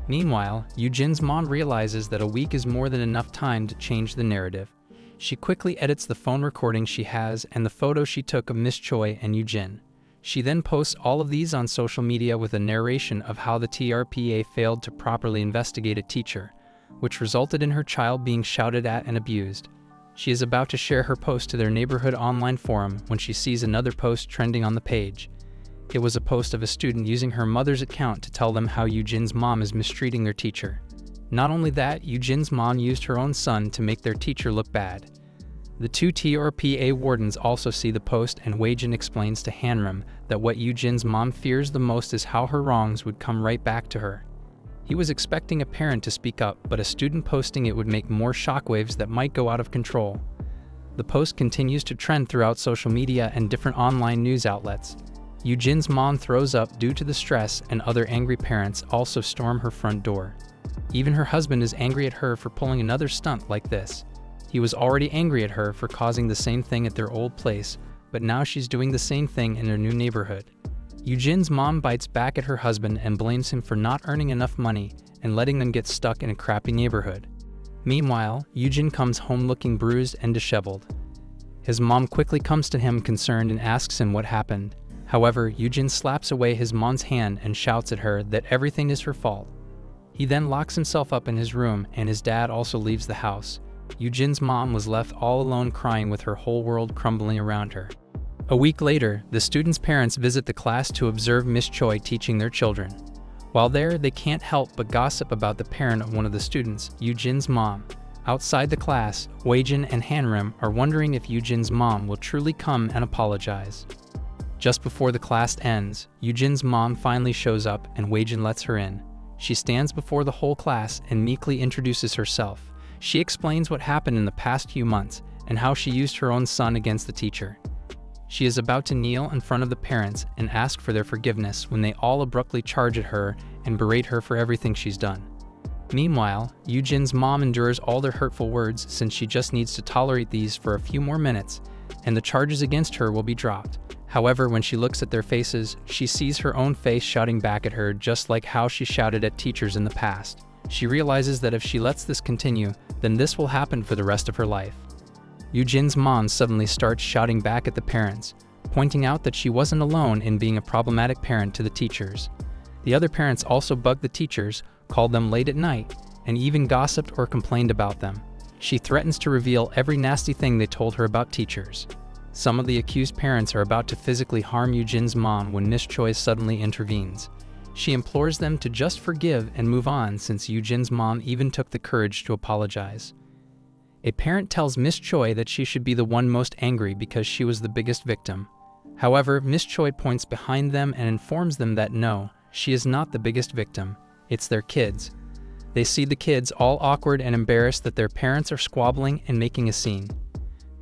Meanwhile, Yujin's mom realizes that a week is more than enough time to change the narrative. She quickly edits the phone recording she has and the photo she took of Miss Choi and Yujin. She then posts all of these on social media with a narration of how the TRPA failed to properly investigate a teacher, which resulted in her child being shouted at and abused. She is about to share her post to their neighborhood online forum when she sees another post trending on the page. It was a post of a student using her mother's account to tell them how Yujin's mom is mistreating their teacher. Not only that, Yujin's mom used her own son to make their teacher look bad. The two TRPA wardens also see the post, and Hwajin explains to Hanam that what Yujin's mom fears the most is how her wrongs would come right back to her. He was expecting a parent to speak up, but a student posting it would make more shockwaves that might go out of control. The post continues to trend throughout social media and different online news outlets. Yujin's mom throws up due to the stress, and other angry parents also storm her front door. Even her husband is angry at her for pulling another stunt like this. He was already angry at her for causing the same thing at their old place, but now she's doing the same thing in their new neighborhood. Yujin's mom bites back at her husband and blames him for not earning enough money and letting them get stuck in a crappy neighborhood. Meanwhile, Yujin comes home looking bruised and disheveled. His mom quickly comes to him concerned and asks him what happened. However, Yujin slaps away his mom's hand and shouts at her that everything is her fault. He then locks himself up in his room, and his dad also leaves the house. Yujin's mom was left all alone crying with her whole world crumbling around her. A week later, the students' parents visit the class to observe Miss Choi teaching their children. While there, they can't help but gossip about the parent of one of the students, Yujin's mom. Outside the class, Hwajin and Hanam are wondering if Yujin's mom will truly come and apologize. Just before the class ends, Yujin's mom finally shows up and Hwajin lets her in. She stands before the whole class and meekly introduces herself. She explains what happened in the past few months and how she used her own son against the teacher. She is about to kneel in front of the parents and ask for their forgiveness when they all abruptly charge at her and berate her for everything she's done. Meanwhile, Yujin's mom endures all their hurtful words since she just needs to tolerate these for a few more minutes, and the charges against her will be dropped. However, when she looks at their faces, she sees her own face shouting back at her just like how she shouted at teachers in the past. She realizes that if she lets this continue, then this will happen for the rest of her life. Yujin's mom suddenly starts shouting back at the parents, pointing out that she wasn't alone in being a problematic parent to the teachers. The other parents also bugged the teachers, called them late at night, and even gossiped or complained about them. She threatens to reveal every nasty thing they told her about teachers. Some of the accused parents are about to physically harm Yujin's mom when Miss Choi suddenly intervenes. She implores them to just forgive and move on since Yujin's mom even took the courage to apologize. A parent tells Miss Choi that she should be the one most angry because she was the biggest victim. However, Miss Choi points behind them and informs them that no, she is not the biggest victim, it's their kids. They see the kids all awkward and embarrassed that their parents are squabbling and making a scene.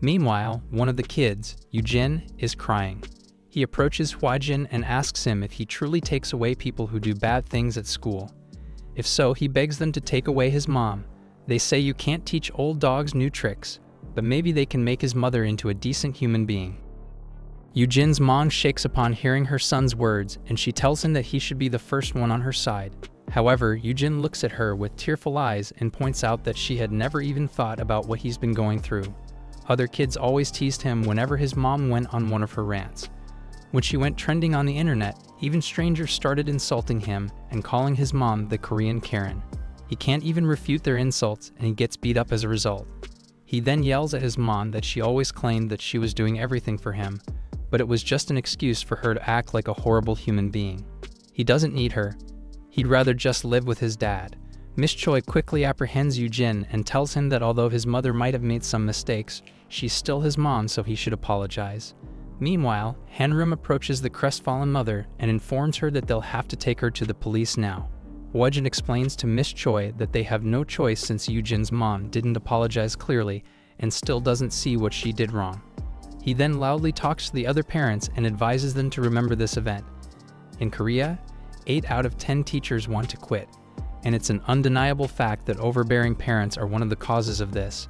Meanwhile, one of the kids, Yujin, is crying. He approaches Hwajin and asks him if he truly takes away people who do bad things at school. If so, he begs them to take away his mom. They say you can't teach old dogs new tricks, but maybe they can make his mother into a decent human being. Yujin's mom shakes upon hearing her son's words, and she tells him that he should be the first one on her side. However, Yujin looks at her with tearful eyes and points out that she had never even thought about what he's been going through. Other kids always teased him whenever his mom went on one of her rants. When she went trending on the internet, even strangers started insulting him and calling his mom the Korean Karen. He can't even refute their insults, and he gets beat up as a result. He then yells at his mom that she always claimed that she was doing everything for him, but it was just an excuse for her to act like a horrible human being. He doesn't need her. He'd rather just live with his dad. Miss Choi quickly apprehends Yujin and tells him that although his mother might have made some mistakes, she's still his mom, so he should apologize. Meanwhile, Hanam approaches the crestfallen mother and informs her that they'll have to take her to the police now. Hwajin explains to Miss Choi that they have no choice since Yujin's mom didn't apologize clearly and still doesn't see what she did wrong. He then loudly talks to the other parents and advises them to remember this event. In Korea, 8 out of 10 teachers want to quit, and it's an undeniable fact that overbearing parents are one of the causes of this.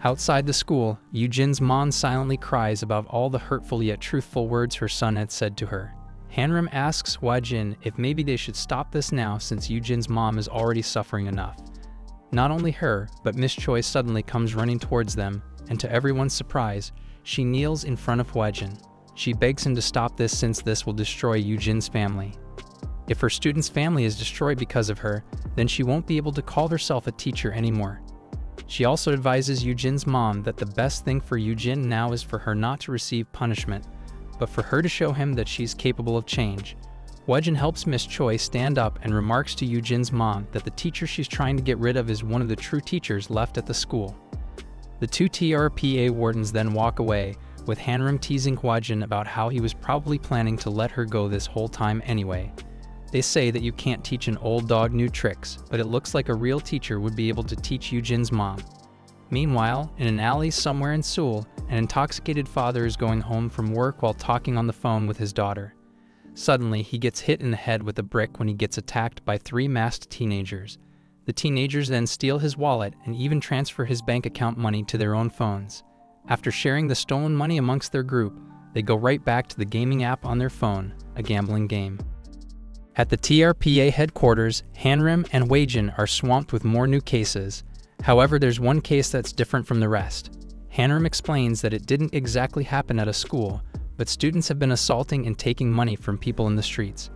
Outside the school, Yujin's mom silently cries about all the hurtful yet truthful words her son had said to her. Hanam asks Hwajin if maybe they should stop this now since Yujin's mom is already suffering enough. Not only her, but Miss Choi suddenly comes running towards them, and to everyone's surprise, she kneels in front of Hwajin. She begs him to stop this since this will destroy Yujin's family. If her student's family is destroyed because of her, then she won't be able to call herself a teacher anymore. She also advises Yujin's mom that the best thing for Yujin now is for her not to receive punishment, but for her to show him that she's capable of change. Hwajin helps Miss Choi stand up and remarks to Yujin's mom that the teacher she's trying to get rid of is one of the true teachers left at the school. The two TRPA wardens then walk away, with Hanam teasing Hwajin about how he was probably planning to let her go this whole time anyway. They say that you can't teach an old dog new tricks, but it looks like a real teacher would be able to teach Yujin's mom. Meanwhile, in an alley somewhere in Seoul, an intoxicated father is going home from work while talking on the phone with his daughter. Suddenly, he gets hit in the head with a brick when he gets attacked by 3 masked teenagers. The teenagers then steal his wallet and even transfer his bank account money to their own phones. After sharing the stolen money amongst their group, they go right back to the gaming app on their phone, a gambling game. At the TRPA headquarters, Hanam and Hwajin are swamped with more new cases. However, there's one case that's different from the rest. Hanam explains that it didn't exactly happen at a school, but students have been assaulting and taking money from people in the streets.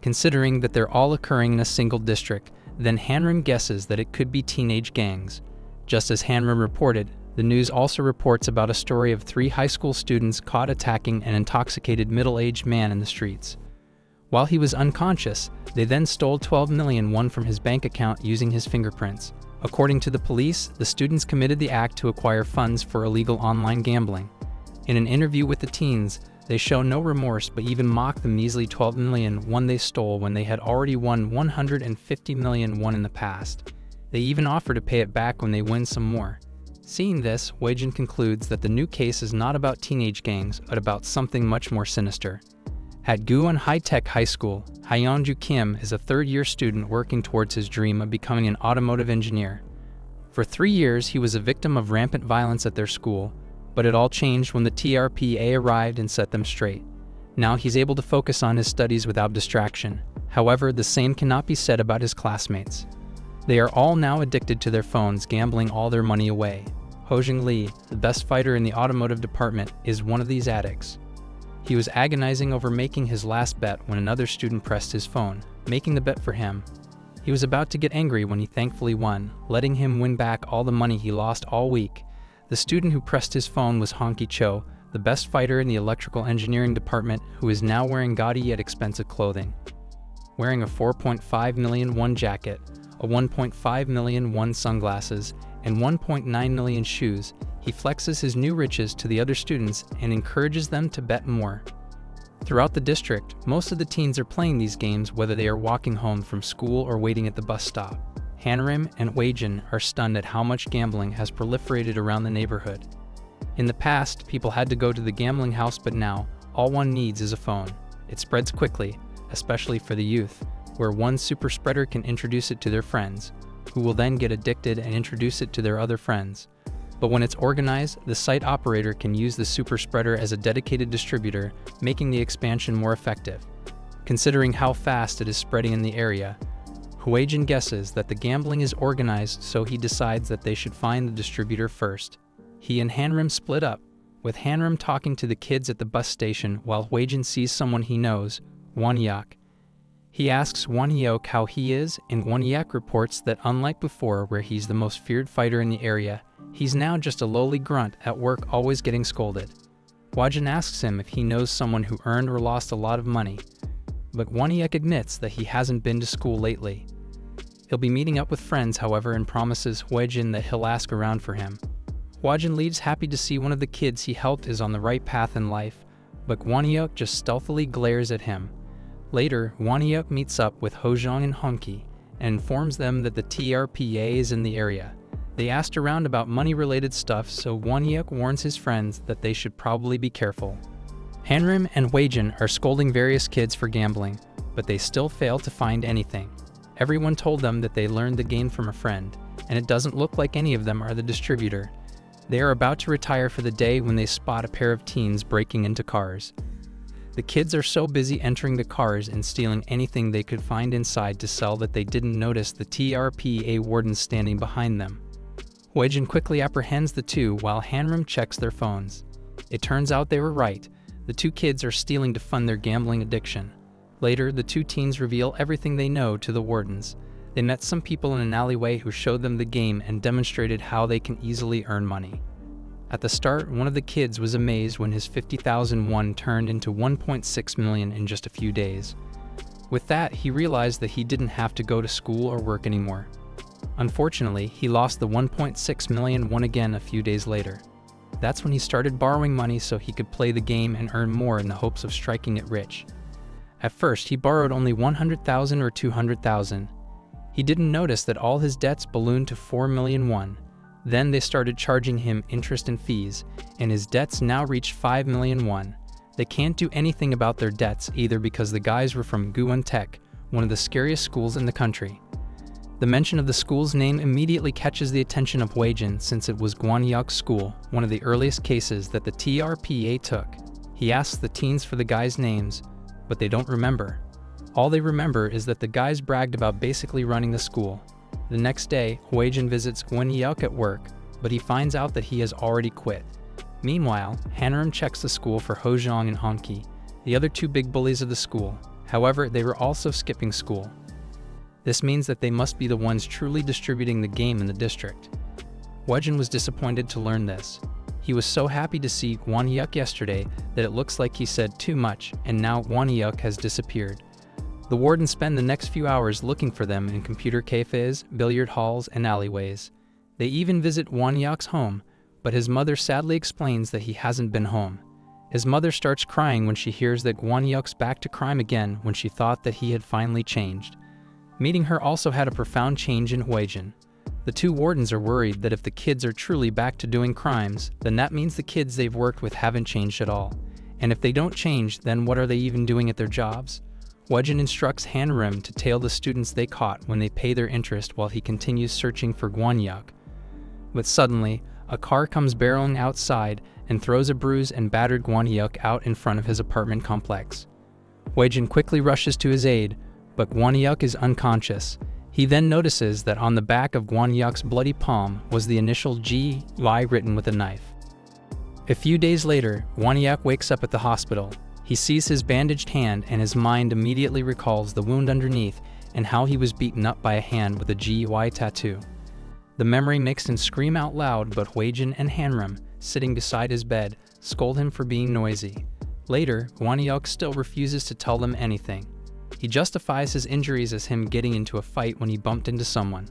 Considering that they're all occurring in a single district, then Hanam guesses that it could be teenage gangs. Just as Hanam reported, the news also reports about a story of 3 high school students caught attacking an intoxicated middle-aged man in the streets. While he was unconscious, they then stole 12 million won from his bank account using his fingerprints. According to the police, the students committed the act to acquire funds for illegal online gambling. In an interview with the teens, they show no remorse but even mock the measly 12 million won they stole when they had already won 150 million won in the past. They even offer to pay it back when they win some more. Seeing this, Hwajin concludes that the new case is not about teenage gangs, but about something much more sinister. At Goan Tech High School, Hyunju Kim is a third-year student working towards his dream of becoming an automotive engineer. For 3 years, he was a victim of rampant violence at their school, but it all changed when the TRPA arrived and set them straight. Now he's able to focus on his studies without distraction. However, the same cannot be said about his classmates. They are all now addicted to their phones, gambling all their money away. Hojing Lee, the best fighter in the automotive department, is one of these addicts. He was agonizing over making his last bet when another student pressed his phone, making the bet for him. He was about to get angry when he thankfully won, letting him win back all the money he lost all week. The student who pressed his phone was Honky Cho, the best fighter in the electrical engineering department, who is now wearing gaudy yet expensive clothing. Wearing a 4.5 million won jacket, a 1.5 million won sunglasses, and 1.9 million shoes, he flexes his new riches to the other students and encourages them to bet more. Throughout the district, most of the teens are playing these games whether they are walking home from school or waiting at the bus stop. Hanam and Hwajin are stunned at how much gambling has proliferated around the neighborhood. In the past, people had to go to the gambling house, but now, all one needs is a phone. It spreads quickly, especially for the youth, where one super spreader can introduce it to their friends, who will then get addicted and introduce it to their other friends. But when it's organized, the site operator can use the super spreader as a dedicated distributor, making the expansion more effective. Considering how fast it is spreading in the area, Hwajin guesses that the gambling is organized, so he decides that they should find the distributor first. He and Hanam split up, with Hanam talking to the kids at the bus station while Hwajin sees someone he knows, Won-hyuk. He asks Won-hyuk how he is, and Won-hyuk reports that unlike before where he's the most feared fighter in the area, he's now just a lowly grunt at work always getting scolded. Hwajin asks him if he knows someone who earned or lost a lot of money, but Won-hyuk admits that he hasn't been to school lately. He'll be meeting up with friends, however, and promises Hwajin that he'll ask around for him. Hwajin leaves happy to see one of the kids he helped is on the right path in life, but Won-hyuk just stealthily glares at him. Later, Won-hyuk meets up with Hojong and Honky and informs them that the TRPA is in the area. They asked around about money-related stuff, so Won-hyuk warns his friends that they should probably be careful. Hanam and Hwajin are scolding various kids for gambling, but they still fail to find anything. Everyone told them that they learned the game from a friend, and it doesn't look like any of them are the distributor. They are about to retire for the day when they spot a pair of teens breaking into cars. The kids are so busy entering the cars and stealing anything they could find inside to sell that they didn't notice the TRPA wardens standing behind them. Hwajin quickly apprehends the two while Hanam checks their phones. It turns out they were right. The two kids are stealing to fund their gambling addiction. Later, the two teens reveal everything they know to the wardens. They met some people in an alleyway who showed them the game and demonstrated how they can easily earn money. At the start, one of the kids was amazed when his 50,000 won turned into 1.6 million in just a few days. With that, he realized that he didn't have to go to school or work anymore. Unfortunately, he lost the 1.6 million won again a few days later. That's when he started borrowing money so he could play the game and earn more in the hopes of striking it rich. At first, he borrowed only 100,000 or 200,000. He didn't notice that all his debts ballooned to 4 million won. Then they started charging him interest and fees, and his debts now reached 5 million won. They can't do anything about their debts either because the guys were from Goan Tech, one of the scariest schools in the country. The mention of the school's name immediately catches the attention of Hwajin since it was Gwanyuk's school, one of the earliest cases that the TRPA took. He asks the teens for the guys' names, but they don't remember. All they remember is that the guys bragged about basically running the school. The next day, Hwajin visits Gwanyuk at work, but he finds out that he has already quit. Meanwhile, Hanam checks the school for Hwajin and Hanki, the other two big bullies of the school. However, they were also skipping school. This means that they must be the ones truly distributing the game in the district. Hwajin was disappointed to learn this. He was so happy to see Gwanyuk yesterday that it looks like he said too much, and now Gwanyuk has disappeared. The wardens spend the next few hours looking for them in computer cafes, billiard halls, and alleyways. They even visit Gwanyuk's home, but his mother sadly explains that he hasn't been home. His mother starts crying when she hears that Gwanyuk's back to crime again when she thought that he had finally changed. Meeting her also had a profound change in Hwajin. The two wardens are worried that if the kids are truly back to doing crimes, then that means the kids they've worked with haven't changed at all. And if they don't change, then what are they even doing at their jobs? Hwajin instructs Hanam to tail the students they caught when they pay their interest while he continues searching for Gwanyuk. But suddenly, a car comes barreling outside and throws a bruised and battered Gwanyuk out in front of his apartment complex. Hwajin quickly rushes to his aid, but Gwanyuk is unconscious. He then notices that on the back of Gwanyuk's bloody palm was the initial G.Y written with a knife. A few days later, Gwanyuk wakes up at the hospital. He sees his bandaged hand and his mind immediately recalls the wound underneath and how he was beaten up by a hand with a G.Y tattoo. The memory makes him scream out loud, but Hwajin and Hanam, sitting beside his bed, scold him for being noisy. Later, Gwanyuk still refuses to tell them anything. He justifies his injuries as him getting into a fight when he bumped into someone.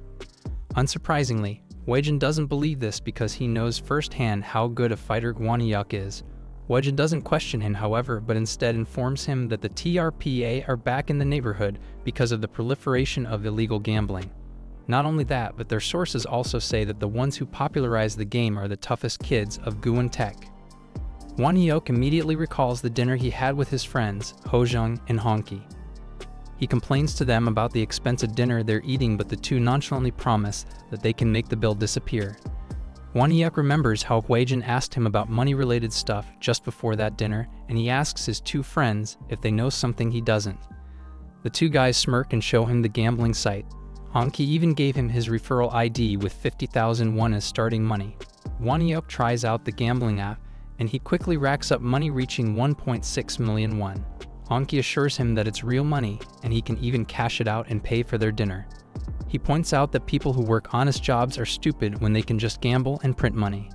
Unsurprisingly, Hwajin doesn't believe this because he knows firsthand how good a fighter Gwanyuk is. Hwajin doesn't question him, however, but instead informs him that the TRPA are back in the neighborhood because of the proliferation of illegal gambling. Not only that, but their sources also say that the ones who popularized the game are the toughest kids of Goan Tech. Gwanyuk immediately recalls the dinner he had with his friends, Hwajin and Hanki. He complains to them about the expensive dinner they're eating, but the two nonchalantly promise that they can make the bill disappear. Gwanyuk remembers how Hwajin asked him about money-related stuff just before that dinner, and he asks his two friends if they know something he doesn't. The two guys smirk and show him the gambling site. Hanki even gave him his referral ID with 50,000 won as starting money. Gwanyuk tries out the gambling app, and he quickly racks up money reaching 1.6 million won. Hanki assures him that it's real money, and he can even cash it out and pay for their dinner. He points out that people who work honest jobs are stupid when they can just gamble and print money.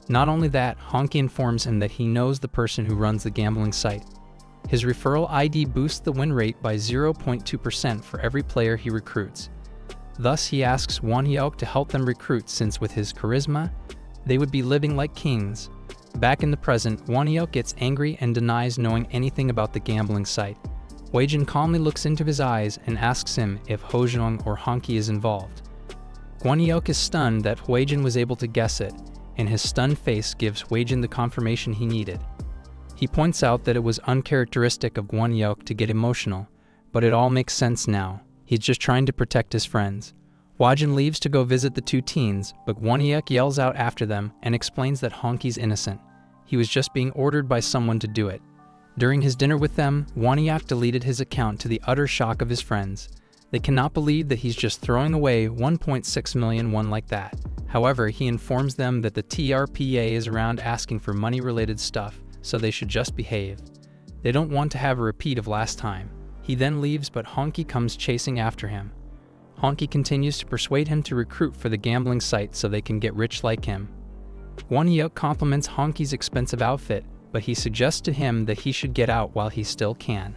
Not only that, Hanki informs him that he knows the person who runs the gambling site. His referral ID boosts the win rate by 0.2% for every player he recruits. Thus, he asks Gwanyuk to help them recruit since with his charisma, they would be living like kings. Back in the present, Gwanyuk gets angry and denies knowing anything about the gambling site. Hwajin calmly looks into his eyes and asks him if Hwajin or Hanki is involved. Gwanyuk is stunned that Hwajin was able to guess it, and his stunned face gives Hwajin the confirmation he needed. He points out that it was uncharacteristic of Gwanyuk to get emotional, but it all makes sense now. He's just trying to protect his friends. Hwajin leaves to go visit the two teens, but Gwanyuk yells out after them and explains that Hanki's innocent. He was just being ordered by someone to do it. During his dinner with them, Gwanyuk deleted his account to the utter shock of his friends. They cannot believe that he's just throwing away 1.6 million won like that. However, he informs them that the TRPA is around asking for money-related stuff, so they should just behave. They don't want to have a repeat of last time. He then leaves, but Honky comes chasing after him. Honky continues to persuade him to recruit for the gambling site so they can get rich like him. Won-hyuk compliments Honky's expensive outfit, but he suggests to him that he should get out while he still can.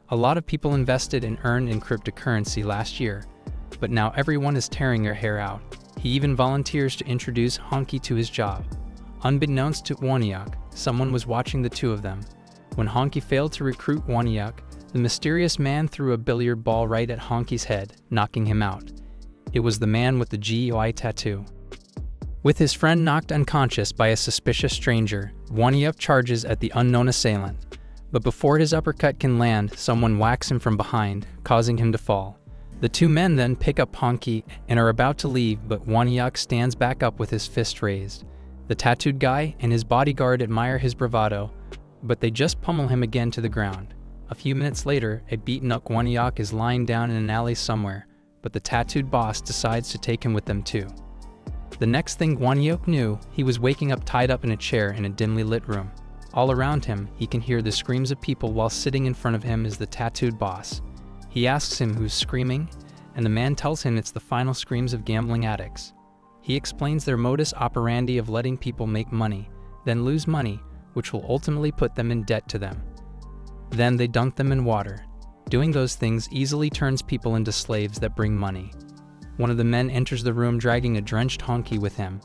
A lot of people invested and earned in cryptocurrency last year, but now everyone is tearing their hair out. He even volunteers to introduce Honky to his job. Unbeknownst to Won-hyuk, someone was watching the two of them. When Honky failed to recruit Won-hyuk, the mysterious man threw a billiard ball right at Honky's head, knocking him out. It was the man with the GUI tattoo. With his friend knocked unconscious by a suspicious stranger, Won-hyuk charges at the unknown assailant. But before his uppercut can land, someone whacks him from behind, causing him to fall. The two men then pick up Honky and are about to leave, but Won-hyuk stands back up with his fist raised. The tattooed guy and his bodyguard admire his bravado, but they just pummel him again to the ground. A few minutes later, a beaten-up Won-hyuk is lying down in an alley somewhere, but the tattooed boss decides to take him with them too. The next thing Won-hyuk knew, he was waking up tied up in a chair in a dimly lit room. All around him, he can hear the screams of people while sitting in front of him is the tattooed boss. He asks him who's screaming, and the man tells him it's the final screams of gambling addicts. He explains their modus operandi of letting people make money, then lose money, which will ultimately put them in debt to them. Then they dunk them in water. Doing those things easily turns people into slaves that bring money. One of the men enters the room dragging a drenched Honky with him.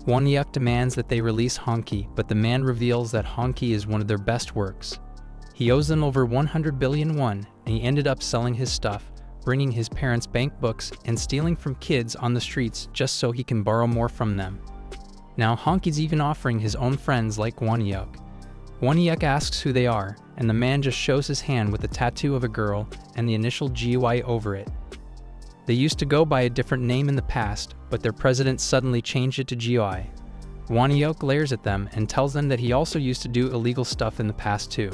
Won-hyuk demands that they release Honky, but the man reveals that Honky is one of their best works. He owes them over 100 billion won, and he ended up selling his stuff, bringing his parents' bank books, and stealing from kids on the streets just so he can borrow more from them. Now Honky's even offering his own friends like Won-hyuk. Won-hyuk asks who they are, and the man just shows his hand with a tattoo of a girl and the initial GUI over it. They used to go by a different name in the past, but their president suddenly changed it to GUI. Won-hyuk glares at them and tells them that he also used to do illegal stuff in the past too.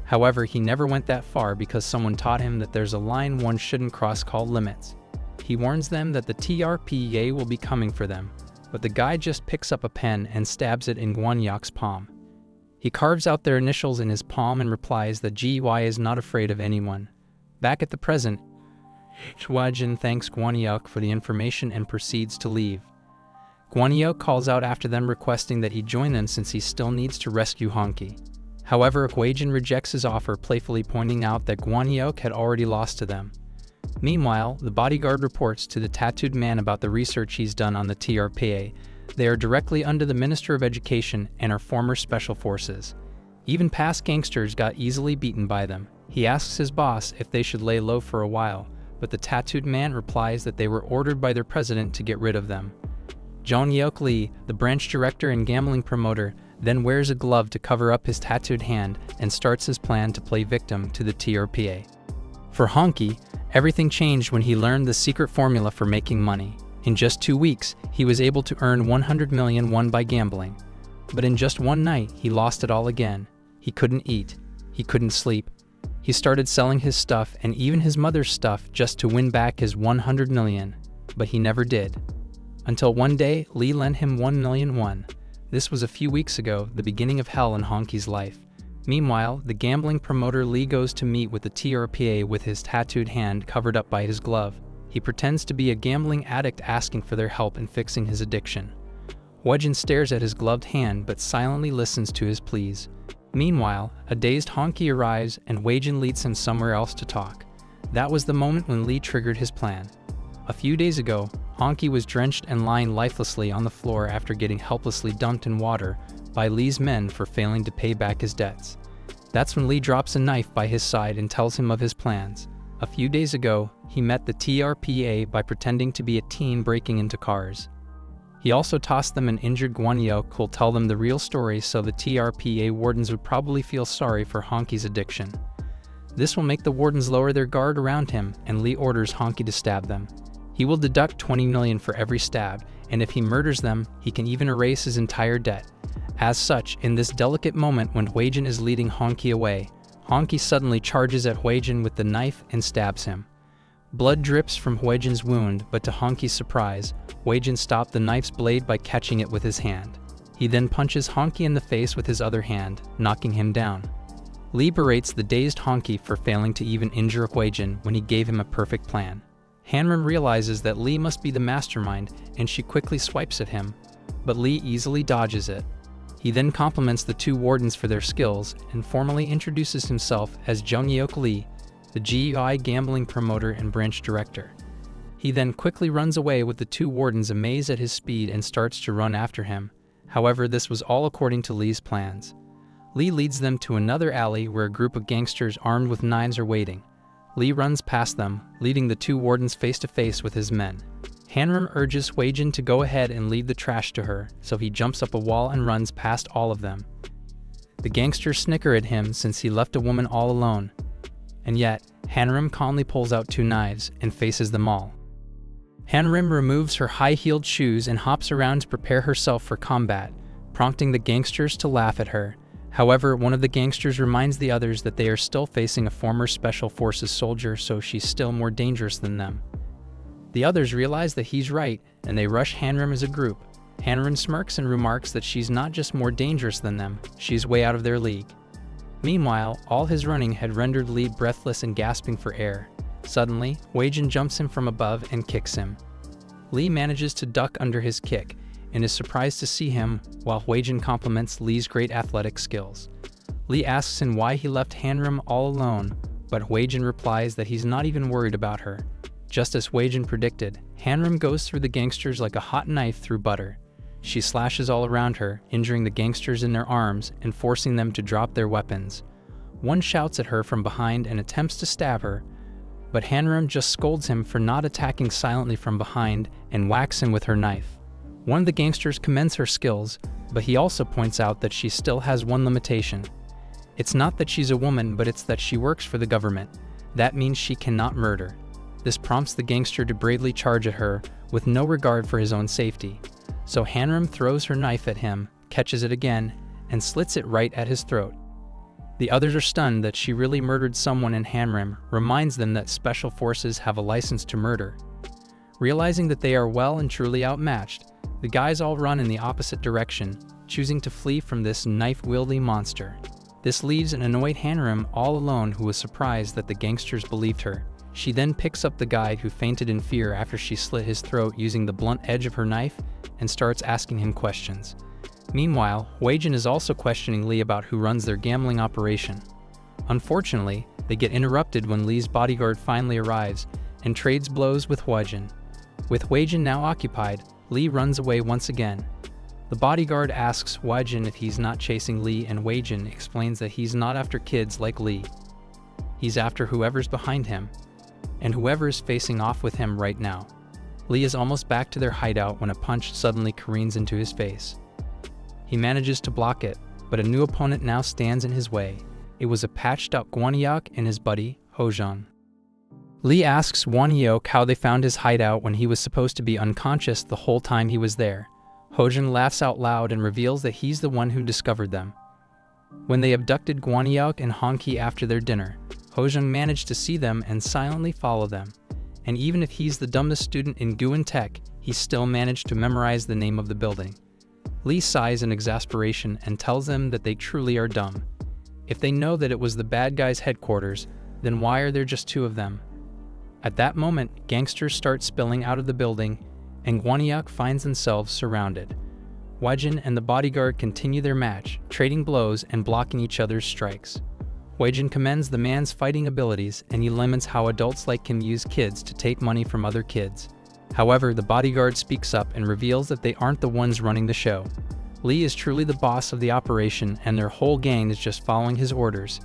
However, he never went that far because someone taught him that there's a line one shouldn't cross called limits. He warns them that the TRPA will be coming for them, but the guy just picks up a pen and stabs it in Won-hyuk's palm. He carves out their initials in his palm and replies that GUI is not afraid of anyone. Back at the present, Hwajin thanks Won-hyuk for the information and proceeds to leave. Won-hyuk calls out after them requesting that he join them since he still needs to rescue Honky. However, Hwajin rejects his offer, playfully pointing out that Won-hyuk had already lost to them. Meanwhile, the bodyguard reports to the tattooed man about the research he's done on the TRPA. They are directly under the Minister of Education and are former special forces. Even past gangsters got easily beaten by them. He asks his boss if they should lay low for a while, but the tattooed man replies that they were ordered by their president to get rid of them. Jong-hyuk Lee, the branch director and gambling promoter, then wears a glove to cover up his tattooed hand and starts his plan to play victim to the TRPA. For Honky, everything changed when he learned the secret formula for making money. In just 2 weeks, he was able to earn 100 million won by gambling. But in just one night, he lost it all again. He couldn't eat. He couldn't sleep. He started selling his stuff and even his mother's stuff just to win back his 100 million. But he never did. Until one day, Lee lent him 1 million won. This was a few weeks ago, the beginning of hell in Honky's life. Meanwhile, the gambling promoter Lee goes to meet with the TRPA with his tattooed hand covered up by his glove. He pretends to be a gambling addict asking for their help in fixing his addiction. Hwajin stares at his gloved hand but silently listens to his pleas. Meanwhile, a dazed Honky arrives and Hwajin leads him somewhere else to talk. That was the moment when Lee triggered his plan. A few days ago, Honky was drenched and lying lifelessly on the floor after getting helplessly dunked in water by Lee's men for failing to pay back his debts. That's when Lee drops a knife by his side and tells him of his plans. A few days ago, he met the TRPA by pretending to be a teen breaking into cars. He also tossed them an injured Won-hyuk who'll tell them the real story so the TRPA wardens would probably feel sorry for Honky's addiction. This will make the wardens lower their guard around him, and Lee orders Honky to stab them. He will deduct 20 million for every stab, and if he murders them, he can even erase his entire debt. As such, in this delicate moment when Hwajin is leading Honky away, Honky suddenly charges at Hwajin with the knife and stabs him. Blood drips from Hwajin's wound, but to Honky's surprise, Hwajin stopped the knife's blade by catching it with his hand. He then punches Honky in the face with his other hand, knocking him down. Lee berates the dazed Honky for failing to even injure Hwajin when he gave him a perfect plan. Hanam realizes that Lee must be the mastermind, and she quickly swipes at him, but Lee easily dodges it. He then compliments the two wardens for their skills and formally introduces himself as Jung-Yeok Lee, the GUI gambling promoter and branch director. He then quickly runs away with the two wardens amazed at his speed and starts to run after him. However, this was all according to Lee's plans. Lee leads them to another alley where a group of gangsters armed with knives are waiting. Lee runs past them, leading the two wardens face to face with his men. Hanam urges Hwajin to go ahead and leave the trash to her, so he jumps up a wall and runs past all of them. The gangsters snicker at him since he left a woman all alone. And yet, Hanam calmly pulls out two knives and faces them all. Hanam removes her high-heeled shoes and hops around to prepare herself for combat, prompting the gangsters to laugh at her. However, one of the gangsters reminds the others that they are still facing a former Special Forces soldier, so she's still more dangerous than them. The others realize that he's right, and they rush Hanam as a group. Hanam smirks and remarks that she's not just more dangerous than them, she's way out of their league. Meanwhile, all his running had rendered Lee breathless and gasping for air. Suddenly, Hwajin jumps him from above and kicks him. Lee manages to duck under his kick, and is surprised to see him, while Hwajin compliments Lee's great athletic skills. Lee asks him why he left Hanam all alone, but Hwajin replies that he's not even worried about her. Just as Hwajin predicted, Hanam goes through the gangsters like a hot knife through butter. She slashes all around her, injuring the gangsters in their arms and forcing them to drop their weapons. One shouts at her from behind and attempts to stab her, but Hanam just scolds him for not attacking silently from behind and whacks him with her knife. One of the gangsters commends her skills, but he also points out that she still has one limitation. It's not that she's a woman, but it's that she works for the government. That means she cannot murder. This prompts the gangster to bravely charge at her, with no regard for his own safety. So Hanam throws her knife at him, catches it again, and slits it right at his throat. The others are stunned that she really murdered someone, and Hanam reminds them that Special Forces have a license to murder. Realizing that they are well and truly outmatched, the guys all run in the opposite direction, choosing to flee from this knife-wielding monster. This leaves an annoyed Hanam all alone, who was surprised that the gangsters believed her. She then picks up the guy who fainted in fear after she slit his throat using the blunt edge of her knife and starts asking him questions. Meanwhile, Hwajin is also questioning Lee about who runs their gambling operation. Unfortunately, they get interrupted when Lee's bodyguard finally arrives and trades blows with Hwajin. With Hwajin now occupied, Lee runs away once again. The bodyguard asks Hwajin if he's not chasing Lee, and Hwajin explains that he's not after kids like Lee. He's after whoever's behind him, and whoever's facing off with him right now. Lee is almost back to their hideout when a punch suddenly careens into his face. He manages to block it, but a new opponent now stands in his way. It was a patched-up Gwan-Yeok and his buddy, Hwajin. Lee asks Gwan-Yeok how they found his hideout when he was supposed to be unconscious the whole time he was there. Hwajin laughs out loud and reveals that he's the one who discovered them. When they abducted Gwan-Yeok and Honky after their dinner, Hwajin managed to see them and silently follow them. And even if he's the dumbest student in Goan Tech, he still managed to memorize the name of the building. Lee sighs in exasperation and tells them that they truly are dumb. If they know that it was the bad guys' headquarters, then why are there just two of them? At that moment, gangsters start spilling out of the building, and Gwan-Yeok finds themselves surrounded. Hwajin and the bodyguard continue their match, trading blows and blocking each other's strikes. Hwajin commends the man's fighting abilities, and he laments how adults like him use kids to take money from other kids. However, the bodyguard speaks up and reveals that they aren't the ones running the show. Lee is truly the boss of the operation, and their whole gang is just following his orders.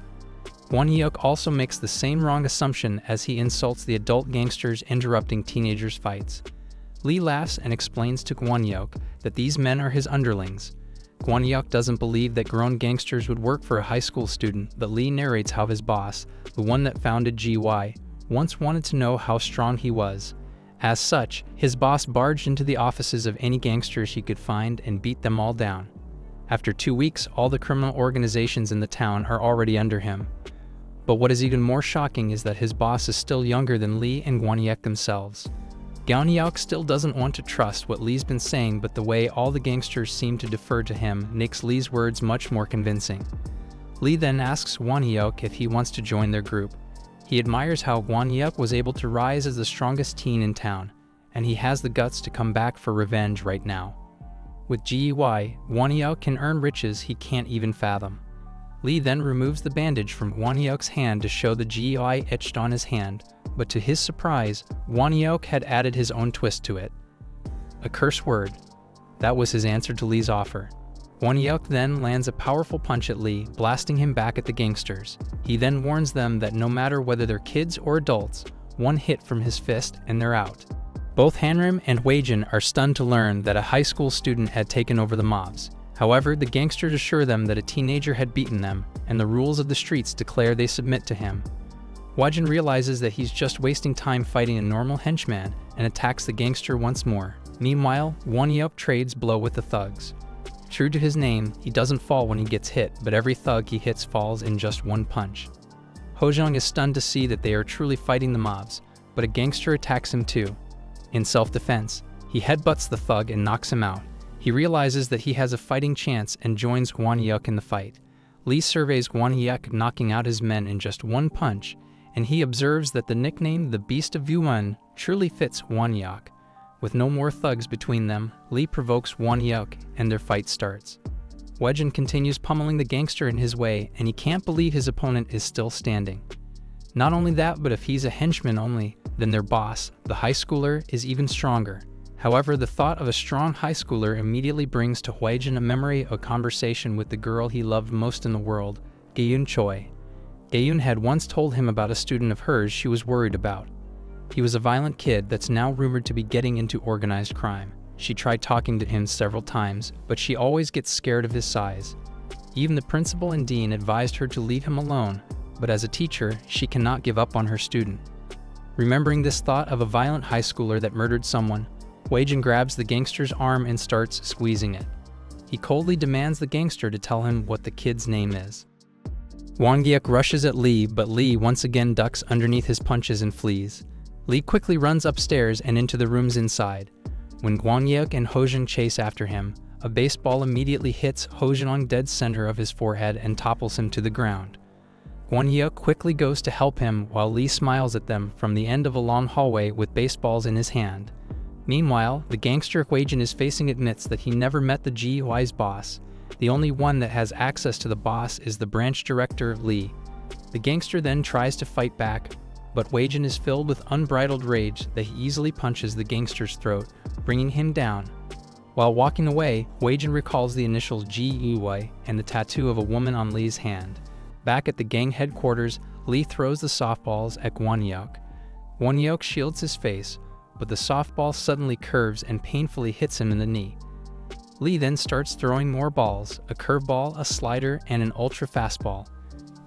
Gwan-Yeok also makes the same wrong assumption as he insults the adult gangsters interrupting teenagers' fights. Lee laughs and explains to Gwan-Yeok that these men are his underlings. Gwan-Yeok doesn't believe that grown gangsters would work for a high school student, but Lee narrates how his boss, the one that founded GY, once wanted to know how strong he was. As such, his boss barged into the offices of any gangsters he could find and beat them all down. After 2 weeks, all the criminal organizations in the town are already under him. But what is even more shocking is that his boss is still younger than Lee and Gwan-Yeok themselves. Goan still doesn't want to trust what Lee's been saying, but the way all the gangsters seem to defer to him makes Lee's words much more convincing. Lee then asks Hwan if he wants to join their group. He admires how Hwan was able to rise as the strongest teen in town, and he has the guts to come back for revenge right now. With GEY, Hwan can earn riches he can't even fathom. Lee then removes the bandage from Hwan hand to show the GEY etched on his hand, but to his surprise, Hwan had added his own twist to it. A curse word. That was his answer to Lee's offer. Hwan then lands a powerful punch at Lee, blasting him back at the gangsters. He then warns them that no matter whether they're kids or adults, one hit from his fist and they're out. Both Hanam and Hwajin are stunned to learn that a high school student had taken over the mobs. However, the gangsters assure them that a teenager had beaten them, and the rules of the streets declare they submit to him. Hwajin realizes that he's just wasting time fighting a normal henchman and attacks the gangster once more. Meanwhile, Hwan trades blow with the thugs. True to his name, he doesn't fall when he gets hit, but every thug he hits falls in just one punch. Hojong is stunned to see that they are truly fighting the mobs, but a gangster attacks him too. In self-defense, he headbutts the thug and knocks him out. He realizes that he has a fighting chance and joins Hwan in the fight. Lee surveys Hwan knocking out his men in just one punch, and he observes that the nickname the Beast of Yuan truly fits Hwan. With no more thugs between them, Lee provokes Hwan and their fight starts. Hwajin continues pummeling the gangster in his way, and he can't believe his opponent is still standing. Not only that, but if he's a henchman only, then their boss, the high schooler, is even stronger. However, the thought of a strong high schooler immediately brings to Hwajin a memory of a conversation with the girl he loved most in the world, Gaeun Choi. Gaeun had once told him about a student of hers she was worried about. He was a violent kid that's now rumored to be getting into organized crime. She tried talking to him several times, but she always gets scared of his size. Even the principal and dean advised her to leave him alone, but as a teacher, she cannot give up on her student. Remembering this thought of a violent high schooler that murdered someone, Hwajin grabs the gangster's arm and starts squeezing it. He coldly demands the gangster to tell him what the kid's name is. Hwan rushes at Lee, but Lee once again ducks underneath his punches and flees. Lee quickly runs upstairs and into the rooms inside. When Hwan and Hojong chase after him, a baseball immediately hits Hojong dead center of his forehead and topples him to the ground. Hwan quickly goes to help him while Lee smiles at them from the end of a long hallway with baseballs in his hand. Meanwhile, the gangster Hwajin is facing admits that he never met the GUI's boss. The only one that has access to the boss is the branch director, Lee. The gangster then tries to fight back, but Hwajin is filled with unbridled rage that he easily punches the gangster's throat, bringing him down. While walking away, Hwajin recalls the initials GUI and the tattoo of a woman on Lee's hand. Back at the gang headquarters, Lee throws the softballs at Hwan shields his face, but the softball suddenly curves and painfully hits him in the knee. Lee then starts throwing more balls, a curveball, a slider, and an ultra fastball.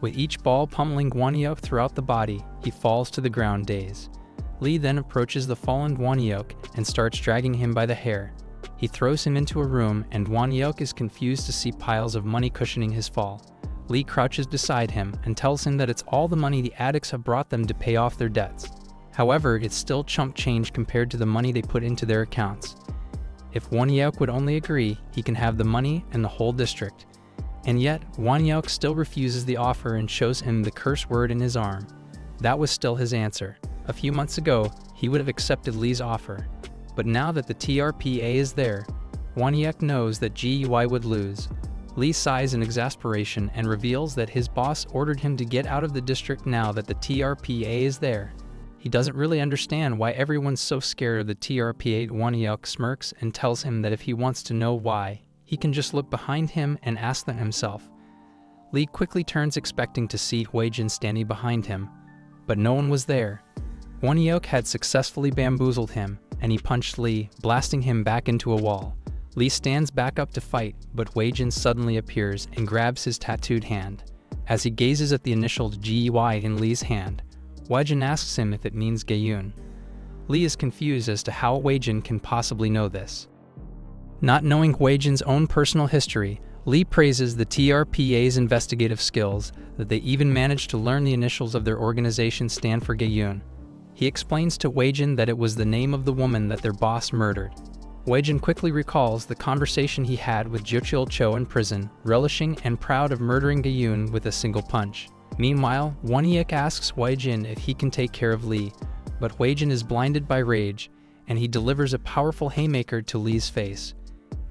With each ball pummeling Hwan throughout the body, he falls to the ground dazed. Lee then approaches the fallen Hwan and starts dragging him by the hair. He throws him into a room, and Hwan is confused to see piles of money cushioning his fall. Lee crouches beside him and tells him that it's all the money the addicts have brought them to pay off their debts. However, it's still chump change compared to the money they put into their accounts. If Hwan would only agree, he can have the money and the whole district. And yet, Hwan still refuses the offer and shows him the curse word in his arm. That was still his answer. A few months ago, he would have accepted Lee's offer. But now that the TRPA is there, Hwan knows that GUI would lose. Lee sighs in exasperation and reveals that his boss ordered him to get out of the district now that the TRPA is there. He doesn't really understand why everyone's so scared of the TRPA. Hwan smirks and tells him that if he wants to know why, he can just look behind him and ask them himself. Lee quickly turns expecting to see Hwajin standing behind him, but no one was there. Hwan had successfully bamboozled him, and he punched Lee, blasting him back into a wall. Lee stands back up to fight, but Hwajin suddenly appears and grabs his tattooed hand. As he gazes at the initials GUI in Lee's hand, Hwajin asks him if it means Gaeun. Lee is confused as to how Hwajin can possibly know this. Not knowing Hwajin's own personal history, Lee praises the TRPA's investigative skills, that they even managed to learn the initials of their organization stand for Gaeun. He explains to Hwajin that it was the name of the woman that their boss murdered. Hwajin quickly recalls the conversation he had with Jochil Cho in prison, relishing and proud of murdering Gayun with a single punch. Meanwhile, Won-hyuk asks Hwajin if he can take care of Lee, but Hwajin is blinded by rage, and he delivers a powerful haymaker to Lee's face.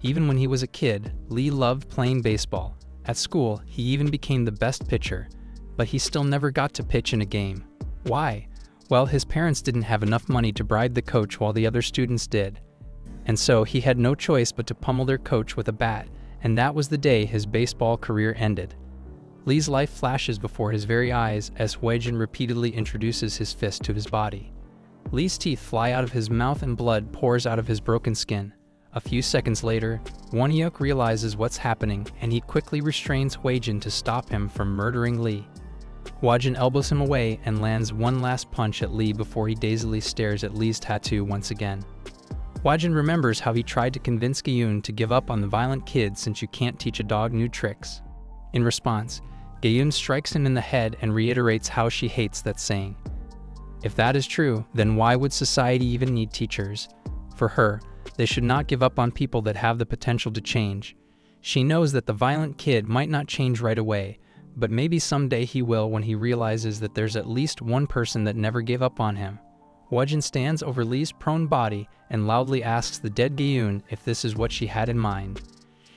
Even when he was a kid, Lee loved playing baseball. At school, he even became the best pitcher, but he still never got to pitch in a game. Why? Well, his parents didn't have enough money to bribe the coach while the other students did. And so he had no choice but to pummel their coach with a bat, and that was the day his baseball career ended. Lee's life flashes before his very eyes as Hwajin repeatedly introduces his fist to his body. Lee's teeth fly out of his mouth and blood pours out of his broken skin. A few seconds later, Won-hyuk realizes what's happening and he quickly restrains Hwajin to stop him from murdering Lee. Hwajin elbows him away and lands one last punch at Lee before he dazedly stares at Lee's tattoo once again. Hwajin remembers how he tried to convince Gayun to give up on the violent kid since you can't teach a dog new tricks. In response, Gayun strikes him in the head and reiterates how she hates that saying. If that is true, then why would society even need teachers? For her, they should not give up on people that have the potential to change. She knows that the violent kid might not change right away, but maybe someday he will when he realizes that there's at least one person that never gave up on him. Hwajin stands over Lee's prone body and loudly asks the dead Gayun if this is what she had in mind.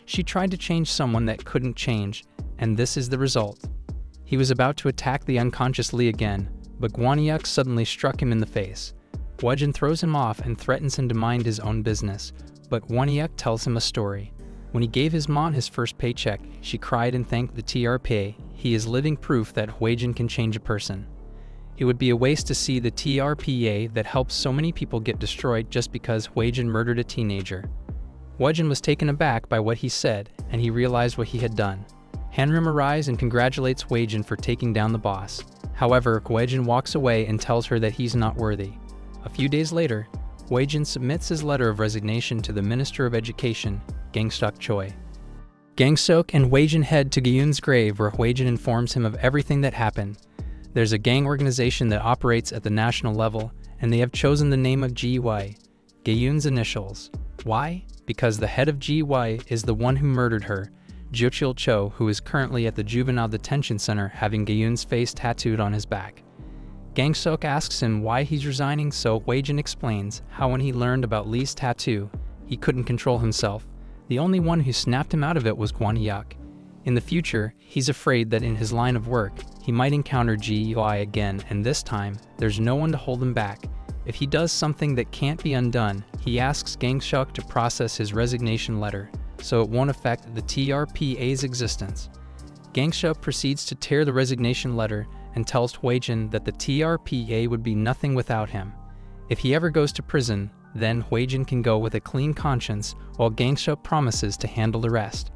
She tried to change someone that couldn't change, and this is the result. He was about to attack the unconscious Lee again, but Won-hyuk suddenly struck him in the face. Hwajin throws him off and threatens him to mind his own business, but Won-hyuk tells him a story. When he gave his mom his first paycheck, she cried and thanked the TRPA. He is living proof that Hwajin can change a person. It would be a waste to see the TRPA that helps so many people get destroyed just because Hwajin murdered a teenager. Hwajin was taken aback by what he said, and he realized what he had done. Hanam arrives and congratulates Hwajin for taking down the boss. However, Hwajin walks away and tells her that he's not worthy. A few days later, Hwajin submits his letter of resignation to the Minister of Education, Gangsuk Choi. Gangsuk and Hwajin head to Gayun's grave where Hwajin informs him of everything that happened. There's a gang organization that operates at the national level, and they have chosen the name of GY, Gayun's initials. Why? Because the head of GY is the one who murdered her, Jochil Cho, who is currently at the Juvenile Detention Center having Gayun's face tattooed on his back. Gangsuk asks him why he's resigning, so Hwajin explains how when he learned about Lee's tattoo, he couldn't control himself. The only one who snapped him out of it was Won-hyuk. In the future, he's afraid that in his line of work, he might encounter GUI again, and this time, there's no one to hold him back. If he does something that can't be undone, he asks Gangsuk to process his resignation letter, so it won't affect the TRPA's existence. Gangsuk proceeds to tear the resignation letter and tells Hwajin that the TRPA would be nothing without him. If he ever goes to prison, then Hwajin can go with a clean conscience, while Gangsuk promises to handle the rest.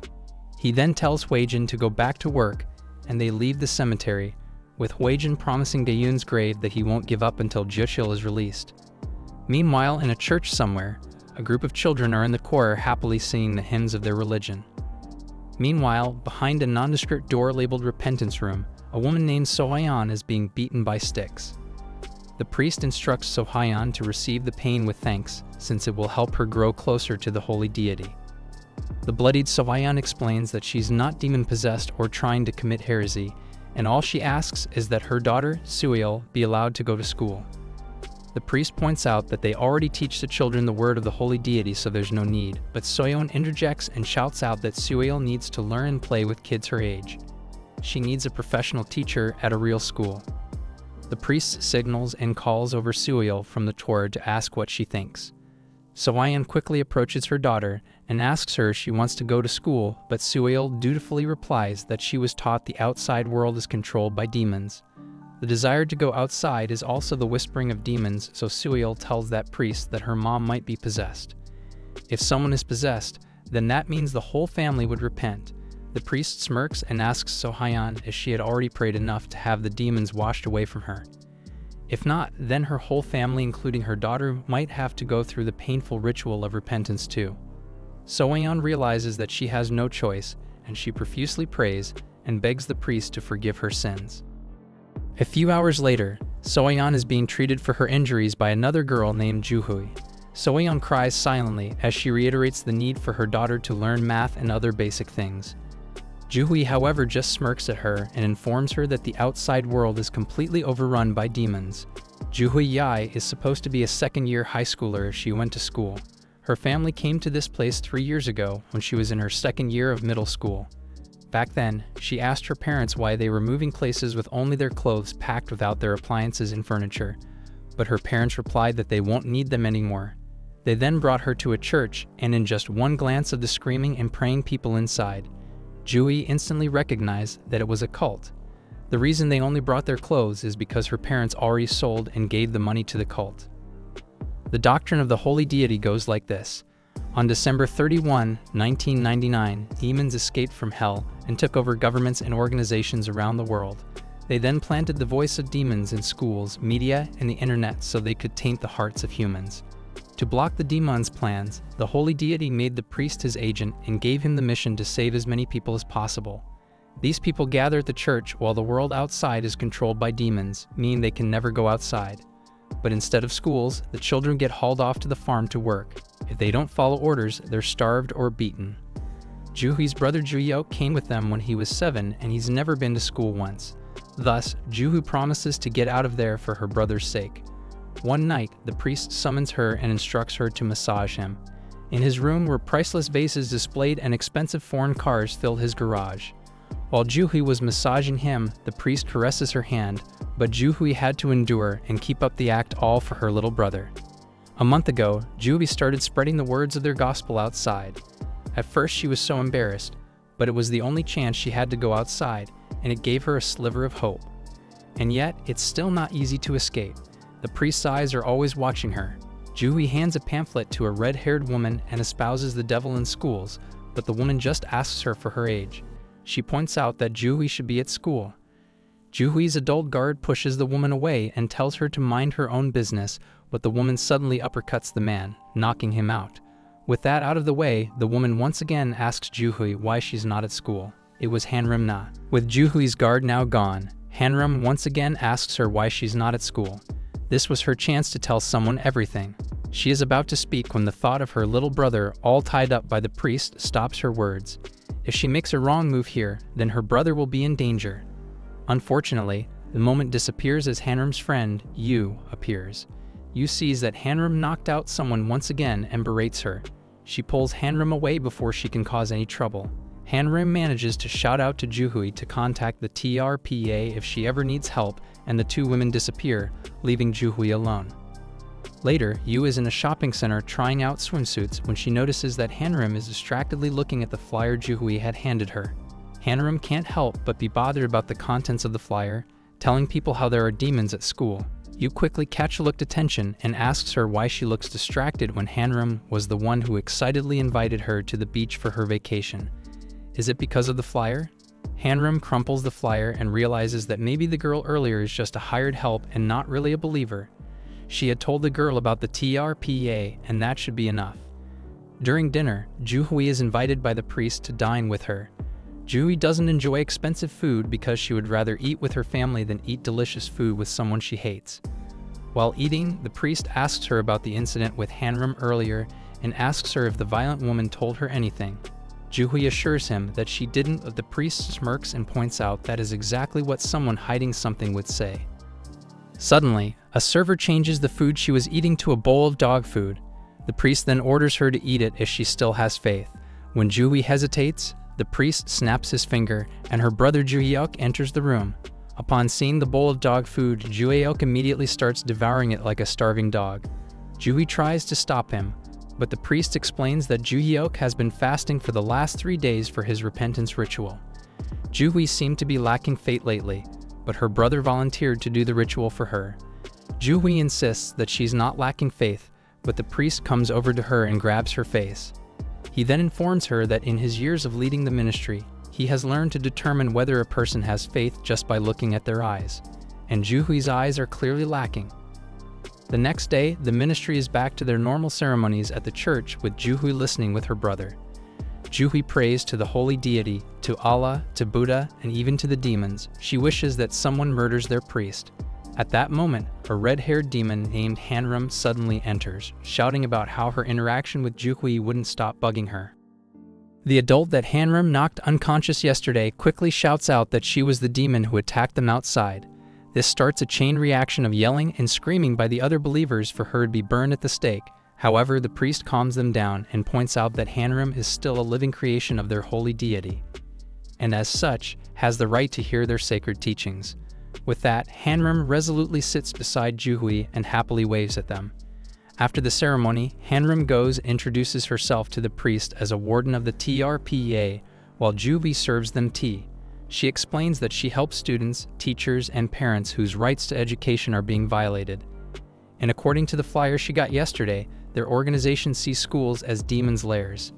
He then tells Hwajin to go back to work, and they leave the cemetery, with Hwajin promising Gayun's grave that he won't give up until Jochil is released. Meanwhile, in a church somewhere, a group of children are in the choir happily singing the hymns of their religion. Meanwhile, behind a nondescript door labeled Repentance Room, a woman named Soyon is being beaten by sticks. The priest instructs Soyon to receive the pain with thanks, since it will help her grow closer to the holy deity. The bloodied Soyon explains that she's not demon-possessed or trying to commit heresy, and all she asks is that her daughter, Suil, be allowed to go to school. The priest points out that they already teach the children the word of the holy deity, so there's no need, but Soyon interjects and shouts out that Suil needs to learn and play with kids her age. She needs a professional teacher at a real school. The priest signals and calls over Suil from the tour to ask what she thinks. Soyon quickly approaches her daughter and asks her if she wants to go to school, but Suil dutifully replies that she was taught the outside world is controlled by demons. The desire to go outside is also the whispering of demons, so Suil tells that priest that her mom might be possessed. If someone is possessed, then that means the whole family would repent. The priest smirks and asks Soyon if she had already prayed enough to have the demons washed away from her. If not, then her whole family, including her daughter, might have to go through the painful ritual of repentance too. Soyon realizes that she has no choice, and she profusely prays and begs the priest to forgive her sins. A few hours later, Soyon is being treated for her injuries by another girl named Juhui. Soyon cries silently as she reiterates the need for her daughter to learn math and other basic things. Juhui, however, just smirks at her and informs her that the outside world is completely overrun by demons. Juhui Yai is supposed to be a second-year high schooler if she went to school. Her family came to this place 3 years ago when she was in her second year of middle school. Back then, she asked her parents why they were moving places with only their clothes packed without their appliances and furniture, but her parents replied that they won't need them anymore. They then brought her to a church, and in just one glance of the screaming and praying people inside, Juhui instantly recognized that it was a cult. The reason they only brought their clothes is because her parents already sold and gave the money to the cult. The doctrine of the holy deity goes like this. On December 31, 1999, demons escaped from hell and took over governments and organizations around the world. They then planted the voice of demons in schools, media, and the internet so they could taint the hearts of humans. To block the demons' plans, the holy deity made the priest his agent and gave him the mission to save as many people as possible. These people gather at the church while the world outside is controlled by demons, meaning they can never go outside. But instead of schools, the children get hauled off to the farm to work. If they don't follow orders, they're starved or beaten. Juhui's brother Juhyuk came with them when he was 7 and he's never been to school once. Thus, Juhu promises to get out of there for her brother's sake. One night, the priest summons her and instructs her to massage him. In his room were priceless vases displayed and expensive foreign cars filled his garage. While Juhui was massaging him, the priest caresses her hand, but Juhui had to endure and keep up the act all for her little brother. A month ago, Juhui started spreading the words of their gospel outside. At first she was so embarrassed, but it was the only chance she had to go outside, and it gave her a sliver of hope. And yet, it's still not easy to escape. The priest's eyes are always watching her. Juhui hands a pamphlet to a red-haired woman and espouses the devil in schools, but the woman just asks her for her age. She points out that Juhui should be at school. Juhui's adult guard pushes the woman away and tells her to mind her own business, but the woman suddenly uppercuts the man, knocking him out. With that out of the way, the woman once again asks Juhui why she's not at school. It was Warden Na. With Juhui's guard now gone, Hanam once again asks her why she's not at school. This was her chance to tell someone everything. She is about to speak when the thought of her little brother, all tied up by the priest, stops her words. If she makes a wrong move here, then her brother will be in danger. Unfortunately, the moment disappears as Hanam's friend, Yu, appears. Yu sees that Hanam knocked out someone once again and berates her. She pulls Hanam away before she can cause any trouble. Hanam manages to shout out to Juhui to contact the TRPA if she ever needs help, and the two women disappear, leaving Juhui alone. Later, Yu is in a shopping center trying out swimsuits when she notices that Hanam is distractedly looking at the flyer Juhui had handed her. Hanam can't help but be bothered about the contents of the flyer, telling people how there are demons at school. Yu quickly catch-a-looked attention and asks her why she looks distracted when Hanam was the one who excitedly invited her to the beach for her vacation. Is it because of the flyer? Hanam crumples the flyer and realizes that maybe the girl earlier is just a hired help and not really a believer. She had told the girl about the TRPA, and that should be enough. During dinner, Juhui is invited by the priest to dine with her. Juhui doesn't enjoy expensive food because she would rather eat with her family than eat delicious food with someone she hates. While eating, the priest asks her about the incident with Hanam earlier and asks her if the violent woman told her anything. Juhui assures him that she didn't, but the priest smirks and points out that is exactly what someone hiding something would say. Suddenly, a server changes the food she was eating to a bowl of dog food. The priest then orders her to eat it if she still has faith. When Juhui hesitates, the priest snaps his finger, and her brother Juhyuk enters the room. Upon seeing the bowl of dog food, Juhyuk immediately starts devouring it like a starving dog. Juhui tries to stop him, but the priest explains that Juhyuk has been fasting for the last 3 days for his repentance ritual. Juhui seemed to be lacking faith lately, but her brother volunteered to do the ritual for her. Juhui insists that she's not lacking faith, but the priest comes over to her and grabs her face. He then informs her that in his years of leading the ministry, he has learned to determine whether a person has faith just by looking at their eyes, and Juhui's eyes are clearly lacking. The next day, the ministry is back to their normal ceremonies at the church with Juhui listening with her brother. Juhui prays to the holy deity, to Allah, to Buddha, and even to the demons. She wishes that someone murders their priest. At that moment, a red-haired demon named Hanam suddenly enters, shouting about how her interaction with Juhui wouldn't stop bugging her. The adult that Hanam knocked unconscious yesterday quickly shouts out that she was the demon who attacked them outside. This starts a chain reaction of yelling and screaming by the other believers for her to be burned at the stake. However, the priest calms them down and points out that Hanam is still a living creation of their holy deity, and as such, has the right to hear their sacred teachings. With that, Hanam resolutely sits beside Juhui and happily waves at them. After the ceremony, Hanam goes and introduces herself to the priest as a warden of the TRPA, while Juhui serves them tea. She explains that she helps students, teachers, and parents whose rights to education are being violated. And according to the flyer she got yesterday, their organization sees schools as demons' lairs.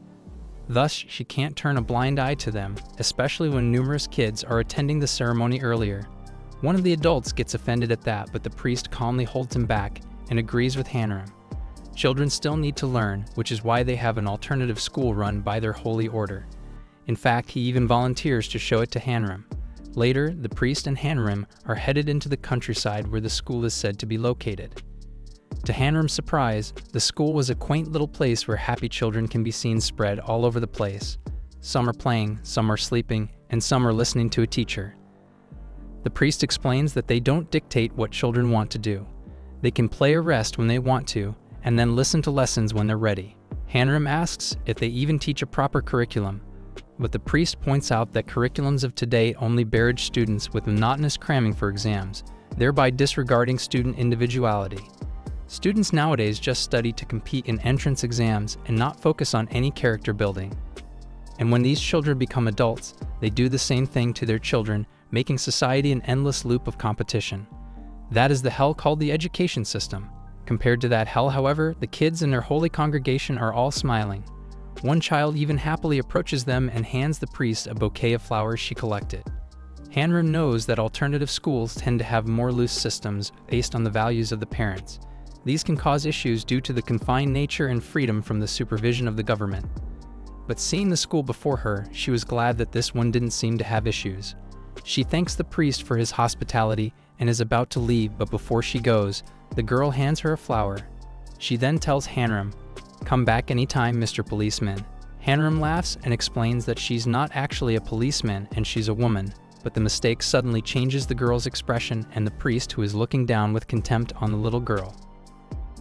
Thus, she can't turn a blind eye to them, especially when numerous kids are attending the ceremony earlier. One of the adults gets offended at that, but the priest calmly holds him back and agrees with Hanam. Children still need to learn, which is why they have an alternative school run by their holy order. In fact, he even volunteers to show it to Hanam. Later, the priest and Hanam are headed into the countryside where the school is said to be located. To Hanam's surprise, the school was a quaint little place where happy children can be seen spread all over the place. Some are playing, some are sleeping, and some are listening to a teacher. The priest explains that they don't dictate what children want to do. They can play or rest when they want to, and then listen to lessons when they're ready. Hanam asks if they even teach a proper curriculum, but the priest points out that curriculums of today only barrage students with monotonous cramming for exams, thereby disregarding student individuality. Students nowadays just study to compete in entrance exams and not focus on any character building. And when these children become adults, they do the same thing to their children, making society an endless loop of competition. That is the hell called the education system. Compared to that hell, however, the kids in their holy congregation are all smiling. One child even happily approaches them and hands the priest a bouquet of flowers she collected. Hanam knows that alternative schools tend to have more loose systems based on the values of the parents. These can cause issues due to the confined nature and freedom from the supervision of the government. But seeing the school before her, she was glad that this one didn't seem to have issues. She thanks the priest for his hospitality and is about to leave, but before she goes, the girl hands her a flower. She then tells Hanam, "Come back anytime, Mr. Policeman." Hanam laughs and explains that she's not actually a policeman and she's a woman, but the mistake suddenly changes the girl's expression and the priest, who is looking down with contempt on the little girl.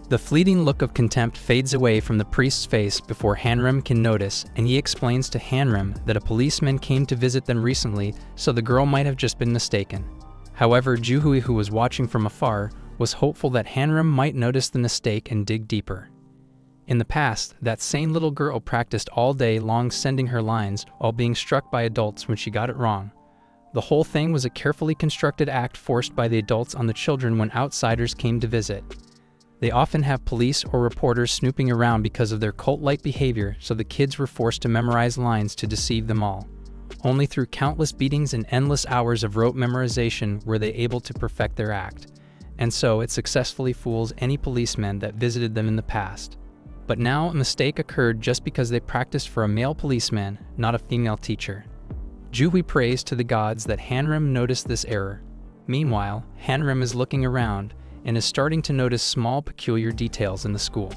The fleeting look of contempt fades away from the priest's face before Hanam can notice, and he explains to Hanam that a policeman came to visit them recently, so the girl might have just been mistaken. However, Juhui, who was watching from afar, was hopeful that Hanam might notice the mistake and dig deeper. In the past, that same little girl practiced all day long sending her lines while being struck by adults when she got it wrong. The whole thing was a carefully constructed act forced by the adults on the children when outsiders came to visit. They often have police or reporters snooping around because of their cult-like behavior, so the kids were forced to memorize lines to deceive them all. Only through countless beatings and endless hours of rote memorization were they able to perfect their act. And so it successfully fools any policeman that visited them in the past. But now a mistake occurred just because they practiced for a male policeman, not a female teacher. Juhui prays to the gods that Hanam noticed this error. Meanwhile, Hanam is looking around and is starting to notice small peculiar details in the school.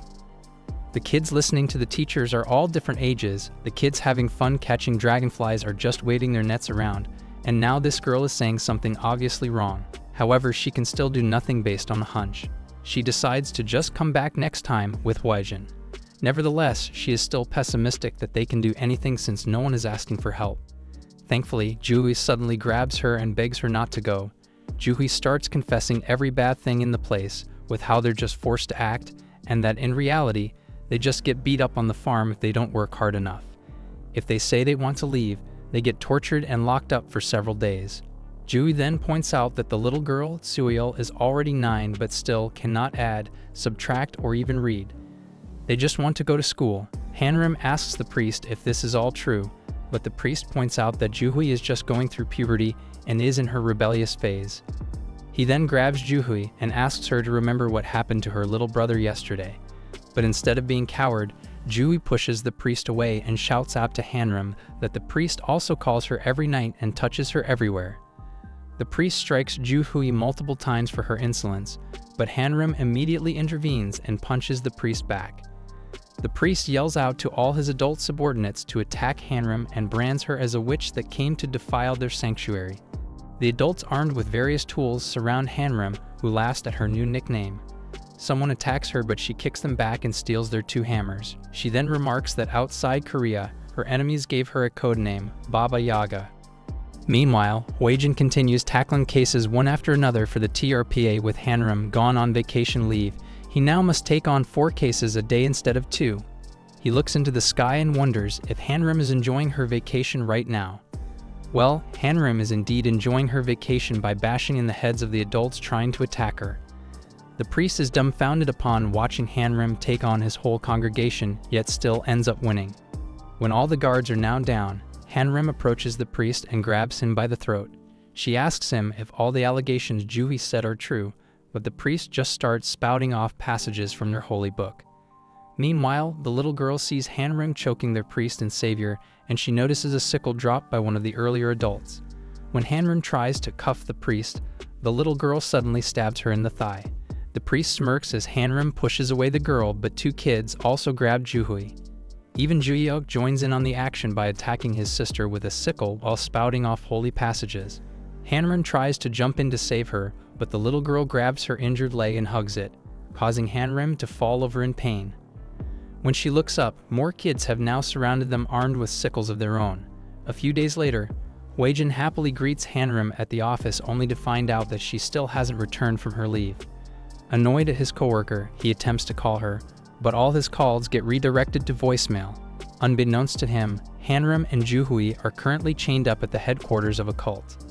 The kids listening to the teachers are all different ages, the kids having fun catching dragonflies are just waving their nets around, and now this girl is saying something obviously wrong. However, she can still do nothing based on a hunch. She decides to just come back next time with Hwajin. Nevertheless, she is still pessimistic that they can do anything since no one is asking for help. Thankfully, Juhui suddenly grabs her and begs her not to go. Juhui starts confessing every bad thing in the place, with how they're just forced to act, and that in reality, they just get beat up on the farm if they don't work hard enough. If they say they want to leave, they get tortured and locked up for several days. Juhui then points out that the little girl, Soyon, is already 9 but still cannot add, subtract, or even read. They just want to go to school. Hanam asks the priest if this is all true, but the priest points out that Juhui is just going through puberty and is in her rebellious phase. He then grabs Juhui and asks her to remember what happened to her little brother yesterday. But instead of being coward, Juhui pushes the priest away and shouts out to Hanam that the priest also calls her every night and touches her everywhere. The priest strikes Juhui multiple times for her insolence, but Hanam immediately intervenes and punches the priest back. The priest yells out to all his adult subordinates to attack Hanam and brands her as a witch that came to defile their sanctuary. The adults armed with various tools surround Hanam, who laughs at her new nickname. Someone attacks her, but she kicks them back and steals their 2 hammers. She then remarks that outside Korea, her enemies gave her a codename, Baba Yaga. Meanwhile, Hwajin continues tackling cases one after another for the TRPA with Hanam gone on vacation leave. He now must take on 4 cases a day instead of 2. He looks into the sky and wonders if Hanam is enjoying her vacation right now. Well, Hanam is indeed enjoying her vacation by bashing in the heads of the adults trying to attack her. The priest is dumbfounded upon watching Hanam take on his whole congregation, yet still ends up winning. When all the guards are now down, Hanam approaches the priest and grabs him by the throat. She asks him if all the allegations Juhi said are true, but the priest just starts spouting off passages from their holy book. Meanwhile, the little girl sees Hanam choking their priest and savior, and she notices a sickle dropped by one of the earlier adults. When Hanam tries to cuff the priest, the little girl suddenly stabs her in the thigh. The priest smirks as Hanam pushes away the girl, but 2 kids also grab Juhui. Even Juhyuk joins in on the action by attacking his sister with a sickle while spouting off holy passages. Hanam tries to jump in to save her, but the little girl grabs her injured leg and hugs it, causing Hanam to fall over in pain. When she looks up, more kids have now surrounded them armed with sickles of their own. A few days later, Hwajin happily greets Hanam at the office only to find out that she still hasn't returned from her leave. Annoyed at his coworker, he attempts to call her, but all his calls get redirected to voicemail. Unbeknownst to him, Hanam and Juhui are currently chained up at the headquarters of a cult.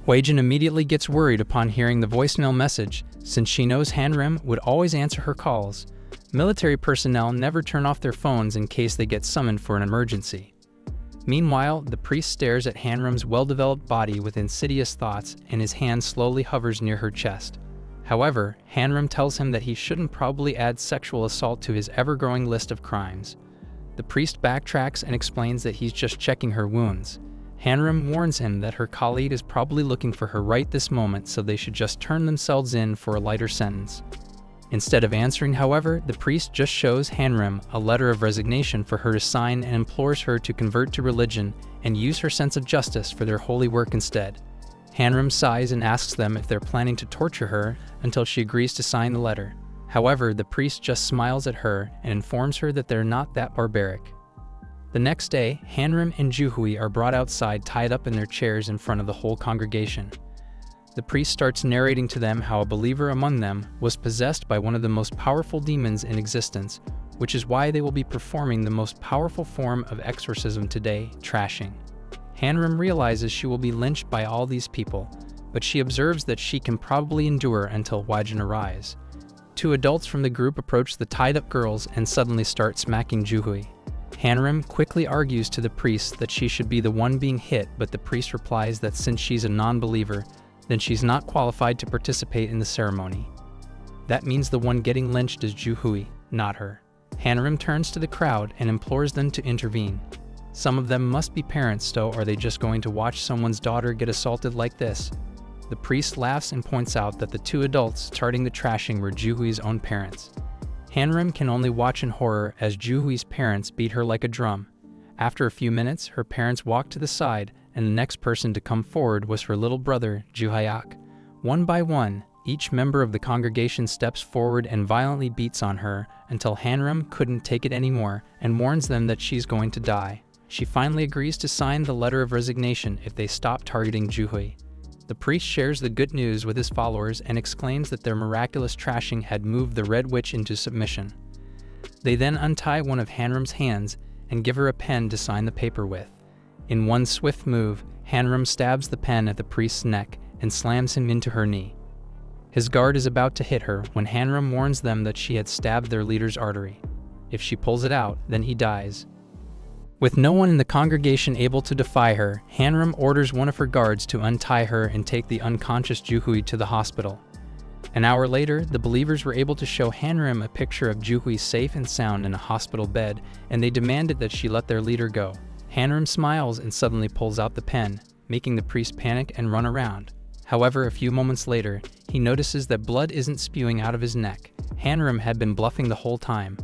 Hwajin immediately gets worried upon hearing the voicemail message, since she knows Hanam would always answer her calls. Military personnel never turn off their phones in case they get summoned for an emergency. Meanwhile, the priest stares at Hanam's well-developed body with insidious thoughts, and his hand slowly hovers near her chest. However, Hanam tells him that he shouldn't probably add sexual assault to his ever-growing list of crimes. The priest backtracks and explains that he's just checking her wounds. Hanam warns him that her colleague is probably looking for her right this moment, so they should just turn themselves in for a lighter sentence. Instead of answering, however, the priest just shows Hanam a letter of resignation for her to sign and implores her to convert to religion and use her sense of justice for their holy work instead. Hanam sighs and asks them if they're planning to torture her until she agrees to sign the letter. However, the priest just smiles at her and informs her that they're not that barbaric. The next day, Hanam and Juhui are brought outside tied up in their chairs in front of the whole congregation. The priest starts narrating to them how a believer among them was possessed by one of the most powerful demons in existence, which is why they will be performing the most powerful form of exorcism today, trashing. Hanam realizes she will be lynched by all these people, but she observes that she can probably endure until Hwajin arrives. 2 adults from the group approach the tied-up girls and suddenly start smacking Juhui. Hanam quickly argues to the priest that she should be the one being hit, but the priest replies that since she's a non-believer, then she's not qualified to participate in the ceremony. That means the one getting lynched is Juhui, not her. Hanam turns to the crowd and implores them to intervene. Some of them must be parents, so are they just going to watch someone's daughter get assaulted like this? The priest laughs and points out that the 2 adults starting the trashing were Juhui's own parents. Hanam can only watch in horror as Juhui's parents beat her like a drum. After a few minutes, her parents walk to the side, and the next person to come forward was her little brother, Juhyuk. One by one, each member of the congregation steps forward and violently beats on her until Hanam couldn't take it anymore and warns them that she's going to die. She finally agrees to sign the letter of resignation if they stop targeting Juhui. The priest shares the good news with his followers and exclaims that their miraculous trashing had moved the Red Witch into submission. They then untie one of Hanam's hands and give her a pen to sign the paper with. In one swift move, Hanam stabs the pen at the priest's neck and slams him into her knee. His guard is about to hit her when Hanam warns them that she had stabbed their leader's artery. If she pulls it out, then he dies. With no one in the congregation able to defy her, Hanam orders one of her guards to untie her and take the unconscious Juhui to the hospital. An hour later, the believers were able to show Hanam a picture of Juhui safe and sound in a hospital bed, and they demanded that she let their leader go. Hanam smiles and suddenly pulls out the pen, making the priest panic and run around. However, a few moments later, he notices that blood isn't spewing out of his neck. Hanam had been bluffing the whole time.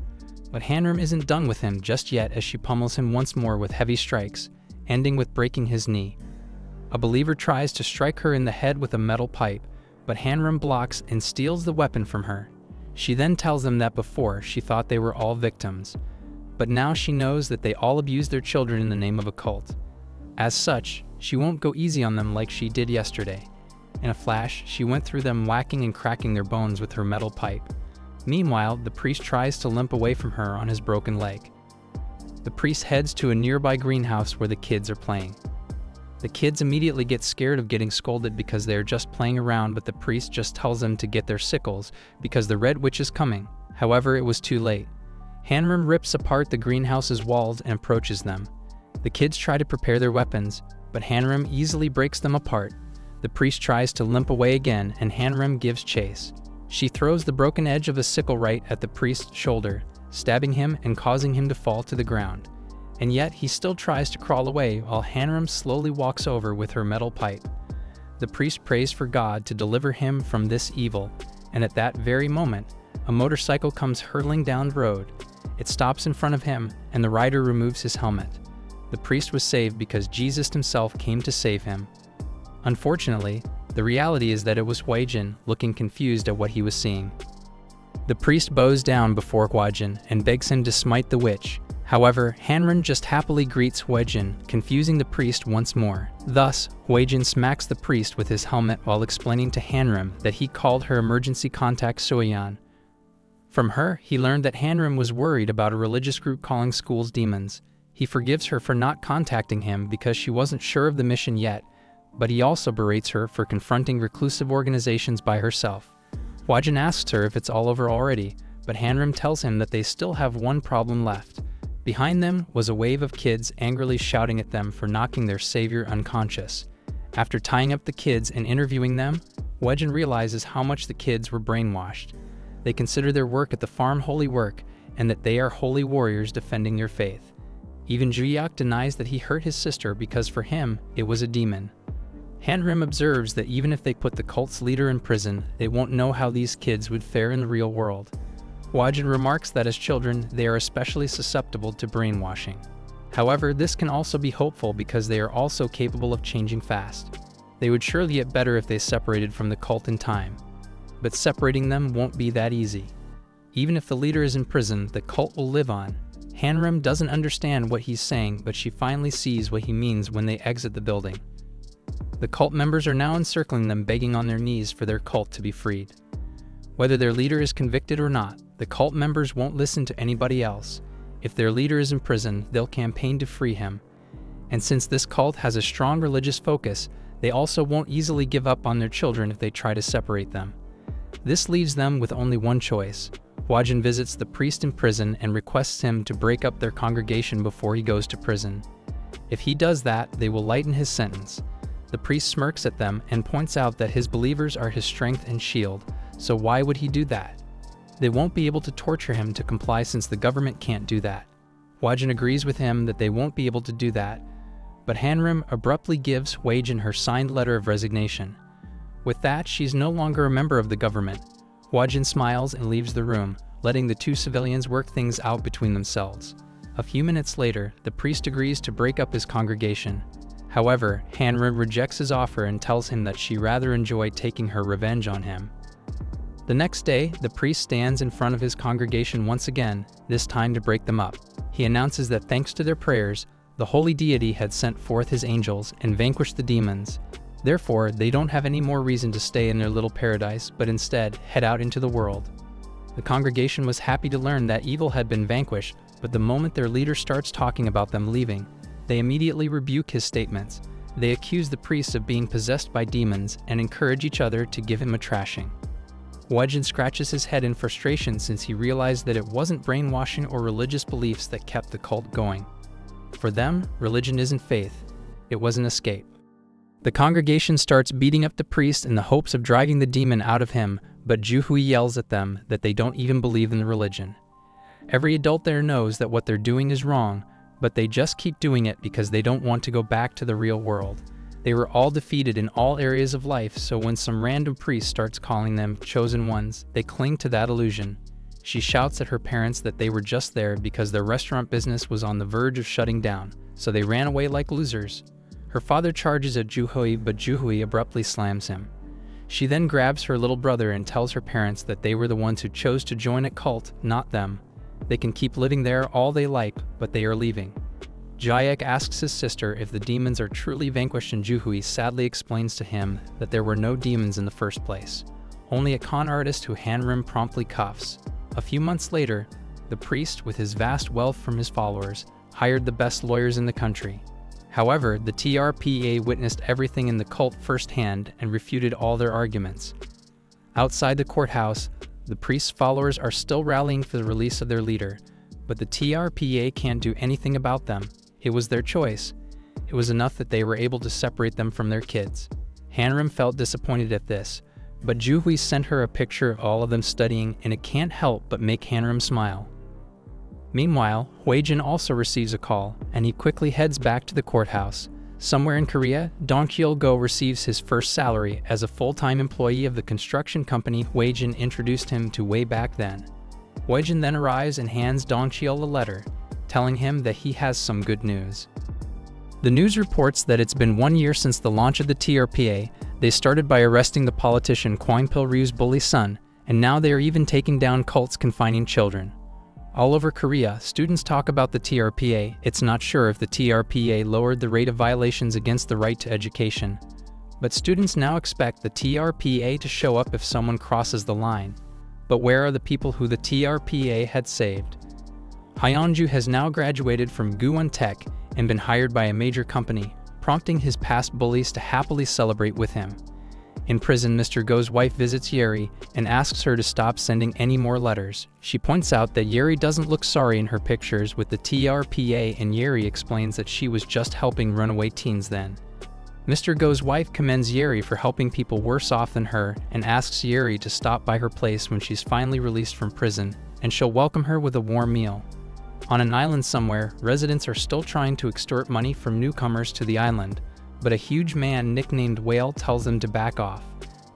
But Hanam isn't done with him just yet as she pummels him once more with heavy strikes, ending with breaking his knee. A believer tries to strike her in the head with a metal pipe, but Hanam blocks and steals the weapon from her. She then tells them that before she thought they were all victims, but now she knows that they all abuse their children in the name of a cult. As such, she won't go easy on them like she did yesterday. In a flash, she went through them, whacking and cracking their bones with her metal pipe. Meanwhile, the priest tries to limp away from her on his broken leg. The priest heads to a nearby greenhouse where the kids are playing. The kids immediately get scared of getting scolded because they are just playing around, but the priest just tells them to get their sickles because the Red Witch is coming. However, it was too late. Hanam rips apart the greenhouse's walls and approaches them. The kids try to prepare their weapons, but Hanam easily breaks them apart. The priest tries to limp away again, and Hanam gives chase. She throws the broken edge of a sickle right at the priest's shoulder, stabbing him and causing him to fall to the ground. And yet he still tries to crawl away while Hanam slowly walks over with her metal pipe. The priest prays for God to deliver him from this evil, and at that very moment, a motorcycle comes hurtling down the road. It stops in front of him, and the rider removes his helmet. The priest was saved because Jesus himself came to save him. Unfortunately, the reality is that it was Hwajin, looking confused at what he was seeing. The priest bows down before Hwajin and begs him to smite the witch. However, Hanam just happily greets Hwajin, confusing the priest once more. Thus, Hwajin smacks the priest with his helmet while explaining to Hanam that he called her emergency contact Soyon. From her, he learned that Hanam was worried about a religious group calling schools demons. He forgives her for not contacting him because she wasn't sure of the mission yet, but he also berates her for confronting reclusive organizations by herself. Hwajin asks her if it's all over already, but Hanam tells him that they still have one problem left. Behind them was a wave of kids angrily shouting at them for knocking their savior unconscious. After tying up the kids and interviewing them, Hwajin realizes how much the kids were brainwashed. They consider their work at the farm holy work and that they are holy warriors defending their faith. Even Juyak denies that he hurt his sister because for him, it was a demon. Hanam observes that even if they put the cult's leader in prison, they won't know how these kids would fare in the real world. Hwajin remarks that as children, they are especially susceptible to brainwashing. However, this can also be hopeful because they are also capable of changing fast. They would surely get better if they separated from the cult in time. But separating them won't be that easy. Even if the leader is in prison, the cult will live on. Hanam doesn't understand what he's saying, but she finally sees what he means when they exit the building. The cult members are now encircling them, begging on their knees for their cult to be freed. Whether their leader is convicted or not, the cult members won't listen to anybody else. If their leader is in prison, they'll campaign to free him. And since this cult has a strong religious focus, they also won't easily give up on their children if they try to separate them. This leaves them with only one choice. Hwajin visits the priest in prison and requests him to break up their congregation before he goes to prison. If he does that, they will lighten his sentence. The priest smirks at them and points out that his believers are his strength and shield, so why would he do that? They won't be able to torture him to comply since the government can't do that. Hwajin agrees with him that they won't be able to do that, but Hanam abruptly gives Hwajin her signed letter of resignation. With that, she's no longer a member of the government. Hwajin smiles and leaves the room, letting the two civilians work things out between themselves. A few minutes later, the priest agrees to break up his congregation. However, Hanam rejects his offer and tells him that she rather enjoy taking her revenge on him. The next day, the priest stands in front of his congregation once again, this time to break them up. He announces that thanks to their prayers, the holy deity had sent forth his angels and vanquished the demons. Therefore, they don't have any more reason to stay in their little paradise, but instead head out into the world. The congregation was happy to learn that evil had been vanquished, but the moment their leader starts talking about them leaving, they immediately rebuke his statements. They accuse the priest of being possessed by demons and encourage each other to give him a trashing. Hwajin scratches his head in frustration since he realized that it wasn't brainwashing or religious beliefs that kept the cult going. For them, religion isn't faith. It was an escape. The congregation starts beating up the priest in the hopes of driving the demon out of him, but Juhui yells at them that they don't even believe in the religion. Every adult there knows that what they're doing is wrong, but they just keep doing it because they don't want to go back to the real world. They were all defeated in all areas of life, so when some random priest starts calling them chosen ones, they cling to that illusion. She shouts at her parents that they were just there because their restaurant business was on the verge of shutting down, so they ran away like losers. Her father charges at Juhui, but Juhui abruptly slams him. She then grabs her little brother and tells her parents that they were the ones who chose to join a cult, not them. They can keep living there all they like, but they are leaving. Jaek asks his sister if the demons are truly vanquished, and Juhui sadly explains to him that there were no demons in the first place, only a con artist who Hanam promptly cuffs. A few months later, the priest, with his vast wealth from his followers, hired the best lawyers in the country. However, the TRPA witnessed everything in the cult firsthand and refuted all their arguments. Outside the courthouse, the priest's followers are still rallying for the release of their leader, but the TRPA can't do anything about them. It was their choice. It was enough that they were able to separate them from their kids. Hanam felt disappointed at this, but Juhui sent her a picture of all of them studying, and it can't help but make Hanam smile. Meanwhile, Hwajin also receives a call, and he quickly heads back to the courthouse. Somewhere in Korea, Dong-Go receives his first salary as a full-time employee of the construction company Hwajin introduced him to way back then. Hwajin then arrives and hands Dong-Go a letter, telling him that he has some good news. The news reports that it's been 1 year since the launch of the TRPA. They started by arresting the politician Kwang Pil-ryu's bully son, and now they are even taking down cults confining children. All over Korea, students talk about the TRPA. It's not sure if the TRPA lowered the rate of violations against the right to education, but students now expect the TRPA to show up if someone crosses the line. But where are the people who the TRPA had saved? Hyunju has now graduated from Goan Tech and been hired by a major company, prompting his past bullies to happily celebrate with him. In prison, Mr. Go's wife visits Yuri and asks her to stop sending any more letters. She points out that Yuri doesn't look sorry in her pictures with the TRPA, and Yuri explains that she was just helping runaway teens then. Mr. Go's wife commends Yuri for helping people worse off than her and asks Yuri to stop by her place when she's finally released from prison, and she'll welcome her with a warm meal. On an island somewhere, residents are still trying to extort money from newcomers to the island, but a huge man nicknamed Whale tells them to back off.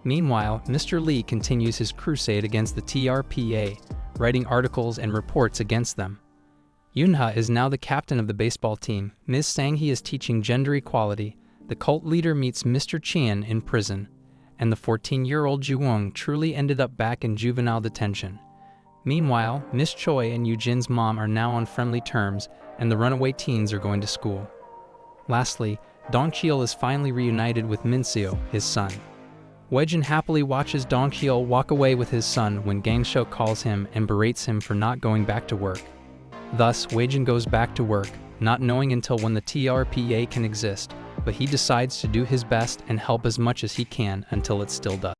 Meanwhile, Mr. Lee continues his crusade against the TRPA, writing articles and reports against them. Yoonha is now the captain of the baseball team. Ms. Sang-hee is teaching gender equality. The cult leader meets Mr. Chien in prison, and the 14-year-old Juwon truly ended up back in juvenile detention. Meanwhile, Miss Choi and Eugene mom are now on friendly terms, and the runaway teens are going to school. Lastly, Dong-Cheol is finally reunited with Min-seo, his son. Hwajin happily watches Dong-Cheol walk away with his son when Gang-seo calls him and berates him for not going back to work. Thus, Hwajin goes back to work, not knowing until when the TRPA can exist, but he decides to do his best and help as much as he can until it still does.